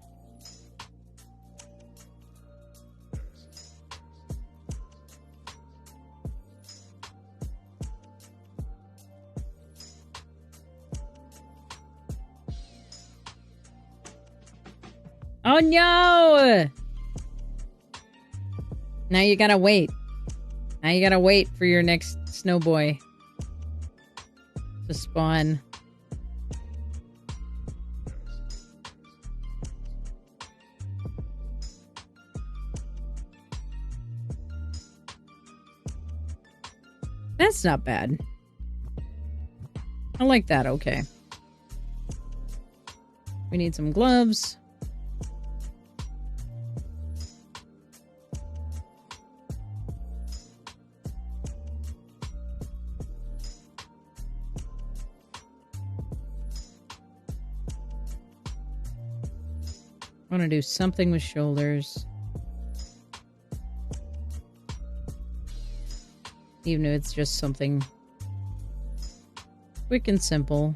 Oh no! Now you gotta wait. Now you gotta wait for your next snowboy to spawn. That's not bad. I like that, okay. We need some gloves. I want to do something with shoulders. Even if it's just something quick and simple.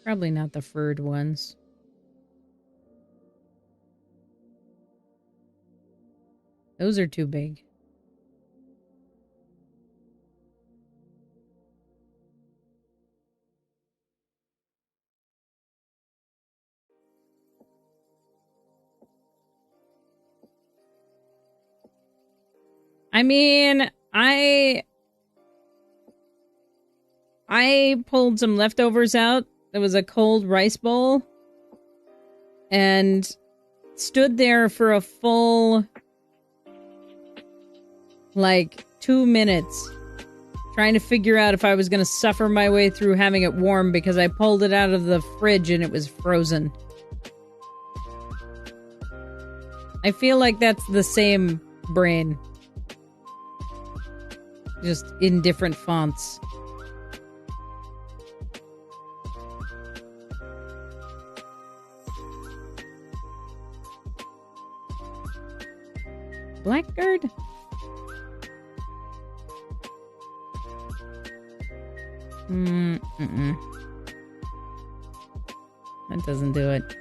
Probably not the furred ones. Those are too big. I mean, I pulled some leftovers out. There was a cold rice bowl. And stood there for a full, 2 minutes. Trying to figure out if I was going to suffer my way through having it warm because I pulled it out of the fridge and it was frozen. I feel like that's the same brain. just in different fonts. Blackguard? Mm-mm. That doesn't do it.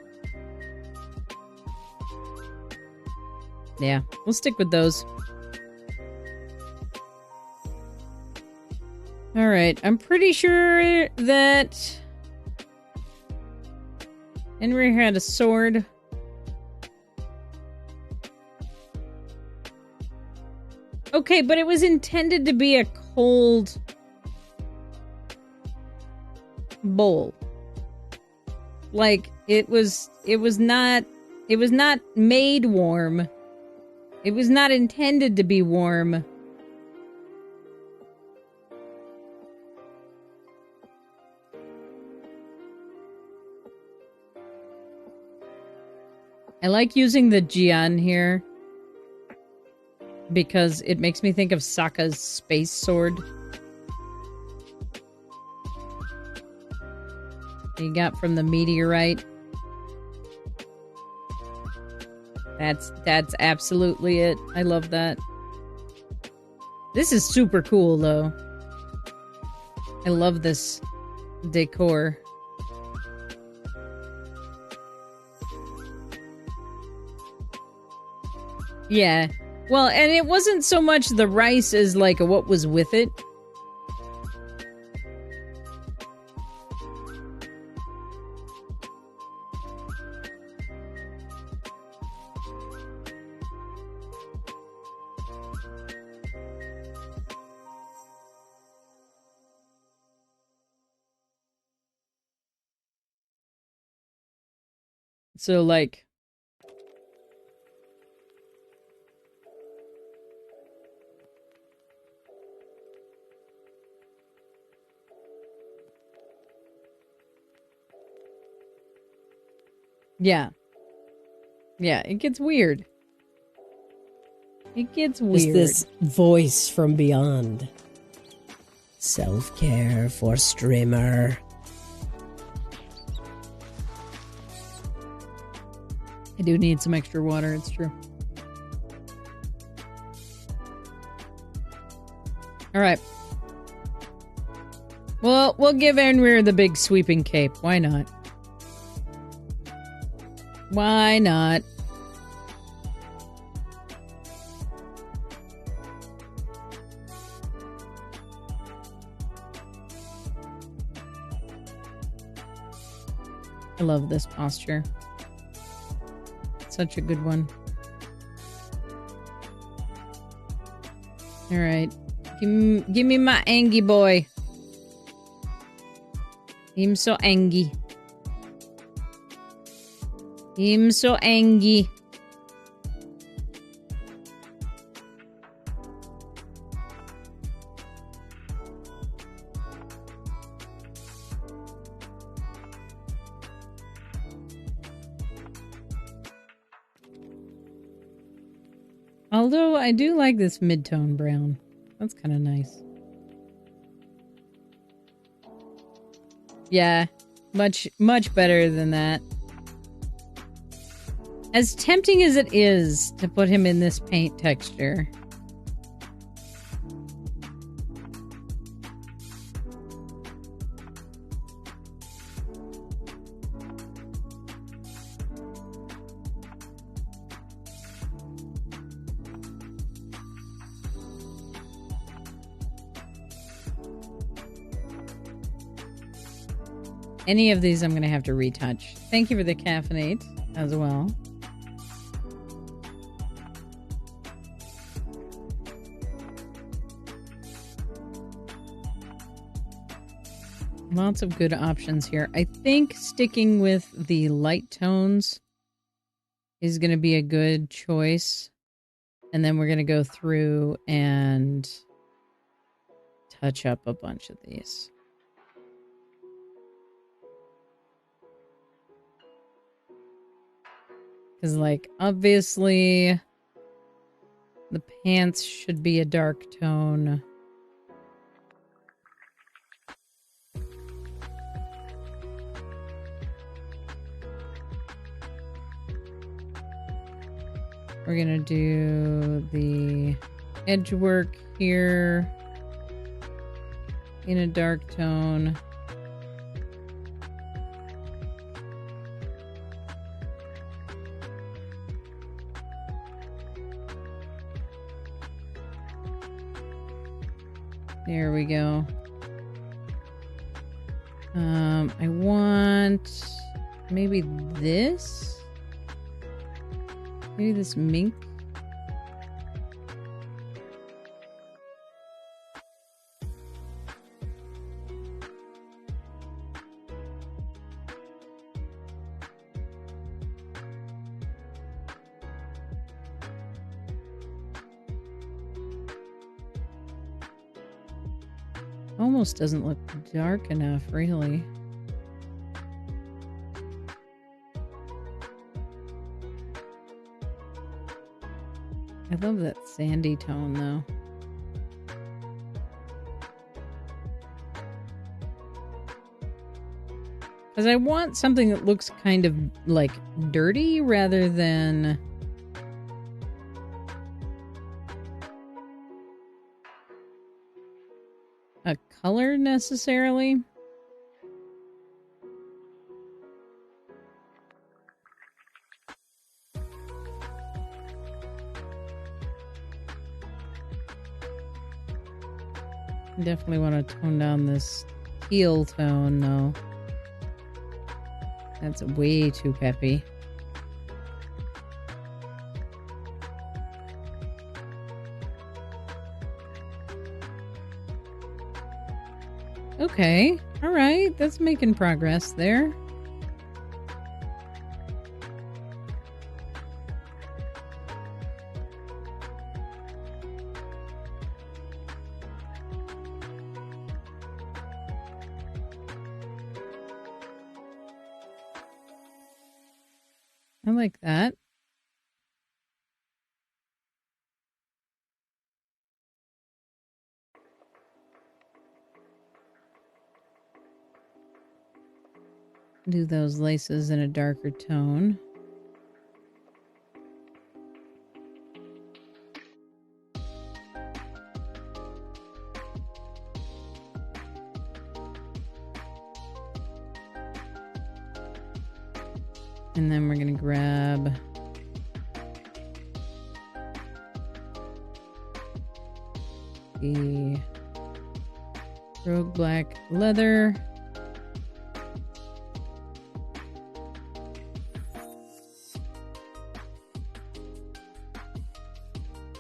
Yeah, we'll stick with those. Alright, I'm pretty sure that Henry had a sword. Okay, but it was intended to be a cold bowl. Like, it was not made warm. It was not intended to be warm. I like using the Jian here because it makes me think of Sokka's space sword. He got from the meteorite. That's absolutely it. I love that. This is super cool, though. I love this decor. Yeah. Well, and it wasn't so much the rice as like what was with it. So, like, yeah. Yeah, it gets weird. It gets weird. Is this voice from beyond? Self-care for streamer. I do need some extra water, it's true. Alright. Well, we'll give Enrir the big sweeping cape. Why not? Why not? I love this posture. Such a good one. Alright. Give me my Angie boy. Him so Angie. Him so Angie. Although I do like this mid-tone brown. That's kind of nice. Yeah, much better than that. As tempting as it is to put him in this paint texture. Any of these I'm going to have to retouch. Thank you for the caffeinate as well. Lots of good options here. I think sticking with the light tones is going to be a good choice. And then we're going to go through and touch up a bunch of these. Because, like, obviously, the pants should be a dark tone. We're gonna do the edge work here in a dark tone. There we go. I want maybe this. Maybe this mink. Almost doesn't look dark enough, really. I love that sandy tone, though. Because I want something that looks kind of, like, dirty rather than... a color, necessarily. Definitely want to tone down this teal tone, though. That's way too peppy. Okay, alright, that's making progress there. I like that. Do those laces in a darker tone. And then we're going to grab the Rogue Black leather.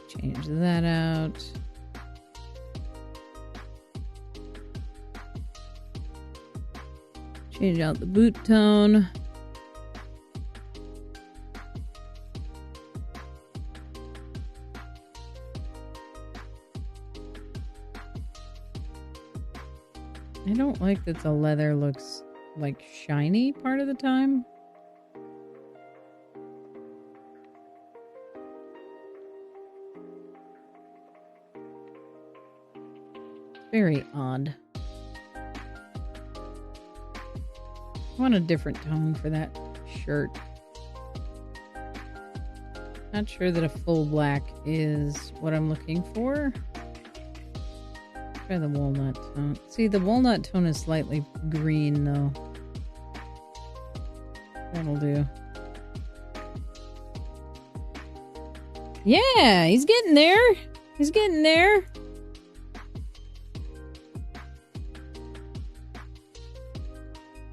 Change that out. Change out the boot tone. I don't like that the leather looks like shiny part of the time. Very odd. I want a different tone for that shirt. Not sure that a full black is what I'm looking for. Try the walnut tone. See, the walnut tone is slightly green, though. That'll do. Yeah, he's getting there. He's getting there.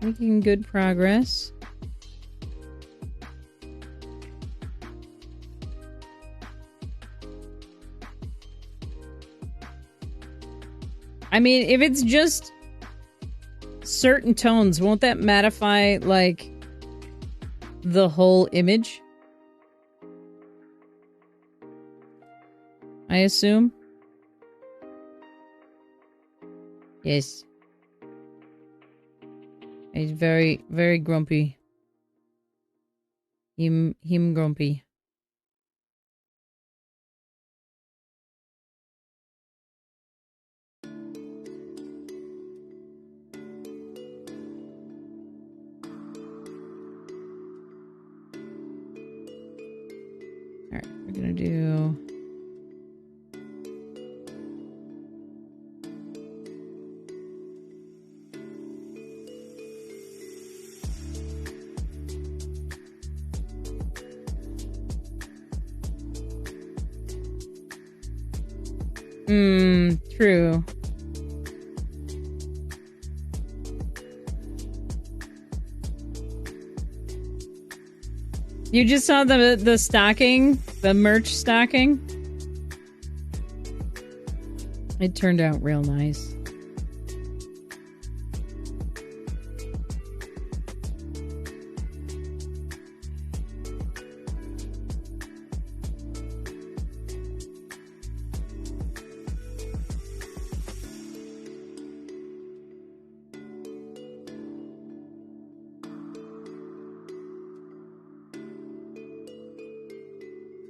Making good progress. I mean, if it's just certain tones, won't that mattify, like, the whole image? I assume. Yes. He's very, very grumpy. Him grumpy. Alright, we're gonna do... True. You just saw the stocking? The merch stocking? It turned out real nice.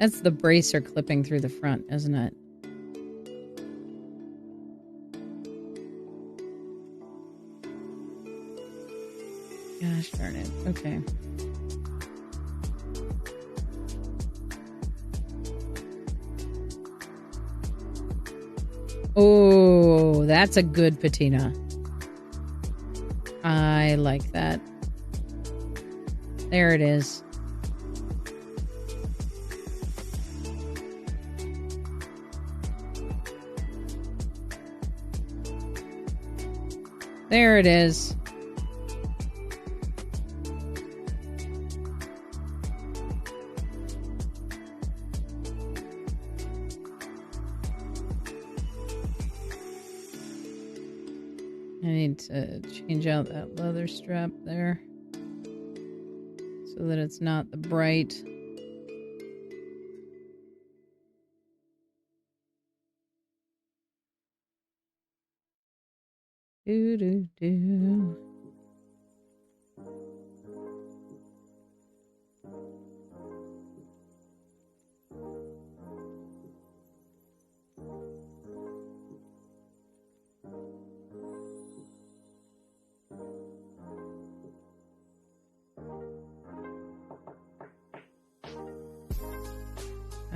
That's the bracer clipping through the front, isn't it? Gosh darn it. Okay. Oh, that's a good patina. I like that. There it is. There it is. I need to change out that leather strap there so that it's not the bright. Do.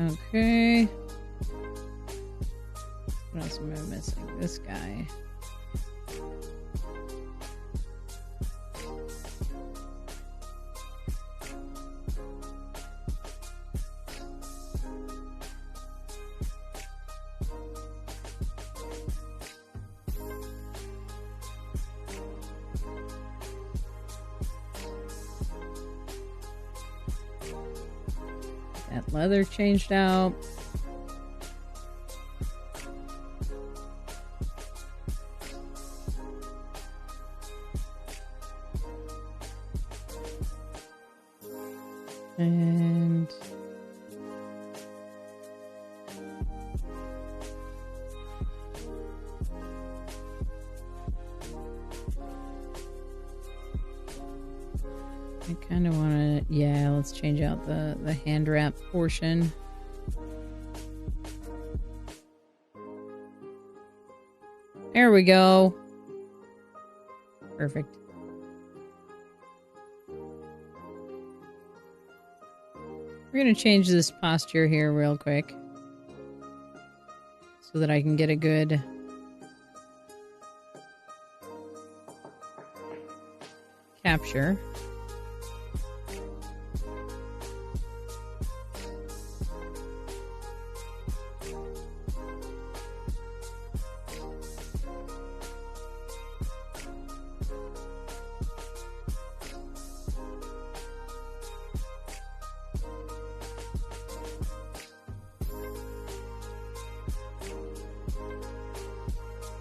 Okay. What else am I missing? This guy. That leather changed out. And I kind of want to, yeah, let's change out the hand wrap portion. There we go. Perfect. We're going to change this posture here real quick so that I can get a good capture.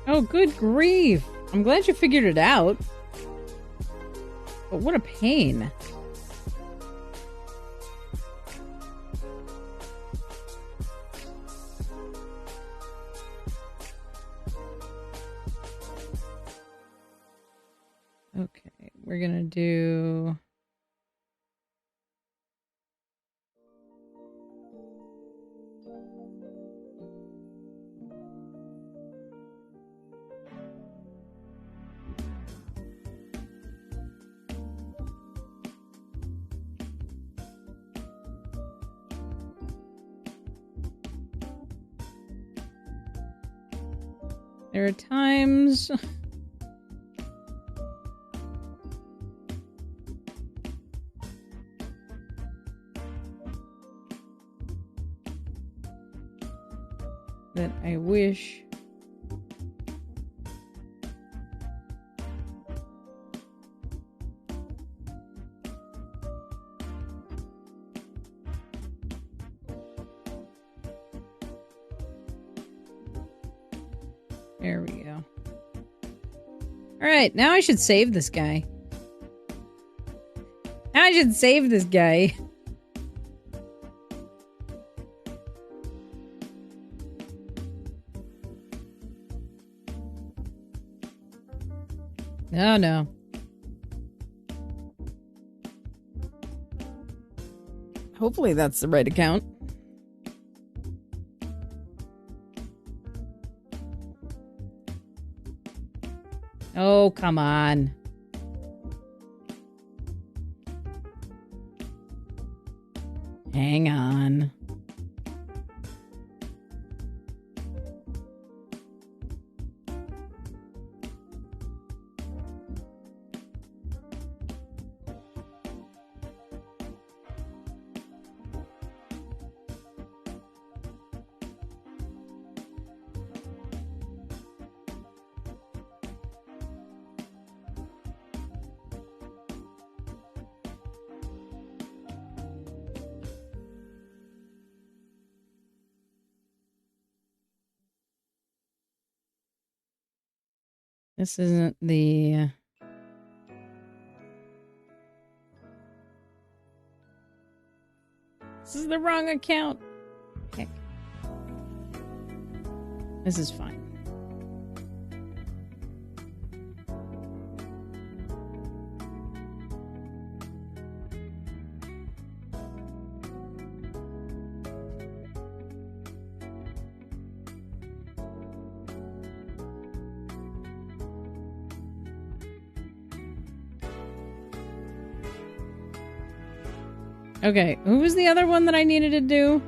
Oh, good grief. I'm glad you figured it out. But what a pain. Okay, we're gonna do... There are times... that I wish... There we go. Alright, now I should save this guy. Now I should save this guy. Oh no. Hopefully that's the right account. Oh, come on. Hang on. This isn't the... This is the wrong account. Heck. This is fine. Okay, who was the other one that I needed to do?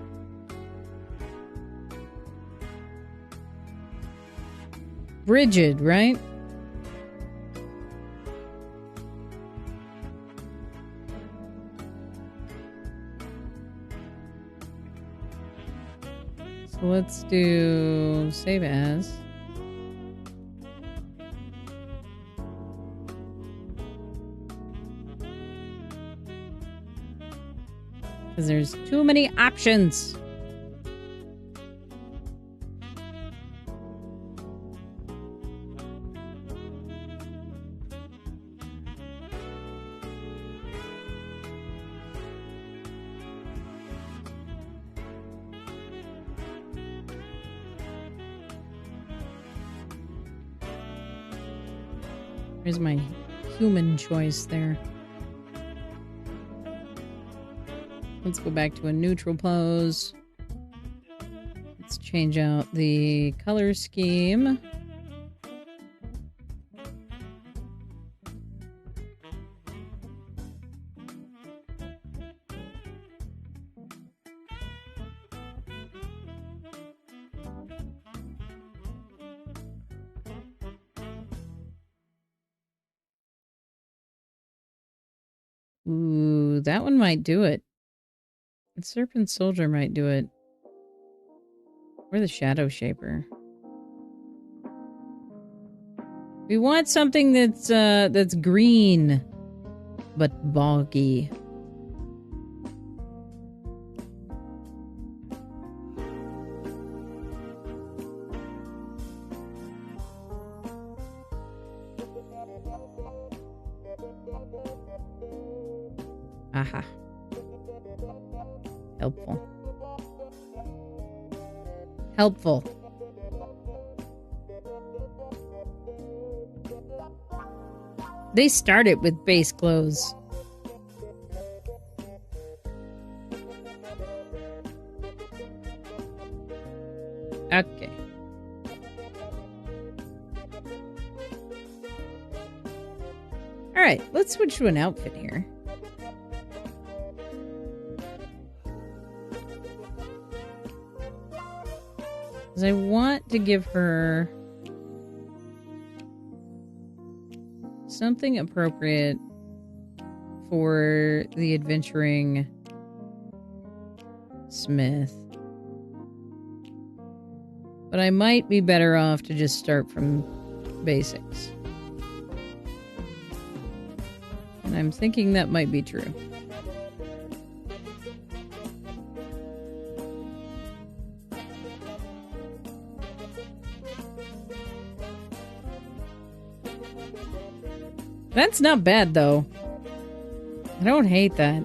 Bridget, right? So let's do save as. Because there's too many options. Here's my human choice there. Let's go back to a neutral pose. Let's change out the color scheme. Ooh, that one might do it. The Serpent Soldier might do it. Or the Shadow Shaper. We want something that's green, but boggy. Aha. Helpful. Helpful. They started with base clothes. Okay. Alright, let's switch to an outfit here. Because I want to give her something appropriate for the adventuring smith. But I might be better off to just start from basics. And I'm thinking that might be true. That's not bad, though. I don't hate that.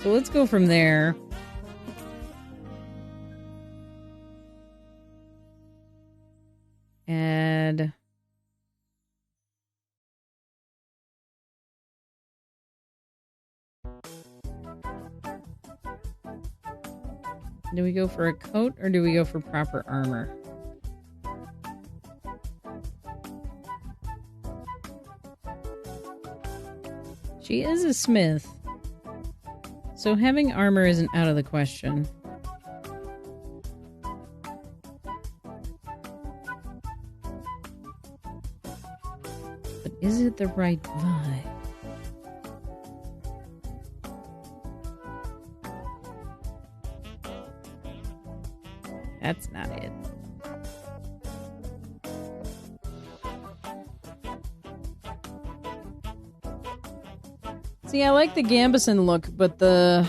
So let's go from there. Add... Do we go for a coat or do we go for proper armor? She is a smith, so having armor isn't out of the question. But is it the right vibe? That's not it. See, I like the gambeson look, but the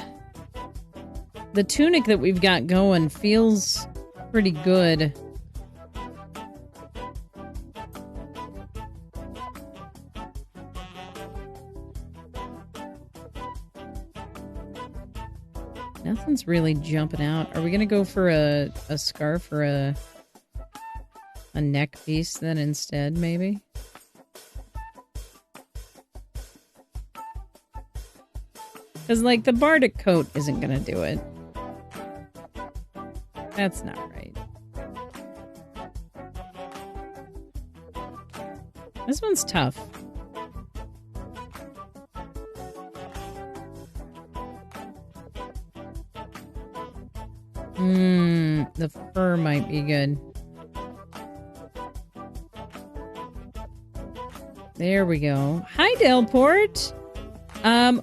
tunic that we've got going feels pretty good. Nothing's really jumping out. Are we gonna go for a scarf or a neck piece then instead, maybe? Because, like, the bardic coat isn't gonna do it. That's not right. This one's tough. The fur might be good. There we go. Hi, Delport!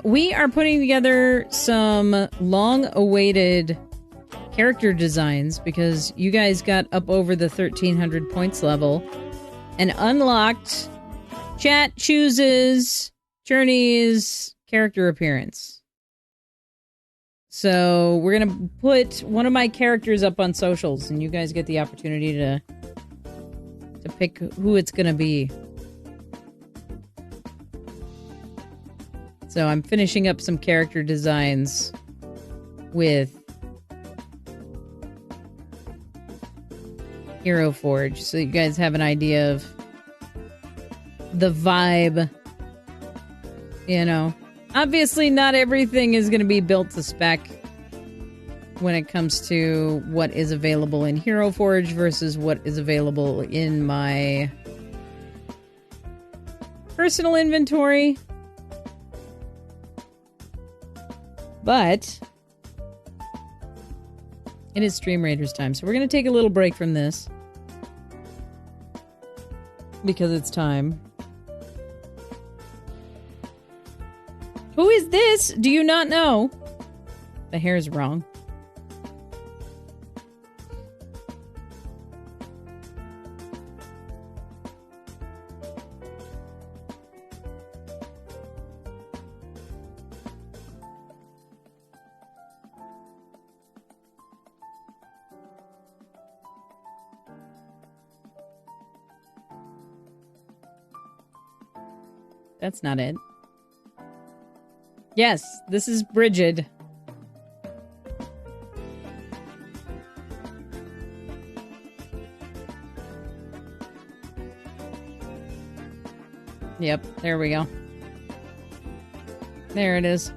We are putting together some long-awaited character designs because you guys got up over the 1300 points level and unlocked Chat Chooses Journey's character appearance. So we're gonna put one of my characters up on socials, and you guys get the opportunity to pick who it's gonna be. So I'm finishing up some character designs with Hero Forge, so you guys have an idea of the vibe, you know. Obviously, not everything is going to be built to spec when it comes to what is available in Hero Forge versus what is available in my personal inventory. But it is Stream Raiders time, so we're going to take a little break from this because it's time. Who is this? Do you not know? The hair's wrong. That's not it. Yes, this is Bridget. Yep, there we go. There it is.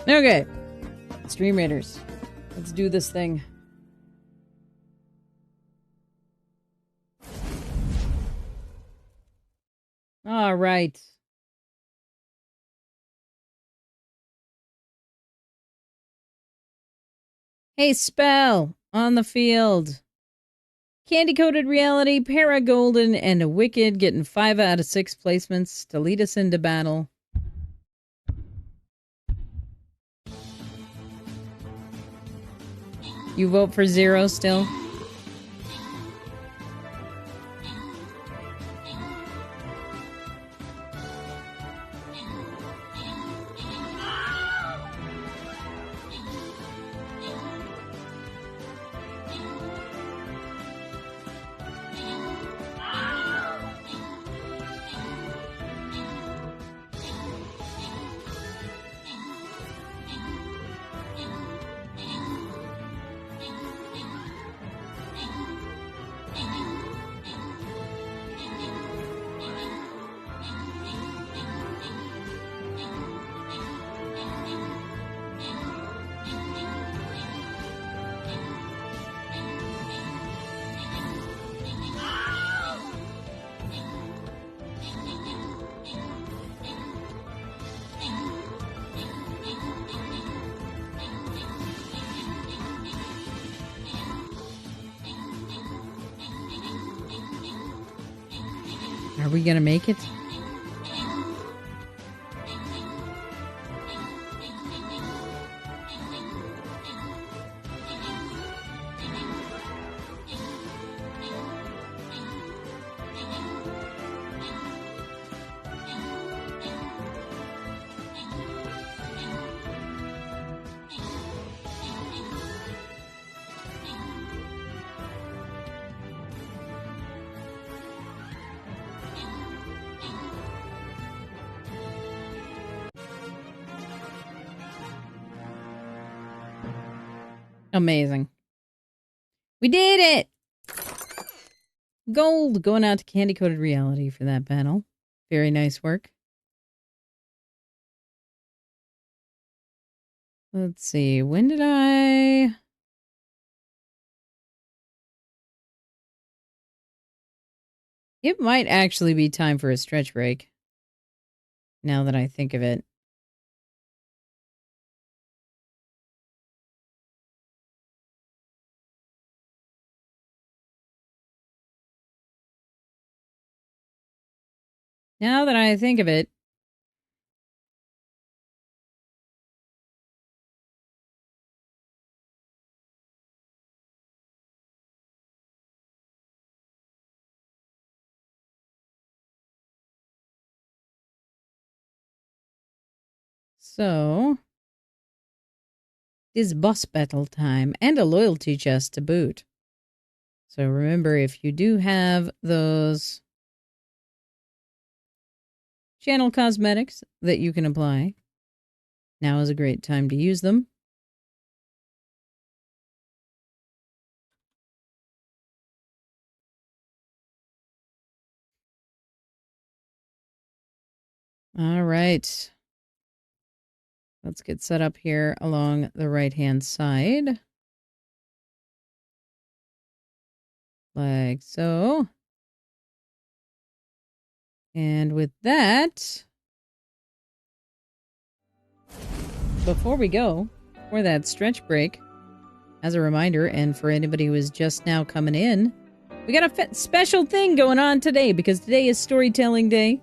Okay. Stream Raiders. Let's do this thing. All right. Hey, Spell, on the field. Candy Coated Reality, Para Golden, and a Wicked getting 5 out of 6 placements to lead us into battle. You vote for 0 still? Are we gonna make it? Amazing. We did it! Gold going out to Candy Coated Reality for that battle. Very nice work. Let's see. When did I... It might actually be time for a stretch break. Now that I think of it. Now that I think of it. So, it is boss battle time and a loyalty chest to boot. So remember, if you do have those channel cosmetics that you can apply, now is a great time to use them. All right. Let's get set up here along the right-hand side. Like so. And with that, before we go for that stretch break, as a reminder, and for anybody who is just now coming in, we got a special thing going on today because today is storytelling day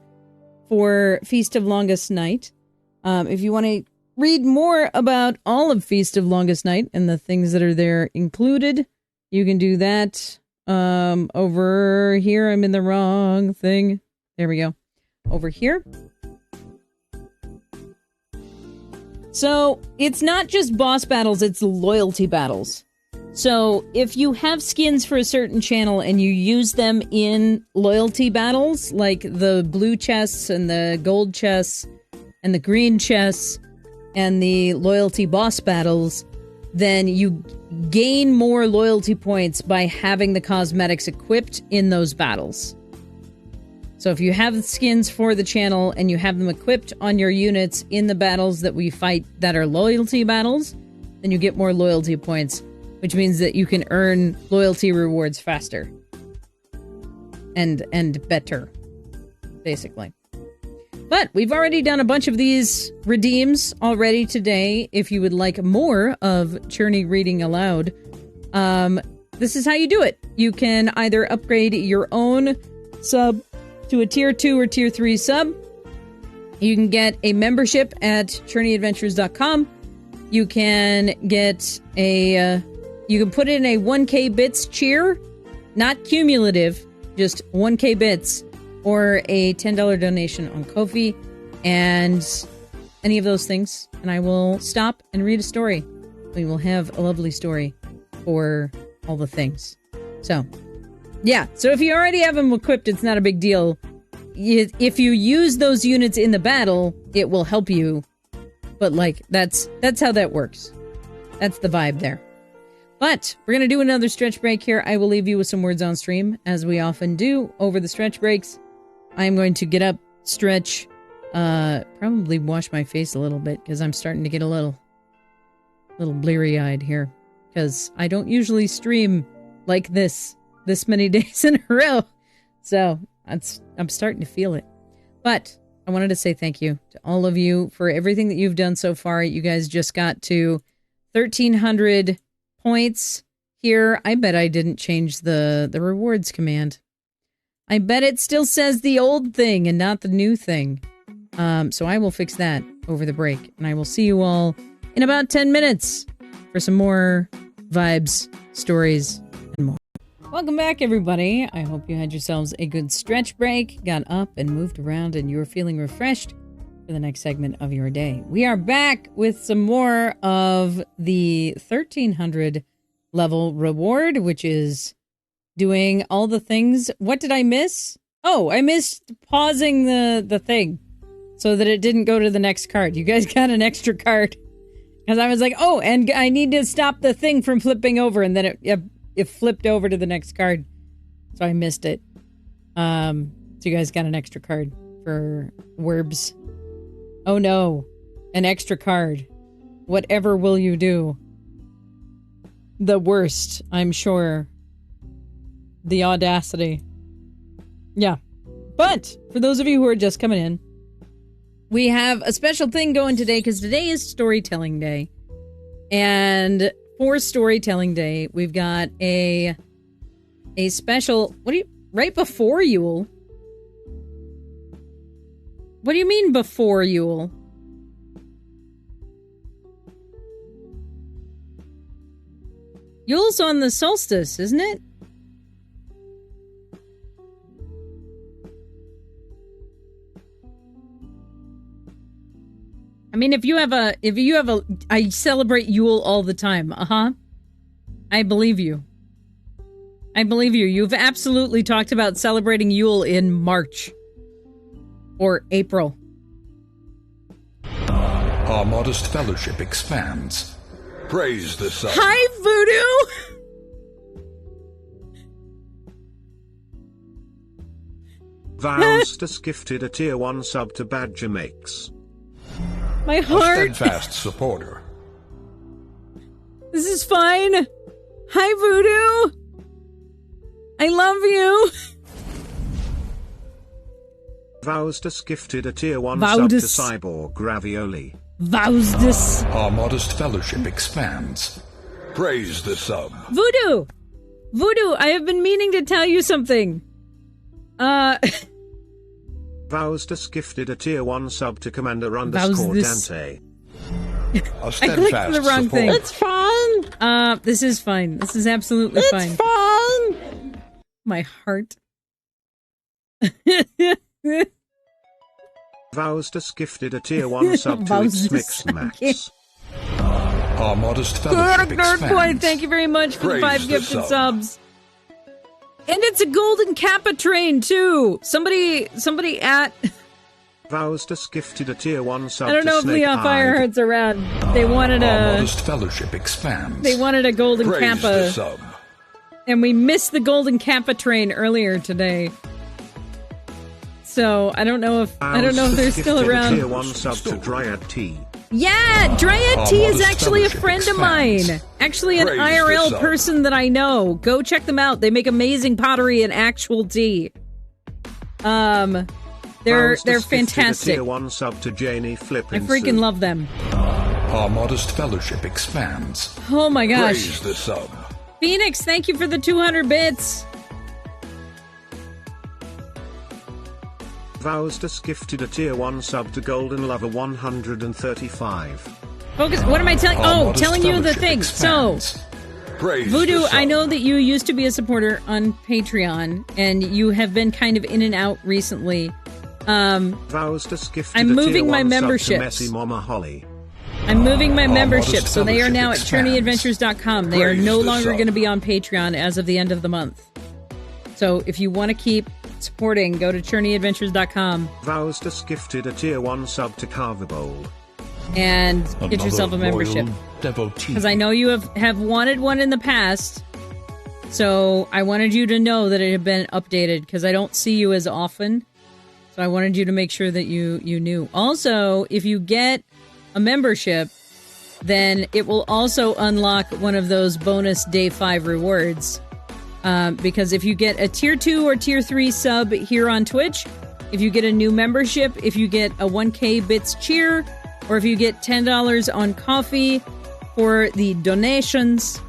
for Feast of Longest Night. If you want to read more about all of Feast of Longest Night and the things that are there included, you can do that over here. I'm in the wrong thing. There we go. Over here. So it's not just boss battles, it's loyalty battles. So if you have skins for a certain channel and you use them in loyalty battles, like the blue chests and the gold chests and the green chests and the loyalty boss battles, then you gain more loyalty points by having the cosmetics equipped in those battles. So if you have skins for the channel and you have them equipped on your units in the battles that we fight that are loyalty battles, then you get more loyalty points, which means that you can earn loyalty rewards faster. And better, basically. But we've already done a bunch of these redeems already today. If you would like more of Churney reading aloud, this is how you do it. You can either upgrade your own sub to a tier 2 or tier 3 sub. You can get a membership at ChurneyAdventures.com. You can get you can put in a 1K bits cheer, not cumulative, just 1K bits, or a $10 donation on Ko-fi, and any of those things. And I will stop and read a story. We will have a lovely story for all the things. So, yeah. So if you already have them equipped, it's not a big deal. If you use those units in the battle, it will help you. But, like, that's how that works. That's the vibe there. But we're going to do another stretch break here. I will leave you with some words on stream, as we often do over the stretch breaks. I am going to get up, stretch, probably wash my face a little bit, because I'm starting to get a little bleary-eyed here. Because I don't usually stream like this many days in a row. So I'm starting to feel it. But I wanted to say thank you to all of you for everything that you've done so far. You guys just got to 1,300 points here. I bet I didn't change the rewards command. I bet it still says the old thing and not the new thing. So I will fix that over the break. And I will see you all in about 10 minutes for some more vibes, stories, and more. Welcome back, everybody. I hope you had yourselves a good stretch break, got up and moved around, and you're feeling refreshed for the next segment of your day. We are back with some more of the 1,300 level reward, which is doing all the things. What did I miss? Oh, I missed pausing the thing so that it didn't go to the next card. You guys got an extra card. Because I was like, oh, and I need to stop the thing from flipping over, and then it flipped over to the next card. So I missed it. So you guys got an extra card for Werbs. Oh no, an extra card. Whatever will you do? The worst, I'm sure. The audacity. Yeah. But for those of you who are just coming in, we have a special thing going today because today is Storytelling Day. And for Storytelling Day, we've got a special... right before Yule? What do you mean before Yule? Yule's on the solstice, isn't it? I mean, if you have a, I celebrate Yule all the time. I believe you. I believe you. You've absolutely talked about celebrating Yule in March. Or April. Our modest fellowship expands. Praise the sun. Hi, Voodoo! Vows just gifted a tier 1 sub to Badger Makes. My A heart. steadfast supporter. This is fine. Hi, Voodoo. I love you. Vows just gifted a tier 1 sub to Cyborg Ravioli. Vows. Our modest fellowship expands. Praise the sub. Voodoo. Voodoo, I have been meaning to tell you something. Vows just gifted a tier 1 sub to Commander _ Dante. A I steadfast clicked the wrong thing. supporter. It's fun. This is fine. This is absolutely fine. It's fun. My heart. Vows just gifted a tier 1 sub to It's Mix Max. Our modest fellowship Nerd Boy, expands. thank you very much for the Praise 5 the gifted sub. subs. And it's a golden Kappa train too. Somebody at Vows just gifted a tier 1 sub I don't to know if Snake Leon Hide. Fireheart's around. They wanted Our a modest fellowship expands. they wanted a golden Praise the Kappa, sub. and we missed the golden Kappa train earlier today. So I don't know if they're just still gifted a around. tier 1 sub to Dryad Tea. Yeah, Dryad Our Tea is modest actually a fellowship friend of expands. mine. Actually, an Praise the IRL sub. person that I know. Go check them out. They make amazing pottery and actual tea. They're Vows just gifted a fantastic. tier 1 sub to Janie I Flippin' freaking love them. Our modest fellowship expands. Oh my gosh. Praise the sub. Phoenix, thank you for the 200 bits. Voustus gifted a tier 1 sub to Golden Lover 135. Focus. What am I telling? Our Oh, telling you the fellowship thing. So, expands. Praise Voodoo, the sun. I know that you used to be a supporter on Patreon, and you have been kind of in and out recently. Voustus gifted I'm a moving tier my 1 sub to memberships. Messy Mama Holly. I'm moving my membership, modest so they are fellowship now at expands. ChurneyAdventures.com. They are Praise no the longer sun. going to be on Patreon as of the end of the month. So if you want to keep supporting, go to ChurneyAdventures.com Voustus gifted a tier 1 sub to Carver Bowl. and get yourself a Another membership. loyal devotee. Because I know you have wanted one in the past, so I wanted you to know that it had been updated, because I don't see you as often. So I wanted you to make sure that you knew. Also, if you get a membership, then it will also unlock one of those bonus day 5 rewards. Because if you get a tier 2 or tier 3 sub here on Twitch, if you get a new membership, if you get a 1K bits cheer, or if you get $10 on coffee for the donations.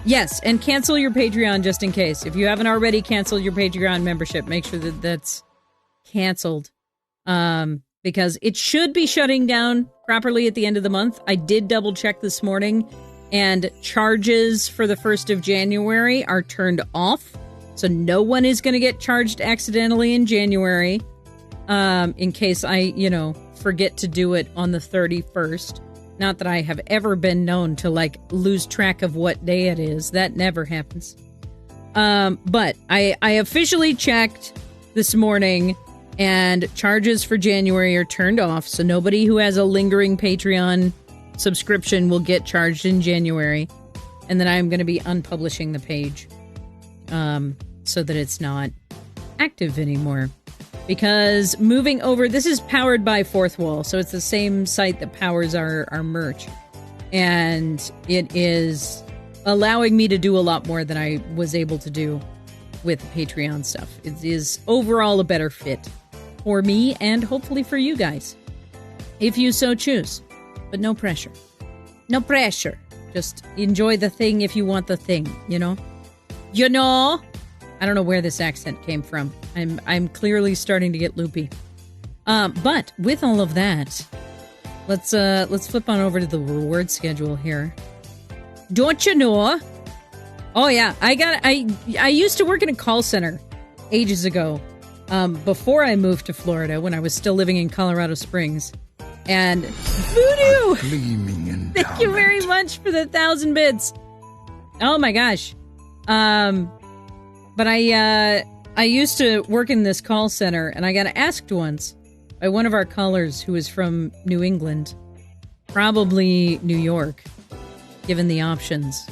Yes, and cancel your Patreon just in case. If you haven't already canceled your Patreon membership, make sure that that's canceled. Because it should be shutting down properly at the end of the month. I did double check this morning, and charges for the 1st of January are turned off. So no one is going to get charged accidentally in January. In case I, forget to do it on the 31st. Not that I have ever been known to, lose track of what day it is. That never happens. But I officially checked this morning, and charges for January are turned off, so nobody who has a lingering Patreon subscription will get charged in January. And then I'm going to be unpublishing the page so that it's not active anymore. Because moving over, this is powered by Fourth Wall, so it's the same site that powers our merch. And it is allowing me to do a lot more than I was able to do with Patreon stuff. It is overall a better fit for me and hopefully for you guys, if you so choose. But no pressure. No pressure. Just enjoy the thing if you want the thing, You know? I don't know where this accent came from. I'm clearly starting to get loopy. But with all of that, let's flip on over to the reward schedule here. Don't you know? Oh yeah, I used to work in a call center ages ago, before I moved to Florida when I was still living in Colorado Springs. And Voodoo, Gleaming in thank you very much for the 1,000 bits. Oh my gosh. But I used to work in this call center, and I got asked once by one of our callers who is from New England, probably New York, given the options,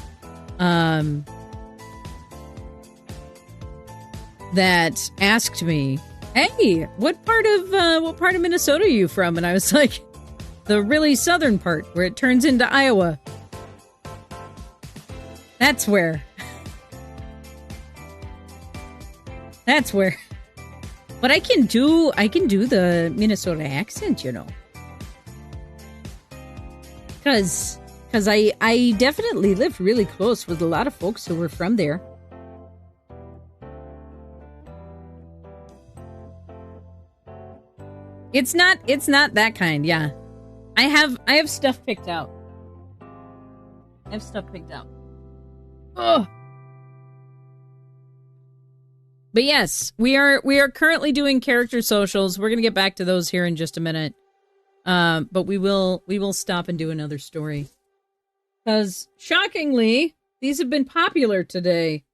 that asked me, "Hey, what part of Minnesota are you from?" And I was like, "The really southern part, where it turns into Iowa. That's where." That's where. But I can do the Minnesota accent, Cause I definitely lived really close with a lot of folks who were from there. It's not that kind, yeah. I have stuff picked out. Ugh. But yes, we are currently doing character socials. We're gonna get back to those here in just a minute. But we will stop and do another story. Because shockingly, these have been popular today.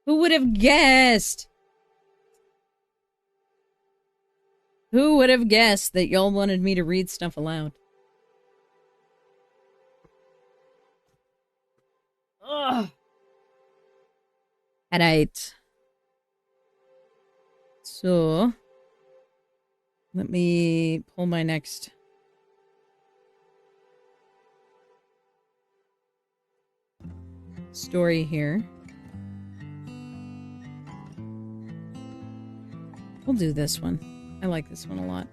Who would have guessed? Who would have guessed that y'all wanted me to read stuff aloud? Ugh. Alright. So, let me pull my next story here. We'll do this one. I like this one a lot.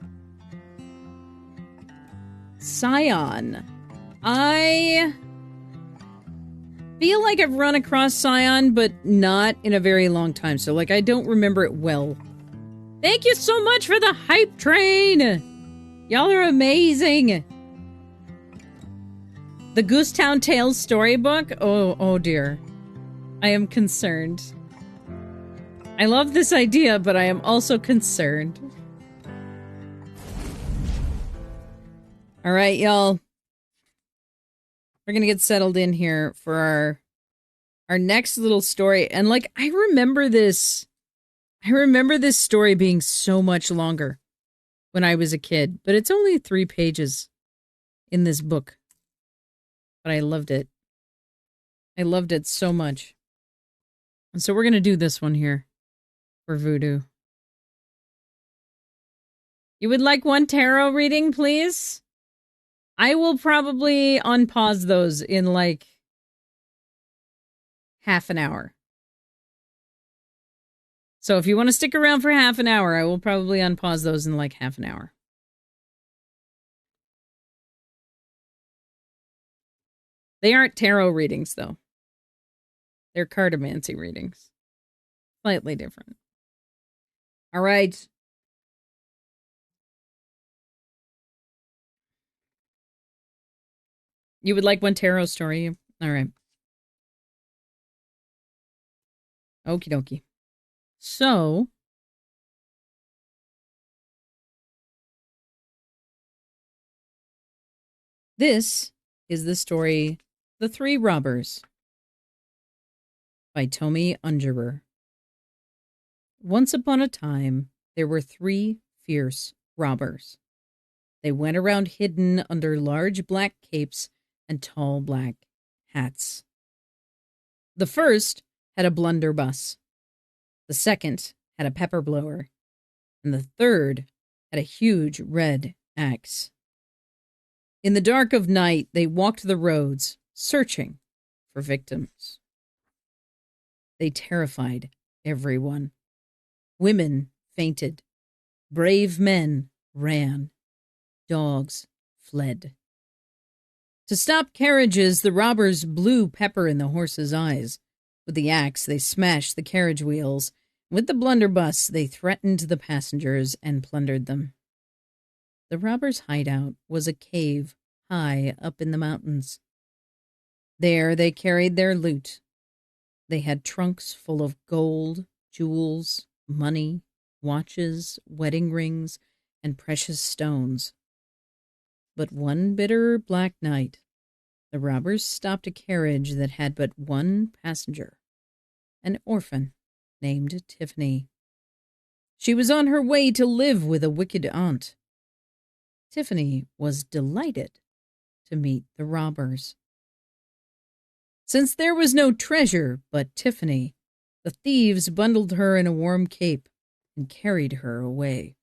Scion. I feel like I've run across Scion, but not in a very long time. So, like, I don't remember it well. Thank you so much for the hype train. Y'all are amazing. The Goosetown Tales storybook? Oh dear. I am concerned. I love this idea, but I am also concerned. All right, y'all. We're gonna get settled in here for our next little story. And, like, I remember this story being so much longer when I was a kid, but it's only 3 pages in this book. But I loved it. I loved it so much. And so we're gonna do this one here for Voodoo. You would like one tarot reading, please? I will probably unpause those in like half an hour. So if you want to stick around for half an hour, I will probably unpause those in like half an hour. They aren't tarot readings, though. They're cartomancy readings. Slightly different. All right. You would like one tarot story? All right. Okie dokie. So, this is the story The Three Robbers by Tomi Ungerer. Once upon a time, there were 3 fierce robbers. They went around hidden under large black capes and tall black hats. The first had a blunderbuss. The second had a pepper blower. And the third had a huge red axe. In the dark of night, they walked the roads, searching for victims. They terrified everyone. Women fainted. Brave men ran. Dogs fled. To stop carriages, the robbers blew pepper in the horses' eyes. With the axe, they smashed the carriage wheels. With the blunderbuss, they threatened the passengers and plundered them. The robbers' hideout was a cave high up in the mountains. There they carried their loot. They had trunks full of gold, jewels, money, watches, wedding rings, and precious stones. But one bitter black night, the robbers stopped a carriage that had but one passenger, an orphan named Tiffany. She was on her way to live with a wicked aunt. Tiffany was delighted to meet the robbers. Since there was no treasure but Tiffany, the thieves bundled her in a warm cape and carried her away.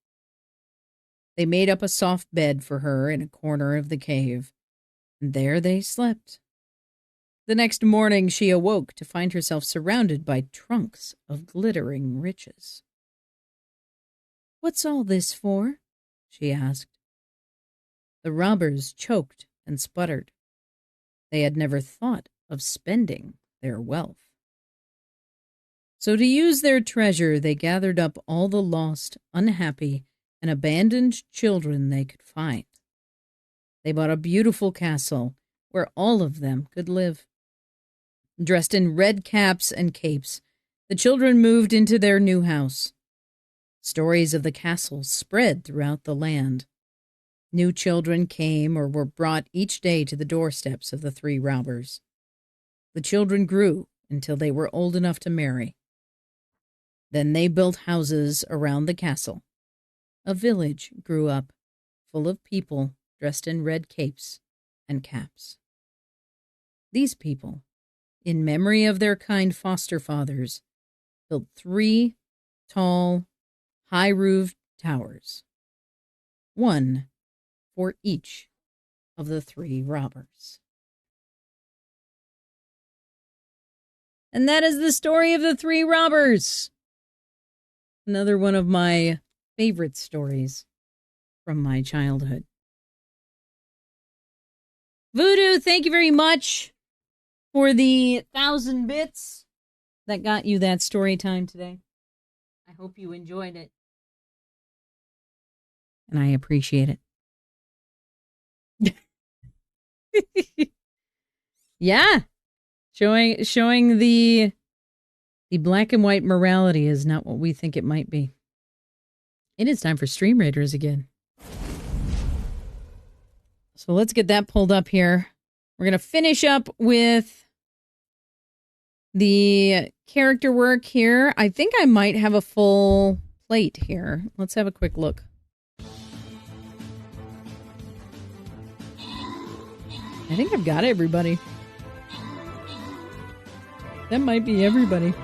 They made up a soft bed for her in a corner of the cave, and there they slept. The next morning she awoke to find herself surrounded by trunks of glittering riches. "What's all this for?" she asked. The robbers choked and sputtered. They had never thought of spending their wealth. So to use their treasure, they gathered up all the lost, unhappy, and abandoned children they could find. They bought a beautiful castle where all of them could live. Dressed in red caps and capes, the children moved into their new house. Stories of the castle spread throughout the land. New children came or were brought each day to the doorsteps of the 3 robbers. The children grew until they were old enough to marry. Then they built houses around the castle. A village grew up, full of people dressed in red capes and caps. These people, in memory of their kind foster fathers, built 3 tall, high-roofed towers, one for each of the 3 robbers. And that is the story of the 3 robbers. Another one of my favorite stories from my childhood. Voodoo, thank you very much for the 1,000 bits that got you that story time today. I hope you enjoyed it. And I appreciate it. Yeah. Showing the black and white morality is not what we think it might be. It is time for Stream Raiders again. So let's get that pulled up here. We're going to finish up with the character work here. I think I might have a full plate here. Let's have a quick look. I think I've got everybody. That might be everybody.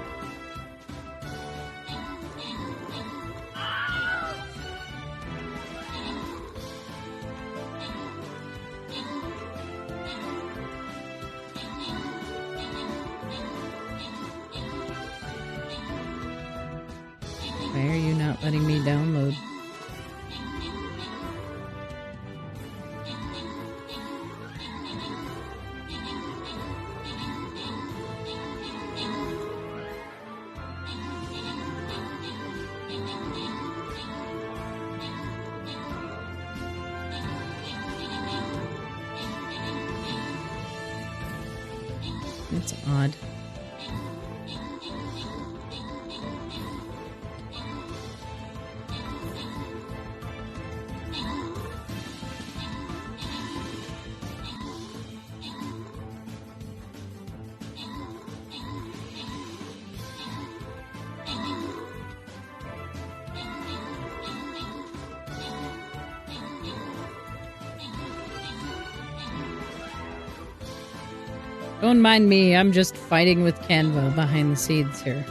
Why are you not letting me download? That's odd. Don't mind me, I'm just fighting with Canva behind the scenes here.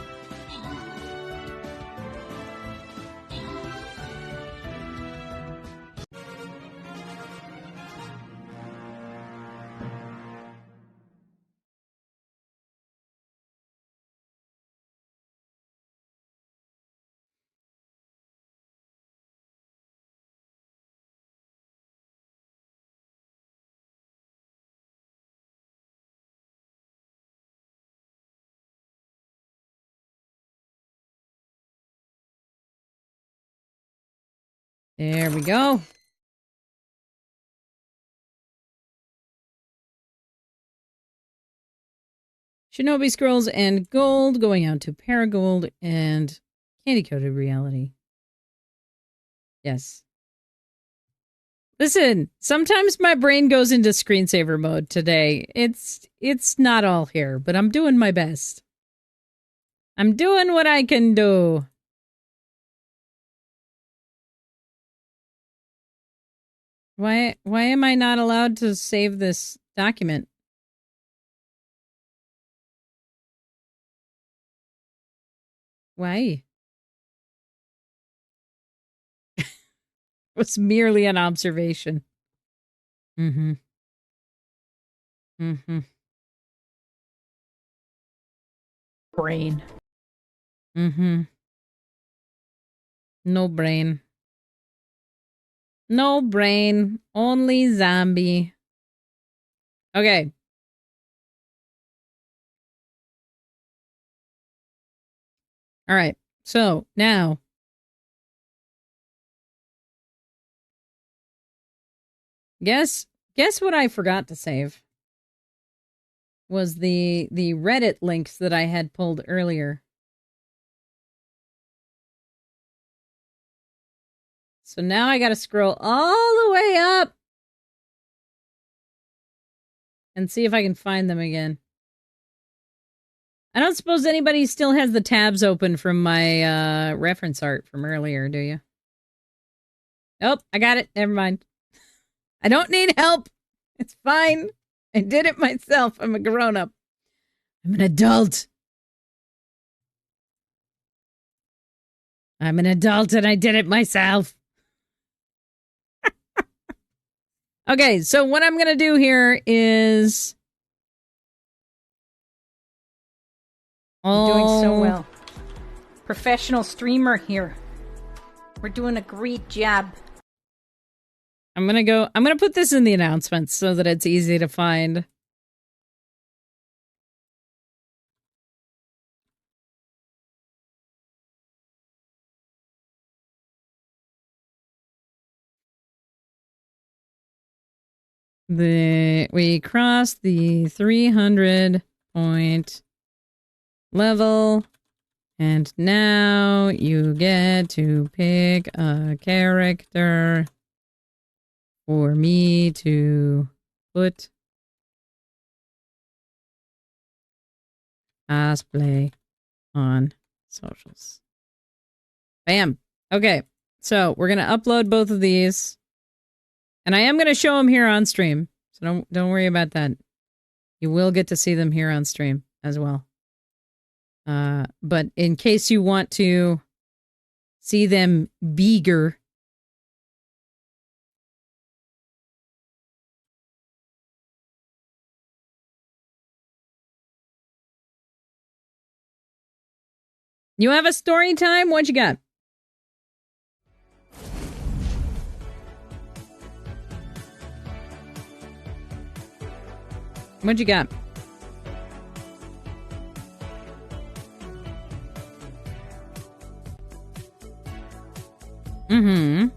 There we go. Shinobi Scrolls and Gold going out to Paragold and Candy Coated Reality. Yes. Listen, sometimes my brain goes into screensaver mode today. It's not all here, but I'm doing my best. I'm doing what I can do. Why am I not allowed to save this document? Why? It was merely an observation. Mm-hmm. Mm-hmm. Brain. Mm-hmm. No brain. No brain. Only zombie. Okay. All right. So now. Guess what I forgot to save was the Reddit links that I had pulled earlier. So now I got to scroll all the way up and see if I can find them again. I don't suppose anybody still has the tabs open from my reference art from earlier, do you? Nope, I got it. Never mind. I don't need help. It's fine. I did it myself. I'm a grown-up. I'm an adult. I'm an adult and I did it myself. Okay, so what I'm going to do here is... You're doing so well. Professional streamer here. We're doing a great job. I'm going to put this in the announcements so that it's easy to find. We crossed the 300 point level, and now you get to pick a character for me to put cosplay on socials. Bam. Okay, so we're gonna upload both of these, and I am gonna show them here on stream. So don't worry about that. You will get to see them here on stream as well. But in case you want to see them bigger, you have a story time? What you got? What you got? Mm-hmm.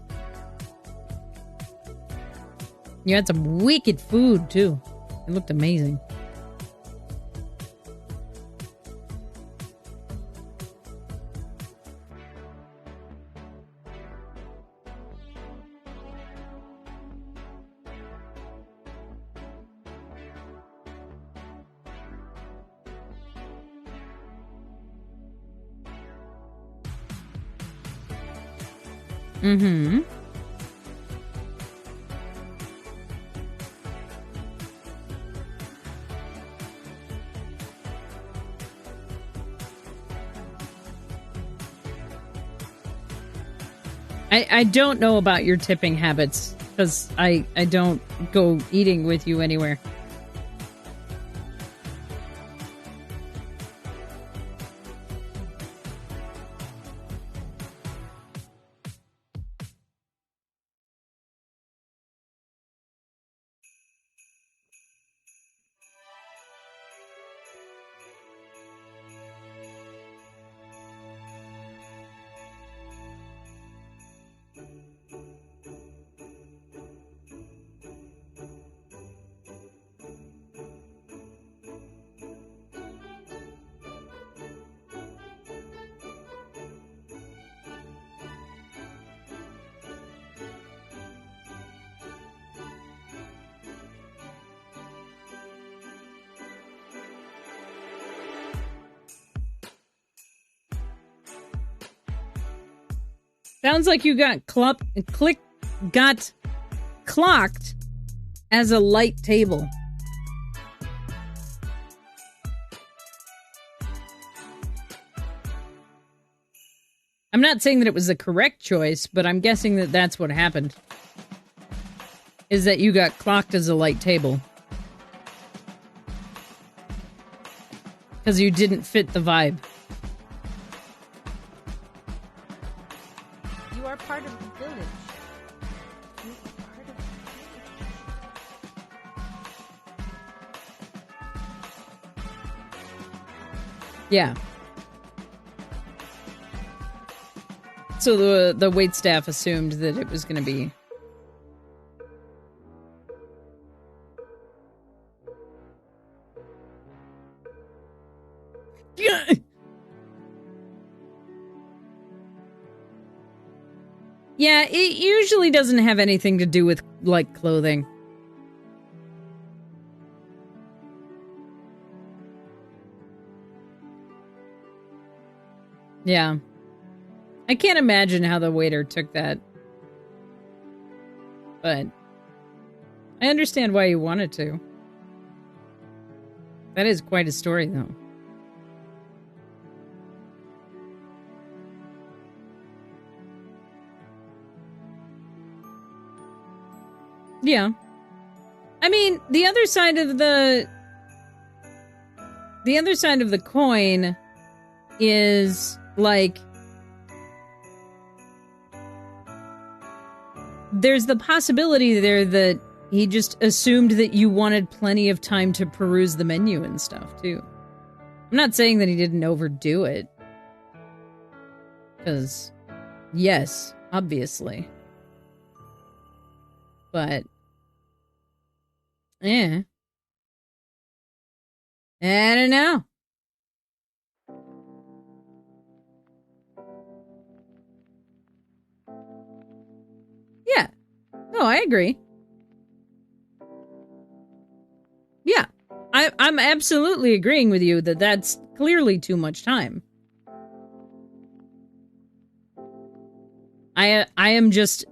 You had some wicked food, too. It looked amazing. Mm-hmm. I don't know about your tipping habits, because I don't go eating with you anywhere. Sounds like you got clocked as a light table. I'm not saying that it was the correct choice, but I'm guessing that that's what happened. Is that you got clocked as a light table. Because you didn't fit the vibe. You are part of the village. You are part of the Yeah. So the waitstaff assumed that it was going to be... Yeah, it usually doesn't have anything to do with, like, clothing. Yeah. I can't imagine how the waiter took that. But I understand why you wanted to. That is quite a story, though. Yeah. I mean, the other side of the coin is, like, there's the possibility there that he just assumed that you wanted plenty of time to peruse the menu and stuff, too. I'm not saying that he didn't overdo it. Because, yes, obviously. But Yeah. I don't know. Yeah. No, I agree. Yeah. I'm absolutely agreeing with you that that's clearly too much time. I am just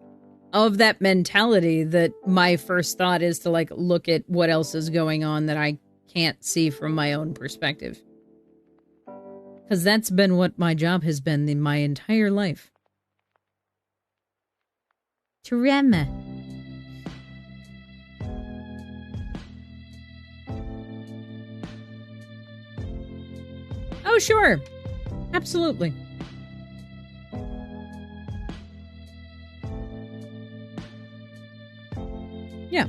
of that mentality that my first thought is to like look at what else is going on that I can't see from my own perspective. Because that's been what my job has been in my entire life. Trema. Oh, sure. Absolutely. Yeah.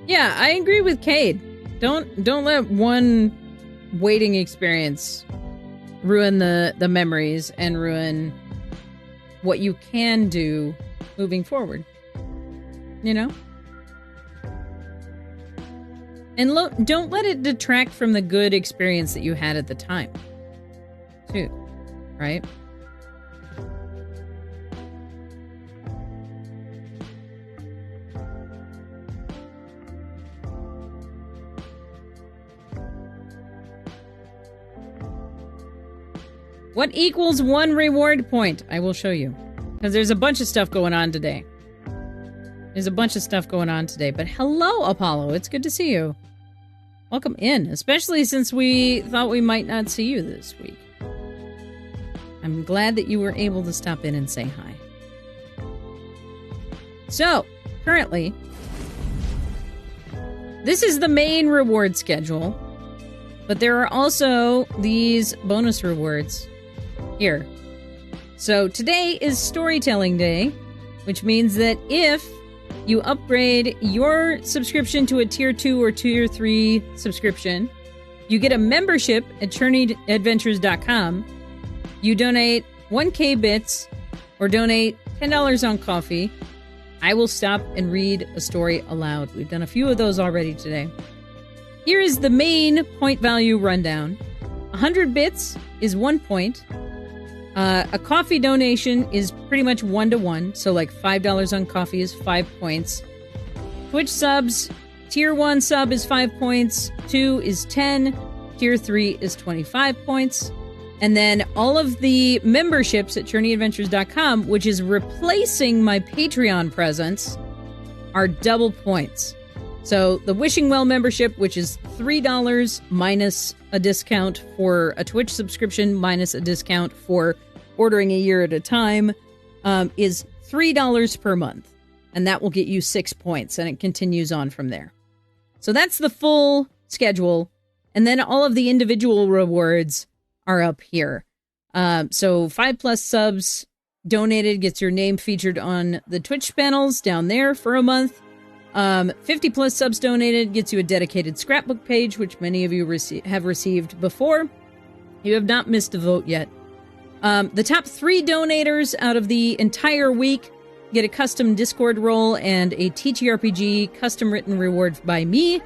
Yeah, I agree with Cade. Don't let one waiting experience ruin the memories and ruin what you can do moving forward. You know? And don't let it detract from the good experience that you had at the time. Too. Right? What equals 1 reward point? I will show you. Because there's a bunch of stuff going on today. But hello, Apollo. It's good to see you. Welcome in, especially since we thought we might not see you this week. I'm glad that you were able to stop in and say hi. So, currently, this is the main reward schedule, but there are also these bonus rewards here. So today is storytelling day, which means that if you upgrade your subscription to a tier 2 or tier 3 subscription, you get a membership at ChourneyAdventures.com. You donate 1K bits or donate $10 on coffee. I will stop and read a story aloud. We've done a few of those already today. Here is the main point value rundown. 100 bits is 1 point. A coffee donation is pretty much 1-to-1, so like $5 on coffee is 5 points. Twitch subs, tier 1 sub is 5 points, 2 is 10, tier 3 is 25 points. And then all of the memberships at JourneyAdventures.com, which is replacing my Patreon presence, are double points. So the Wishing Well membership, which is $3 minus a discount for a Twitch subscription minus a discount for ordering a year at a time, is $3 per month. And that will get you 6 points, and it continues on from there. So that's the full schedule. And then all of the individual rewards are up here. So 5+ subs donated gets your name featured on the Twitch panels down there for a month. 50+ subs donated gets you a dedicated scrapbook page, which many of you have received before. You have not missed a vote yet. The top 3 donators out of the entire week get a custom Discord role and a TTRPG custom written reward by me.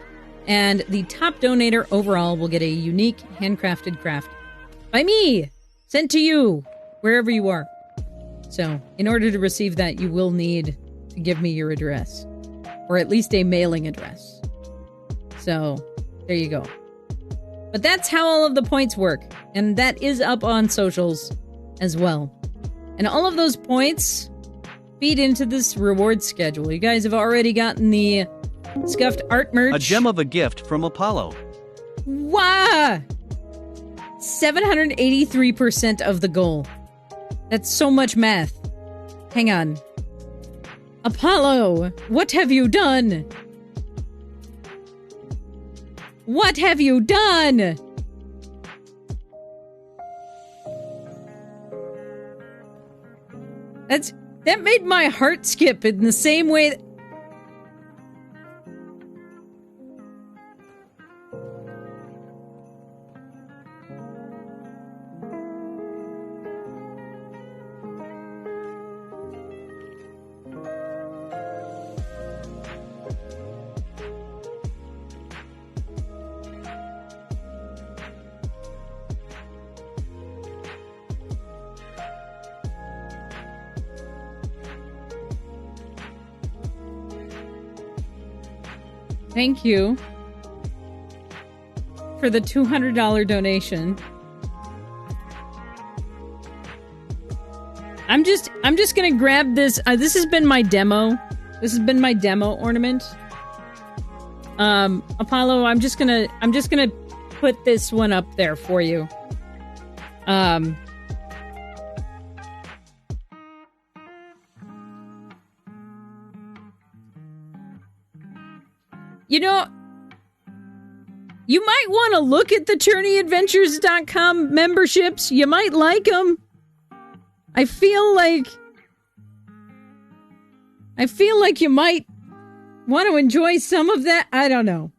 And the top donator overall will get a unique handcrafted craft by me, sent to you, wherever you are. So, in order to receive that, you will need to give me your address. Or at least a mailing address. So, there you go. But that's how all of the points work. And that is up on socials as well. And all of those points feed into this reward schedule. You guys have already gotten the scuffed art merch. A gem of a gift from Apollo. Wow! 783% of the goal. That's so much math. Hang on. Apollo, what have you done? What have you done? That made my heart skip in the same way. Thank you for the $200 donation. I'm just gonna grab this. This has been my demo. This has been my demo ornament. Apollo, I'm just gonna put this one up there for you. You know, you might want to look at the ChurneyAdventures.com memberships. You might like them. I feel like you might want to enjoy some of that. I don't know.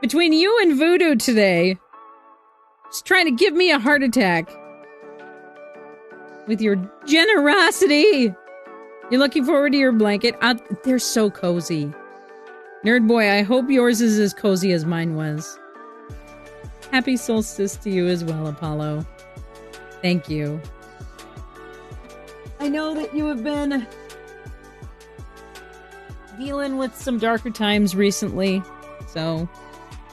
Between you and Voodoo today, just trying to give me a heart attack with your generosity. You're looking forward to your blanket. They're so cozy. Nerd boy, I hope yours is as cozy as mine was. Happy solstice to you as well, Apollo. Thank you. I know that you have been dealing with some darker times recently, so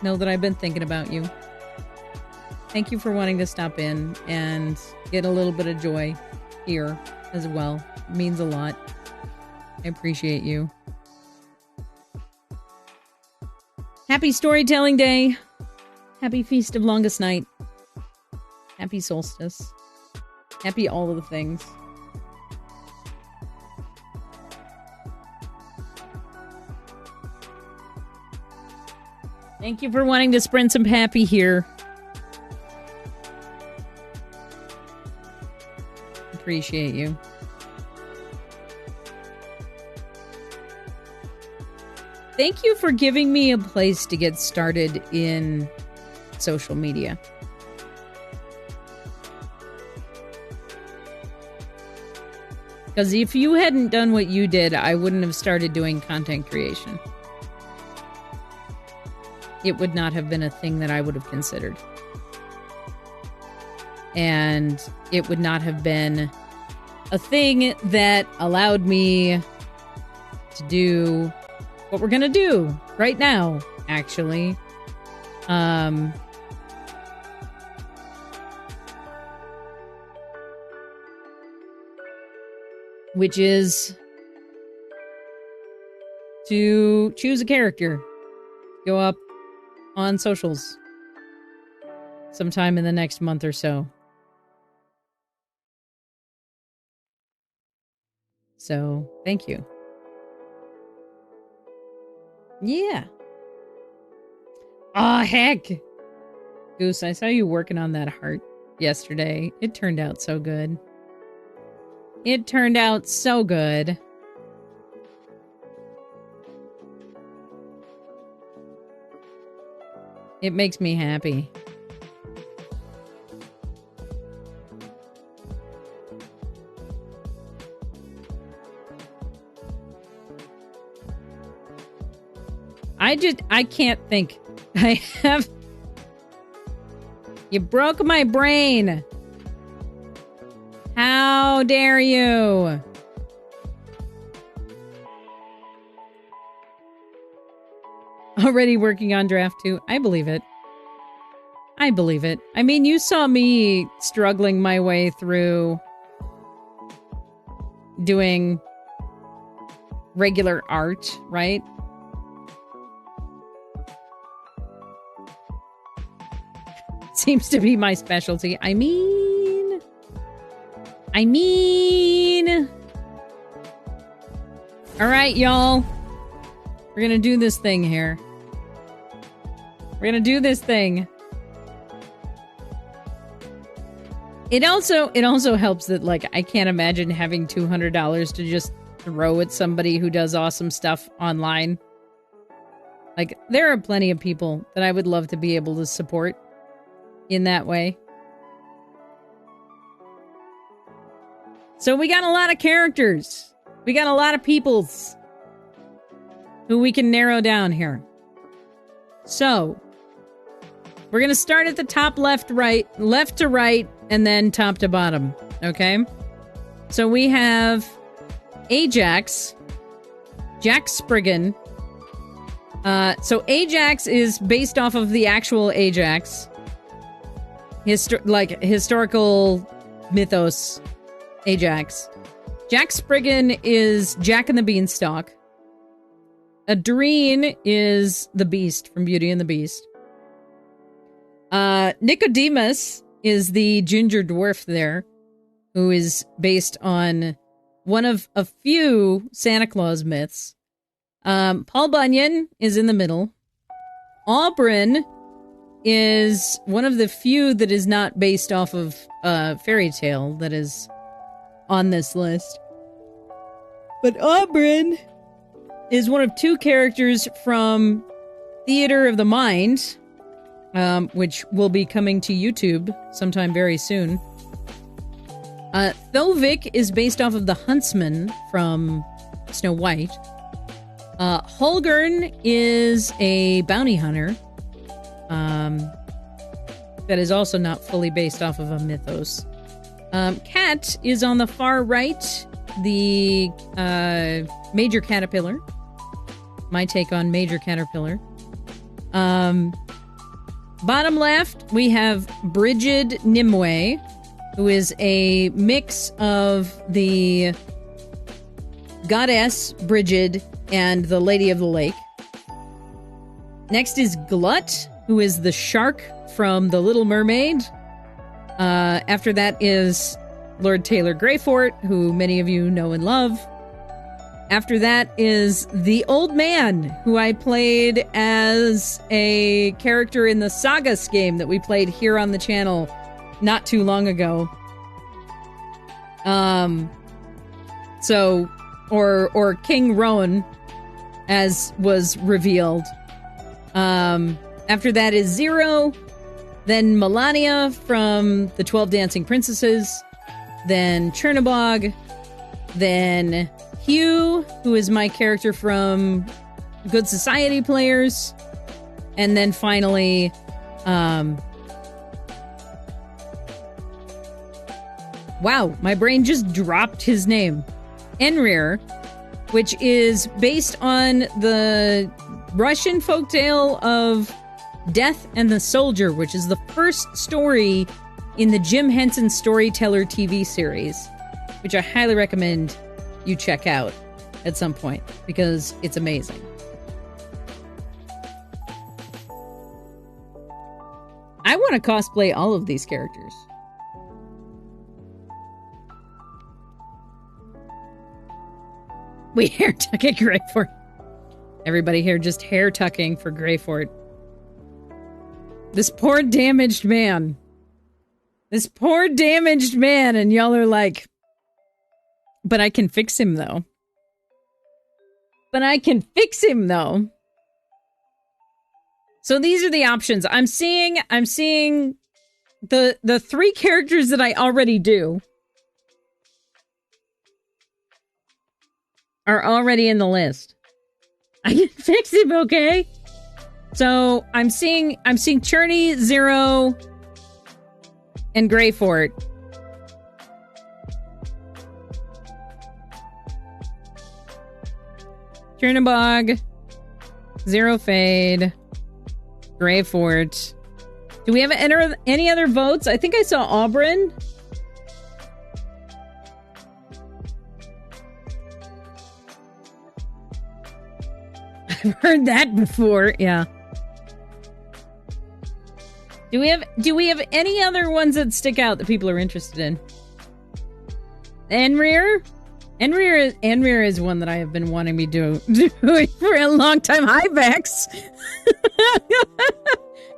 know that I've been thinking about you. Thank you for wanting to stop in and get a little bit of joy here as well. It means a lot. I appreciate you. Happy Storytelling Day. Happy Feast of Longest Night. Happy Solstice. Happy all of the things. Thank you for wanting to spread some happy here. Appreciate you. Thank you for giving me a place to get started in social media. Because if you hadn't done what you did, I wouldn't have started doing content creation. It would not have been a thing that I would have considered. And it would not have been a thing that allowed me to do what we're gonna do right now, actually. Which is to choose a character, go up on socials sometime in the next month or so. So, thank you. Yeah. Aw, heck! Goose, I saw you working on that heart yesterday. It turned out so good. It turned out so good. It makes me happy. I can't think. You broke my brain. How dare you? Already working on draft 2. I believe it. I believe it. I mean, you saw me struggling my way through doing regular art, right? Seems to be my specialty. I mean... Alright, y'all. We're gonna do this thing here. We're gonna do this thing. It also helps that, like, I can't imagine having $200 to just throw at somebody who does awesome stuff online. Like, there are plenty of people that I would love to be able to support in that way. So we got a lot of characters. We got a lot of peoples who we can narrow down here. So, We're going to start at the top left to right, and then top to bottom. Okay? So we have Ajax, Jack Spriggan. So Ajax is based off of the actual Ajax. Historical mythos Ajax. Jack Spriggan is Jack and the Beanstalk. Adrene is the Beast from Beauty and the Beast. Nicodemus is the ginger dwarf there, who is based on one of a few Santa Claus myths. Paul Bunyan is in the middle. Auburn is one of the few that is not based off of a fairy tale that is on this list. But Auburn is one of two characters from Theater of the Mind, which will be coming to YouTube sometime very soon. Thovik is based off of the Huntsman from Snow White. Holgern is a bounty hunter that is also not fully based off of a mythos. Cat is on the far right, the Major Caterpillar. My take on Major Caterpillar. Bottom left, we have Brigid Nimue, who is a mix of the goddess Brigid and the Lady of the Lake. Next is Glut, who is the shark from The Little Mermaid. After that is Lord Taylor Greyfort, who many of you know and love. After that is the Old Man, who I played as a character in the Sagas game that we played here on the channel not too long ago. Or King Rowan, as was revealed. After that is Zero, then Melania from the 12 Dancing Princesses, then Chernobog, then Hugh, who is my character from Good Society Players, and then finally, wow, my brain just dropped his name. Enrir, which is based on the Russian folktale of Death and the Soldier, which is the first story in the Jim Henson Storyteller TV series, which I highly recommend you check out at some point because it's amazing. I want to cosplay all of these characters. We hair tucking Greyfort. Everybody here just hair tucking for Greyfort. This poor damaged man. This poor damaged man, and y'all are like, but I can fix him though. But I can fix him though. So these are the options. I'm seeing the three characters that I already do are already in the list. I can fix him, okay? So I'm seeing Cherney, Zero, and Greyfort. Chernobog, Zero Fade, Greyfort. Do we have any other votes? I think I saw Auburn. I've heard that before, yeah. Do we have any other ones that stick out that people are interested in? Enrir? Enrir is one that I have been wanting me to do for a long time. Hi, Vex.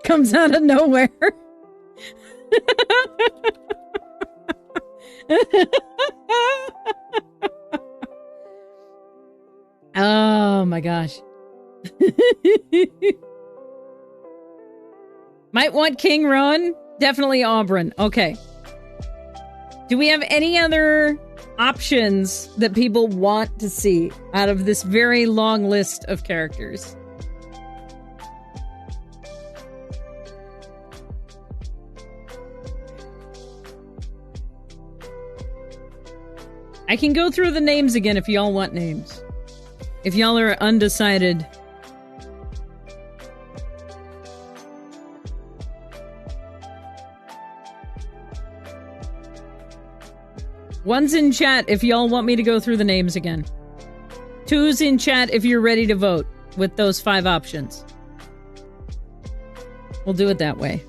Comes out of nowhere. Oh my gosh. Might want King Rowan. Definitely Auburn. Okay. Do we have any other options that people want to see out of this very long list of characters? I can go through the names again if y'all want names. If y'all are undecided. One's in chat if y'all want me to go through the names again. Two's in chat if you're ready to vote with those 5 options. We'll do it that way.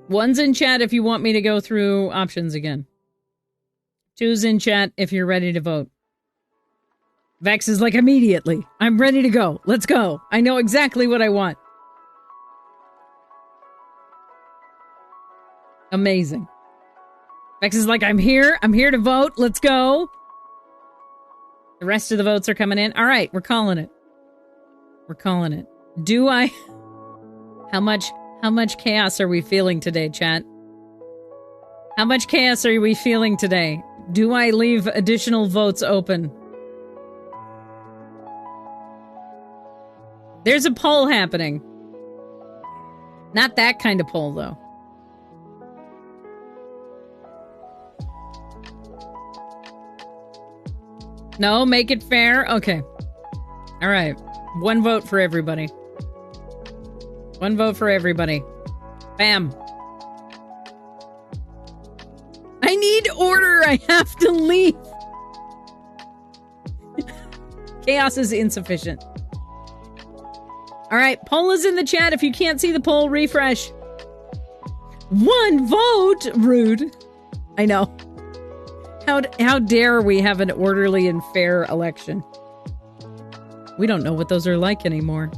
One's in chat if you want me to go through options again. Two's in chat if you're ready to vote. Vex is like, immediately. I'm ready to go. Let's go. I know exactly what I want. Amazing. Vex is like, I'm here. I'm here to vote. Let's go. The rest of the votes are coming in. All right, we're calling it. We're calling it. Do I... How much chaos are we feeling today, chat? How much chaos are we feeling today? Do I leave additional votes open? There's a poll happening. Not that kind of poll, though. No, make it fair? Okay. All right. 1 vote for everybody. 1 vote for everybody. Bam. I need order. I have to leave. Chaos is insufficient. All right. Poll is in the chat. If you can't see the poll, refresh. 1 vote? Rude. I know. How dare we have an orderly and fair election? We don't know what those are like anymore.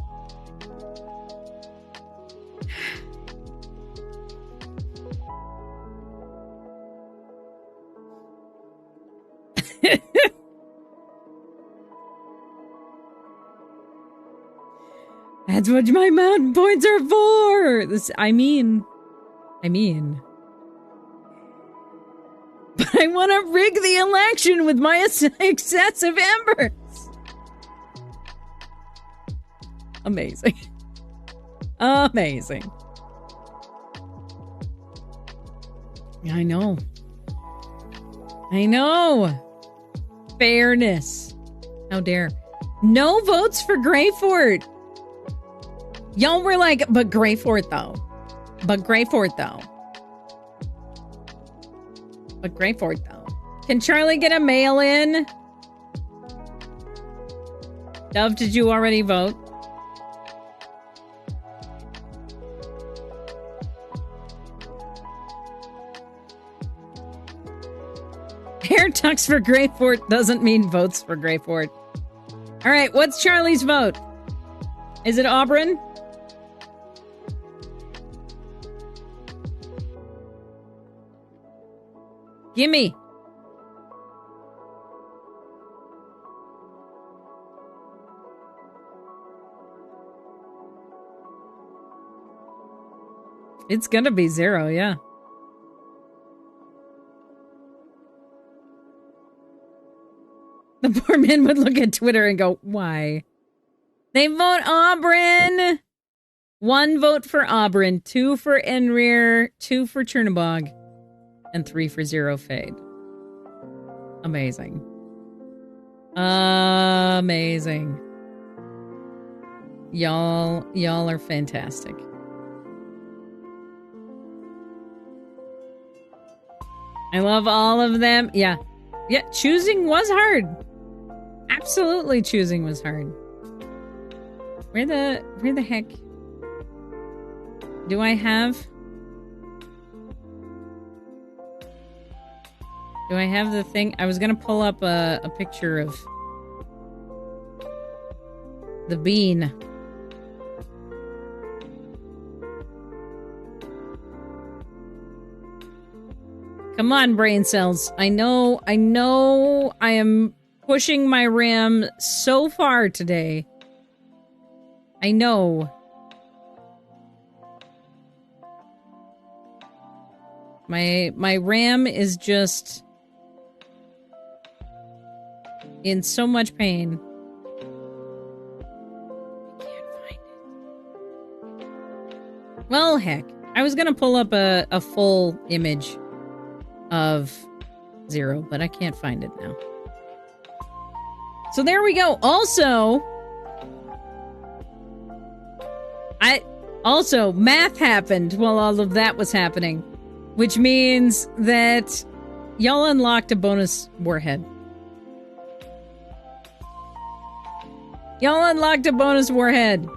That's what my mountain points are for! I mean... But I want to rig the election with my excessive embers. Amazing. Amazing. I know. I know. Fairness. How dare. No votes for Greyfort. Y'all were like, but Greyfort though. But Greyfort though. But Greyfort, though. Can Charlie get a mail-in? Dove, did you already vote? Hair tucks for Greyfort doesn't mean votes for Greyfort. All right, what's Charlie's vote? Is it Auburn? Gimme. It's gonna be 0, yeah. The poor man would look at Twitter and go, why? They vote Auburn! 1 vote for Auburn, 2 for Enrir, 2 for Chernobog. And 3 for Zero Fade. Amazing. Amazing. Y'all are fantastic. I love all of them. Yeah. Yeah, choosing was hard. Absolutely choosing was hard. Where the heck do I have... Do I have the thing? I was gonna pull up a picture of the bean. Come on, brain cells. I know I am pushing my RAM so far today. I know. My RAM is just in so much pain. I can't find it. Well, heck. I was gonna pull up a full image of Zero, but I can't find it now. So there we go. Also, math happened while all of that was happening, which means that y'all unlocked a bonus warhead. Y'all unlocked a bonus warhead.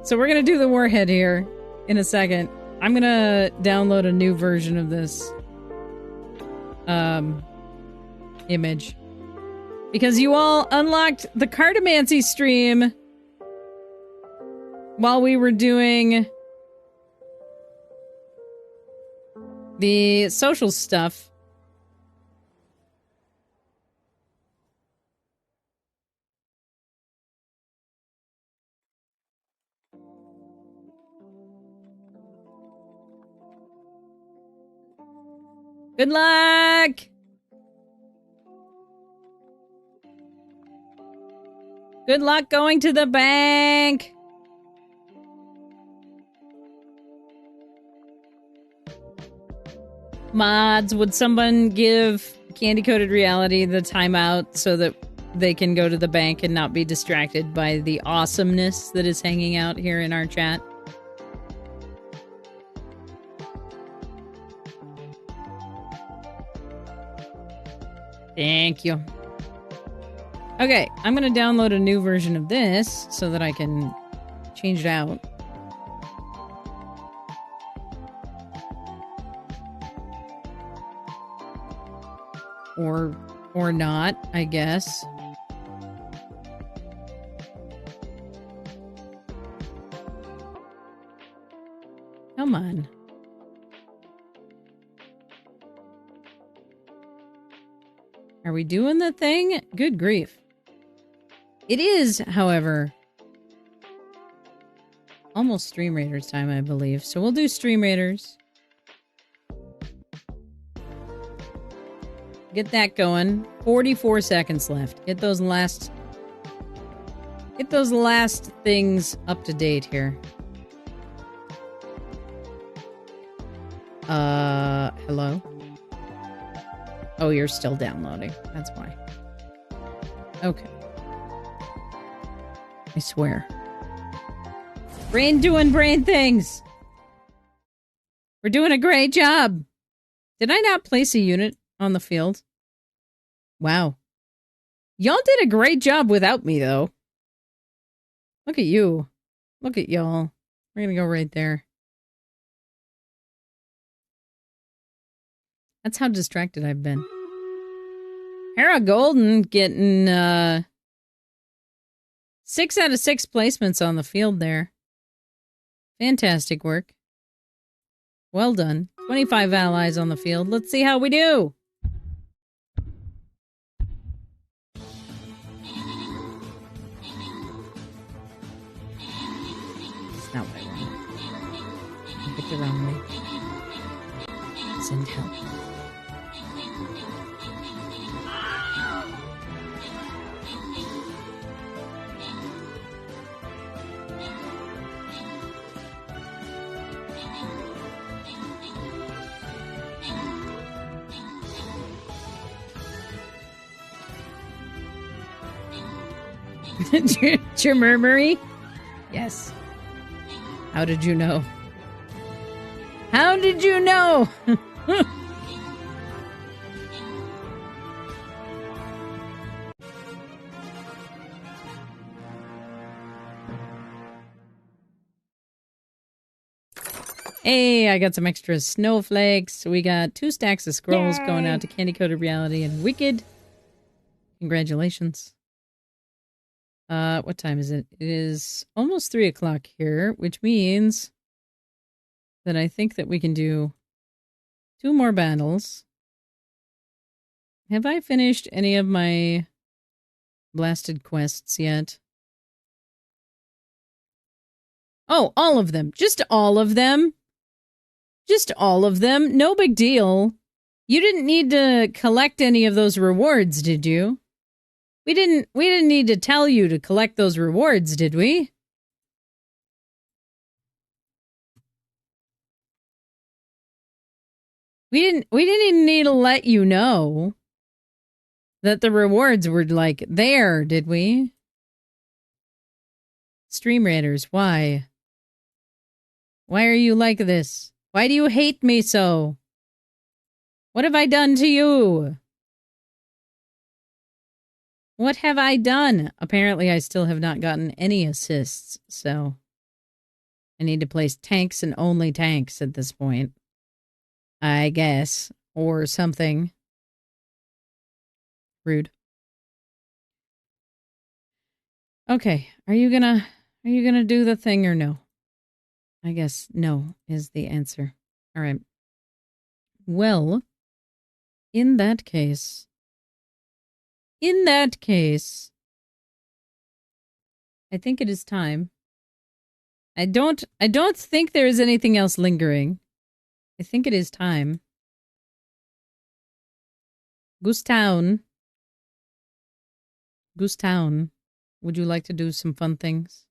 So we're gonna do the warhead here in a second. I'm gonna download a new version of this image. Because you all unlocked the cartomancy stream while we were doing the social stuff. Good luck! Good luck going to the bank! Mods, would someone give Candy Coated Reality the timeout so that they can go to the bank and not be distracted by the awesomeness that is hanging out here in our chat? Thank you. Okay, I'm gonna download a new version of this so that I can change it out. Or not, I guess. Come on. Are we doing the thing? Good grief. It is, however, almost Stream Raiders time, I believe. So we'll do Stream Raiders. Get that going. 44 seconds left. Get those last things up to date here. Hello? Oh, you're still downloading. That's why. Okay. I swear. Brain doing brain things! We're doing a great job! Did I not place a unit on the field? Wow. Y'all did a great job without me, though. Look at you. Look at y'all. We're gonna go right there. That's how distracted I've been. Hera Golden getting 6 out of 6 placements on the field there. Fantastic work. Well done. 25 allies on the field. Let's see how we do. It's not what I want. I picked the wrong way. Send help. Murmury? Yes. How did you know? How did you know? Hey, I got some extra snowflakes. We got 2 stacks of scrolls going out to Candy Coated Reality and Wicked. Congratulations. What time is it? It is almost 3 o'clock here, which means that I think that we can do 2 more battles. Have I finished any of my blasted quests yet? Oh, all of them. Just all of them. Just all of them. No big deal. You didn't need to collect any of those rewards, did you? We didn't need to tell you to collect those rewards, did we? We didn't even need to let you know that the rewards were like there, did we? Stream Raiders, why? Why are you like this? Why do you hate me so? What have I done to you? What have I done? Apparently, I still have not gotten any assists, so I need to place tanks and only tanks at this point. I guess. Or something. Rude. Okay, are you gonna do the thing or no? I guess no is the answer. All right. Well, in that case, I think it is time. I don't think there is anything else lingering. I think it is time. Goostown, would you like to do some fun things?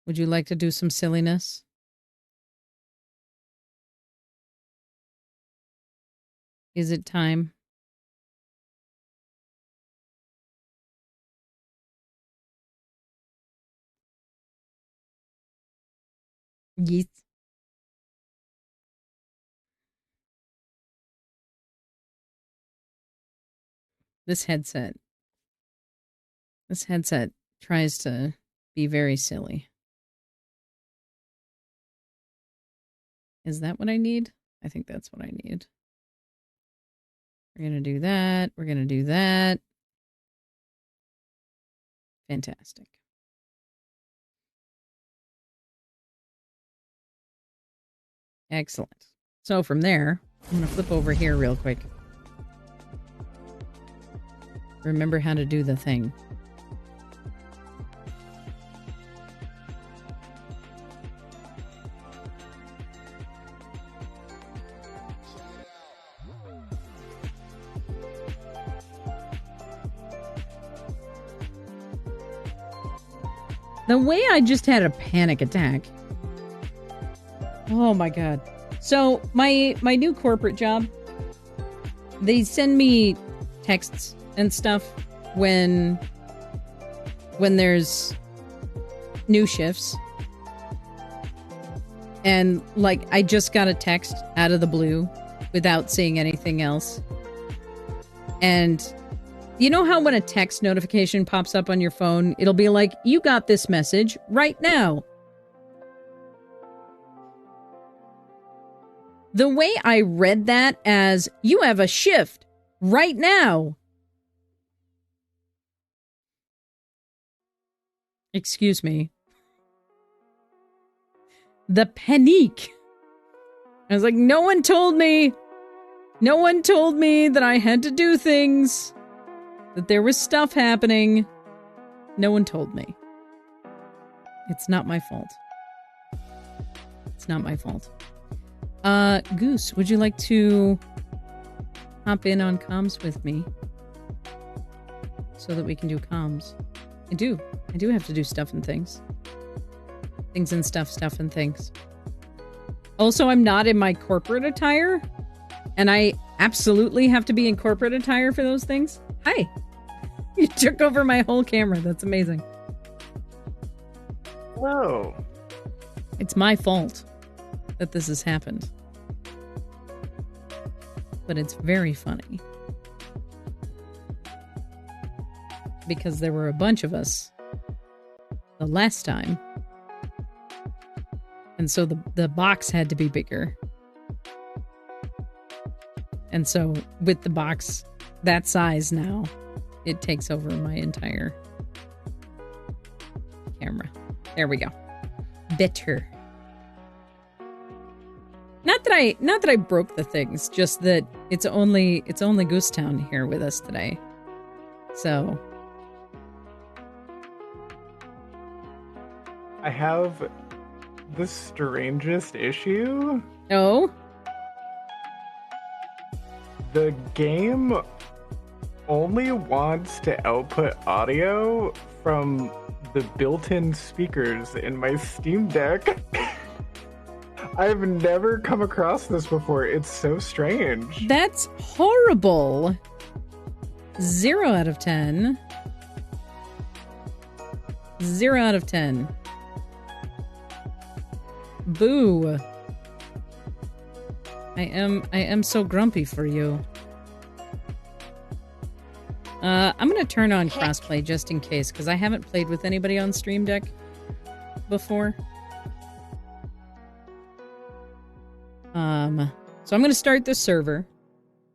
Would you like to do some silliness? Is it time? Yes. This headset tries to be very silly. Is that what I need? I think that's what I need. We're going to do that. We're going to do that. Fantastic. Excellent. So from there, I'm going to flip over here real quick. Remember how to do the thing. The way I just had a panic attack. Oh my god. So my new corporate job, they send me texts and stuff when there's new shifts. And like I just got a text out of the blue without seeing anything else. And you know how when a text notification pops up on your phone, it'll be like, you got this message right now. The way I read that as, you have a shift right now. Excuse me. The panique. I was like, no one told me that I had to do things. That there was stuff happening. No one told me. It's not my fault. It's not my fault. Goose, would you like to hop in on comms with me? So that we can do comms. I do have to do stuff and things. Things and stuff and things. Also, I'm not in my corporate attire. And I absolutely have to be in corporate attire for those things. Hi. You took over my whole camera. That's amazing. Hello. It's my fault that this has happened. But it's very funny. Because there were a bunch of us the last time. And so the box had to be bigger. And so with the box that size now, it takes over my entire camera. There we go. Better. Not that I broke the things, just that it's only Goostown here with us today. So I have the strangest issue. Oh? The game only wants to output audio from the built-in speakers in my Steam Deck. I've never come across this before. It's so strange. That's horrible. 0 out of 10. 0 out of 10. Boo. I am so grumpy for you. I'm gonna turn on crossplay just in case, because I haven't played with anybody on Stream Deck before. So I'm gonna start the server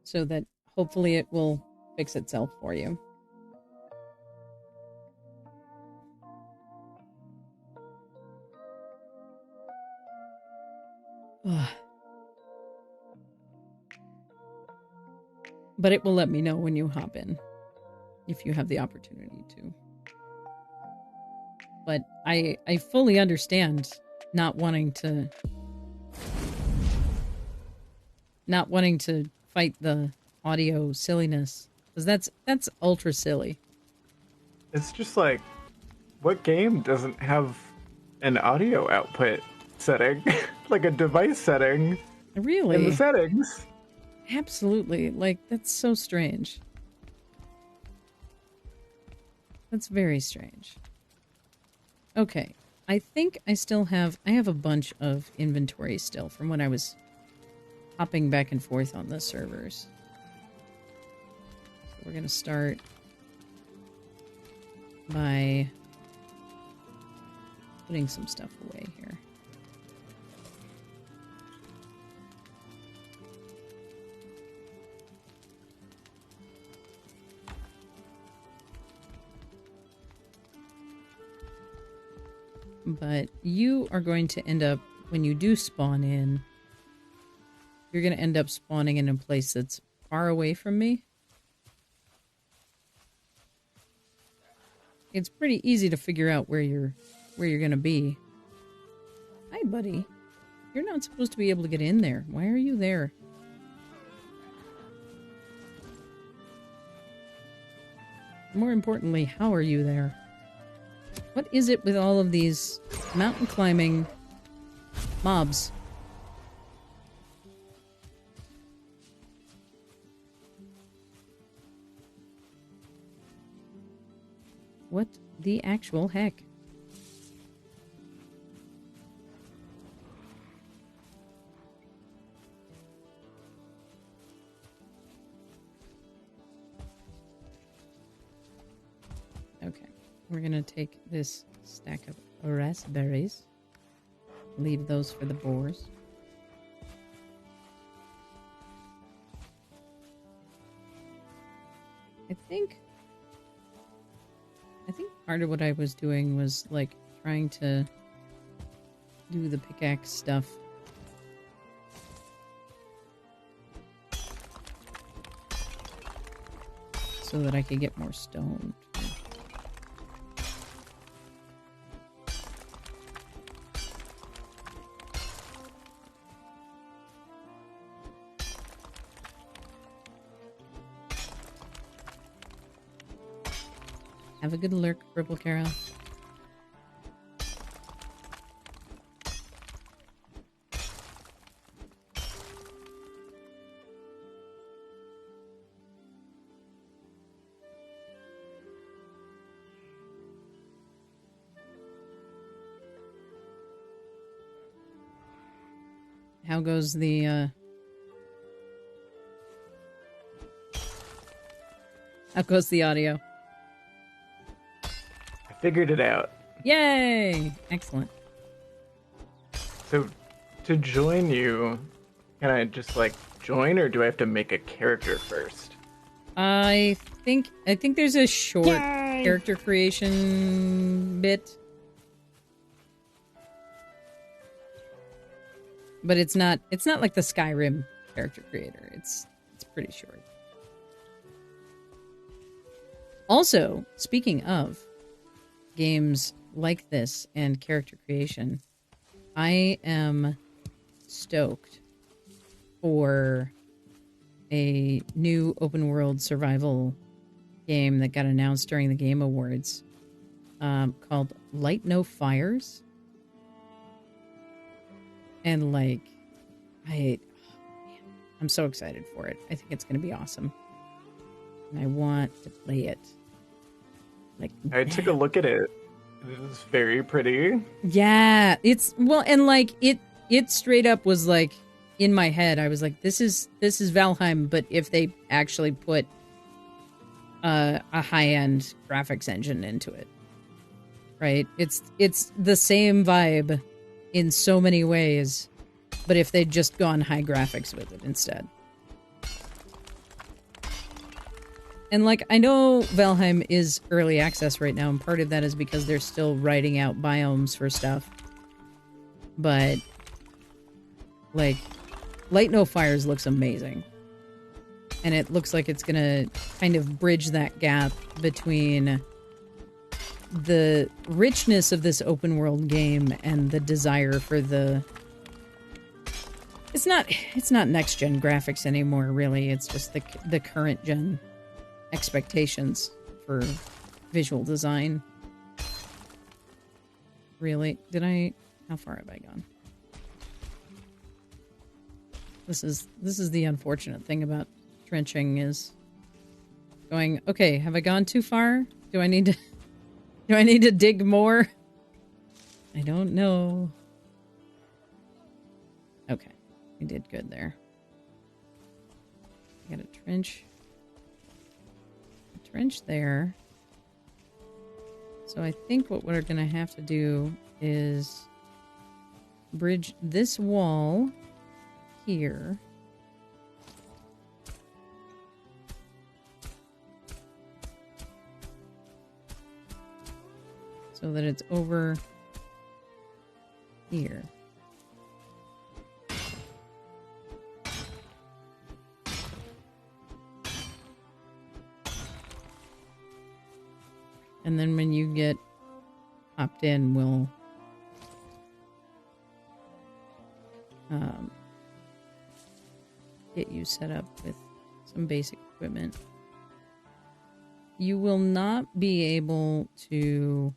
so that hopefully it will fix itself for you. But it will let me know when you hop in, if you have the opportunity to. But I fully understand not wanting to fight the audio silliness, because that's ultra silly. It's just like, what game doesn't have an audio output setting? Like a device setting Really? in the settings. Absolutely. Like, that's so strange. That's very strange. Okay. I think I have a bunch of inventory still from when I was hopping back and forth on the servers. So we're going to start by putting some stuff away here. But you are going to end up, when you do spawn in, you're going to end up spawning in a place that's far away from me. It's pretty easy to figure out where you're going to be. Hi, buddy. You're not supposed to be able to get in there. Why are you there? More importantly, how are you there? What is it with all of these mountain climbing mobs? What the actual heck? Okay. We're going to take this stack of raspberries, leave those for the boars. I think part of what I was doing was like trying to do the pickaxe stuff. So that I could get more stone. Have a good lurk, Purple Carol. How goes the, how goes the audio? Figured it out. Yay! Excellent. So, to join you, can I just like join, or do I have to make a character first? I think there's a short character creation bit. But it's not like the Skyrim character creator. It's pretty short. Also, speaking of games like this and character creation, I am stoked for a new open world survival game that got announced during the Game Awards, called Light No Fires. And like, I'm so excited for it. I think it's going to be awesome. And I want to play it. Like, I took a look at it. It is very pretty. yeah, it's, well, and like it straight up was like in my head. I was like, this is Valheim, but if they actually put a high-end graphics engine into it. Right? It's the same vibe in so many ways, but if they'd just gone high graphics with it instead. And like, I know Valheim is early access right now, and part of that is because they're still writing out biomes for stuff. But like, Light No Fires looks amazing. And it looks like it's gonna kind of bridge that gap between the richness of this open world game and the desire for the... It's not next gen graphics anymore, really. It's just the current gen expectations for visual design. Really? How far have I gone? This is the unfortunate thing about trenching, is going, okay, have I gone too far? Do I need to dig more? I don't know. Okay. I did good there. I got a trench. A trench there. So I think what we're going to have to do is bridge this wall here. So that it's over here. And then when you get hopped in, we'll get you set up with some basic equipment. You will not be able to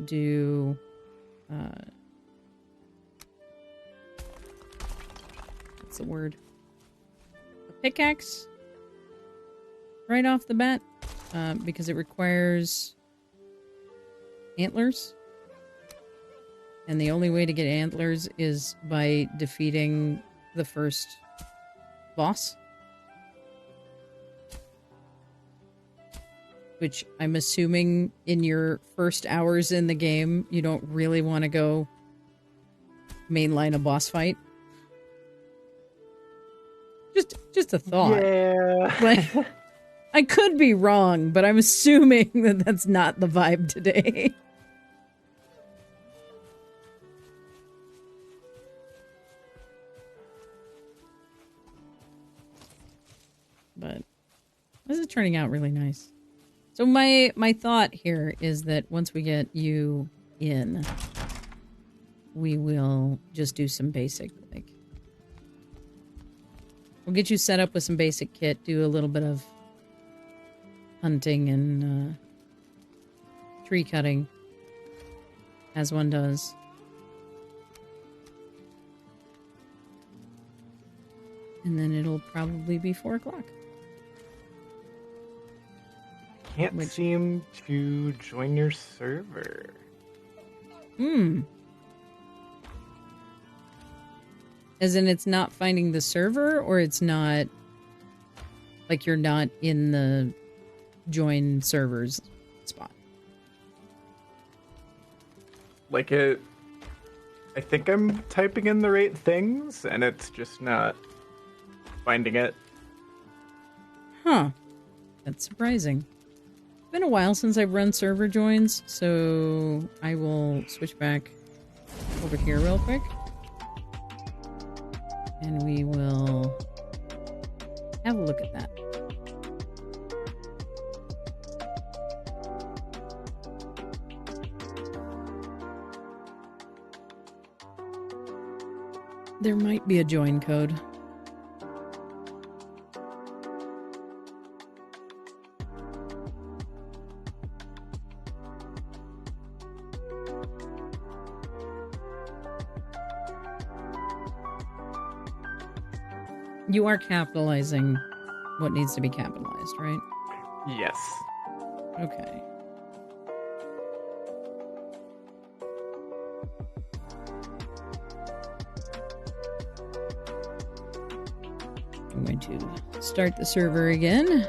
do what's the word? A pickaxe right off the bat, because it requires antlers. And the only way to get antlers is by defeating the first boss. Which I'm assuming in your first hours in the game, you don't really want to go mainline a boss fight. Just a thought. Yeah. Like, I could be wrong, but I'm assuming that that's not the vibe today. But this is turning out really nice. So my thought here is that once we get you in, we will just do some basic, like, we'll get you set up with some basic kit, do a little bit of hunting and tree cutting, as one does. And then it'll probably be 4 o'clock. Can't seem to join your server. As in, it's not finding the server, or it's not, like, you're not in the join servers spot? Like, I think I'm typing in the right things, and it's just not finding it. Huh. That's surprising. It's been a while since I've run server joins, so I will switch back over here real quick. And we will have a look at that. There might be a join code. You are capitalizing what needs to be capitalized, right? Yes. Okay. I'm going to start the server again.